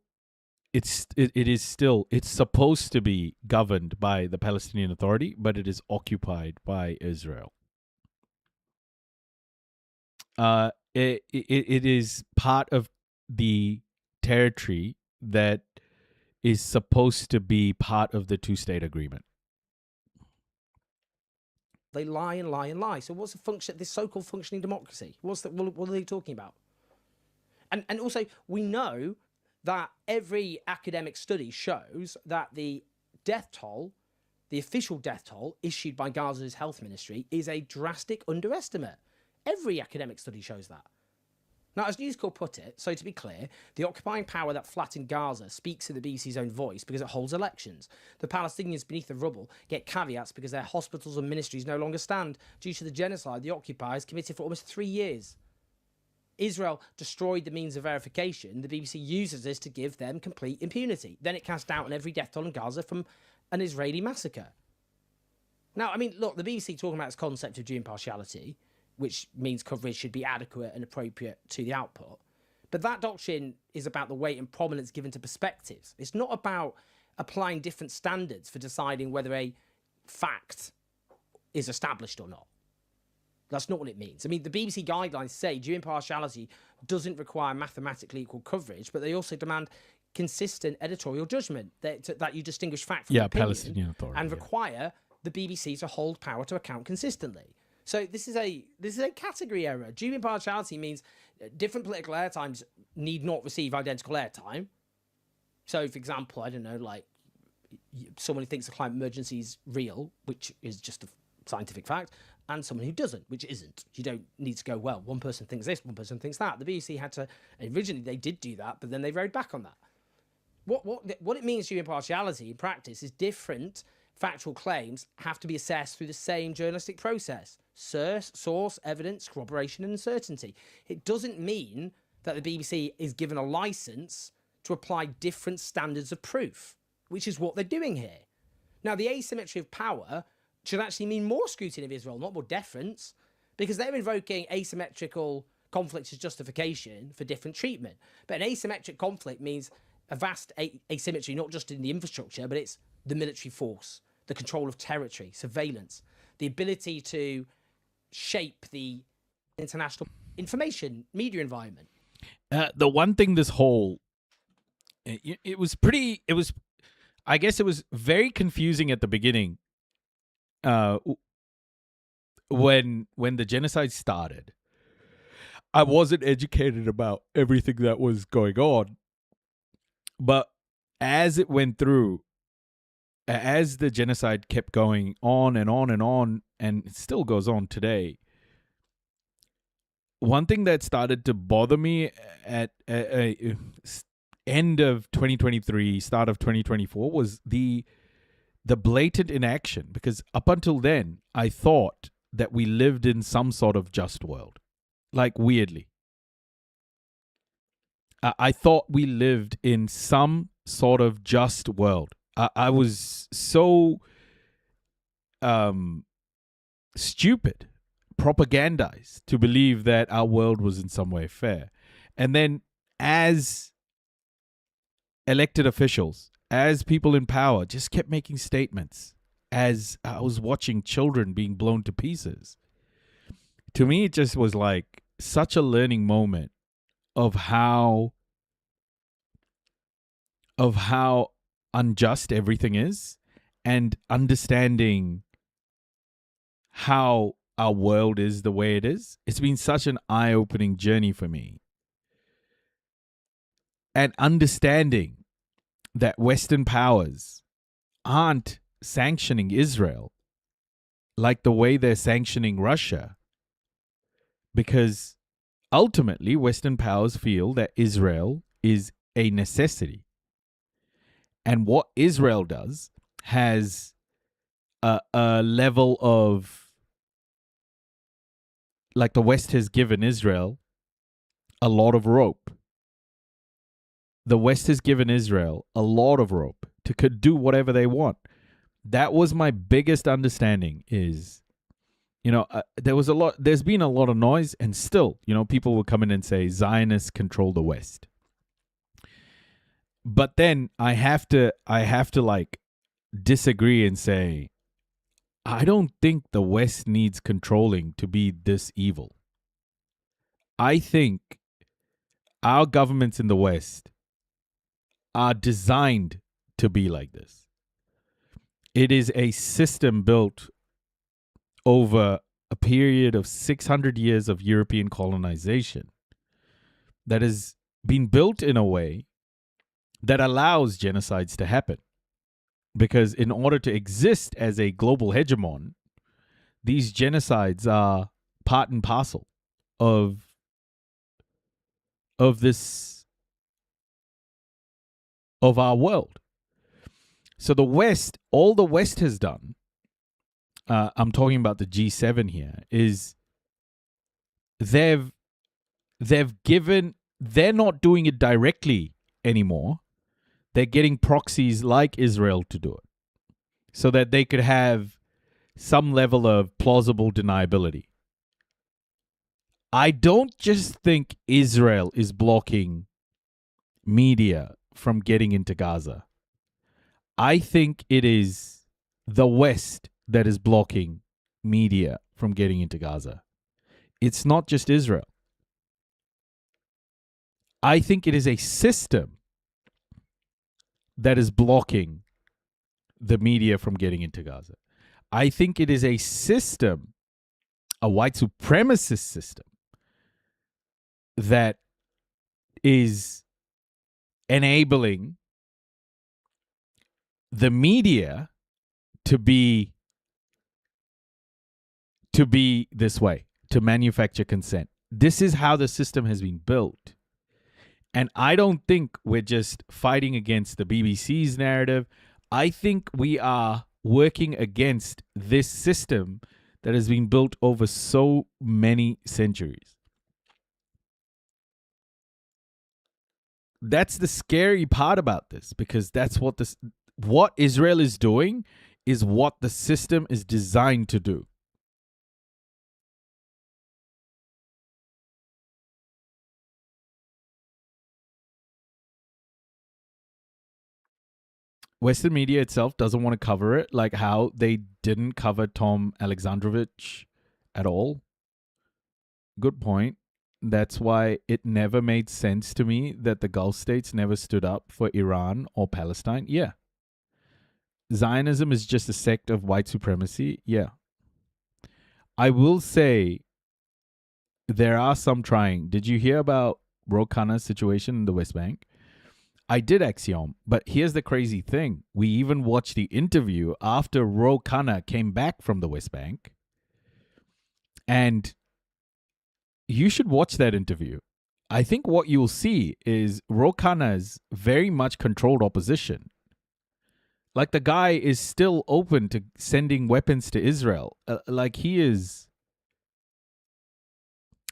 it is still, it's supposed to be governed by the Palestinian Authority, but it is occupied by Israel. It is part of the territory that is supposed to be part of the two-state agreement. They lie and lie and lie. So what's the function? This so-called functioning democracy? What are they talking about? And also, we know that every academic study shows that the death toll, the official death toll issued by Gaza's health ministry, is a drastic underestimate. Every academic study shows that. Now, as News Corp put it, so to be clear, the occupying power that flattened Gaza speaks in the BBC's own voice because it holds elections. The Palestinians beneath the rubble get caveats because their hospitals and ministries no longer stand due to the genocide the occupiers committed for almost 3 years. Israel destroyed the means of verification. The BBC uses this to give them complete impunity. Then it cast doubt on every death toll in Gaza from an Israeli massacre. Now, I mean, look, the BBC talking about its concept of due impartiality, which means coverage should be adequate and appropriate to the output. But that doctrine is about the weight and prominence given to perspectives. It's not about applying different standards for deciding whether a fact is established or not. That's not what it means. I mean, the BBC guidelines say due impartiality doesn't require mathematically equal coverage, but they also demand consistent editorial judgment that you distinguish fact from opinion, Palestinian Authority, and require the BBC to hold power to account consistently. So this is a category error. Due impartiality means different political airtimes need not receive identical airtime. So, for example, I don't know, like someone who thinks the climate emergency is real, which is just a scientific fact, and someone who doesn't, which isn't. You don't need to go, well, one person thinks this, one person thinks that. The BBC had to, originally they did do that, but then they rode back on that. What it means to impartiality in practice is different factual claims have to be assessed through the same journalistic process. Source, evidence, corroboration, and uncertainty. It doesn't mean that the BBC is given a license to apply different standards of proof, which is what they're doing here. Now, the asymmetry of power should actually mean more scrutiny of Israel, not more deference, because they're invoking asymmetrical conflicts as justification for different treatment. But an asymmetric conflict means a vast asymmetry, not just in the infrastructure, but it's the military force, the control of territory, surveillance, the ability to shape the international information media environment. The one thing this whole, I guess it was very confusing at the beginning when the genocide started. I wasn't educated about everything that was going on. But as it went through, as the genocide kept going on and on and on, and it still goes on today, one thing that started to bother me at end of 2023, start of 2024 was the blatant inaction. Because up until then, I thought that we lived in some sort of just world. Like, weirdly. I thought we lived in some sort of just world. I was so stupid, propagandized to believe that our world was in some way fair. And then as elected officials, as people in power, just kept making statements as I was watching children being blown to pieces. To me, it just was like such a learning moment of how unjust everything is, and understanding how our world is the way it is. It's been such an eye-opening journey for me. And understanding that Western powers aren't sanctioning Israel like the way they're sanctioning Russia, because ultimately Western powers feel that Israel is a necessity. And what Israel does has a level of, like, the West has given Israel a lot of rope. The West has given Israel a lot of rope to do whatever they want. That was my biggest understanding is, there's been a lot of noise, and still, people will come in and say Zionists control the West. But then I have to like disagree and say, I don't think the West needs controlling to be this evil. I think our governments in the West are designed to be like this. It is a system built over a period of 600 years of European colonization that has been built in a way that allows genocides to happen. Because in order to exist as a global hegemon, these genocides are part and parcel of our world. So the West, all the West has done, I'm talking about the G7 here, is they're not doing it directly anymore. They're getting proxies like Israel to do it so that they could have some level of plausible deniability. I don't just think Israel is blocking media from getting into Gaza. I think it is the West that is blocking media from getting into Gaza. It's not just Israel. I think it is a system that is blocking the media from getting into Gaza. I think it is a system, a white supremacist system, that is enabling the media to be this way, to manufacture consent. This is how the system has been built. And I don't think we're just fighting against the BBC's narrative. I think we are working against this system that has been built over so many centuries. That's the scary part about this, because that's what Israel is doing is what the system is designed to do. Western media itself doesn't want to cover it, like how they didn't cover Tom Alexandrovich at all. Good point. That's why it never made sense to me that the Gulf states never stood up for Iran or Palestine. Yeah. Zionism is just a sect of white supremacy. Yeah. I will say there are some trying. Did you hear about Ro Khanna's situation in the West Bank? I did, Axiom, but here's the crazy thing. We even watched the interview after Ro Khanna came back from the West Bank. And you should watch that interview. I think what you'll see is Ro Khanna's very much controlled opposition. Like, the guy is still open to sending weapons to Israel. Like, he is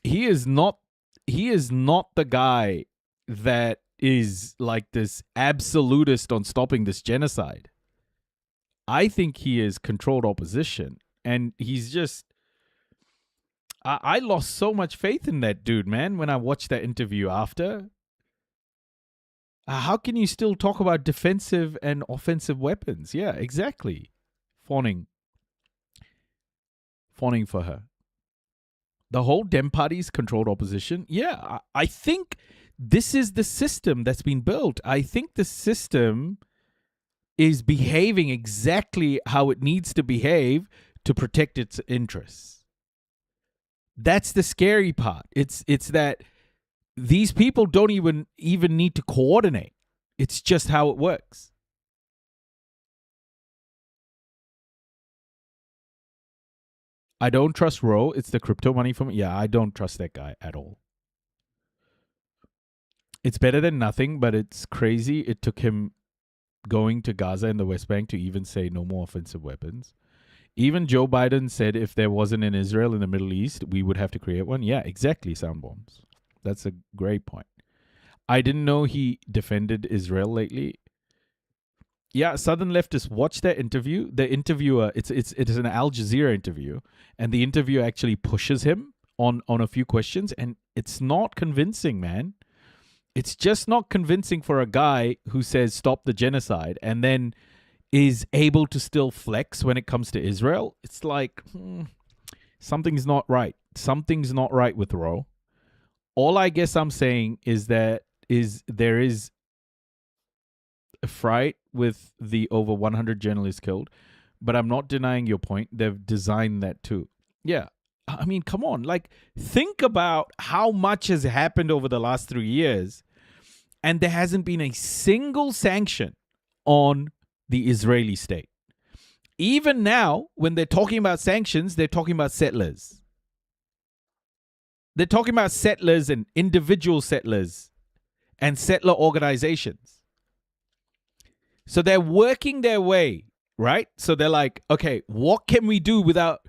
not the guy that is like this absolutist on stopping this genocide. I think he is controlled opposition, and he's just, I lost so much faith in that dude, man, when I watched that interview after. How can you still talk about defensive and offensive weapons? Yeah, exactly. Fawning for her. The whole Dem Party's controlled opposition. Yeah, I think this is the system that's been built. I think the system is behaving exactly how it needs to behave to protect its interests. That's the scary part. It's that these people don't even need to coordinate. It's just how it works. I don't trust Ro. It's the crypto money from... Yeah, I don't trust that guy at all. It's better than nothing, but it's crazy. It took him going to Gaza and the West Bank to even say no more offensive weapons. Even Joe Biden said if there wasn't an Israel in the Middle East, we would have to create one. Yeah, exactly, sound bombs. That's a great point. I didn't know he defended Israel lately. Yeah, Southern leftists, watch that interview. The interviewer, it is an Al Jazeera interview, and the interviewer actually pushes him on a few questions, and it's not convincing, man. It's just not convincing for a guy who says stop the genocide and then is able to still flex when it comes to Israel. It's like, something's not right. Something's not right with Ro. All I guess I'm saying is that there is a fright with the over 100 journalists killed, but I'm not denying your point. They've designed that too. Yeah. I mean, come on. Like, think about how much has happened over the last 3 years, and there hasn't been a single sanction on the Israeli state. Even now, when they're talking about sanctions, they're talking about settlers. They're talking about settlers and individual settlers and settler organizations. So they're working their way, right? So they're like, okay, what can we do without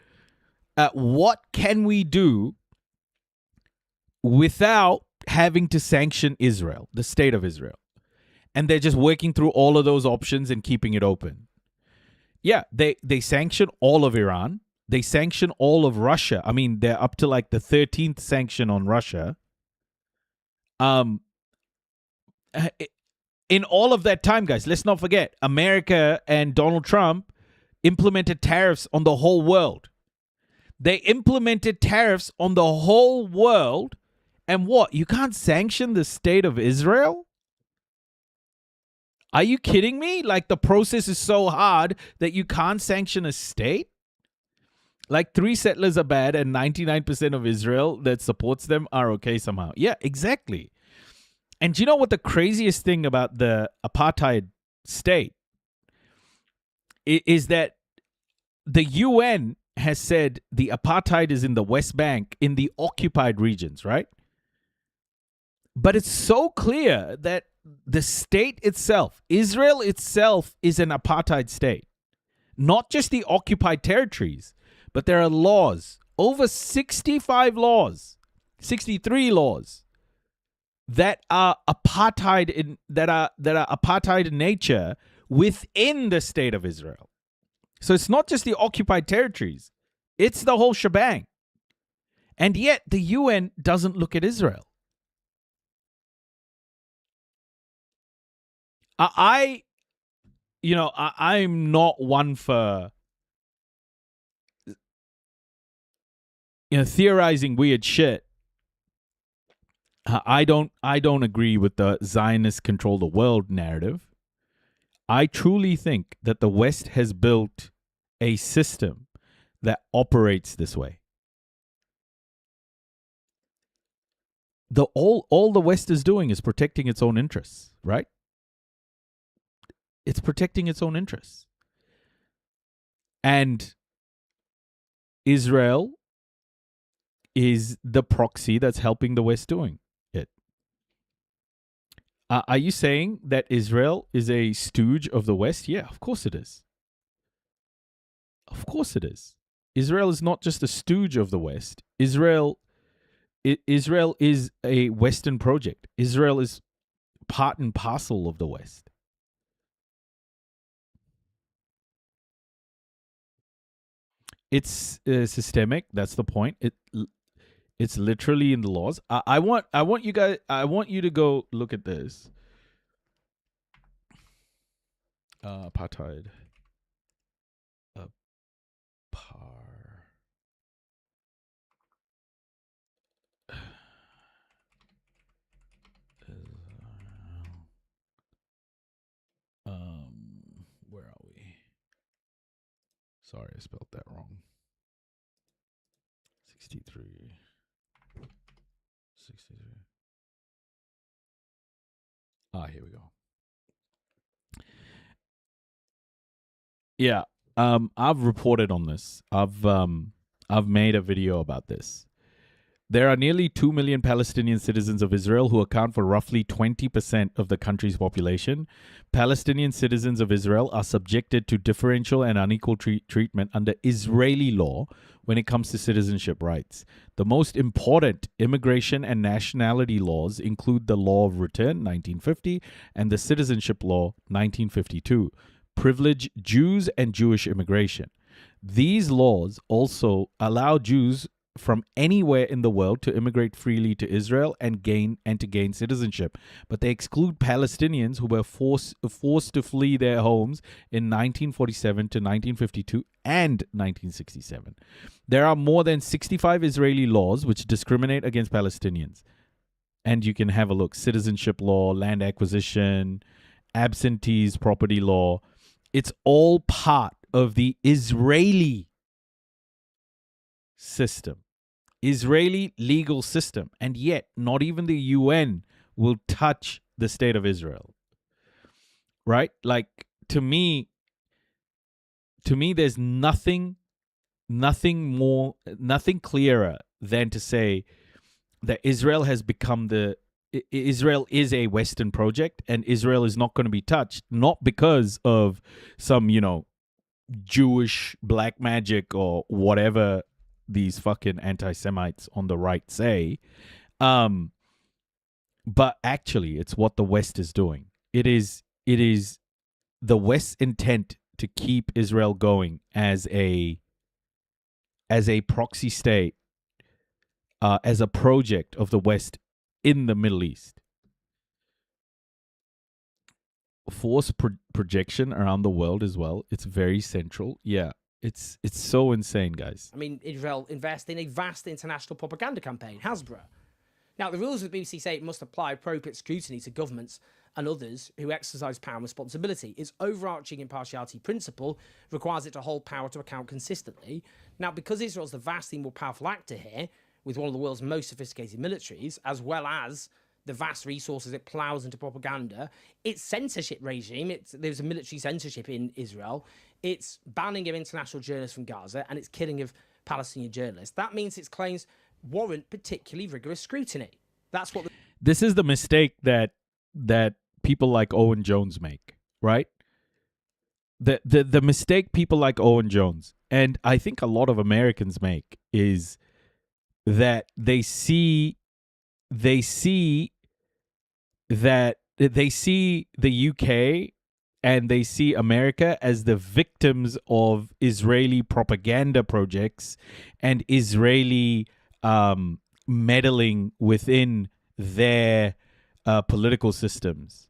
having to sanction Israel, the state of Israel? And they're just working through all of those options and keeping it open. Yeah, they sanction all of Iran. They sanction all of Russia. I mean, they're up to like the 13th sanction on Russia. In all of that time, guys, let's not forget, America and Donald Trump implemented tariffs on the whole world. They implemented tariffs on the whole world. And what? You can't sanction the state of Israel? Are you kidding me? Like, the process is so hard that you can't sanction a state? Like, 3 settlers are bad and 99% of Israel that supports them are okay somehow. Yeah, exactly. And do you know what the craziest thing about the apartheid state is? That the UN has said the apartheid is in the West Bank, in the occupied regions, right? But it's so clear that the state itself, Israel itself, is an apartheid state. Not just the occupied territories, but there are laws, over 65 laws, 63 laws that are apartheid that are apartheid in nature within the state of Israel. So it's not just the occupied territories, it's the whole shebang. And yet the UN doesn't look at Israel. I'm not one for theorizing weird shit. I don't agree with the Zionist control the world narrative. I truly think that the West has built a system that operates this way. All the West is doing is protecting its own interests, right? It's protecting its own interests. And Israel is the proxy that's helping the West doing it. Are you saying that Israel is a stooge of the West? Yeah, of course it is. Of course it is. Israel is not just a stooge of the West. Israel is a Western project. Israel is part and parcel of the West. It's systemic. That's the point. It's literally in the laws. I want you to go look at this. Apartheid. Where are we? Sorry, I spelled that wrong. 63. Here we go. Yeah, I've reported on this. I've made a video about this. There are nearly 2 million Palestinian citizens of Israel who account for roughly 20% of the country's population. Palestinian citizens of Israel are subjected to differential and unequal treatment under Israeli law when it comes to citizenship rights. The most important immigration and nationality laws include the Law of Return, 1950, and the Citizenship Law, 1952, privilege Jews and Jewish immigration. These laws also allow Jews from anywhere in the world to immigrate freely to Israel and gain citizenship, but they exclude Palestinians who were forced to flee their homes in 1947 to 1952 and 1967. There are more than 65 Israeli laws which discriminate against Palestinians. And you can have a look. Citizenship law, land acquisition, absentees, property law. It's all part of the Israeli system, Israeli legal system, and yet not even the UN will touch the state of Israel. Right? Like, to me, there's nothing clearer than to say that Israel has become Israel is a Western project, and Israel is not going to be touched, not because of some, Jewish black magic or whatever these fucking anti-Semites on the right say. But actually, it's what the West is doing. It is the West's intent to keep Israel going as a proxy state, as a project of the West in the Middle East. Force projection around the world as well. It's very central. Yeah, it's so insane, guys. I mean, Israel invests in a vast international propaganda campaign, Hasbro. Now, the rules of the BBC say it must apply appropriate scrutiny to governments and others who exercise power and responsibility. Its overarching impartiality principle requires it to hold power to account consistently. Now, because Israel's the vastly more powerful actor here, with one of the world's most sophisticated militaries, as well as the vast resources it plows into propaganda, its censorship regime, there's a military censorship in Israel, it's banning of international journalists from Gaza, and it's killing of Palestinian journalists. That means its claims warrant particularly rigorous scrutiny. That's what this is the mistake that people like Owen Jones make, right? The mistake people like Owen Jones, and I think a lot of Americans make, is that they see the UK and they see America as the victims of Israeli propaganda projects and Israeli meddling within their political systems.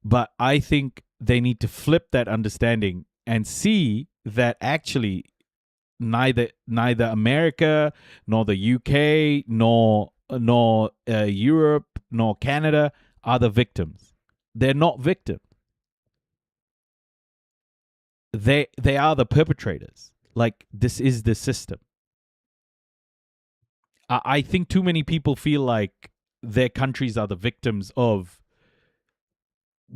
But I think they need to flip that understanding and see that actually neither America nor the UK nor Europe nor Canada are the victims. They're not victims. They are the perpetrators. Like, this is the system. I think too many people feel like their countries are the victims of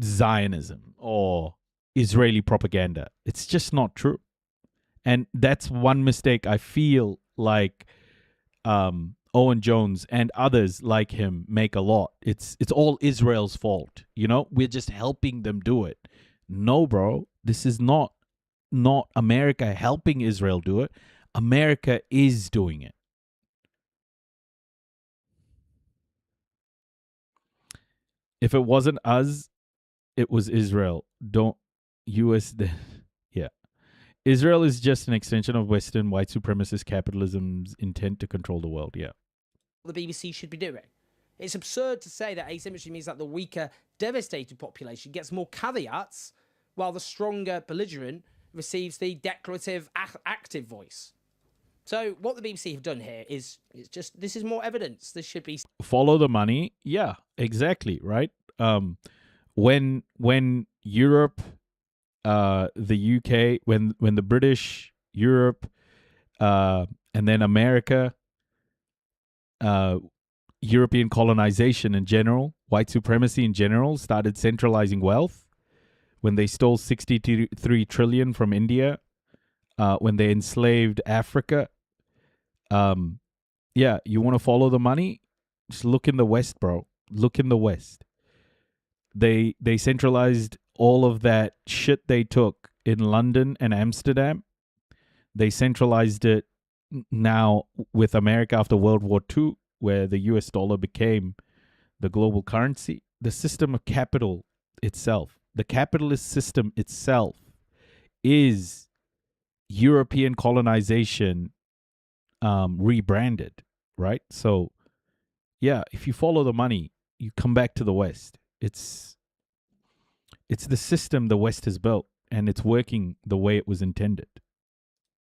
Zionism or Israeli propaganda. It's just not true. And that's one mistake I feel like Owen Jones and others like him make a lot. It's all Israel's fault. We're just helping them do it. No, bro. This is not America helping Israel do it. America is doing it. If it wasn't us, it was Israel. Yeah. Israel is just an extension of Western white supremacist capitalism's intent to control the world. Yeah. The BBC should be doing. It's absurd to say that asymmetry means that the weaker, devastated population gets more caveats, while the stronger belligerent receives the declarative, active voice. So what the BBC have done here is this is more evidence. This should be follow the money. Yeah, exactly. Right. When Europe, the UK, when the British, Europe, and then America, European colonization in general, white supremacy in general, started centralizing wealth, when they stole 63 trillion from India, when they enslaved Africa. Yeah, you want to follow the money? Just look in the West, bro. Look in the West. They centralized all of that shit they took in London and Amsterdam. They centralized it now with America after World War II, where the US dollar became the global currency. The system of capital itself, the capitalist system itself, is European colonization rebranded, right? So, yeah, if you follow the money, you come back to the West. It's the system the West has built, and it's working the way it was intended.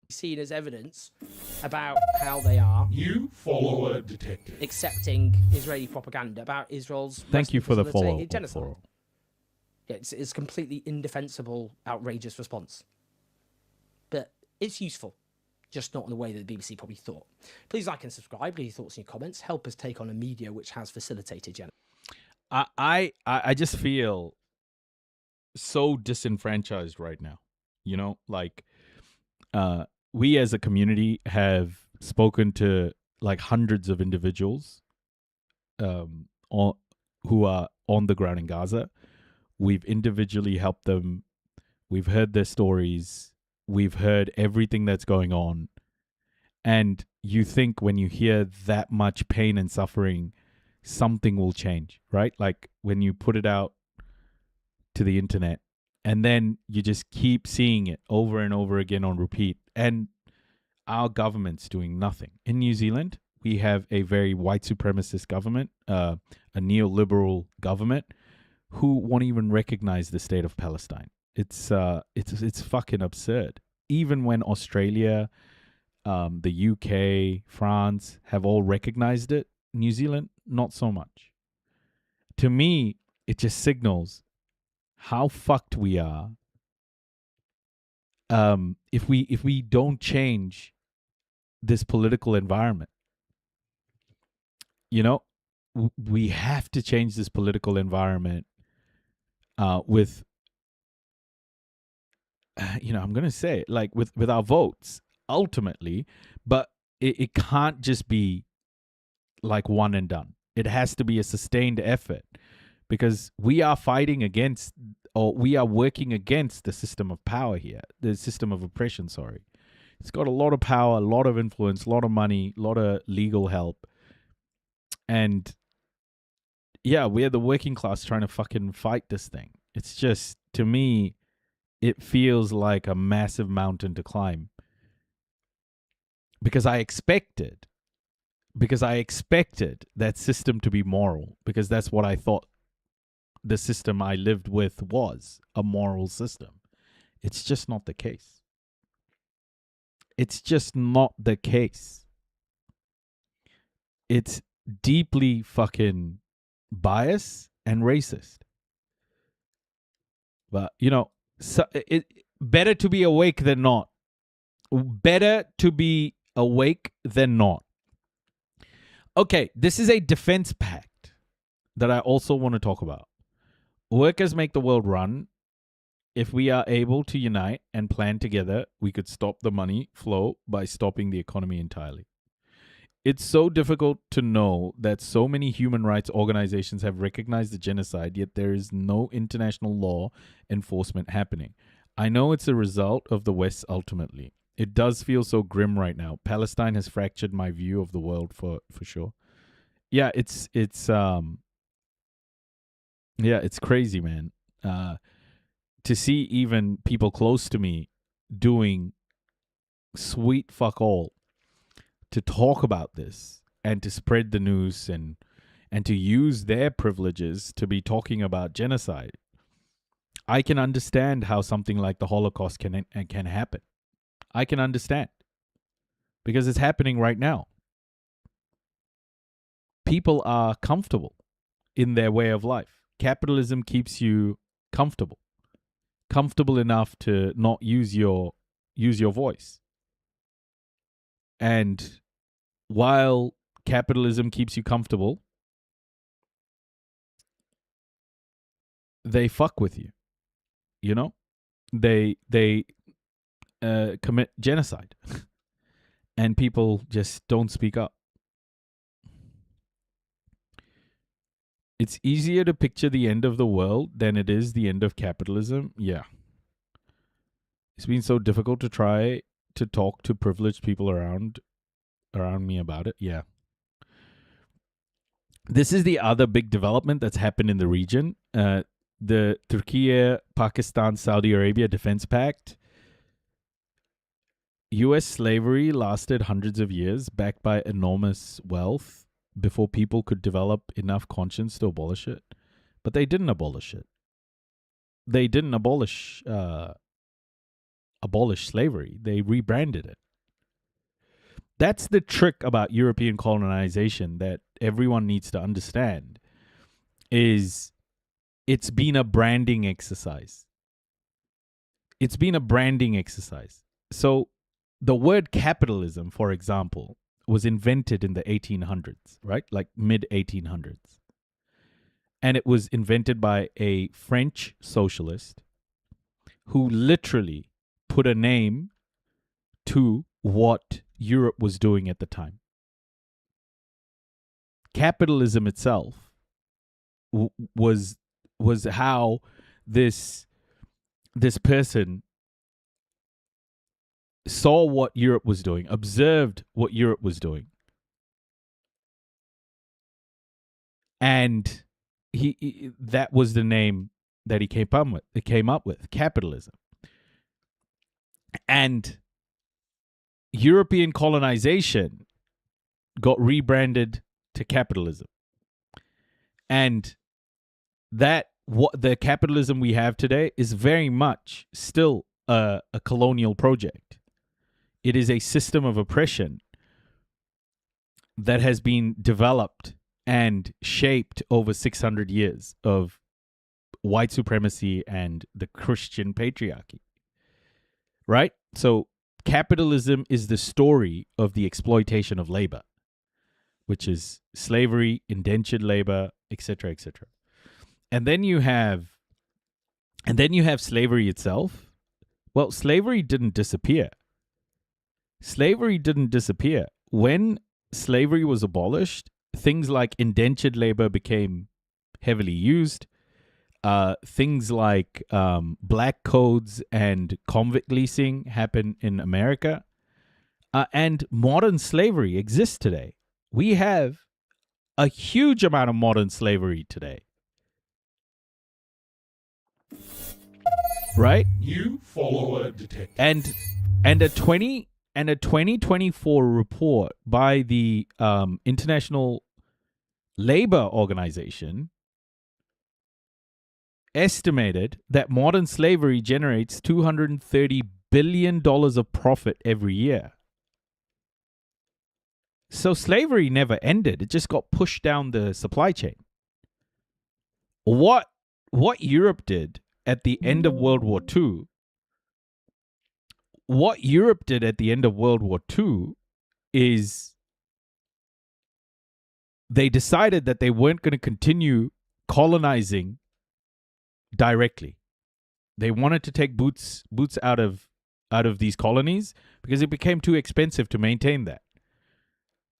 Seen as evidence about how they are. You follow a detective. Accepting Israeli propaganda about Israel's. Thank you for the follow. Genocide. Yeah, it's a completely indefensible, outrageous response. It's useful, just not in the way that the BBC probably thought. Please like and subscribe. Leave your thoughts in your comments. Help us take on a media which has facilitated genocide. I just feel so disenfranchised right now. You know, like we as a community have spoken to like hundreds of individuals who are on the ground in Gaza. We've individually helped them. We've heard their stories. We've heard everything that's going on. And you think when you hear that much pain and suffering, something will change, right? Like when you put it out to the internet and then you just keep seeing it over and over again on repeat. And our government's doing nothing. In New Zealand, we have a very white supremacist government, a neoliberal government who won't even recognize the state of Palestine. It's fucking absurd. Even when Australia, the UK, France have all recognized it, New Zealand, not so much. To me, it just signals how fucked we are. If we don't change this political environment, you know, we have to change this political environment with, you know, I'm going to say it, like with our votes ultimately, but it can't just be like one and done. It has to be a sustained effort because we are fighting against, or we are working against the system of power here, the system of oppression, sorry. It's got a lot of power, a lot of influence, a lot of money, a lot of legal help. And yeah, we're the working class trying to fucking fight this thing. It's just, to me, it feels like a massive mountain to climb. Because I expected that system to be moral, because that's what I thought the system I lived with was, a moral system. It's just not the case. It's just not the case. It's deeply fucking biased and racist. But, you know, so better to be awake than not. Better to be awake than not. Okay, this is a defense pact that I also want to talk about. Workers make the world run. If we are able to unite and plan together, we could stop the money flow by stopping the economy entirely. It's so difficult to know that so many human rights organizations have recognized the genocide, yet there is no international law enforcement happening. I know it's a result of the West ultimately. It does feel so grim right now. Palestine has fractured my view of the world for sure. Yeah, it's crazy, man. To see even people close to me doing sweet fuck all to talk about this and to spread the news and to use their privileges to be talking about genocide. I can understand how something like the Holocaust can happen. I can understand because it's happening right now. People are comfortable in their way of life. Capitalism keeps you comfortable enough to not use your voice. And while capitalism keeps you comfortable, they fuck with you. You know, they commit genocide, and people just don't speak up. It's easier to picture the end of the world than it is the end of capitalism. Yeah. It's been so difficult to try to talk to privileged people around me about it. Yeah. This is the other big development that's happened in the region. The Turkey, Pakistan, Saudi Arabia Defense Pact. U.S. slavery lasted hundreds of years, backed by enormous wealth, before people could develop enough conscience to abolish it. But they didn't abolish it. They didn't abolish slavery. They rebranded it. That's the trick about European colonization that everyone needs to understand, is it's been a branding exercise. It's been a branding exercise. So the word capitalism, for example, was invented in the 1800s, right? Like mid 1800s. And it was invented by a French socialist who literally put a name to what Europe was doing at the time. Capitalism itself was how this person saw what Europe was doing, observed what Europe was doing, and he that was the name that he came up with, capitalism. And European colonization got rebranded to capitalism. And that what the capitalism we have today is very much still a colonial project. It is a system of oppression that has been developed and shaped over 600 years of white supremacy and the Christian patriarchy. Right? So capitalism is the story of the exploitation of labor, which is slavery, indentured labor, etc., etc. And then you have slavery itself. Well, slavery didn't disappear. Slavery didn't disappear. When slavery was abolished, things like indentured labor became heavily used. Things like black codes and convict leasing happen in America. And modern slavery exists today. We have a huge amount of modern slavery today. Right? New follower detected. And a 2024 report by the International Labor Organization estimated that modern slavery generates $230 billion of profit every year. So slavery never ended. It just got pushed down the supply chain. What Europe did at the end of World War II, is they decided that they weren't going to continue colonizing directly. They wanted to take boots out of these colonies because it became too expensive to maintain that.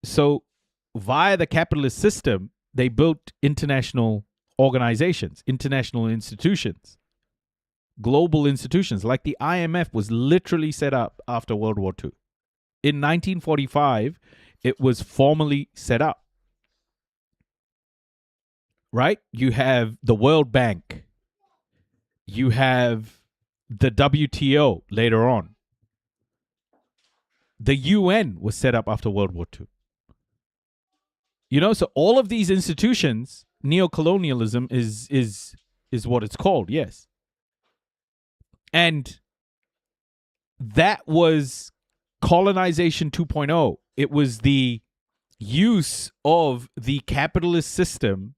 So via the capitalist system, they built international organizations, international institutions, global institutions. Like the IMF was literally set up after World War II. In 1945, it was formally set up. Right? You have the World Bank. You have the WTO later on. The UN was set up after World War II. So all of these institutions, neocolonialism is what it's called, yes. And that was colonization 2.0. It was the use of the capitalist system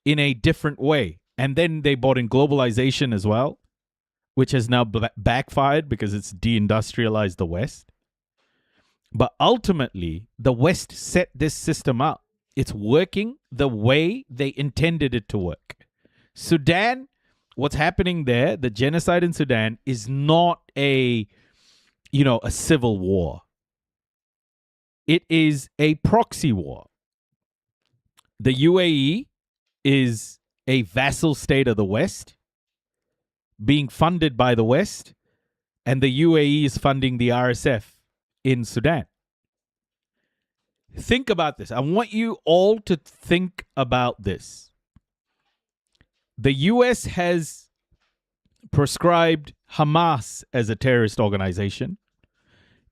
in a different way. And then they brought in globalization as well, which has now backfired because it's deindustrialized the West. But ultimately, the West set this system up. It's working the way they intended it to work. Sudan, what's happening there, the genocide in Sudan, is not a civil war. It is a proxy war. The UAE is a vassal state of the West, being funded by the West, and the UAE is funding the RSF in Sudan. Think about this. I want you all to think about this. The US has proscribed Hamas as a terrorist organization,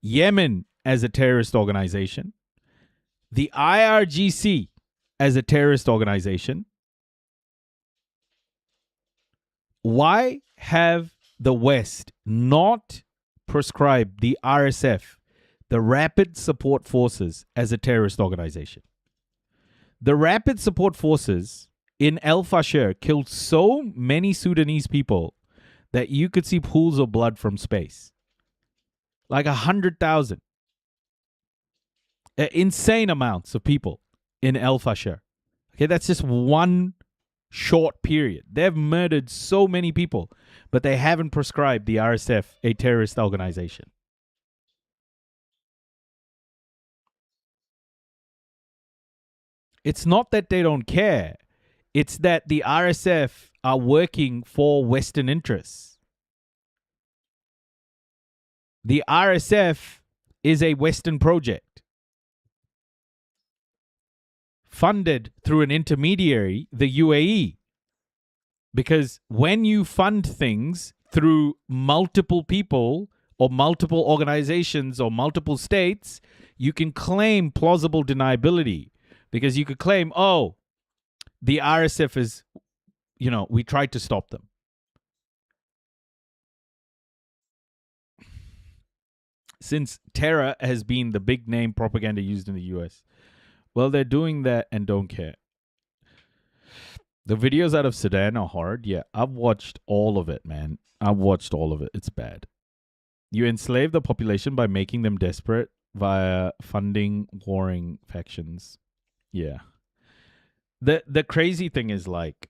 Yemen as a terrorist organization, the IRGC as a terrorist organization. Why have the West not proscribed the RSF, the Rapid Support Forces, as a terrorist organization? The Rapid Support Forces in El Fasher killed so many Sudanese people that you could see pools of blood from space. Like 100,000. Insane amounts of people in El Fasher. Okay, that's just one short period. They've murdered so many people, but they haven't prescribed the RSF a terrorist organization. It's not that they don't care. It's that the RSF are working for Western interests. The RSF is a Western project funded through an intermediary, the UAE. Because when you fund things through multiple people or multiple organizations or multiple states, you can claim plausible deniability. Because you could claim, oh, the RSF is, we tried to stop them. Since terror has been the big name propaganda used in the US. Well, they're doing that and don't care. The videos out of Sudan are hard. Yeah, I've watched all of it, man. I've watched all of it. It's bad. You enslave the population by making them desperate via funding warring factions. Yeah. The crazy thing is, like,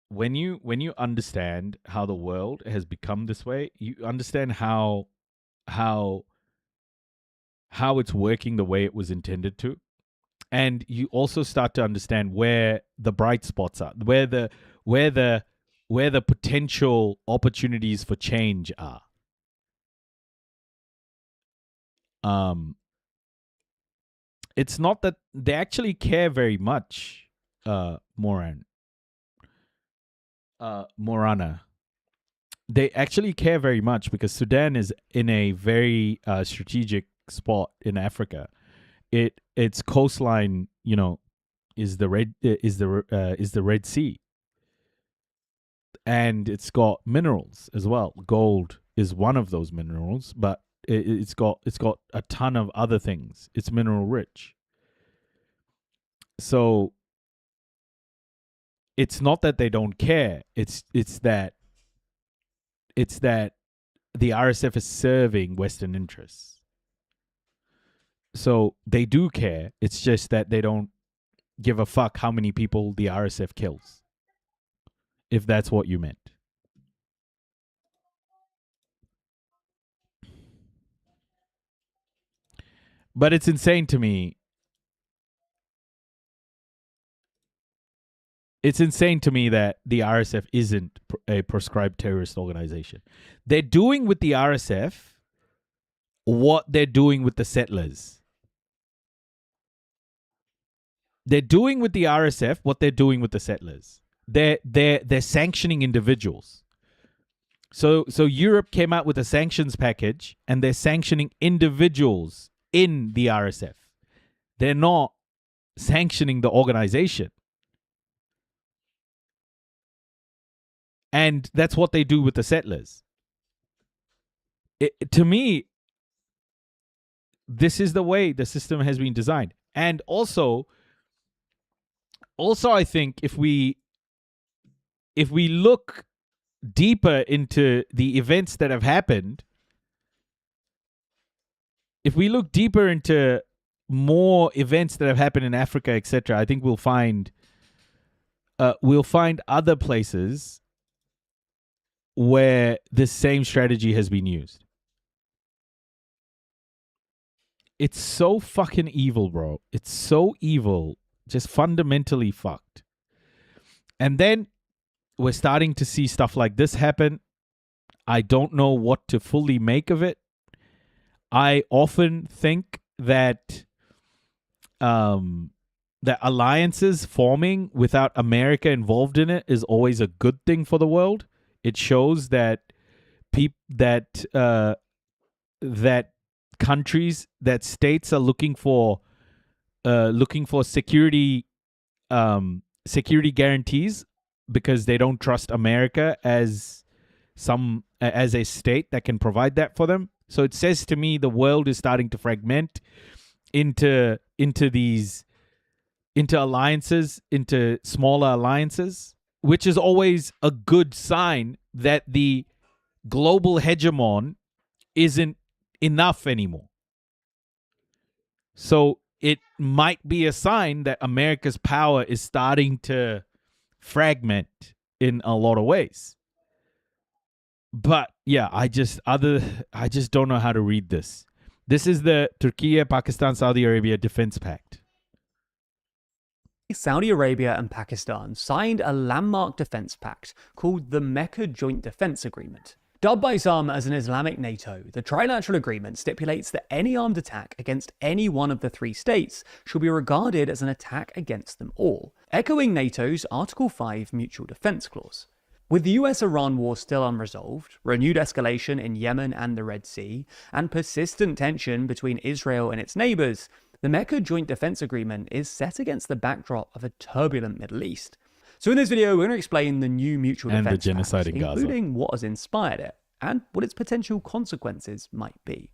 when you understand how the world has become this way, you understand how it's working the way it was intended to. And you also start to understand where the bright spots are, where the potential opportunities for change are. It's not that they actually care very much, Morana. They actually care very much because Sudan is in a very strategic spot in Africa. Its coastline, is the Red Sea, and it's got minerals as well. Gold is one of those minerals, but it's got a ton of other things. It's mineral rich. So it's not that they don't care. It's that the RSF is serving Western interests. So they do care. It's just that they don't give a fuck how many people the RSF kills. If that's what you meant. But it's insane to me. It's insane to me that the RSF isn't a proscribed terrorist organization. They're doing with the RSF what they're doing with the settlers. They're doing with the RSF what they're doing with the settlers. They're sanctioning individuals. So Europe came out with a sanctions package, and they're sanctioning individuals in the RSF. They're not sanctioning the organization. And that's what they do with the settlers. To me, this is the way the system has been designed. And also I think if we look deeper into the events that have happened, if we look deeper into more events that have happened in Africa, etc., I think we'll find other places where the same strategy has been used. It's so fucking evil, bro. It's so evil. Just fundamentally fucked. And then we're starting to see stuff like this happen. I don't know what to fully make of it. I often think that that alliances forming without America involved in it is always a good thing for the world. It shows that that countries, that states are looking for security guarantees because they don't trust America as a state that can provide that for them. So it says to me the world is starting to fragment into alliances, into smaller alliances, which is always a good sign that the global hegemon isn't enough anymore. So it might be a sign that America's power is starting to fragment in a lot of ways. But yeah, I just don't know how to read this. This is the Turkey, Pakistan, Saudi Arabia Defense Pact. Saudi Arabia and Pakistan signed a landmark defense pact called the Mecca Joint Defense Agreement. Dubbed by some as an Islamic NATO, the trilateral agreement stipulates that any armed attack against any one of the three states should be regarded as an attack against them all, echoing NATO's Article 5 Mutual Defense Clause. With the US-Iran war still unresolved, renewed escalation in Yemen and the Red Sea, and persistent tension between Israel and its neighbours, the Mecca Joint Defense Agreement is set against the backdrop of a turbulent Middle East. So in this video, we're going to explain the new Mutual And the Defense genocide Pact, in Gaza. including what has inspired it, and what its potential consequences might be.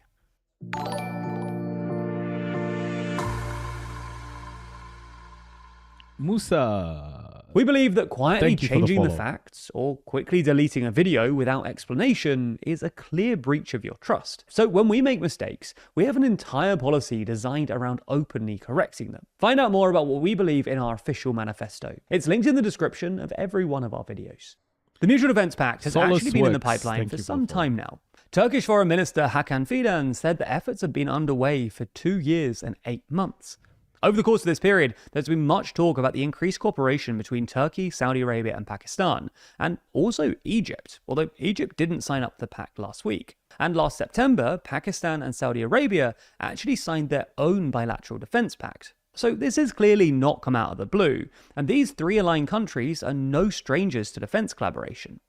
Musa. We believe that quietly Thank you for the changing the follow. facts or quickly deleting a video without explanation is a clear breach of your trust. So when we make mistakes, we have an entire policy designed around openly correcting them. Find out more about what we believe in our official manifesto. It's linked in the description of every one of our videos. The Mutual Defense Pact has Solace actually been in the works. pipeline Thank for you for some time now. Turkish Foreign Minister Hakan Fidan said that efforts have been underway for 2 years and 8 months. Over the course of this period, there's been much talk about the increased cooperation between Turkey, Saudi Arabia and Pakistan, and also Egypt, although Egypt didn't sign up to the pact last week. And last September, Pakistan and Saudi Arabia actually signed their own bilateral defense pact. So this has clearly not come out of the blue, and these three aligned countries are no strangers to defense collaboration.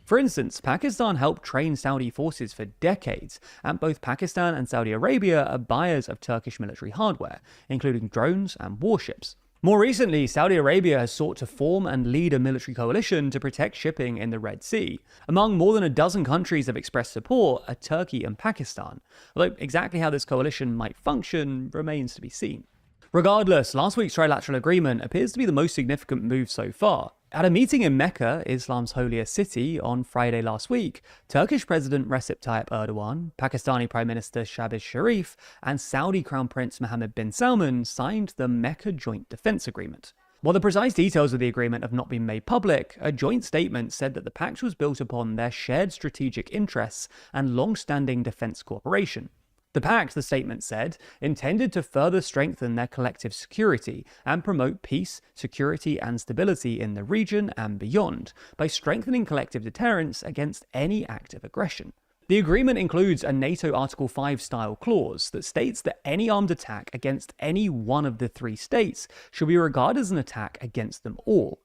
For instance, Pakistan helped train Saudi forces for decades, and both Pakistan and Saudi Arabia are buyers of Turkish military hardware, including drones and warships. More recently, Saudi Arabia has sought to form and lead a military coalition to protect shipping in the Red Sea. Among more than a dozen countries that have expressed support are Turkey and Pakistan, although exactly how this coalition might function remains to be seen. Regardless, last week's trilateral agreement appears to be the most significant move so far. At a meeting in Mecca, Islam's holiest city, on Friday last week, Turkish President Recep Tayyip Erdogan, Pakistani Prime Minister Shahbaz Sharif, and Saudi Crown Prince Mohammed bin Salman signed the Mecca Joint Defense Agreement. While the precise details of the agreement have not been made public, a joint statement said that the pact was built upon their shared strategic interests and long-standing defense cooperation. The pact, the statement said, intended to further strengthen their collective security and promote peace, security and stability in the region and beyond by strengthening collective deterrence against any act of aggression. The agreement includes a NATO Article 5 style clause that states that any armed attack against any one of the three states should be regarded as an attack against them all.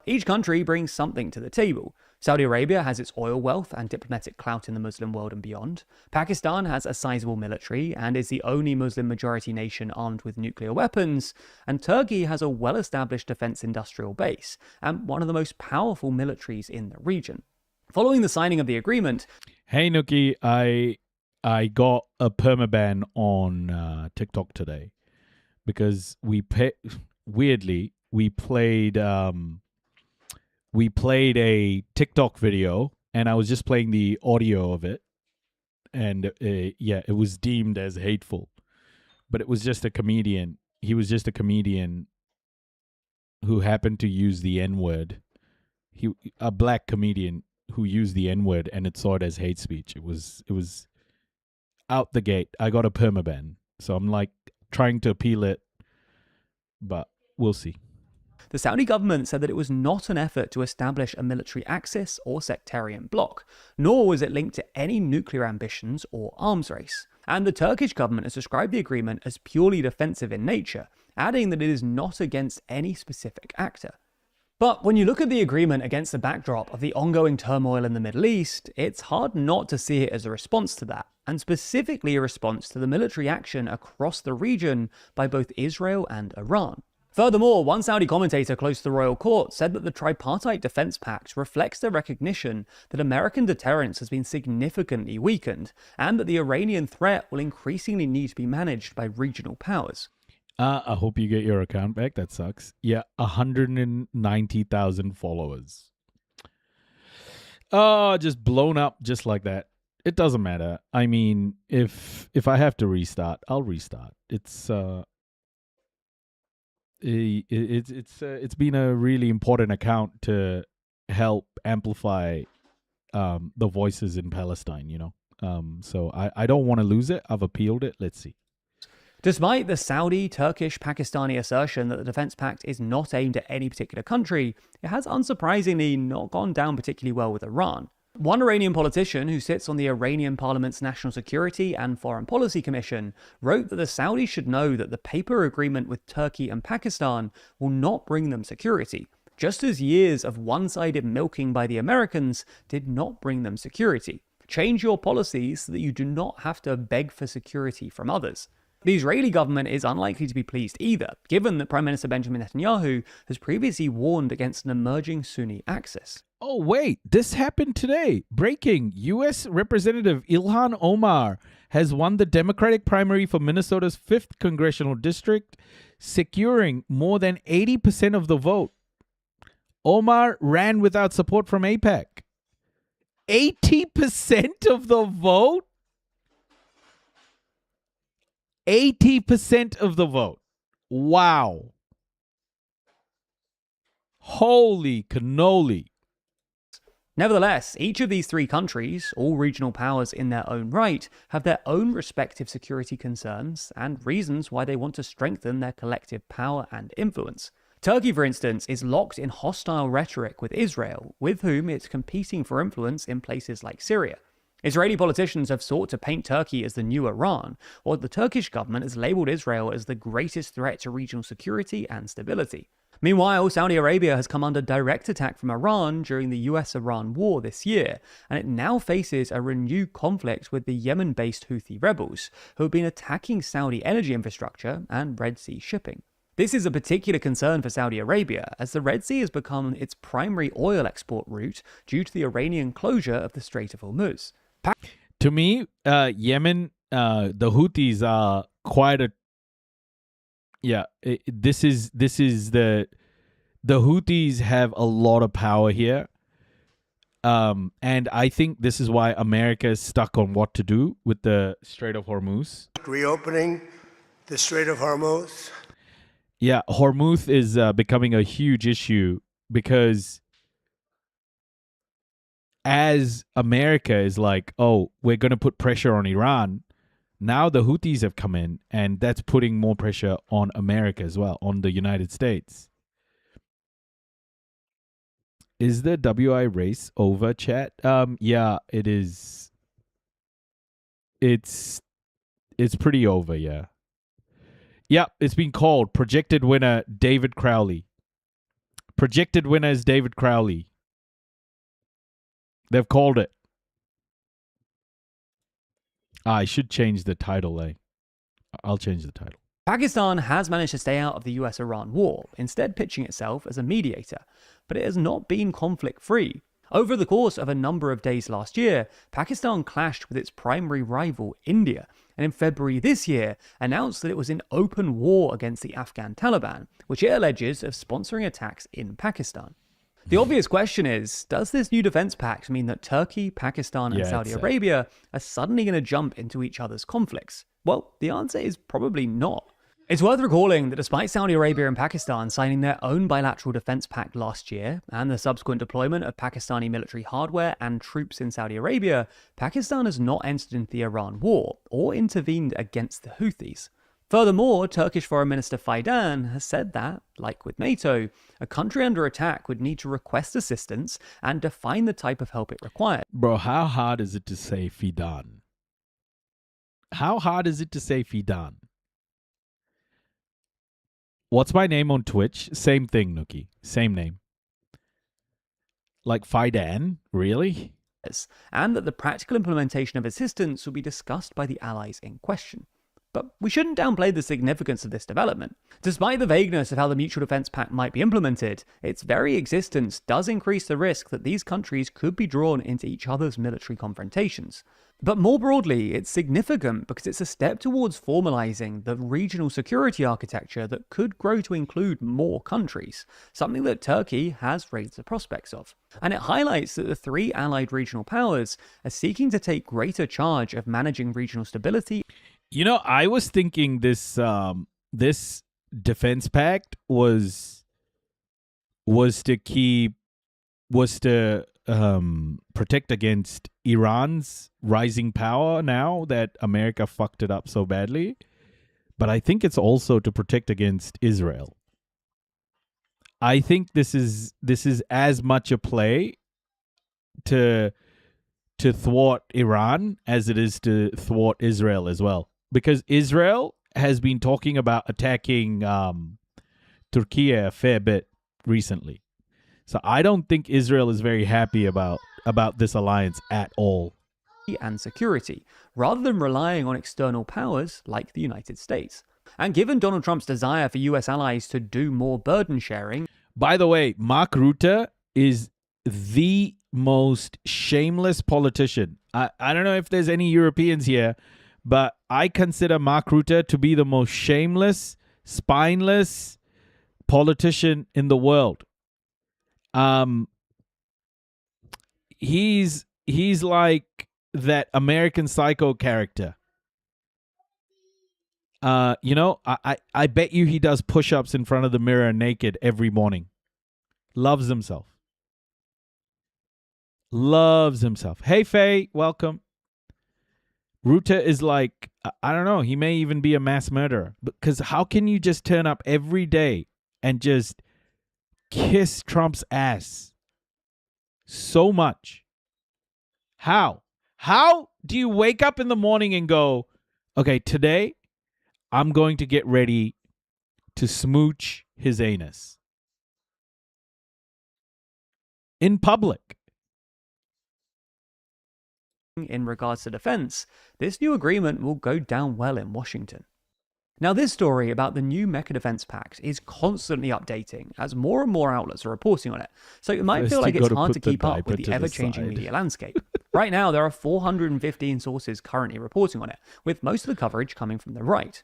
Each country brings something to the table. Saudi Arabia has its oil wealth and diplomatic clout in the Muslim world and beyond. Pakistan has a sizable military and is the only Muslim majority nation armed with nuclear weapons. And Turkey has a well-established defense industrial base and one of the most powerful militaries in the region. Following the signing of the agreement... Hey, Nookie, I got a permaban on TikTok today because weirdly, we played a TikTok video and I was just playing the audio of it. And yeah, it was deemed as hateful. But it was just a comedian. He was just a comedian who happened to use the N-word. A black comedian who used the N-word and it saw it as hate speech. It was out the gate. I got a permaban. So I'm like trying to appeal it, but we'll see. The Saudi government said that it was not an effort to establish a military axis or sectarian bloc, nor was it linked to any nuclear ambitions or arms race. And the Turkish government has described the agreement as purely defensive in nature, adding that it is not against any specific actor. But when you look at the agreement against the backdrop of the ongoing turmoil in the Middle East, it's hard not to see it as a response to that, and specifically a response to the military action across the region by both Israel and Iran. Furthermore, one Saudi commentator close to the royal court said that the tripartite defense pact reflects the recognition that American deterrence has been significantly weakened, and that the Iranian threat will increasingly need to be managed by regional powers. I hope you get your account back. That sucks. Yeah, 190,000 followers. Oh, just blown up just like that. It doesn't matter. I mean, if I have to restart, I'll restart. It's been a really important account to help amplify the voices in Palestine, you know. So I don't want to lose it. I've appealed it. Let's see. Despite the Saudi, Turkish, Pakistani assertion that the defense pact is not aimed at any particular country, it has unsurprisingly not gone down particularly well with Iran. One Iranian politician who sits on the Iranian Parliament's National Security and Foreign Policy Commission wrote that the Saudis should know that the paper agreement with Turkey and Pakistan will not bring them security, just as years of one-sided milking by the Americans did not bring them security. Change your policies so that you do not have to beg for security from others. The Israeli government is unlikely to be pleased either, given that Prime Minister Benjamin Netanyahu has previously warned against an emerging Sunni axis. Oh, wait, this happened today. Breaking. U.S. Representative Ilhan Omar has won the Democratic primary for Minnesota's 5th congressional district, securing more than 80% of the vote. Omar ran without support from AIPAC. 80% of the vote? 80% of the vote. Wow. Holy cannoli. Nevertheless, each of these three countries, all regional powers in their own right, have their own respective security concerns and reasons why they want to strengthen their collective power and influence. Turkey, for instance, is locked in hostile rhetoric with Israel, with whom it's competing for influence in places like Syria. Israeli politicians have sought to paint Turkey as the new Iran, while the Turkish government has labelled Israel as the greatest threat to regional security and stability. Meanwhile, Saudi Arabia has come under direct attack from Iran during the US-Iran war this year, and it now faces a renewed conflict with the Yemen-based Houthi rebels, who have been attacking Saudi energy infrastructure and Red Sea shipping. This is a particular concern for Saudi Arabia, as the Red Sea has become its primary oil export route due to the Iranian closure of the Strait of Hormuz. To me, Yemen, the Houthis are quite a... Yeah, this is the Houthis have a lot of power here. And I think this is why America is stuck on what to do with the Strait of Hormuz. Reopening the Strait of Hormuz. Yeah, Hormuz is becoming a huge issue because as America is like, oh, we're going to put pressure on Iran, now the Houthis have come in, and that's putting more pressure on America as well, on the United States. Is the WI race over, chat? Yeah, it is. It's pretty over, yeah. Yep, it's been called. Projected winner, David Crowley. Projected winner is David Crowley. They've called it. I should change the title, eh? I'll change the title. Pakistan has managed to stay out of the US-Iran war, instead pitching itself as a mediator, but it has not been conflict-free. Over the course of a number of days last year, Pakistan clashed with its primary rival, India, and in February this year announced that it was in open war against the Afghan Taliban, which it alleges of sponsoring attacks in Pakistan. The obvious question is, does this new defense pact mean that Turkey, Pakistan, and Saudi Arabia are suddenly going to jump into each other's conflicts? Well, the answer is probably not. It's worth recalling that despite Saudi Arabia and Pakistan signing their own bilateral defense pact last year, and the subsequent deployment of Pakistani military hardware and troops in Saudi Arabia, Pakistan has not entered into the Iran war or intervened against the Houthis. Furthermore, Turkish Foreign Minister Fidan has said that, like with NATO, a country under attack would need to request assistance and define the type of help it requires. Bro, how hard is it to say Fidan? How hard is it to say Fidan? What's my name on Twitch? Same thing, Nookie. Same name. Like Fidan? Really? And that the practical implementation of assistance will be discussed by the allies in question. But we shouldn't downplay the significance of this development. Despite the vagueness of how the Mutual Defense Pact might be implemented, its very existence does increase the risk that these countries could be drawn into each other's military confrontations. But more broadly, it's significant because it's a step towards formalizing the regional security architecture that could grow to include more countries, something that Turkey has raised the prospects of. And it highlights that the three allied regional powers are seeking to take greater charge of managing regional stability. You know, I was thinking this this defense pact was to protect against Iran's rising power now that America fucked it up so badly. But I think it's also to protect against Israel. I think this is as much a play to thwart Iran as it is to thwart Israel as well. Because Israel has been talking about attacking Turkey a fair bit recently. So I don't think Israel is very happy about this alliance at all. And security, rather than relying on external powers like the United States. And given Donald Trump's desire for US allies to do more burden sharing... By the way, Mark Rutte is the most shameless politician. I don't know if there's any Europeans here, but I consider Mark Rutte to be the most shameless, spineless politician in the world. He's like that American Psycho character. You know, I bet you he does push-ups in front of the mirror naked every morning. Loves himself. Loves himself. Hey, Faye, welcome. Rutte is like, I don't know, he may even be a mass murderer. Because how can you just turn up every day and just kiss Trump's ass so much? How? How do you wake up in the morning and go, okay, today I'm going to get ready to smooch his anus in public? In regards to defense, this new agreement will go down well in Washington. Now, this story about the new Mecha Defense Pact is constantly updating as more and more outlets are reporting on it, so it might feel like it's hard to keep up with the ever-changing media landscape. Right now, there are 415 sources currently reporting on it, with most of the coverage coming from the right.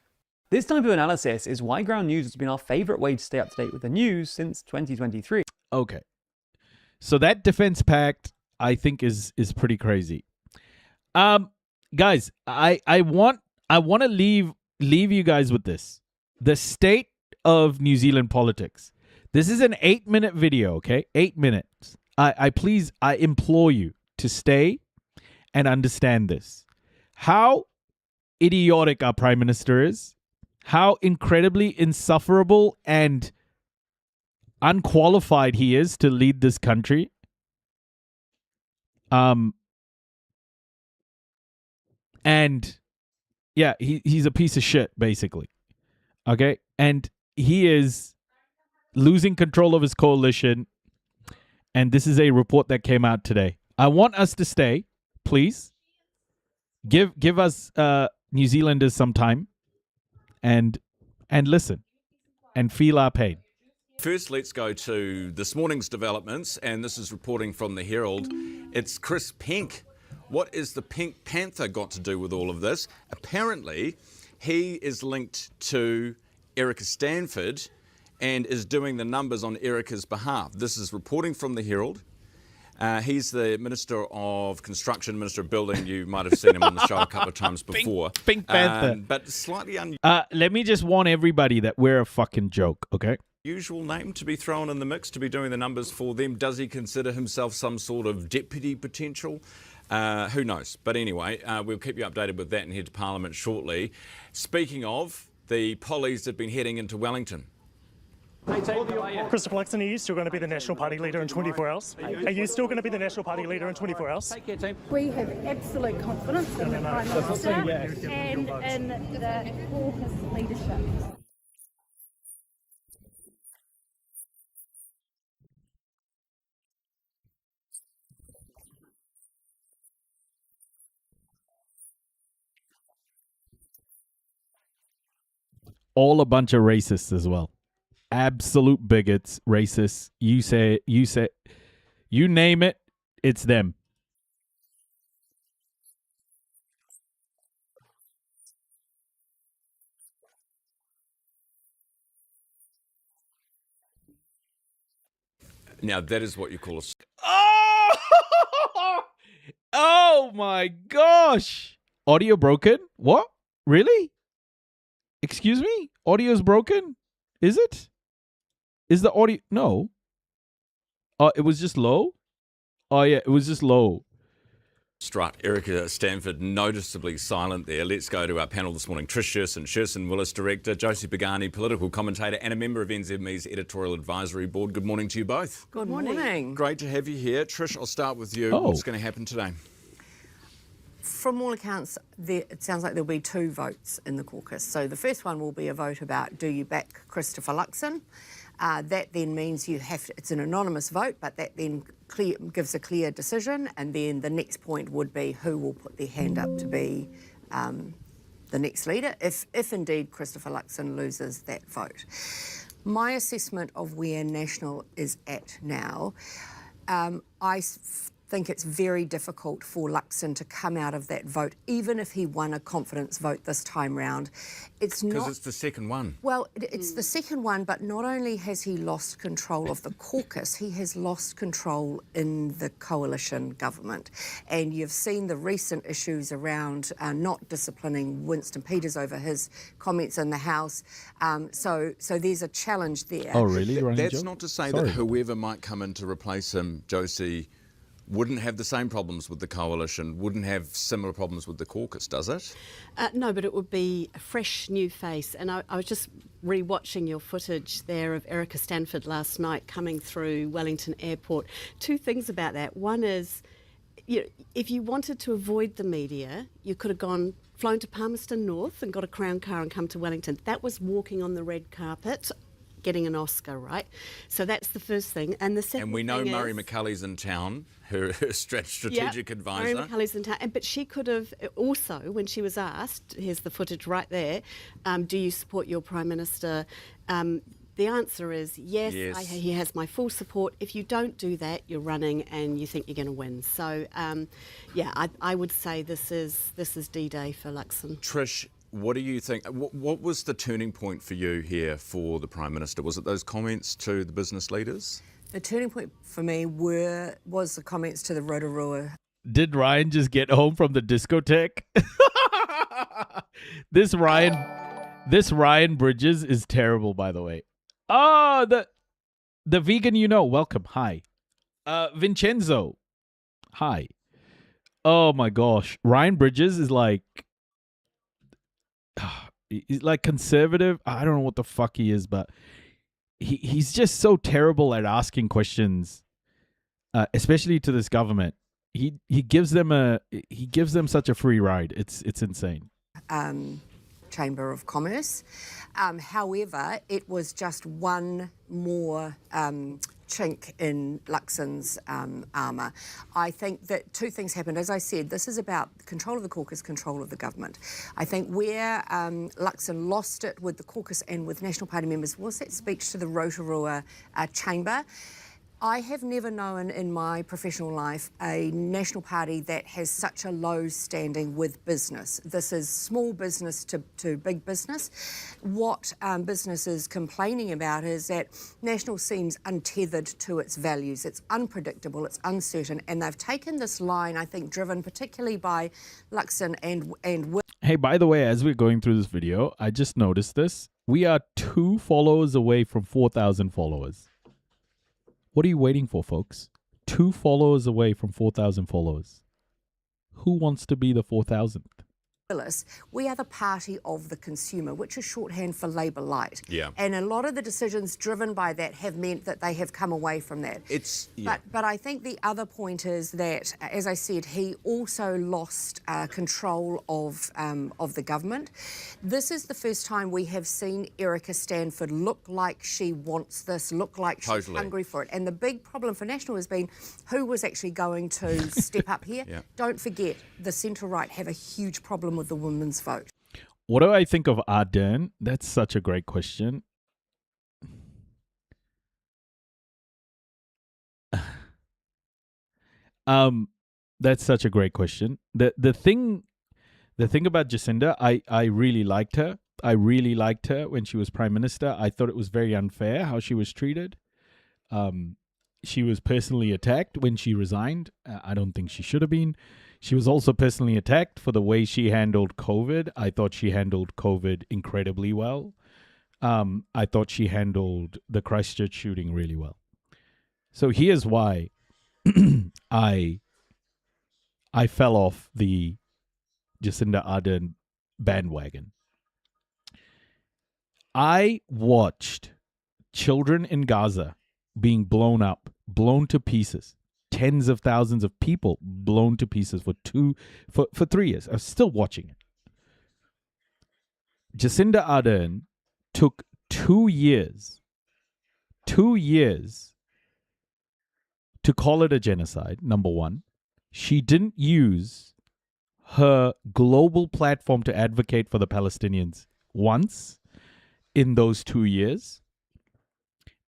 This type of analysis is why Ground News has been our favorite way to stay up to date with the news since 2023. Okay. So that defense pact, I think, is pretty crazy. Guys, I want to leave you guys with this. The state of New Zealand politics. This is an 8-minute video, okay? 8 minutes. I implore you to stay and understand this. How idiotic our Prime Minister is. How incredibly insufferable and unqualified he is to lead this country. And yeah, he's a piece of shit, basically. Okay? And he is losing control of his coalition. And this is a report that came out today. I want us to stay, please. Give us New Zealanders some time and listen and feel our pain. First, let's go to this morning's developments, and this is reporting from the Herald. It's Chris Pink. What is the Pink Panther got to do with all of this? Apparently, he is linked to Erica Stanford and is doing the numbers on Erica's behalf. This is reporting from the Herald. He's the Minister of Construction, Minister of Building. You might have seen him on the show a couple of times before. Pink Panther. But slightly let me just warn everybody that we're a fucking joke, okay? unusual name to be thrown in the mix, to be doing the numbers for them. Does he consider himself some sort of deputy potential? Who knows? But anyway, we'll keep you updated with that and head to Parliament shortly. Speaking of, the pollies have been heading into Wellington. Christopher Luxon, are you still going to be the National Party leader in 24 hours? Are you still going to be the National Party leader in 24 hours? We have absolute confidence in the Prime Minister and in the caucus leadership. all a bunch of racists as well. Absolute bigots, racists. You name it, it's them. Now, that is what you call a... Oh my gosh. Audio broken? What? Really? Excuse me? Audio's broken? Is it? Is the audio... No. It was just low? Oh yeah, it was just low. Struck. Erica Stanford noticeably silent there. Let's go to our panel this morning. Trish Sherson Willis, Director, Josie Pagani, Political Commentator and a member of NZME's Editorial Advisory Board. Good morning to you both. Good morning. Great to have you here. Trish, I'll start with you. Oh. What's going to happen today? From all accounts, it sounds like there'll be 2 votes in the caucus. So the first one will be a vote about, do you back Christopher Luxon? That then means you have to, it's an anonymous vote, but that then gives a clear decision. And then the next point would be who will put their hand up to be the next leader, if indeed Christopher Luxon loses that vote. My assessment of where National is at now, I think it's very difficult for Luxon to come out of that vote, even if he won a confidence vote this time round. It's not... Because it's the second one. Well, it's the second one, but not only has he lost control of the caucus, he has lost control in the coalition government. And you've seen the recent issues around not disciplining Winston Peters over his comments in the House. So there's a challenge there. Oh, really? That's not to say that whoever might come in to replace him, Josie, wouldn't have the same problems with the coalition, wouldn't have similar problems with the caucus, does it? No, but it would be a fresh new face. And I was just re-watching your footage there of Erica Stanford last night coming through Wellington Airport. 2 things about that. One is, if you wanted to avoid the media, you could have flown to Palmerston North and got a Crown car and come to Wellington. That was walking on the red carpet, getting an Oscar, right? So that's the first thing. And the second And we know thing Murray is, McCulley's in town, her strategic advisor. Murray McCulley's in town. But she could have also, when she was asked, here's the footage right there, do you support your Prime Minister? The answer is yes. He has my full support. If you don't do that, you're running and you think you're going to win. So, I would say this is D-Day for Luxon. Trish, what do you think? What was the turning point for you here for the Prime Minister? Was it those comments to the business leaders? The turning point for me was the comments to the Rotorua. Did Ryan just get home from the discotheque? This Ryan Bridges is terrible, by the way. Oh, the vegan welcome. Hi. Vincenzo. Hi. Oh my gosh. Ryan Bridges is he's like conservative. I don't know what the fuck he is, but he's just so terrible at asking questions, especially to this government. He gives them such a free ride. It's insane. Chamber of Commerce. However, it was just one more chink in Luxon's armour. I think that 2 things happened. As I said, this is about control of the caucus, control of the government. I think where Luxon lost it with the caucus and with National Party members was that speech to the Rotorua Chamber. I have never known in my professional life a National Party that has such a low standing with business. This is small business to big business. What business is complaining about is that National seems untethered to its values. It's unpredictable, it's uncertain, and they've taken this line, I think, driven particularly by Luxon and Hey, by the way, as we're going through this video, I just noticed this. We are 2 followers away from 4,000 followers. What are you waiting for, folks? 2 followers away from 4,000 followers. Who wants to be the 4,000th? We are the party of the consumer, which is shorthand for Labour Light. Yeah. And a lot of the decisions driven by that have meant that they have come away from that. But I think the other point is that, as I said, he also lost control of the government. This is the first time we have seen Erica Stanford look like she wants this, look like she's hungry for it. And the big problem for National has been who was actually going to step up here. Yeah. Don't forget, the centre-right have a huge problem with the women's vote. What do I think of Ardern? That's such a great question. That's such a great question. The thing about Jacinda, I really liked her. I really liked her when she was prime minister. I thought it was very unfair how she was treated. She was personally attacked when she resigned. I don't think she should have been. She was also personally attacked for the way she handled COVID. I thought she handled COVID incredibly well. I thought she handled the Christchurch shooting really well. So here's why I fell off the Jacinda Ardern bandwagon. I watched children in Gaza being blown up, blown to pieces. Tens of thousands of people blown to pieces for 3 years. I'm still watching it. Jacinda Ardern took 2 years to call it a genocide, number one. She didn't use her global platform to advocate for the Palestinians once in those 2 years.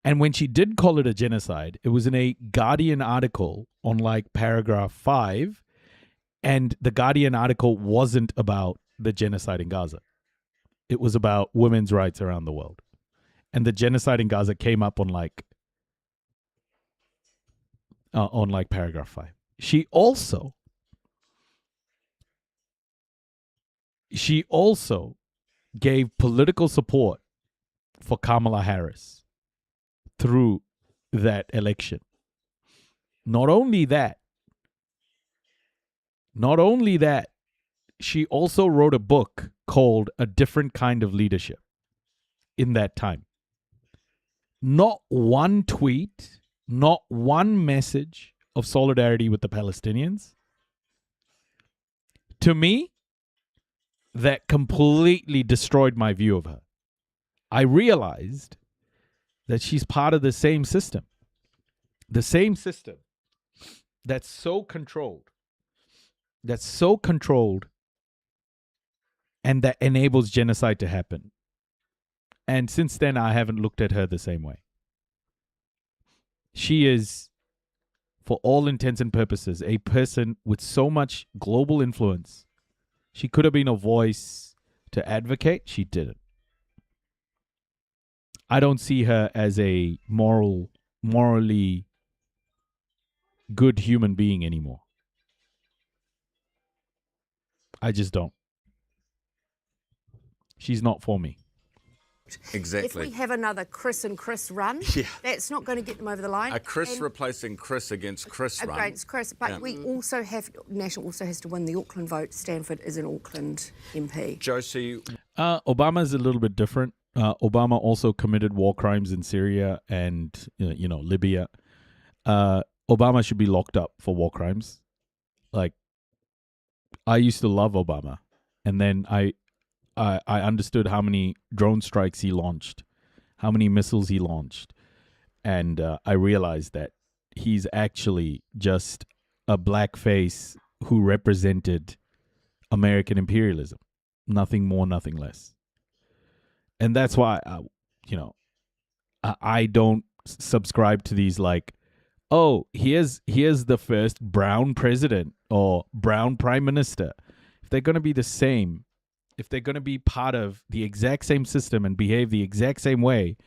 And when she did call it a genocide, it was in a Guardian article on like paragraph 5. And the Guardian article wasn't about the genocide in Gaza. It was about women's rights around the world. And the genocide in Gaza came up on like paragraph 5. She also gave political support for Kamala Harris through that election. Not only that, she also wrote a book called A Different Kind of Leadership in that time. Not one tweet, not one message of solidarity with the Palestinians. To me, that completely destroyed my view of her. I realized that she's part of the same system. The same system that's so controlled, and that enables genocide to happen. And since then, I haven't looked at her the same way. She is, for all intents and purposes, a person with so much global influence. She could have been a voice to advocate. She didn't. I don't see her as a morally good human being anymore. I just don't. She's not for me. Exactly. If we have another Chris and Chris run, that's not going to get them over the line. A Chris replacing Chris against Chris run. Against Chris. But we also have, National also has to win the Auckland vote. Stanford is an Auckland MP. Josie? Obama's a little bit different. Obama also committed war crimes in Syria and, Libya. Obama should be locked up for war crimes. Like, I used to love Obama. And then I understood how many drone strikes he launched, how many missiles he launched. And I realized that he's actually just a blackface who represented American imperialism. Nothing more, nothing less. And that's why, I don't subscribe to these like, oh, here's the first brown president or brown prime minister. If they're going to be the same, if they're going to be part of the exact same system and behave the exact same way,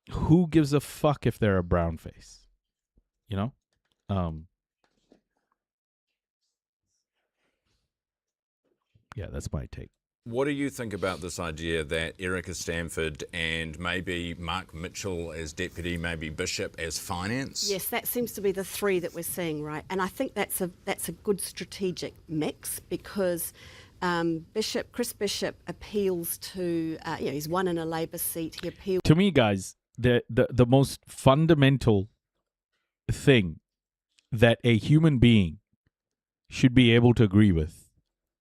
who gives a fuck if they're a brown face? Yeah, that's my take. What do you think about this idea that Erica Stanford and maybe Mark Mitchell as deputy, maybe Bishop as finance? Yes, that seems to be the three that we're seeing, right? And I think that's a good strategic mix because Chris Bishop appeals to, he's won in a Labour seat. He appeals to me, guys. The most fundamental thing that a human being should be able to agree with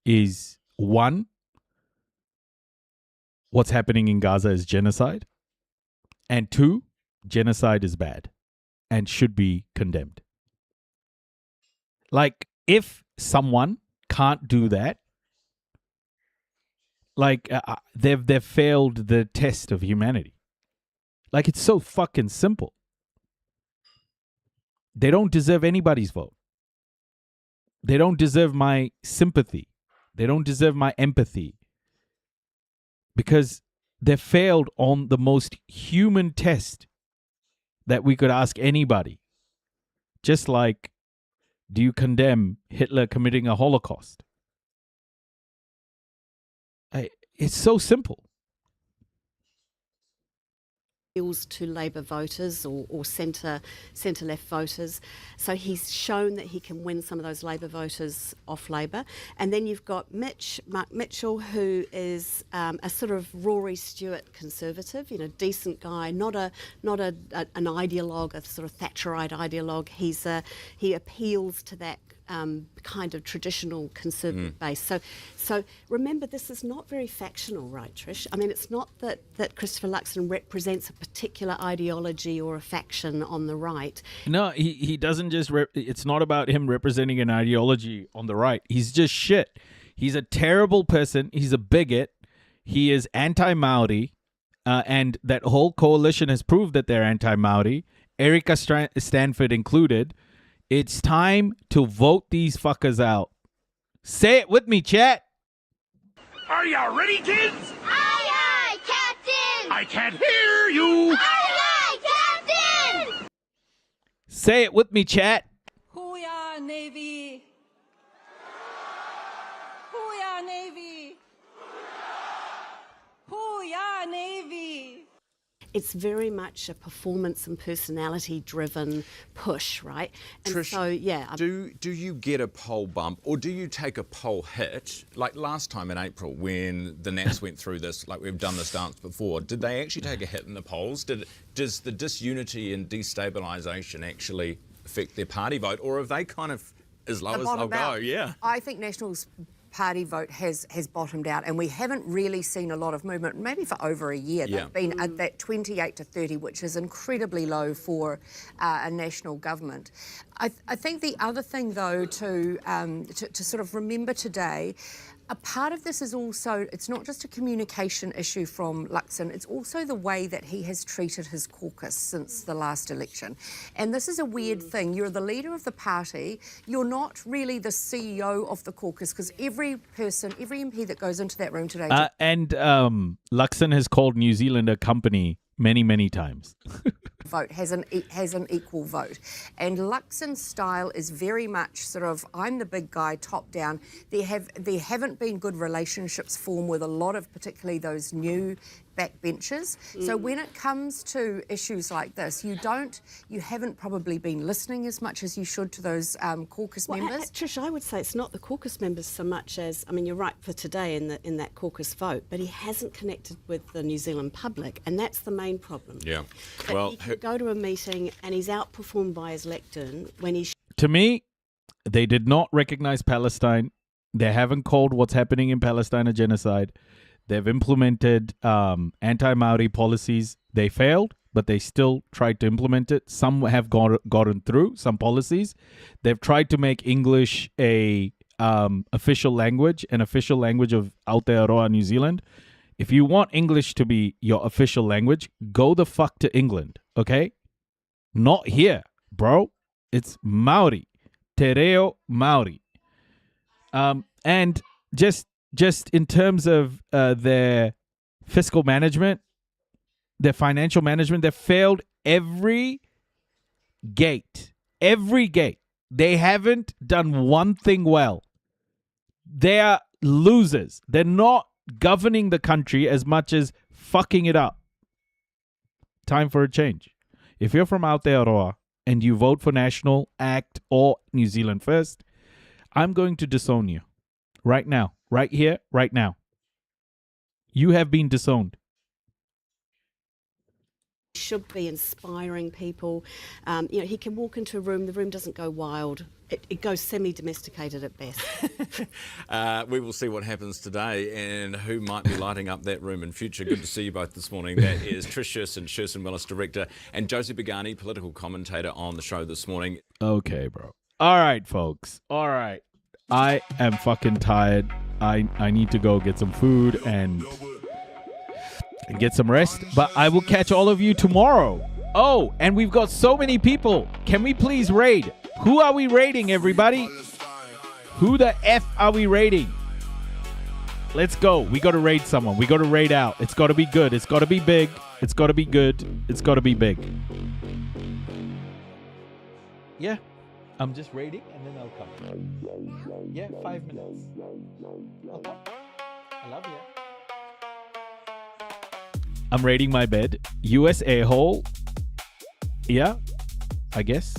is, one, what's happening in Gaza is genocide. And two, genocide is bad and should be condemned. Like, if someone can't do that, Like they've failed the test of humanity. Like it's so fucking simple. They don't deserve anybody's vote. They don't deserve my sympathy. They don't deserve my empathy. Because they failed on the most human test that we could ask anybody. Just like, do you condemn Hitler committing a Holocaust? It's so simple. To Labour voters or centre-left voters. So he's shown that he can win some of those Labour voters off Labour. And then you've got Mark Mitchell, who is a sort of Rory Stewart conservative, decent guy, not an ideologue, a sort of Thatcherite ideologue. He appeals to that kind of traditional conservative base. So remember, this is not very factional, right, Trish? I mean, it's not that Christopher Luxon represents a particular ideology or a faction on the right. No, he doesn't just... it's not about him representing an ideology on the right. He's just shit. He's a terrible person. He's a bigot. He is anti-Maori. And that whole coalition has proved that they're anti-Maori. Erica Stanford included. It's time to vote these fuckers out. Say it with me, chat. Are you ready, kids? Aye, aye, Captain! I can't hear you! Aye, aye, Captain! Say it with me, chat. Hooyah, Navy! Hooyah, Navy! Hooyah, Navy! It's very much a performance and personality-driven push, right? And Trish, so, yeah. Do you get a poll bump or do you take a poll hit? Like last time in April when the Nats went through this, like we've done this dance before, did they actually take a hit in the polls? Does the disunity and destabilisation actually affect their party vote, or have they kind of as low as they'll go? Yeah. I think National's party vote has bottomed out, and we haven't really seen a lot of movement, maybe for over a year. They've been at that 28 to 30, which is incredibly low for a national government. I think the other thing, though, to sort of remember today, a part of this is also, it's not just a communication issue from Luxon, it's also the way that he has treated his caucus since the last election. And this is a weird thing. You're the leader of the party. You're not really the CEO of the caucus, because every MP that goes into that room today... And Luxon has called New Zealand a company many, many times. vote has an equal vote, and Luxon's style is very much sort of, I'm the big guy, top down. There haven't been good relationships formed with a lot of, particularly those new backbenchers. So when it comes to issues like this, you haven't probably been listening as much as you should to those caucus members. Trish, I would say it's not the caucus members so much as, I mean, you're right for today in that caucus vote, but he hasn't connected with the New Zealand public, and that's the main problem. Yeah. That Well, he can go to a meeting and he's outperformed by his lectern when he... To me, they did not recognize Palestine. They haven't called what's happening in Palestine a genocide. They've implemented anti-Maori policies. They failed, but they still tried to implement it. Some have gotten through, some policies. They've tried to make English a official language, an official language of Aotearoa, New Zealand. If you want English to be your official language, go the fuck to England, okay? Not here, bro. It's Maori. Te reo Maori. And just in terms of their fiscal management, their financial management, they failed every gate. Every gate. They haven't done one thing well. They are losers. They're not governing the country as much as fucking it up. Time for a change. If you're from Aotearoa and you vote for National, ACT, or New Zealand First, I'm going to disown you. Right now. Right here, right now. You have been disowned. Should be inspiring people. He can walk into a room, the room doesn't go wild. It goes semi-domesticated at best. We will see what happens today and who might be lighting up that room in future. Good to see you both this morning. That is Trish Sherson Willis, Director, and Josie Begani, political commentator on the show this morning. Okay, bro. All right, folks. All right. I am fucking tired. I need to go get some food and get some rest. But I will catch all of you tomorrow. Oh, and we've got so many people. Can we please raid? Who are we raiding, everybody? Who the F are we raiding? Let's go. We got to raid someone. We got to raid out. It's got to be good. It's got to be big. It's got to be good. It's got to be big. Yeah. I'm just raiding and then I'll come. Yeah, 5 minutes. I'll come. I love you. I'm raiding my bed. US a-hole. Yeah, I guess.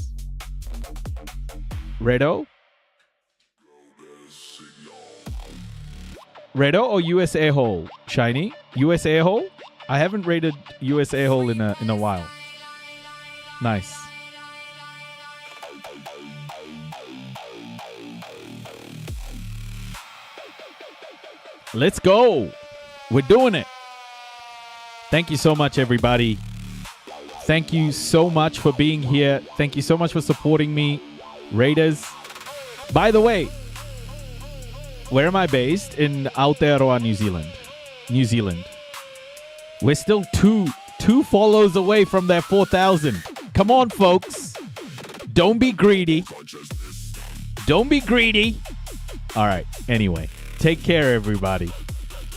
Redo? Redo or US a-hole? Shiny? US a-hole? I haven't raided US a-hole in a while. Nice. Let's go. We're doing it. Thank you so much, everybody. Thank you so much for being here. Thank you so much for supporting me, Raiders. By the way, where am I based? In Aotearoa, New Zealand. New Zealand. We're still two follows away from their 4,000. Come on, folks. Don't be greedy. Don't be greedy. All right. Anyway, take care, everybody.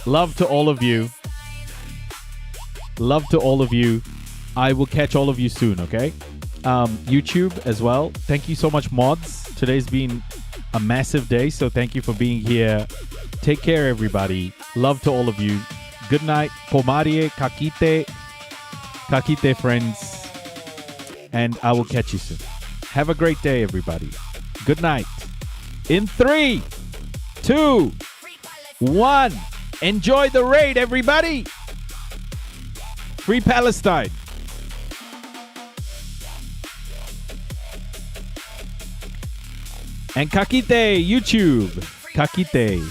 Love to all of you. Love to all of you. I will catch all of you soon, okay? YouTube as well. Thank you so much, mods. Today's been a massive day, so thank you for being here. Take care, everybody. Love to all of you. Good night. Pomarie, kakite. Kakite, friends. And I will catch you soon. Have a great day, everybody. Good night. In 3, 2, 1. Enjoy the raid, everybody. Free Palestine. And kakite, YouTube. Kakite.